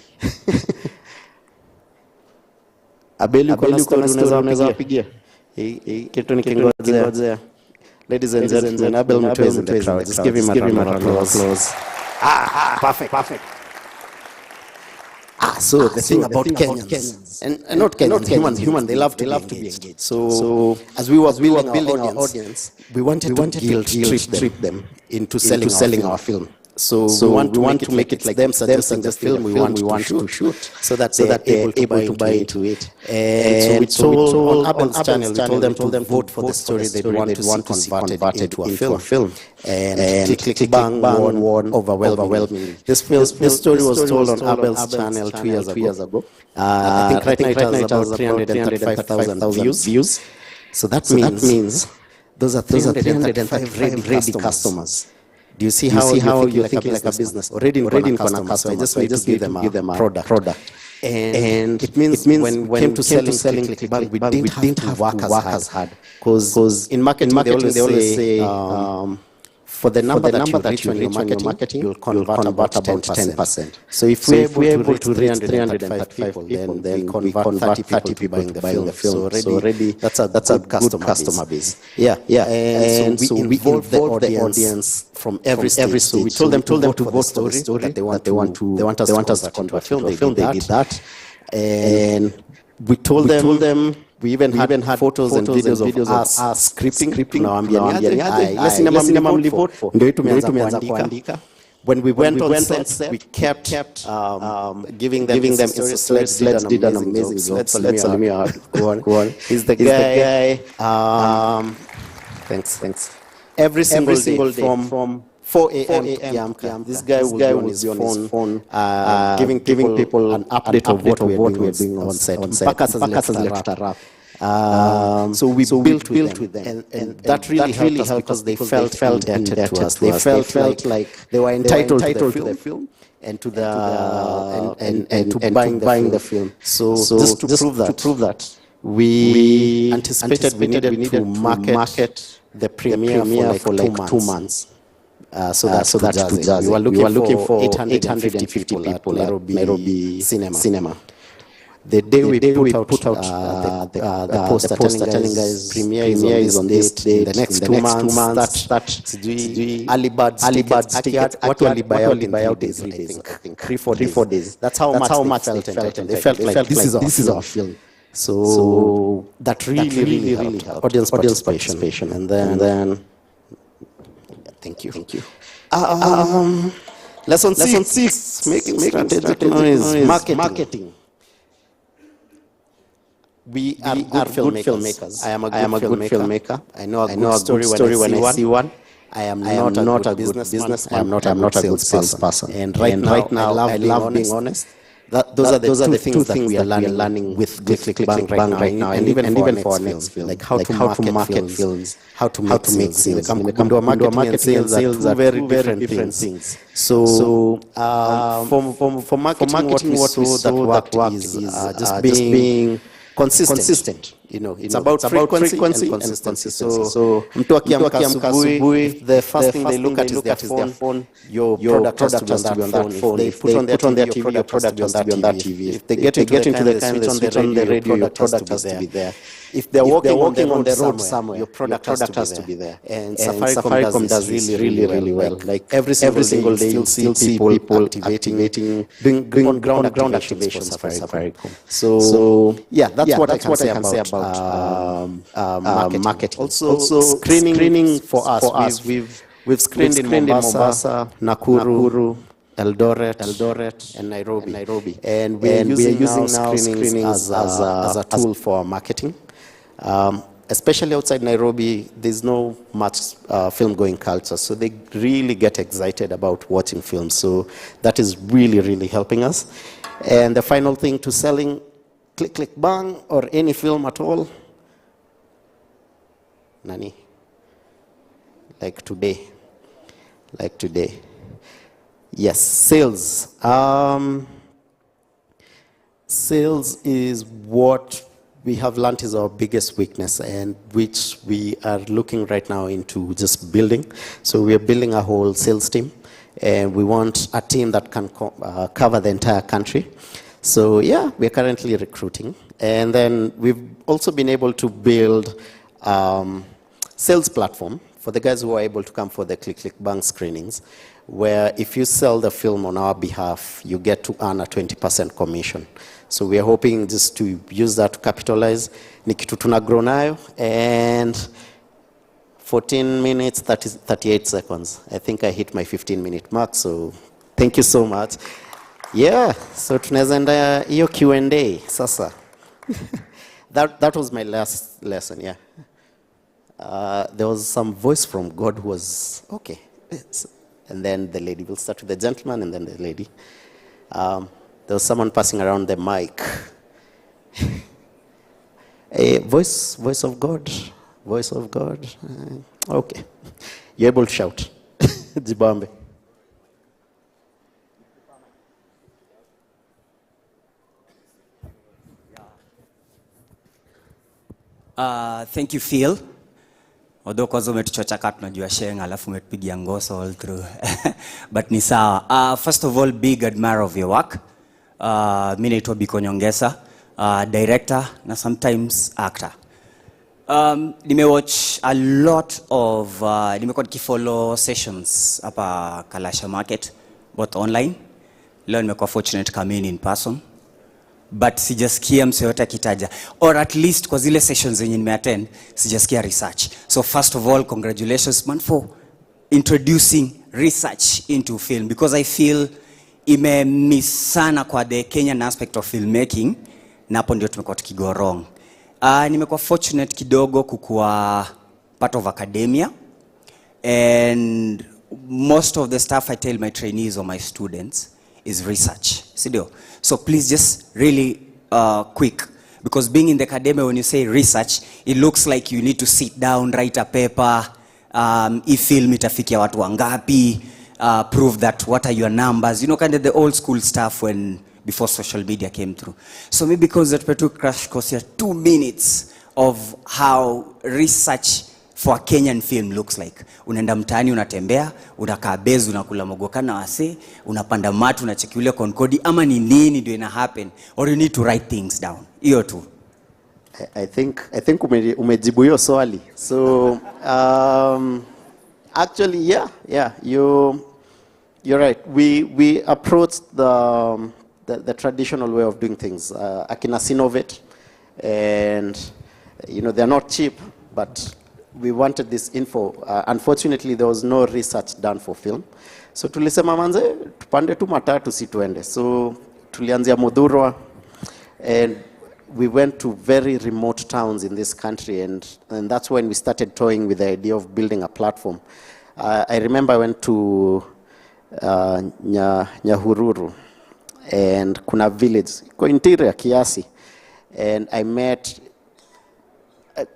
Abeli kuna story unaweza pigia. Kitu nikingojea. Ladies and gentlemen, Abel Mtwe is in the crowd. Just give him a round of applause. Perfect. So the thing about Kenyans, and not Kenyans, human, they love to be engaged. So as we were building our audience, we wanted to guilt trip them into selling our film. So we want to make it like them suggesting the film we want to shoot, so that they're able to buy into it. And so we told on Abel's channel, we told them to vote for the story they want to see converted into a film. And Click Bang won overwhelmingly. This story was told on Abel's channel 2 years ago. I think right now it has about 335,000 views. So that means those are 335 ready customers. Do you see how you're thinking like a business? Already in customers, so I just give them a product. And it means when it came to selling Click Bang, we didn't have to work as hard. Because in marketing, they always say for the number that you reach on your marketing, you'll convert about 10%. So if we're able to reach 335 people, then we convert 30 people buying the film. So already that's a good customer base. Yeah. And so we involve the audience from every stage. So we told them to vote for the story that they want us to convert to a film. They did that. And we told them. We even had photos and videos of us scripting. When we went on set, we kept giving them stories. Let's did an amazing job. So let me go on. He's the guy. Thanks. Every single day from 4 a.m. to Yamka. This guy was on his phone, giving people an update of what we were doing on set. So we built with them, and that really helped us because they felt indebted to us. They felt like they were entitled to the film and to buying the film. So just to prove that, we anticipated we needed to market the premiere for like 2 months. So that's Kujazi. We were looking for 850 people at Nairobi Cinema. The day we put out the poster telling guys premiere is on this date, the next 2 months, early birds tickets, what will buy out in 3 days, I think. 3-4 days. That's how much they felt. They felt like this is our film. So that really helped audience participation. And then thank you. Lesson 6, making strategic noise, marketing. We are good filmmakers. I am a good filmmaker. I know a good story when I see one. I am not a good business. I am not a good salesperson. And right now, I love being honest. Those are the things that we are learning with Click Bang right now, and even for our next film, like how to market films, how to make sales. Marketing and sales are very different things. So for marketing, what we saw that worked is just being consistent. You know, it's about frequency and consistency. So mtu akiamka asubuhi, the first thing they look at is their phone. Your product has to be on that phone. If they put on their TV, your product has to be on that TV. If they get into the kind of switch on the radio, your product has to be there. If they're walking on the road somewhere, your product has to be there. And Safaricom does really well. Like every single day, you'll see people activating, doing ground activations for Safaricom. So yeah, that's what I can say about marketing. Also screening for us. We've screened in Mombasa, Nakuru, Eldoret, and Nairobi. And we are using now screenings as a tool for marketing. Especially outside Nairobi, there's no much film-going culture, so they really get excited about watching films. So that is really helping us. And the final thing to selling Click Bang or any film at all, Nani? Like today. Yes, sales. Sales is what we have learned is our biggest weakness, and which we are looking right now into just building. So we are building a whole sales team, and we want a team that can cover the entire country. So yeah, we're currently recruiting. And then we've also been able to build sales platform for the guys who are able to come for the Click Bang screenings, where if you sell the film on our behalf, you get to earn a 20% commission. So we are hoping just to use that to capitalize. Ni kitu tunagrow nayo, and 14 minutes, 38 seconds. I think I hit my 15-minute mark, so thank you so much. Yeah, so tunaweza enda hiyo Q&A sasa. That was my last lesson, yeah. There was some voice from God who was, okay. And then the lady. We'll start with the gentleman and then the lady. There was someone passing around the mic. A voice of God. Voice of God. Okay. You're able to shout. Jibambe. Thank you, Phil. Although kwanza umetuchocha kaa tunajua shenga alafu umetupigia ngoso all through. But ni sawa. First of all, big admirer of your work. Mimi naitwa Biko Nyongesa, director na sometimes actor. Nimewatch a lot of, nimekuwa nikifollow sessions hapa Kalasha Market, both online. Leo nimekuwa fortunate come in person. But sijasikia mse yote akitaja, or at least kwa zile sessions zenye nimeattend sijasikia research. So first of all, congratulations man for introducing research into film, because I feel imemiss sana kwa the Kenyan aspect of filmmaking, na hapo ndio tumekuwa tukigo wrong. Nimekuwa fortunate kidogo kukuwa part of academia, and most of the stuff I tell my trainees or my students is research. So please just really quick, because being in the academia, when you say research, it looks like you need to sit down, write a paper, if film itafikia watu wangapi, prove that what are your numbers, you know, kind of the old school stuff when before social media came through. So maybe because that Petu crash course here 2 minutes of how research for a Kenyan film looks like. Unaenda mtaani, unatembea, unakaa base, unakula mogoka na wase, unapanda matu, unacheki ule konkodi, ama ni nini ndio ina happen, or you need to write things down. Hiyo tu. I think umejibu hiyo swali. So actually you're right. We approached the traditional way of doing things. Akina Sinovate, and you know, they're not cheap, but we wanted this info. Unfortunately, there was no research done for film. So tulisema manze, tupande tu matatu si tuende. So tulianzia Mudhurwa, and we went to very remote towns in this country, and that's when we started toying with the idea of building a platform. I remember I went to Nyahururu, and kuna village, kwa interior kiasi, and I met,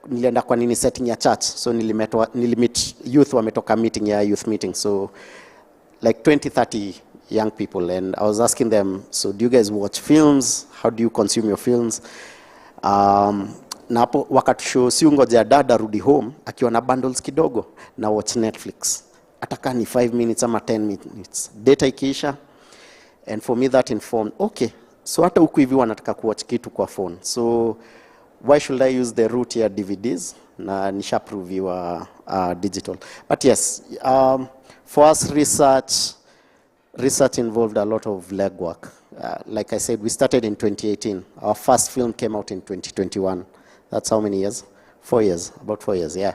nilienda kwa nini setting ya church, so nilimit youth wametoka meeting ya youth meeting, so like 20-30 young people, and I was asking them, so do you guys watch films? How do you consume your films? Na hapo wakatushow si ngoja dada rudi home akiwa na bundles kidogo na watch Netflix. Ataka ni 5 minutes ama 10 minutes. Data ikiisha, and for me that informed, okay, so hata huku hivi wanataka kuwatch kitu kwa phone. So why should I use the route here DVDs? Na nisha prove you digital. But yes, for us research involved a lot of legwork. Like I said, we started in 2018. Our first film came out in 2021. That's how many years? 4 years, about 4 years, yeah.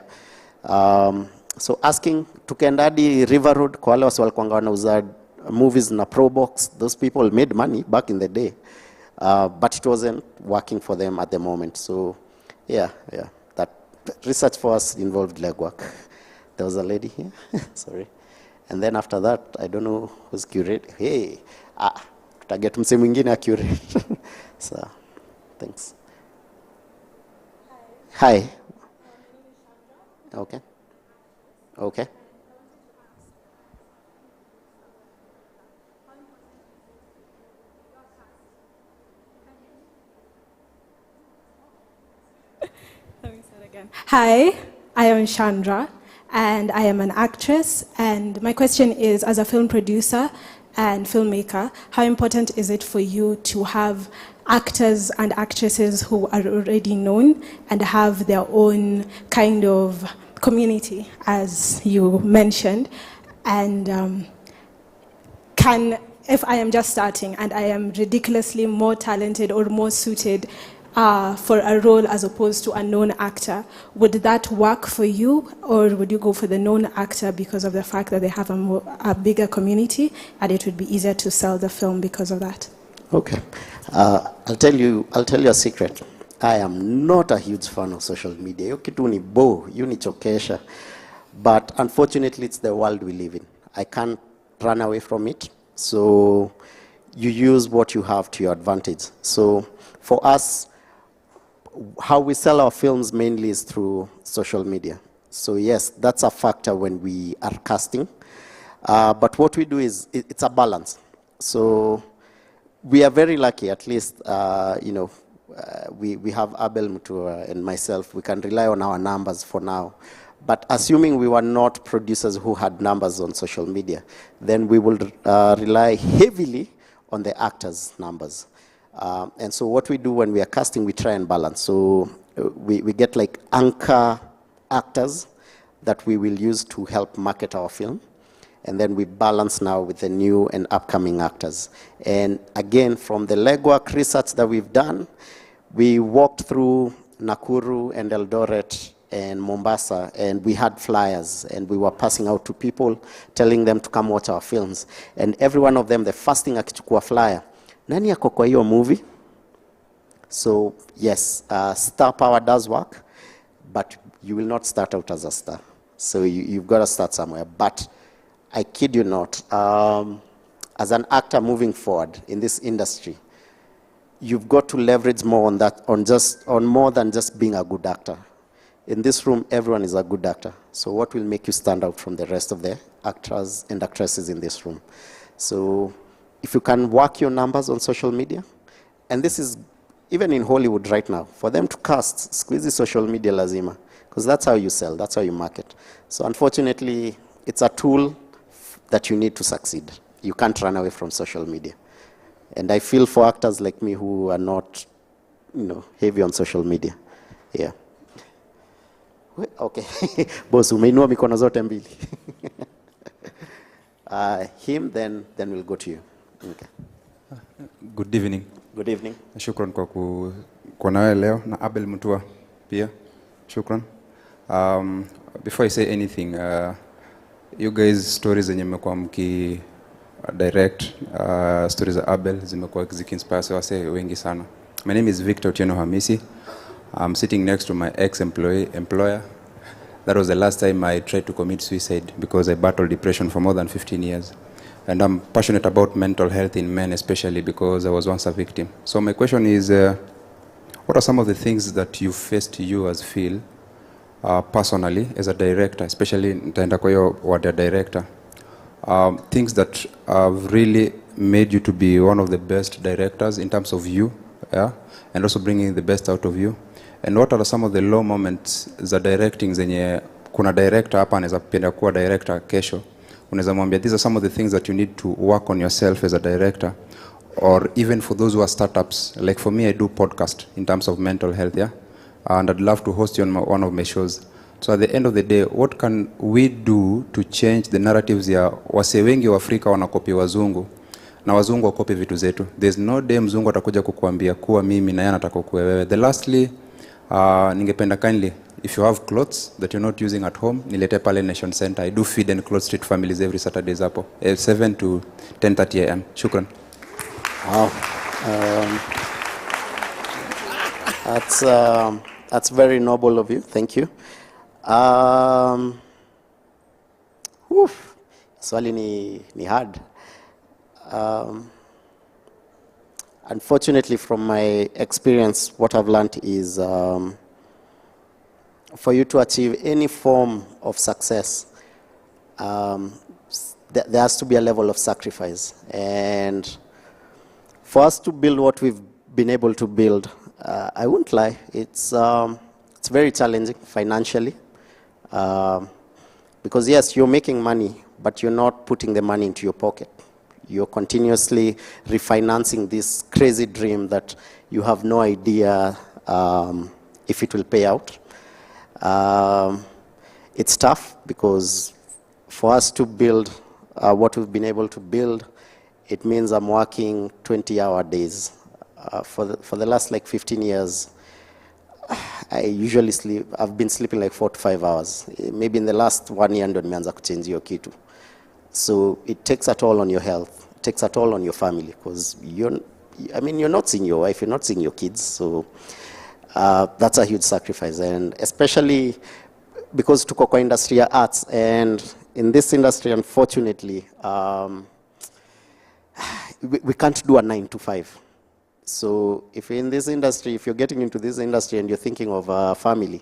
So asking, tukaenda hadi River Road, kwa wale wasi walikuanga wanauza movies na Pro Box, those people made money back in the day. But it wasn't working for them at the moment. So yeah, that research for us involved legwork. There was a lady here, sorry. And then after that, I don't know who's curate. Hey, tutaget mse mwingine accurate. So, thanks. Hi. Okay. Okay. Hi, I am Chandra, and I am an actress, and my question is, as a film producer and filmmaker, how important is it for you to have actors and actresses who are already known and have their own kind of community, as you mentioned? And if I am just starting and I am ridiculously more talented or more suited for a role as opposed to a known actor, would that work for you, or would you go for the known actor because of the fact that they have a bigger community and it would be easier to sell the film because of that? Okay. I'll tell you a secret. I am not a huge fan of social media. Hiyo kitu ni bo, unichokesha. But unfortunately, it's the world we live in. I can't run away from it. So you use what you have to your advantage. So for us, how we sell our films mainly is through social media. So yes, that's a factor when we are casting. But what we do is, it's a balance. So we are very lucky, at least, we have Abel Mutua and myself. We can rely on our numbers for now. But assuming we were not producers who had numbers on social media, then we will rely heavily on the actors' numbers. And so what we do when we are casting, we try and balance. So we get like anchor actors that we will use to help market our film. And then we balance now with the new and upcoming actors. And again, from the legwork research that we've done, we walked through Nakuru and Eldoret and Mombasa, and we had flyers, and we were passing out to people, telling them to come watch our films. And every one of them, the first thing akichukua flyer, nani yako kwa hiyo movie? So yes, star power does work, but you will not start out as a star. So you've got to start somewhere. But I kid you not, as an actor moving forward in this industry, you've got to leverage more on that, on more than just being a good actor. In this room, everyone is a good actor. So what will make you stand out from the rest of the actors and actresses in this room? So if you can work your numbers on social media, and this is even in Hollywood right now, for them to cast, squeeze social media lazima, because that's how you sell, that's how you market. So unfortunately, it's a tool that you need to succeed. You can't run away from social media. And I feel for actors like me who are not, heavy on social media. Yeah. Okay. Boss, umeinua mikono zote mbili. Him, then we'll go to you. Okay. Good evening. Good evening. Shukran kwa kuwa nawe leo, na Abel Mutua pia. Shukran. Before I say anything, you guys stories zenye mmekuwa mki direct, stories za Abel zimekuwa zikinspire wase wengi sana. My name is Victor Otieno Hamisi. I'm sitting next to my employer. That was the last time I tried to commit suicide because I battled depression for more than 15 years. And I'm passionate about mental health in men, especially because I was once a victim. So my question is, what are some of the things that you faced you as Phil, personally, as a director, especially nitaenda kwa hiyo word ya director, things that have really made you to be one of the best directors in terms of you, yeah, and also bringing the best out of you? And what are some of the low moments za directing zenye kuna director hapa anaweza penda kuwa director kesho, unaweza mwambia these are some of the things that you need to work on yourself as a director, or even for those who are startups, like for me I do podcast in terms of mental health, yeah, and I'd love to host you on one of my shows. So at the end of the day, what can we do to change the narratives ya wase wengi wa Afrika wanakopi wazungu na wazungu wakopi vitu zetu? There's no day mzungu atakuja kukuambia kuwa mimi na yeye anataka kuwa wewe. The lastly, ningependa kindly, if you have clothes that you're not using at home, nilete pale Nation Center. I do feed and clothe street families every Saturdays hapo 7 to 10:30 am. Shukran. Wow. That's very noble of you. Thank you. Swali ni hard. Unfortunately, from my experience, what I've learned is for you to achieve any form of success, there has to be a level of sacrifice. And for us to build what we've been able to build, I won't lie, it's very challenging financially. Because yes, you're making money, but you're not putting the money into your pocket. You're continuously refinancing this crazy dream that you have no idea if it will pay out. It's tough because for us to build what we've been able to build, it means I'm working 20-hour days. for the last like 15 years, I usually sleep, I've been sleeping like 4 to 5 hours. Maybe in the last 1 year ndo nimeanza kuchange hiyo kitu. So it takes a toll on your health, it takes a toll on your family, because you're not seeing your wife, you're not seeing your kids, so that's a huge sacrifice. And especially because tuko kwa industry ya arts, and in this industry, unfortunately, we can't do a 9 to 5. So if you're in this industry, if you're getting into this industry and you're thinking of a family,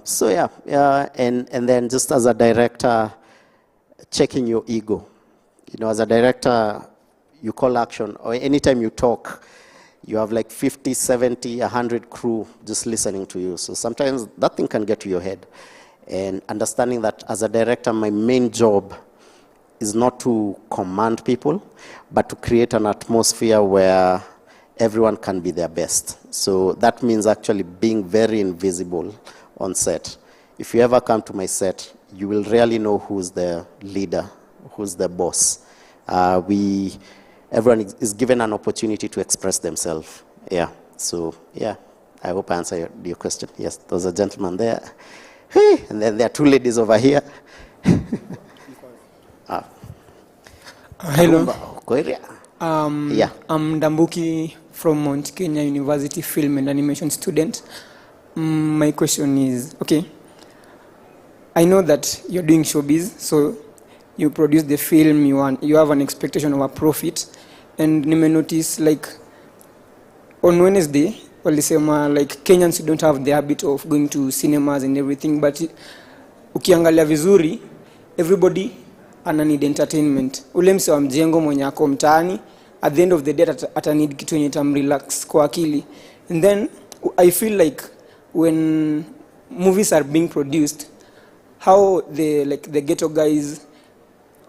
so yeah, and then just as a director, checking your ego. You know, as a director, you call action, or anytime you talk, you have like 50, 70, 100 crew just listening to you. So sometimes that thing can get to your head. And understanding that as a director, my main job is not to command people, but to create an atmosphere where everyone can be their best. So that means actually being very invisible on set. If you ever come to my set, you will rarely know who's the leader, who's the boss. Everyone is given an opportunity to express themselves. Yeah, so yeah, I hope I answered your question. Yes, there's a gentleman there. Hey, and then there are 2 ladies over here. Hello. Yeah. I'm Dambuki from Mount Kenya University Film and Animation student. My question is, okay, I know that you're doing showbiz, so you produce the film, you have an expectation of a profit, and nime notice like on Wednesday, walisema like Kenyans don't have the habit of going to cinemas and everything, but ukiangalia vizuri, everybody ana need entertainment. Ule mse wa mjengo mwenye ako mtaani, at the end of the day ata need kitu yenye tamrelax kwa akili. And then I feel like when movies are being produced, how the ghetto guys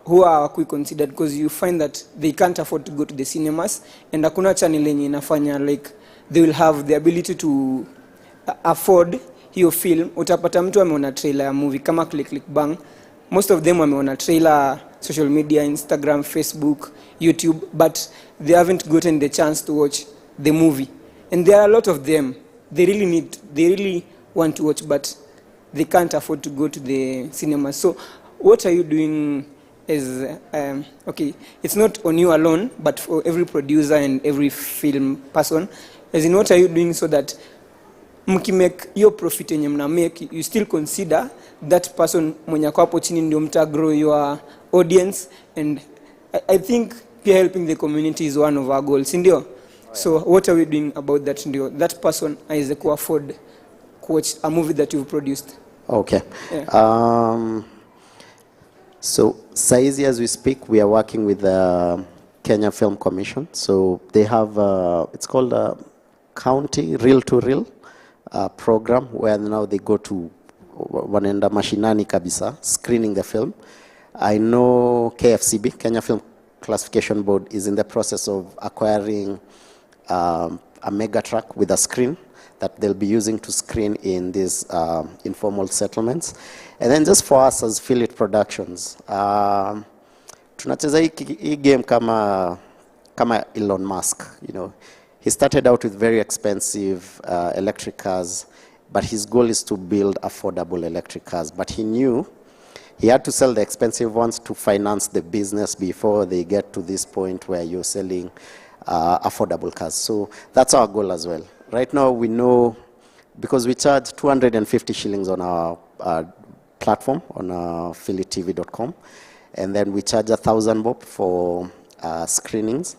who are quick considered, because you find that they can't afford to go to the cinemas, and hakuna channel yenye inafanya like they will have the ability to afford hiyo film. Utapata mtu ameona trailer ya movie kama Click Bang, most of them wameona trailer social media, Instagram, Facebook, YouTube, but they haven't gotten the chance to watch the movie. And there are a lot of them. They really want to watch, but they can't afford to go to the cinema. So what are you doing as, okay, it's not on you alone, but for every producer and every film person, as in what are you doing so that mkimake your profit yenye mna make, you still consider that person mwenye kwa hapo chini ndio mta grow your audience. And I think peer helping the community is one of our goals, ndio? So what are we doing about that, ndio? That person is to afford to watch a movie that you've produced. Okay. Yeah. So saizi as we speak, we are working with the Kenya Film Commission. So they have, it's called a county reel to reel program, where now they go to wanaenda mashinani kabisa, screening the film. I know KFCB, Kenya Film Classification Board, is in the process of acquiring a mega truck with a screen that they'll be using to screen in these informal settlements. And then just for us as Philip Productions, tunacheza hii game kama Elon Musk, you know. He started out with very expensive electric cars, but his goal is to build affordable electric cars. But he knew he had to sell the expensive ones to finance the business before they get to this point where you're selling affordable cars. So that's our goal as well. Right now we know, because we charge 250 shillings on our platform, on phillytv.com, and then we charge 1,000 bob for screenings.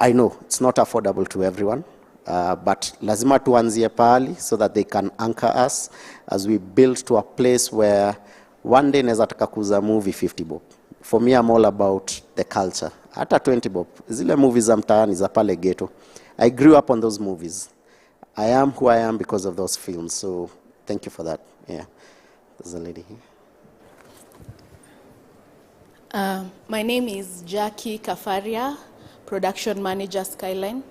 I know it's not affordable to everyone, but lazima tuanzie pahali so that they can anchor us as we build to a place where one day naweza taka kuuza movie 50 bob. For me, I'm all about the culture. Hata 20 bob. Zile movies za mtaani za pale ghetto. I grew up on those movies. I am who I am because of those films. So thank you for that. Yeah, there's a lady here. My name is Jackie Kafaria, production manager, Skyline.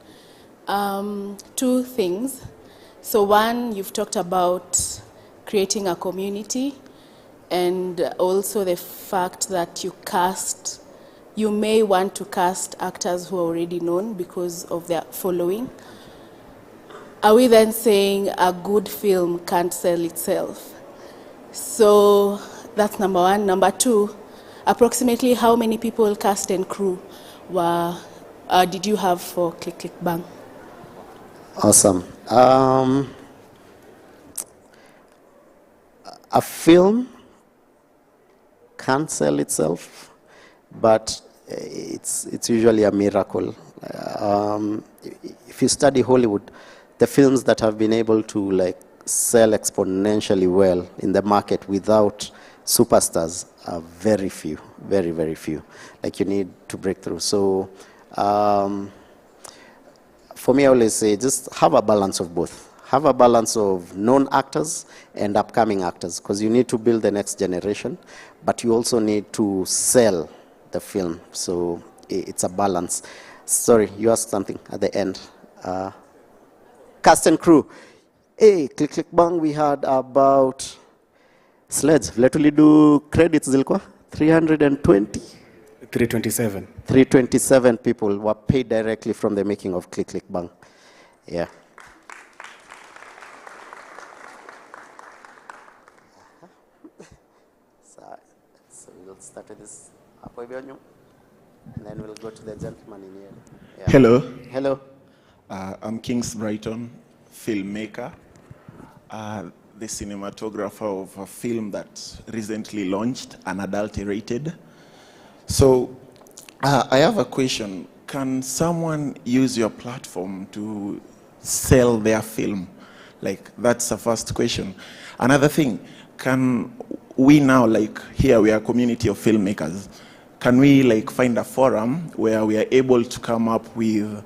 2 things. So one, you've talked about creating a community, and also the fact that you cast you may want to cast actors who are already known because of their following. Are we then saying a good film can't sell itself? So that's number one. Number two, approximately how many people, cast and crew, did you have for Click Click Bang? Awesome. A film can't sell itself, but it's usually a miracle. If you study Hollywood, the films that have been able to like sell exponentially well in the market without superstars are very few, very, very few. Like you need to break through. So for me, I always say just have a balance of both. Have a balance of known actors and upcoming actors, because you need to build the next generation, but you also need to sell the film. So it's a balance. Sorry, you asked something at the end. Cast and crew. Hey, Click Click Bang, we had about Sledge. Letulidu credits zilikuwa 320. 327. 327 people were paid directly from the making of Click Click Bang. Yeah. So we'll start with this and then we'll go to the gentleman in here. Yeah. Hello. Hello. I'm Kings Brighton, filmmaker, the cinematographer of a film that recently launched, Unadulterated. So I have a question. Can someone use your platform to sell their film? Like, that's the first question. Another thing, can we now, like here we are a community of filmmakers, can we like find a forum where we are able to come up with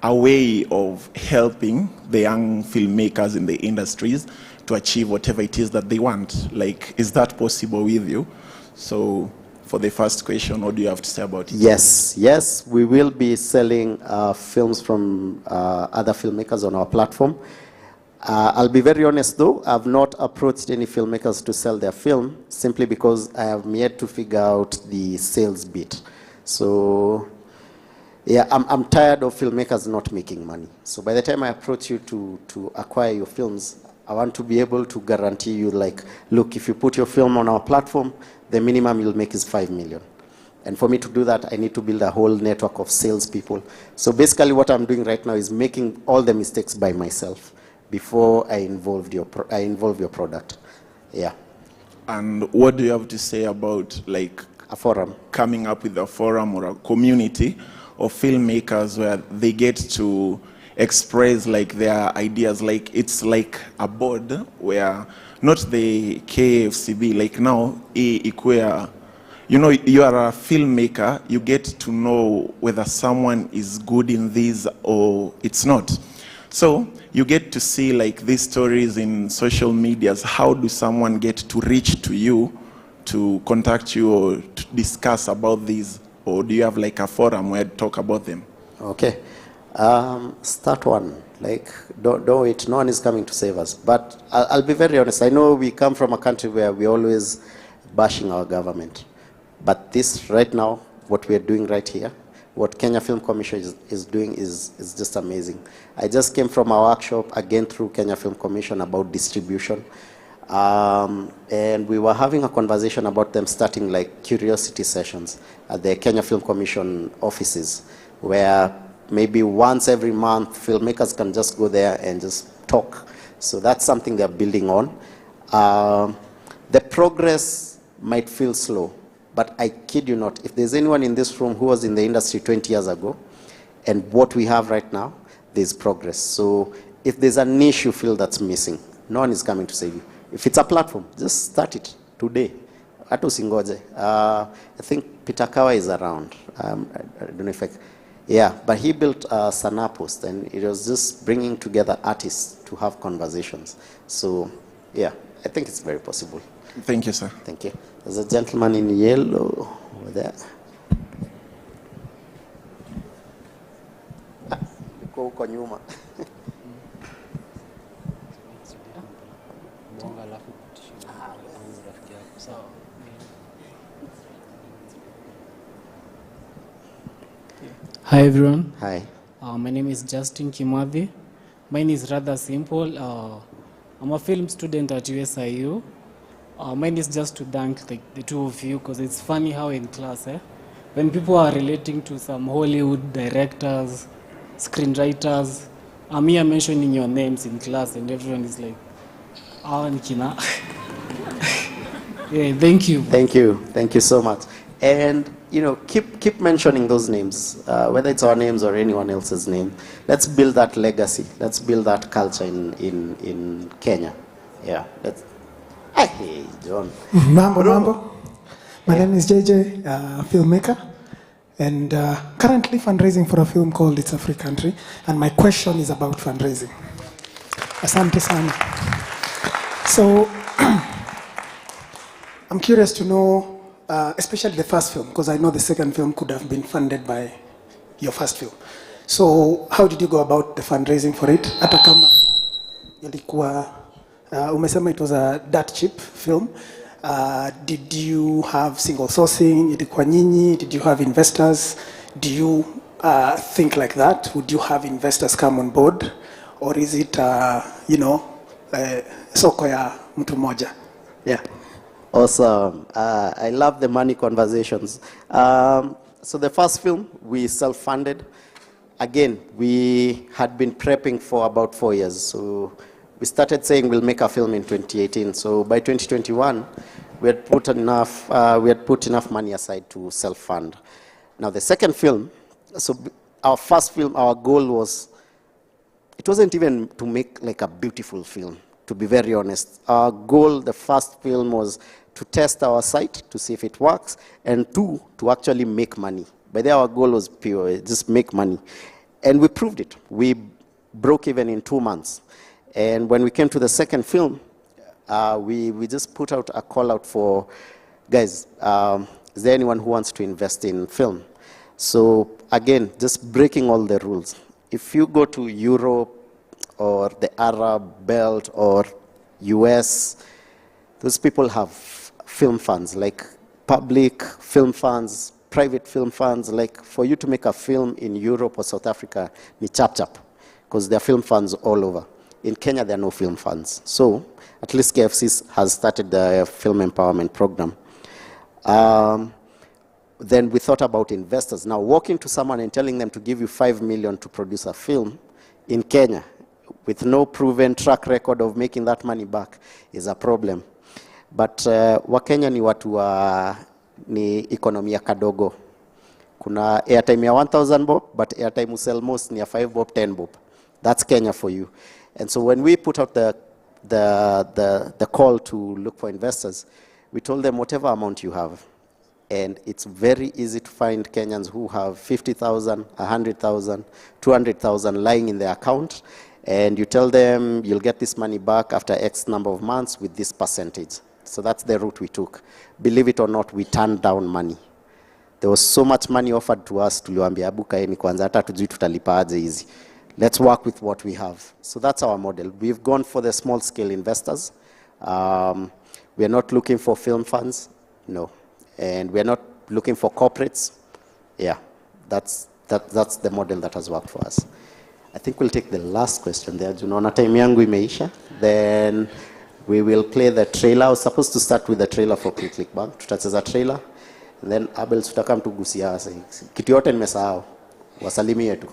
a way of helping the young filmmakers in the industries to achieve whatever it is that they want? Like, is that possible with you? So for the first question, what do you have to say about it? Yes, yes, we will be selling films from other filmmakers on our platform. I'll be very honest though, I've not approached any filmmakers to sell their film simply because I have yet to figure out the sales bit. So yeah, I'm tired of filmmakers not making money. So by the time I approach you to acquire your films, I want to be able to guarantee you, like, look, if you put your film on our platform, the minimum you'll make is 5 million. And for me to do that, I need to build a whole network of salespeople. So basically what I'm doing right now is making all the mistakes by myself before I involve your product. Yeah. And what do you have to say about like a forum? Coming up with a forum or a community of filmmakers where they get to express like their ideas, like it's like a board where not the KFCB, like now, you know, you are a filmmaker, you get to know whether someone is good in this or it's not. So you get to see like these stories in social medias. How do someone get to reach to you to contact you or to discuss about these? Or do you have like a forum where to talk about them? Okay. Start one. Like, don't wait. No one is coming to save us. But I'll be very honest. I know we come from a country where we're always bashing our government. But this right now, what we're doing right here, what Kenya Film Commission is doing is just amazing. I just came from a workshop again through Kenya Film Commission about distribution. And we were having a conversation about them starting like curiosity sessions at the Kenya Film Commission offices, where maybe once every month filmmakers can just go there and just talk. So that's something they're building on. The progress might feel slow, but I kid you not, if there's anyone in this room who was in the industry 20 years ago, and what we have right now, there's progress. So if there's a niche you feel that's missing, no one is coming to save you. If it's a platform, just start it today. Atu singoje. I think Peter Kawa is around. I don't know if yeah, but he built Sana Post, and it was just bringing together artists to have conversations. So yeah, I think it's very possible. Thank you, sir. Thank you. There's a gentleman in yellow over there. Uko nyuma. Hi everyone. Hi. My name is Justin Kimathi. Mine is rather simple. I'm a film student at USIU. Mine is just to thank the two of you because it's funny how in class, when people are relating to some Hollywood directors, screenwriters, I'm here mentioning your names in class and everyone is like, Kina. Yeah, thank you. Thank you. Thank you so much. And, you know, keep mentioning those names, whether it's our names or anyone else's name. Let's build that legacy. Let's build that culture in Kenya. Yeah. Hey, John. Mambo. My name is JJ, filmmaker, and currently fundraising for a film called It's a Free Country. And my question is about fundraising. Asante sana. So, I'm curious to know, especially the first film, because I know the second film could have been funded by your first film. So, how did you go about the fundraising for it? Hata kama yalikuwa, umesema it was a that cheap film. Did you have single sourcing? Ilikuwa nyinyi? Did you have investors? Do you think like that? Would you have investors come on board? Or is it, soko ya mtu moja? Yeah. Awesome. I love the money conversations. So the first film, we self-funded. Again, we had been prepping for about 4 years. So we started saying we'll make a film in 2018. So by 2021, we had put enough money aside to self-fund. Now the second film, so our first film, our goal was, it wasn't even to make like a beautiful film, to be very honest. Our goal, the first film, was to test our site to see if it works, and 2, to actually make money. By then our goal was pure, just make money. And we proved it. We broke even in 2 months. And when we came to the second film, we just put out a call out for, guys, is there anyone who wants to invest in film? So again, just breaking all the rules. If you go to Europe or the Arab belt or US, those people have film funds, like public film funds, private film funds. Like for you to make a film in Europe or South Africa, ni chap chap, because there are film funds all over. In Kenya, there are no film funds. So at least KFC has started the film empowerment program. Then we thought about investors. Now walking to someone and telling them to give you 5 million to produce a film in Kenya with no proven track record of making that money back is a problem. But Wakenya ni watu ni economy ya kadogo. Kuna airtime ya 1,000 bob, but airtime sell most ni ya 5 bob, 10 bob. That's Kenya for you. And so when we put out the call to look for investors, we told them whatever amount you have. And it's very easy to find Kenyans who have 50,000, 100,000, 200,000 lying in their account. And you tell them you'll get this money back after X number of months with this percentage. So that's the route we took. Believe it or not, we turned down money. There was so much money offered to us, tuliwaambia abu kaeni kwanza hata tujui tutalipa aje hizi. Let's work with what we have. So that's our model. We've gone for the small scale investors. We are not looking for film funds, no. And we are not looking for corporates. Yeah, that's the model that has worked for us. I think we'll take the last question there. Junaona time yangu imeisha. Then we will play the trailer. I was supposed to start with the trailer for Click Bang. Tutacheza trailer. And then Abel tutaka mtugusia kitu yote nimesahau. Wasalimie tu.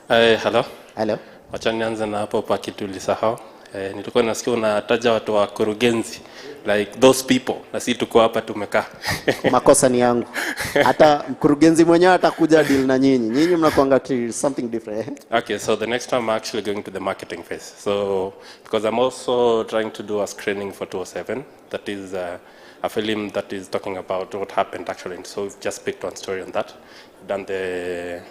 Hello. Hello. Wacha nianze na hapo pa kitu ulisahau. Nilikuwa nasikia unataja watu wa kurugenzi, like those people, na sisi tuko hapa tumekaa. Makosa ni yangu. Hata mkurugenzi mwenyewe atakuja deal na nyinyi. Nyinyi mnakuanga something different. Okay, so the next time I'm actually going to the marketing phase. So because I'm also trying to do a screening for 207, that is a film that is talking about what happened actually. So we've just picked one story on that. We've done the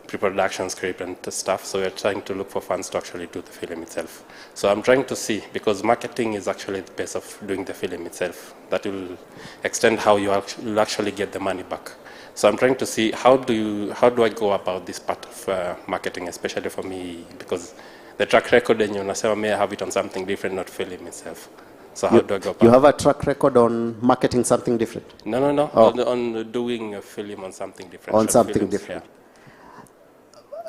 pre-production script and stuff, so we're trying to look for funds to actually do the film itself. So I'm trying to see, because marketing is actually the base of doing the film itself, that will extend how you actually get the money back. So I'm trying to see how do I go about this part of marketing, especially for me, because the track record and you may have it on something different, not film itself. So how do I go about You have a track record on marketing something different? No. Oh. On doing a film on something different. On short something films, different.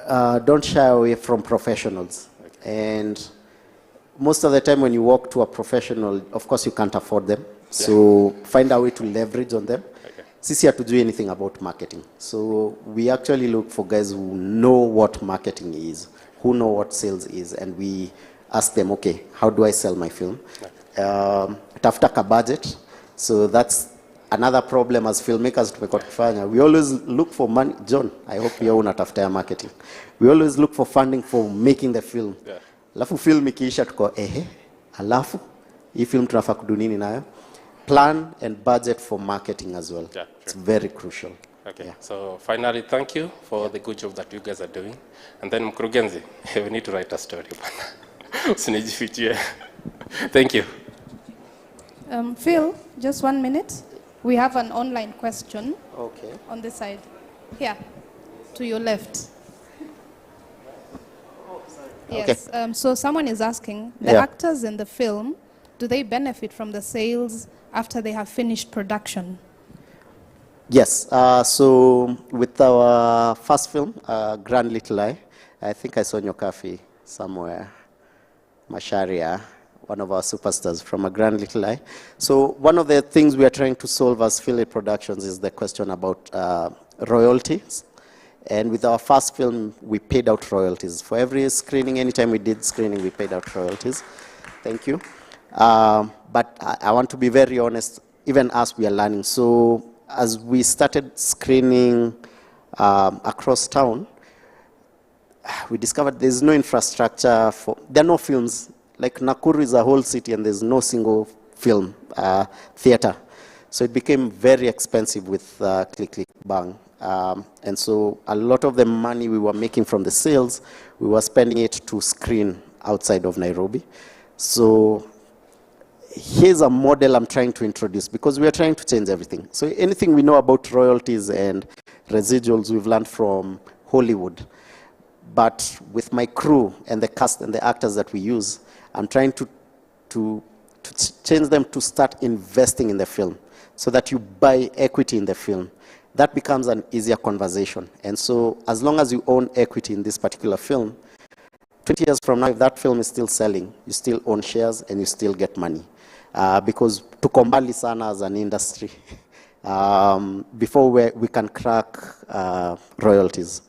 Yeah. Don't shy away from professionals. And most of the time when you walk to a professional, of course you can't afford them. So find a way to leverage on them. Sisi hatujui anything about marketing. So we actually look for guys who know what marketing is, who know what sales is, and we ask them, okay, how do I sell my film? Tafuta ka budget. So that's another problem as filmmakers tumekuwa tukifanya. We always look for money. John, I hope you're unatafuta ya marketing. We always look for funding for making the film. Alafu film ikiisha tuko alafu hii film tunafaa kudu nini nayo? Plan and budget for marketing as well. Yeah, it's very crucial. Okay, so finally, thank you for the good job that you guys are doing. And then mkurugenzi, we need to write a story. Thank you. Phil, just 1 minute. We have an online question. Okay. On this side. Here, to your left. Yes. So someone is asking, the actors in the film, do they benefit from the sales after they have finished production? Yes. So with our first film, Grand Little Lie, I think I saw Nyokafi somewhere, Masharia, one of our superstars from A Grand Little Lie. So one of the things we are trying to solve as Philip Productions is the question about royalties. And with our first film, we paid out royalties. For every screening, anytime we did screening, we paid out royalties. Thank you. But I want to be very honest, even as we are learning. So as we started screening across town, we discovered there's no infrastructure there are no films. Like Nakuru is a whole city and there's no single film theater. So it became very expensive with Click, Click, Bang. And so a lot of the money we were making from the sales, we were spending it to screen outside of Nairobi. So here's a model I'm trying to introduce because we are trying to change everything. So anything we know about royalties and residuals we've learned from Hollywood. But with my crew and the cast and the actors that we use, I'm trying to change them to start investing in the film so that you buy equity in the film. That becomes an easier conversation. And so as long as you own equity in this particular film, 20 years from now, if that film is still selling, you still own shares and you still get money. Because tuko mbali sana as an industry before we can crack royalties.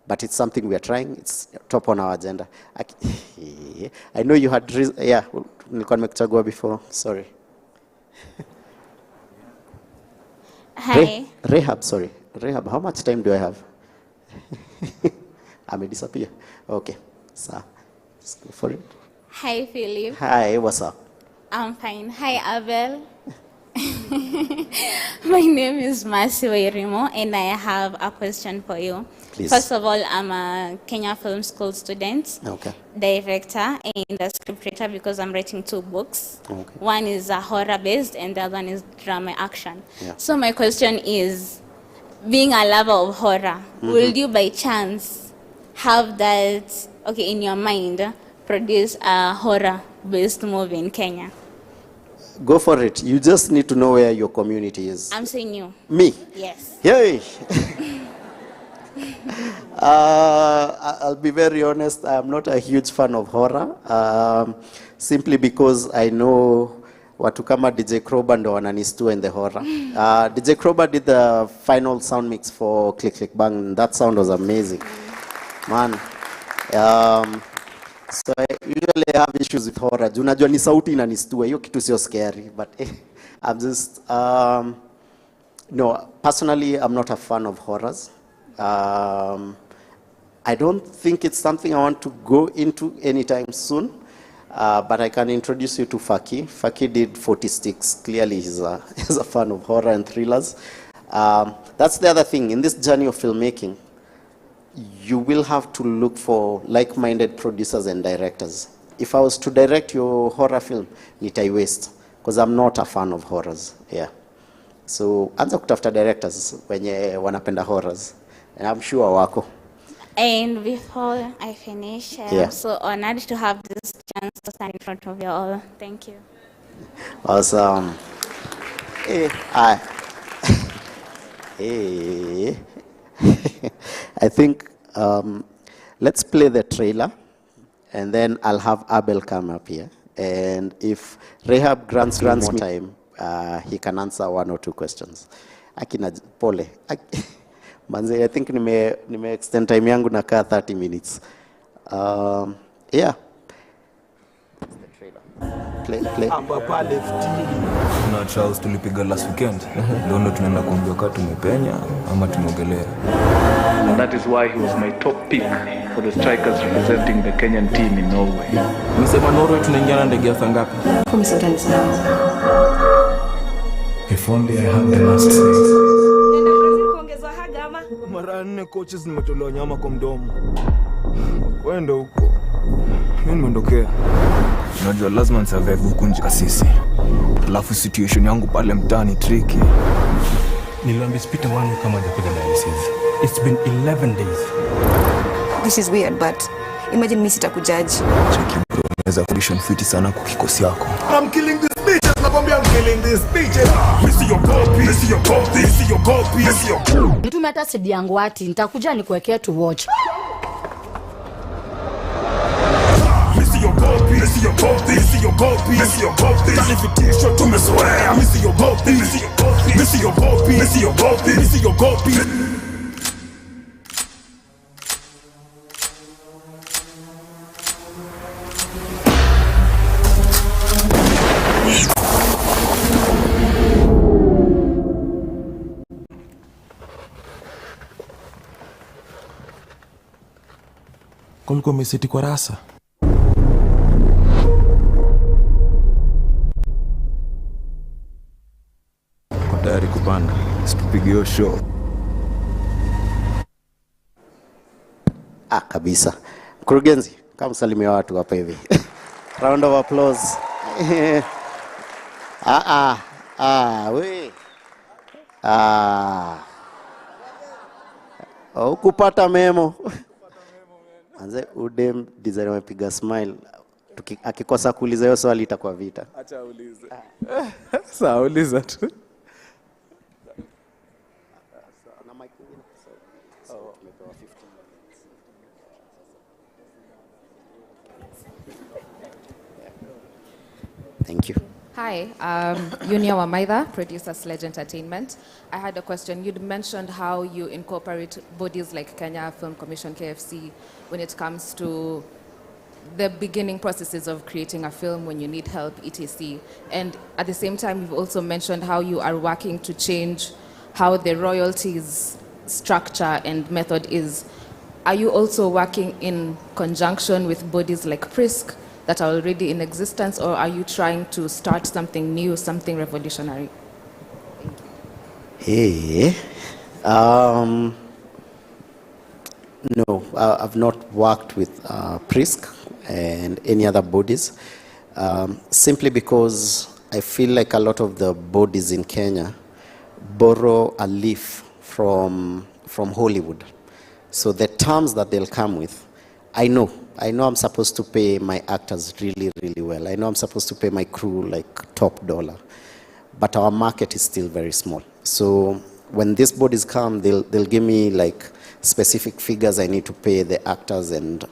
But it's something we are trying. It's top on our agenda. I know you had, nilikuwa nimekuchagua before. Sorry. Hi. Rehab, sorry. Rehab, how much time do I have? I may disappear. Okay, so let's go for it. Hi, Philip. Hi, what's up? I'm fine. Hi, Abel. My name is Mercy Wairimo, and I have a question for you. Please. First of all, I'm a Kenya Film School student, director, and a scriptwriter because I'm writing 2 books. One is horror-based, and the other one is drama action. So my question is, being a lover of horror, will you by chance have that, in your mind, produce a horror-based movie in Kenya? Go for it. You just need to know where your community is. I'm saying you. Me? Yes. Yay! I'll be very honest, I'm not a huge fan of horror, simply because I know watu kama DJ Kroba ndo wananistua in the horror. DJ Kroba did the final sound mix for Click Click Bang. That sound was amazing. Man. So I usually have issues with horror. Unajua ni sauti inanistua, hiyo kitu sio scary, but I'm just no, personally I'm not a fan of horrors. I don't think it's something I want to go into anytime soon, but I can introduce you to Faki. Faki did 40 Sticks. Clearly he's a fan of horror and thrillers. That's the other thing. In this journey of filmmaking, you will have to look for like-minded producers and directors. If I was to direct your horror film, nitai waste, because I'm not a fan of horrors. Yeah. So anza kutafuta directors wenye wanapenda horrors, and I'm sure wako. And before I finish, I'm so honored to have this chance to stand in front of you all. Thank you. Awesome. I think let's play the trailer, and then I'll have Abel come up here. And if Rehab grants me more time, he can answer 1 or 2 questions. Akina pole. Manze, I think nime extend time yangu na kaa 30 minutes. Yeah. Play. Hapa pale na Charles tulipiga last weekend. Leo ndo tunaenda kuambia kama tumepenya ama tumeogelea. And that is why he was my top pick for the strikers representing the Kenyan team in Norway. Msema Norway tunaingia na ndege ya saa ngapi? If only I had the last say. Mara 4 coaches nimetolewa nyama kwa mdomo. Kwenda huko. Mimi nimeondokea. Unajua lazima nisurvive huku nje kasisi. Alafu situation yangu pale mtaani tricky. Niliambia Peter one kama hajakuja dialysis. It's been 11 days. This is weird, but imagine mimi sitakujaji. Cheki bro, unaweza condition fit sana kwa kikosi yako. I'm killing this bitches, nakwambia I'm killing this bitches. Missy your copy, missy your copy, missy your copy, missy your. Mtume hata sidi yangu ati nitakuja nikuwekea to watch. Missy your copy, missy your copy, missy your copy, missy your copy. Talifitisho tumezoea. Missy your copy, missy your copy, missy your copy, missy your copy, missy your copy. Kulikuwa umeseti kwa rasa. Kwa tayari kupanda. Situpige hiyo show. Kabisa. Mkurugenzi, kama salimia watu hapa hivi. Round of applause. We. Ukupata memo. Anze udem design wamepiga smile. Akikosa kuuliza hiyo swali itakuwa vita. Acha aulize. Sawa, uliza tu. Thank you. Hi, Yunia Wamaitha, producer Sledge Entertainment. I had a question. You'd mentioned how you incorporate bodies like Kenya Film Commission, KFC, when it comes to the beginning processes of creating a film when you need help, etc. And at the same time, you've also mentioned how you are working to change how the royalties structure and method is. Are you also working in conjunction with bodies like PRISC that are already in existence, or are you trying to start something new, something revolutionary? Hey, no, I've not worked with PRISC and any other bodies, simply because I feel like a lot of the bodies in Kenya borrow a leaf from Hollywood. So the terms that they'll come with, I know I'm supposed to pay my actors really, really well. I know I'm supposed to pay my crew like top dollar, but our market is still very small. So when these bodies come, they'll give me like specific figures I need to pay the actors and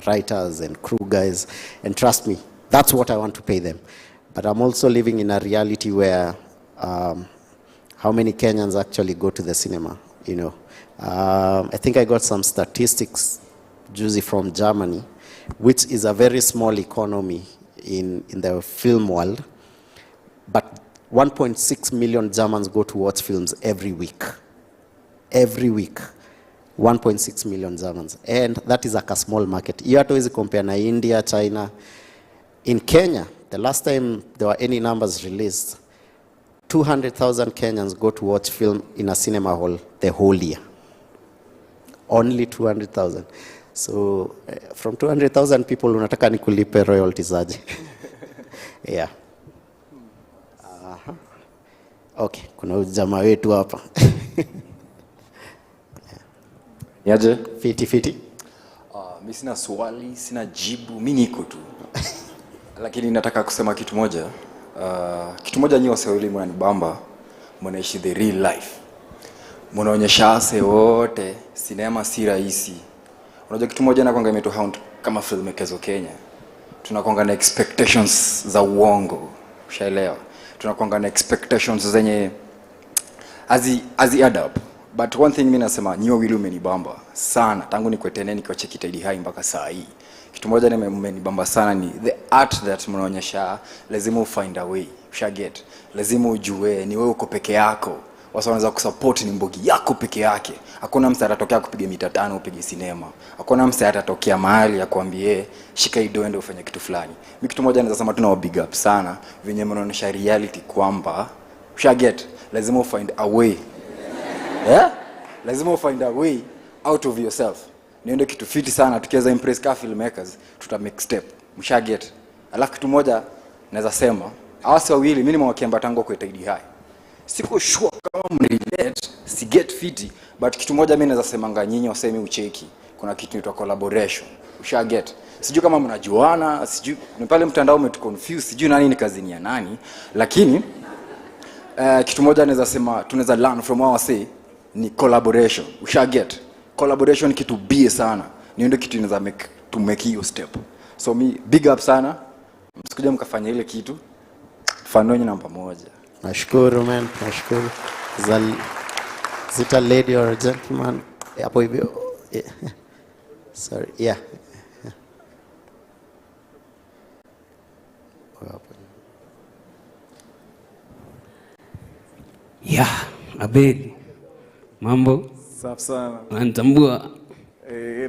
writers and crew guys, and trust me, that's what I want to pay them. But I'm also living in a reality where how many Kenyans actually go to the cinema, you know. I think I got some statistics juicy from Germany, which is a very small economy in the film world, but 1.6 million Germans go to watch films every week. Every week, 1.6 million Germans, and that is like a small market. You have to compare na India, China. In Kenya, the last time there were any numbers released, 200,000 Kenyans go to watch film in a cinema hall the whole year. Only 200,000. So from 200,000 people, unataka nikulipe royalties aje? Yeah. Okay, kuna jamaa wetu hapa. Yaje? Fiti. Mimi sina swali, sina jibu, mimi niko tu. Lakini nataka kusema kitu moja. Kitu moja nyinyi wasewili mwanibamba, mnaishi the real life. Mnaonyesha ase wote, sinema si rahisi. Unajua kitu moja na kwanga imetu hound kama filmmakers wa Kenya. Tunakwanga na expectations za uongo. Ushaelewa? Tunakwanga na expectations zenye azi add up. But one thing mimi nasema nyinyi wawili umenibamba sana tangu nikuetene nikiwa chekitaidi hai mpaka saa hii. Kitu moja nimenibamba sana ni the art that mnaonyesha, lazima find a way. Ushaget? Lazima ujue ni wewe uko peke yako. Wasa wanaweza kusupport ni mbogi yako peke yake. Hakuna mtu atatokea kupiga mita 5 upige sinema. Hakuna mtu atatokea mahali akwambie shika ido ende ufanye kitu fulani. Mimi kitu moja naweza sema tuna big up sana venye mnaonyesha reality kwamba ushaget, lazima find a way. Yeah? Lazima find a way out of yourself. Niende kitu fiti sana tukiweza impress ka filmmakers, tuta make step. Mshaget. Alafu kitu moja naweza sema, hawasi wawili mimi nimewakiamba tangu kwa Taidi High. Siko sure kama mrelate, si get fiti, but kitu moja mimi naweza sema nyinyi waseme ucheki. Kuna kitu inaitwa collaboration. Ushaget. Sijui kama mnajuana, sijui ni pale mtandao umetuconfuse, sijui nani ni kazini ya nani, lakini kitu moja naweza sema tunaweza learn from our say ni collaboration. Ushaget. Collaboration kitu bie sana. Niende kitu inaweza make hiyo step. So me big up sana. Msikuja mkafanya ile kitu. Fanoni namba moja. Nashukuru man, nashukuru. Is it a lady or a gentleman? Hapo hivyo. Sorry. Yeah. Yeah, Abeli. Mambo? Safi sana. Unanitambua?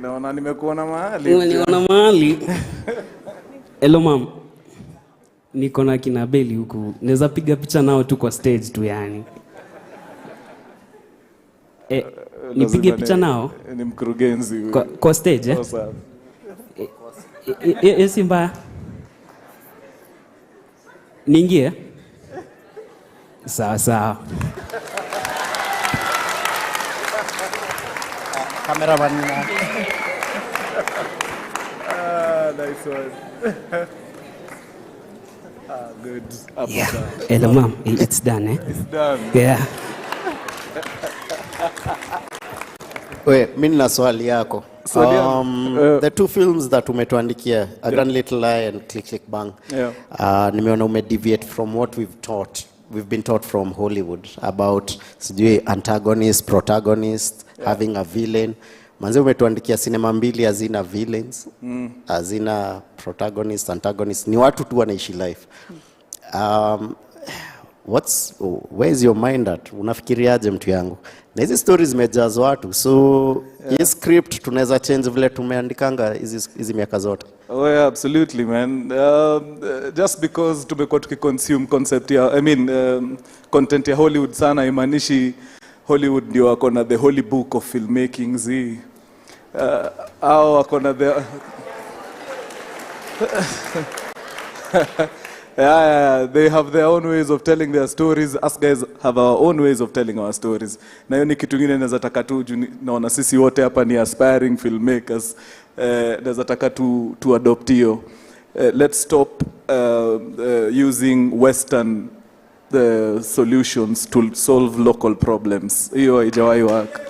Naona nimekuona mahali. Unaniona mahali? Hello mom. Niko na kina Abeli huku. Naweza piga picha nao tu kwa stage tu yani. Nipige picha nao? Ni mkurugenzi huyu. Kwa stage eh? Sawa. Esi mbaya. Niingie? Sawa. Cameraman. Nice one. Good. Yeah. Hello mom, it's done eh? It's done. Yeah. Mimi nina swali yako. The two films that umetuandikia, A Grand Little Lie and Click Click Bang. Yeah. Nimeona umedeviate from what we've been taught from Hollywood about sijui antagonist, protagonist, having a villain. Manze umetuandikia sinema mbili hazina villains, hazina protagonist, antagonist. Ni watu tu wanaishi life. Where is your mind at? Unafikiriaje mtu yangu? Na hizi stories zimejazwa watu. So hii script tunaweza change vile tumeandikanga hizi miaka zote. Oh yeah, absolutely man. Just because tumekuwa tukiconsume concept ya content ya Hollywood sana imaanishi Hollywood ndio wako na the holy book of filmmaking zi. Au wako na the yeah, they have their own ways of telling their stories. Us guys have our own ways of telling our stories. Na hiyo ni kitu kingine naweza taka tu naona sisi wote hapa ni aspiring filmmakers. Naweza taka tu adopt hiyo. Let's stop using western solutions to solve local problems. Hiyo haijawahi work.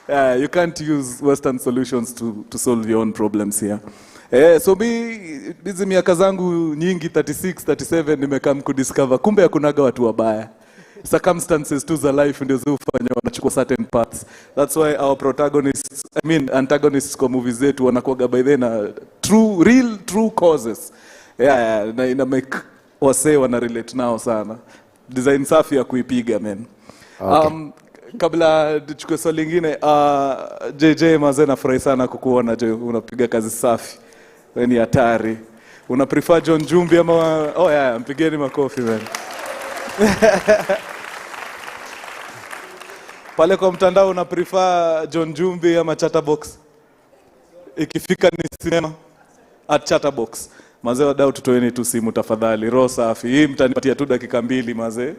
Yeah, you can't use western solutions to solve your own problems here. So hizi miaka zangu nyingi 36, 37 nimekaa kudiscover kumbe hakunaga watu wabaya. Circumstances to the life ndio zufanya wanachukua certain paths. That's why our protagonists, antagonists kwa movies zetu wanakuwa by then true causes. Yeah, na ina make wase wana relate nao sana. Design safi ya kuipiga man. Okay. Kabla tuchukue swali lingine, JJ mazee nafurahi sana kukuona je, unapiga kazi safi. Wewe ni hatari. Una prefer John Jumbi ama mpigeni makofi man. Pale kwa mtandao una prefer John Jumbi ama Chatterbox? Ikifika ni cinema at Chatterbox. Mazee wadau tutoeni tu simu tafadhali. Roho safi. Hii mtanipatia tu dakika 2 mazee.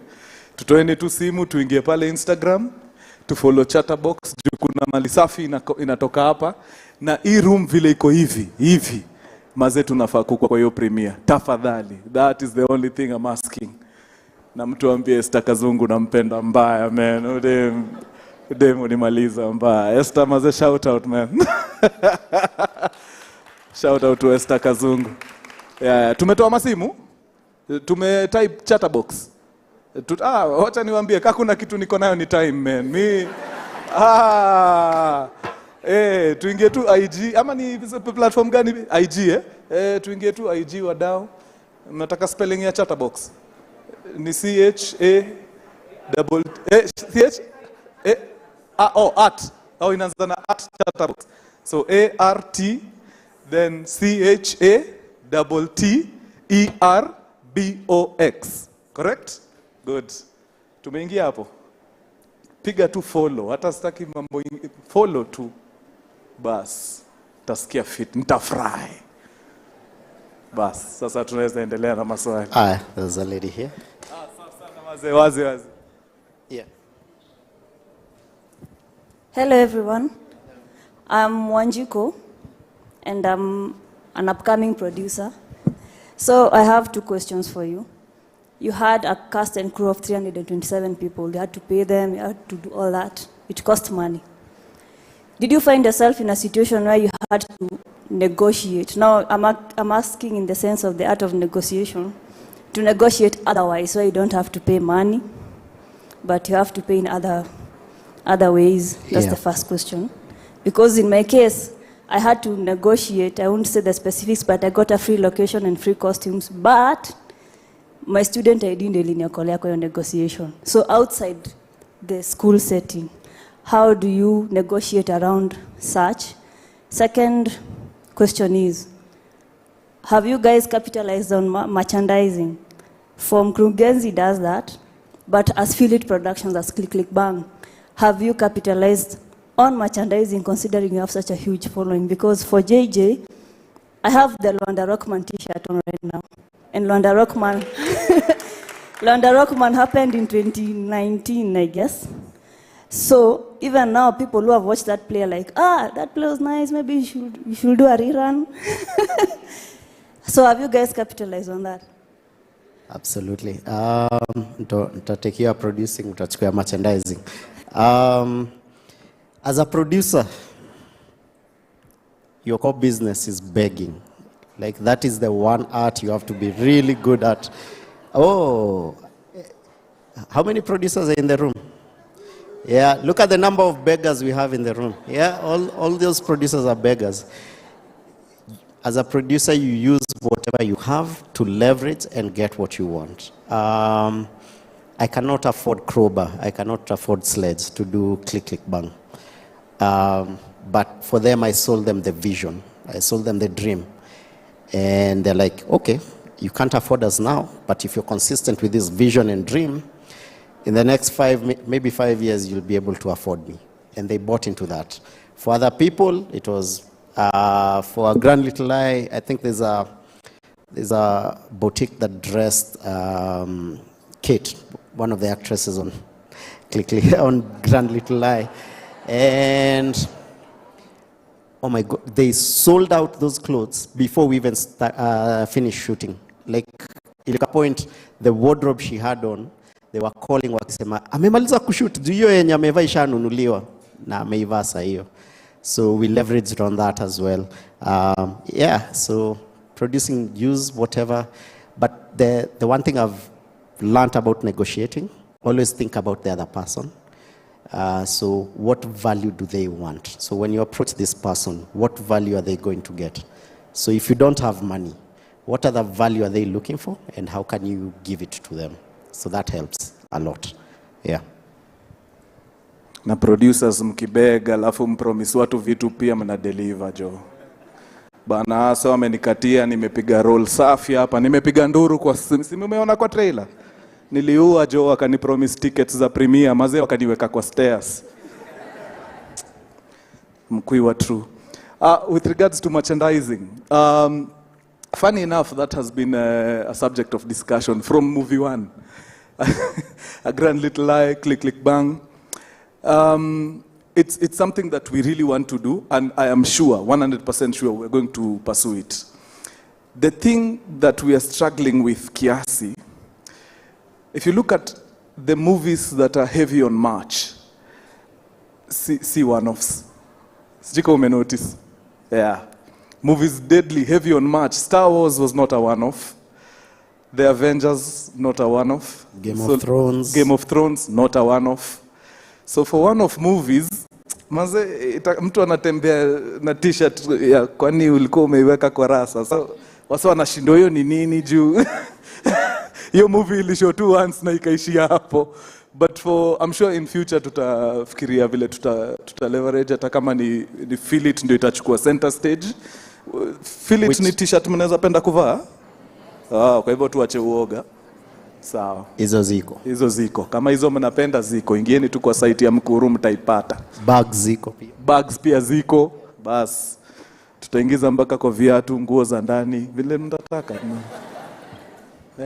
Tutoeni tu simu tuingie pale Instagram, tufollow Chatterbox, kuna mali safi inatoka hapa na hii room vile iko hivi. Maze tunafaa kukua kwa hiyo premiere. Tafadhali. That is the only thing I'm asking. Na mtu ambie Esther Kazungu nampenda mbaya, man. Udemu nimaliza mbaya. Esther, maze shout out, man. Shout out to Esther Kazungu. Yeah, tumetoa masimu. Tumetype chatterbox. Wacha niwaambie kakuna kitu niko nayo ni time, man. Tuingie tu IG ama ni platform gani? IG tuingie tu IG wadau. Mnataka spelling ya chatterbox? Ni at. Inaanza na at chatterbox. So ART then CHATTERBOX. Correct? Good. Tumeingia hapo. Piga tu follow. Hata sitaki mambo follow tu. Bas. Tasikia fit. Nitafurahi. Bas. Sasa tunaweza endelea na maswali. There's a lady here. Wazi. Yeah. Hello everyone. I'm Wanjiko and I'm an upcoming producer. So I have 2 questions for you. You had a cast and crew of 327 people. You had to pay them, you had to do all that. It cost money. Did you find yourself in a situation where you had to negotiate? Now, I'm asking in the sense of the art of negotiation, to negotiate otherwise, so you don't have to pay money, but you have to pay in other ways. That's the first question. Because in my case, I had to negotiate. I won't say the specifics, but I got a free location and free costumes. But my student ID ndio iliniokolea kwa negotiation. So outside the school setting, how do you negotiate around such? Second question is, have you guys capitalized on merchandising? From Krugenzi does that, but as Philip Productions, as Click Bang, have you capitalized on merchandising considering you have such a huge following? Because for JJ, I have the Luanda Rockman t-shirt on right now. And Luanda Rockman happened in 2019, I guess. So even now, people who have watched that play are like, that play was nice, maybe you should do a rerun. So have you guys capitalized on that? Absolutely. Nitatekia producing, utachukua merchandising. As a producer, your core business is begging. Like that is the one art you have to be really good at. How many producers are in the room? Yeah, look at the number of beggars we have in the room. Yeah, all those producers are beggars. As a producer, you use whatever you have to leverage and get what you want. I cannot afford Krober. I cannot afford Sledge to do Click Bang. But for them, I sold them the vision. I sold them the dream. And they're like, okay, you can't afford us now, but if you're consistent with this vision and dream, in the next maybe 5 years, you'll be able to afford me. And they bought into that. For other people, it was for a Grand Little Lie. I think there's a boutique that dressed Kate, one of the actresses on on Grand Little Lie. And oh my God, they sold out those clothes before we even finished shooting. Like, at a point, the wardrobe she had on, they were calling wakisema, amemaliza kushoot, juu hiyo yenye amevaa ishanunuliwa na ameivaa saa hiyo. So we leveraged on that as well. So producing, use whatever. But the one thing I've learned about negotiating, always think about the other person. So what value do they want? So when you approach this person, what value are they going to get? So if you don't have money, what other value are they looking for, and how can you give it to them? So that helps a lot. Yeah. Na producers mkibega alafu mpromise watu vitu pia mna deliver jo. Bana so amenikatia, nimepiga roll safi hapa, nimepiga nduru kwa simu, umeona kwa trailer. Niliua jo, wakanipromise tickets za premiere, mazee wakaniweka kwa stairs. Mkuiwa true. With regards to merchandising, funny enough, that has been a subject of discussion from movie one. A Grand Little Lie, Click Bang. It's something that we really want to do, and I am sure, 100% sure, we're going to pursue it. The thing that we are struggling with kiasi, if you look at the movies that are heavy on march, see one-offs. Sijiko ume notice. Yeah. Movies deadly, heavy on march. Star Wars was not a one-off. The Avengers, not a one-off. Game of Thrones, not a one-off. So for one-off movies, mtu anatembea na t-shirt ya kwani ulikuwa umeiweka kwa rasa. So wasa wanashindwa hiyo ni nini juu. Hiyo movie ilishow tu once na ikaishia hapo. But I'm sure in future tutafikiria vile tuta leverage hata kama ni feel it ndio itachukua center stage. Feel it ni t-shirt mnaweza penda kuvaa? Kwa hivyo tuache uoga. Sawa. Hizo ziko. Kama hizo mnapenda ziko. Ingieni tu kwa site ya Mkuru mtaipata. Bags ziko pia. Bags pia ziko. Bas. Tutaingiza mpaka kwa viatu, nguo za ndani, vile mtataka.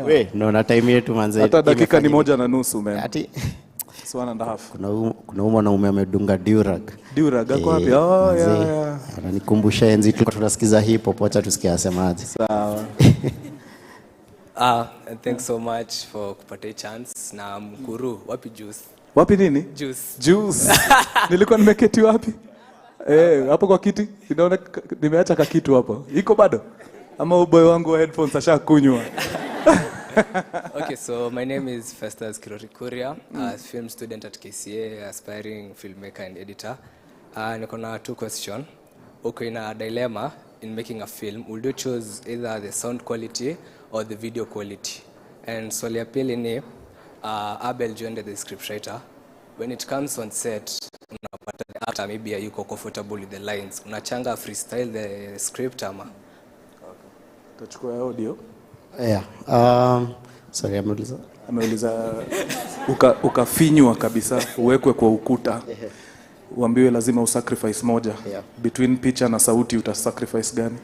We, na time yetu manze. Hata dakika ni 1:30 man. Ati 1.5. Kuna mwanaume amedunga Durag. Durag ako wapi? Yeah. Ananikumbusha enzi tulikuwa tunasikiza hip hop, acha tusikie asemaje. Sawa. And thanks so much for kupata chance na Mkuru. Wapi juice? Wapi nini? Juice. Nilikuwa nimeketi wapi? Hapo kwa kiti. Ninaona nimeacha kakitu hapo. Iko bado? Ama uboy wangu wa headphones ashakunywa. Okay, so my name is Festus Kirorikuria, a film student at KCA, aspiring filmmaker and editor. Niko na 2 questions. Okay, in a dilemma in making a film, would you choose either the sound quality or the video quality? And swali ya pili ni Abel joined the scriptwriter. When it comes on set, unapata the actor maybe yuko comfortable with the lines. Unachanga freestyle the script ama? Tutachukua audio. Sorry, ameuliza ukafinywa kabisa uwekwe kwa ukuta. Uambiwe lazima usacrifice moja. Between picha na sauti utasacrifice gani?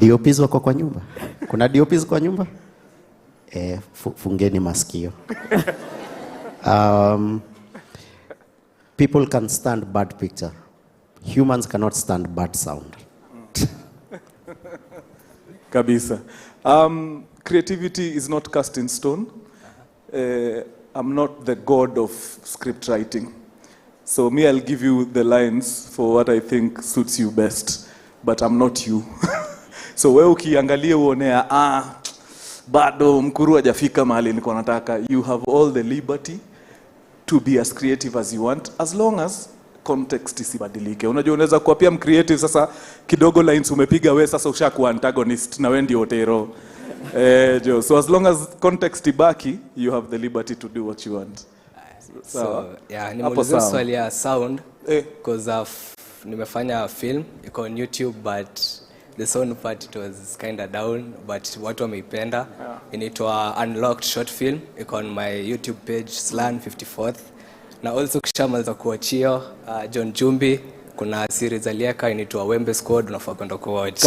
DOPs wako kwa nyumba. Kuna DOPs kwa nyumba? Fungeni masikio. People can stand bad picture. Humans cannot stand bad sound. Kabisa. Creativity is not cast in stone. I'm not the god of script writing. So me, I'll give you the lines for what I think suits you best. But I'm not you. So wewe ukiangalia uonea, bado Mkuru hajafika mahali nilikuwa nataka. You have all the liberty to be as creative as you want, as long as context isibadilike. Unajua unaweza kuwa pia mcreative sasa kidogo lines umepiga wewe sasa ushakuwa antagonist na wewe ndio otero. So as long as context ibaki, you have the liberty to do what you want. So yeah, nimeuliza swali ya sound because nimefanya film iko on YouTube but the sound part it was kind of down but watu wameipenda. Inaitwa Unlocked short film iko on my YouTube page Slan54th. Na also kishamaliza kuachia John Jumbi kuna series alieka inaitwa Wembe Squad unafaa kwenda kuwatch.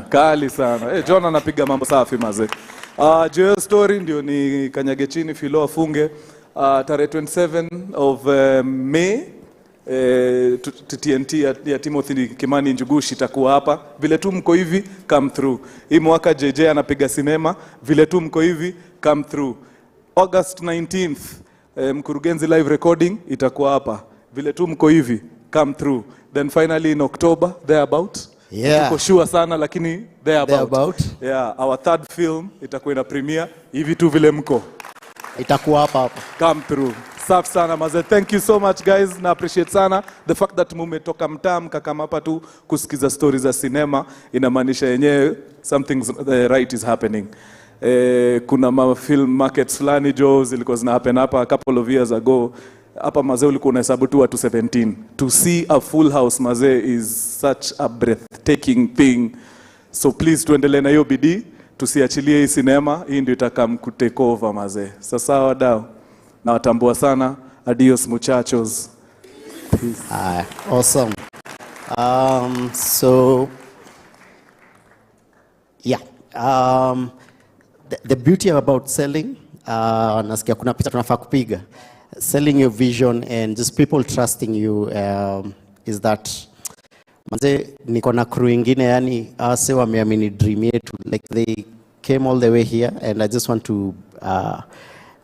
Kali sana. John anapiga mambo safi mazee. Joel story ndio ni kanyage chini filo afunge tarehe 27 of May. TNT ya Timothy Kimani Njugushi itakuwa hapa. Vile tu mko hivi, come through. Hii mwaka JJ anapiga sinema, vile tu mko hivi, come through. August 19th, mkurugenzi live recording itakuwa hapa. Vile tu mko hivi, come through. Then finally in October, thereabout. Tuko sure sana lakini thereabout. Yeah, our third film itakuwa ina premiere hivi tu vile mko. Itakuwa hapa. Come through. Safi sana maze. Thank you so much guys. Na appreciate sana the fact that mumetoka mtaa mkakama hapa tu kusikiza stories za cinema inamaanisha yenyewe something right is happening. Kuna film markets fulani jo zilikuwa zina happen hapa a couple of years ago. Hapa maze ulikuwa unahesabu tu watu 17. To see a full house maze is such a breathtaking thing. So please tuendelee na hiyo bidii. Tusiachilie hii sinema, hii ndio itakam kutake over maze. Sasa wadau, na watambua sana. Adios muchachos. Awesome. So yeah. The beauty about selling, nasikia kuna picha tunafaa kupiga. Selling your vision and just people trusting you is that Manze niko na crew ingine yani ase wameamini dream yetu, like they came all the way here and I just want to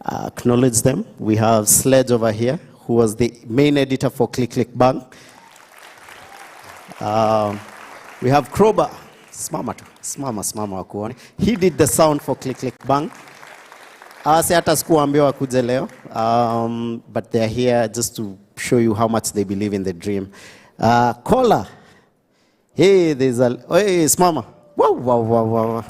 acknowledge them. We have Sledge over here who was the main editor for Click Click Bang. We have Kroba, smama wakuone. He did the sound for Click Click Bang. Ase hata sikuambiwa wakuje leo, but they are here just to show you how much they believe in the dream. Kola, hey, there's a, hey, smama. Wow.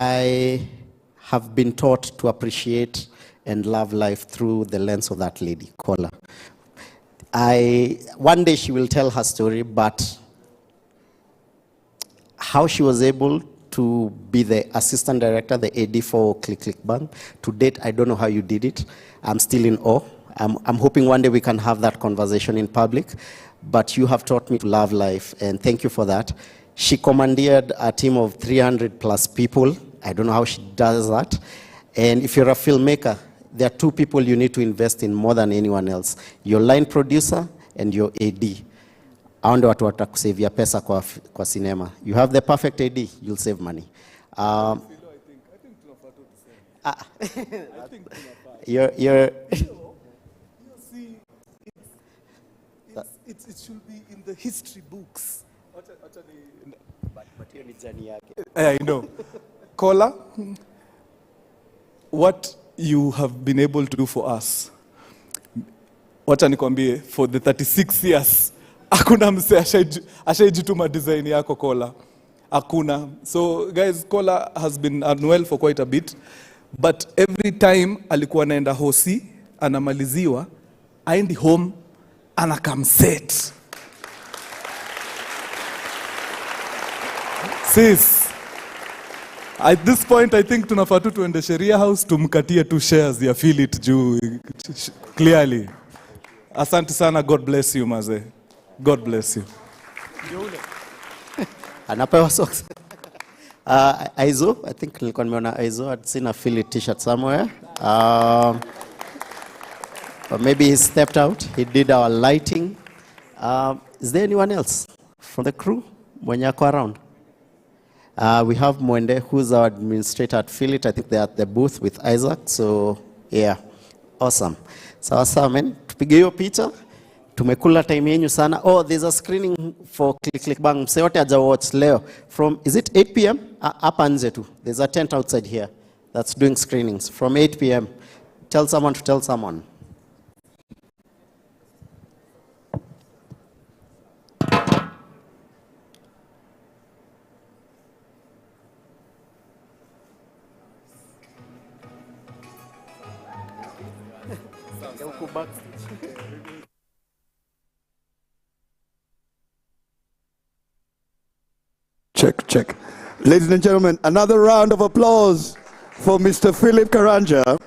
I have been taught to appreciate and love life through the lens of that lady, Kola. One day she will tell her story, but how she was able to be the assistant director, the AD for Click Click Bang, to date, I don't know how you did it. I'm still in awe. I'm hoping one day we can have that conversation in public, but you have taught me to love life, and thank you for that. She commandeered a team of 300 plus people. I don't know how she does that. And if you're a filmmaker, there are two people you need to invest in more than anyone else. Your line producer and your AD. Hao ndio watu watakusavia pesa kwa cinema. You have the perfect AD, you'll save money. You're it should be in the history books. I know. Kola, what you have been able to do for us, wacha nikwambie, for the 36 years, hakuna mse ashaijituma design yako Kola. Hakuna. So guys, Kola has been unwell for quite a bit, but every time alikuwa naenda hosi, anamaliziwa, aendi home, anakamset. Sis, at this point I think tunafaa tu tuende Sheria House tumkatie tu shares ya feel it juu clearly. Asante sana, God bless you maze. God bless you. Anapewa socks. Aizo, I think nilikuwa nimeona Aizo, I'd seen a feel it t-shirt somewhere. But maybe he stepped out. He did our lighting. Is there anyone else from the crew? Mwenye ako around? We have Mwende, who's our administrator at Feel It. I think they're at the booth with Isaac. So, yeah, awesome. Sawa man, tupige hiyo picha. Tumekula time yenyu sana. Oh, there's a screening for Click Click Bang. Mse wote aja watch leo. From, is it 8 p.m.? Hapa nje tu. There's a tent outside here that's doing screenings from 8 p.m. Tell someone to tell someone. Check. Ladies and gentlemen, another round of applause for Mr. Philip Karanja.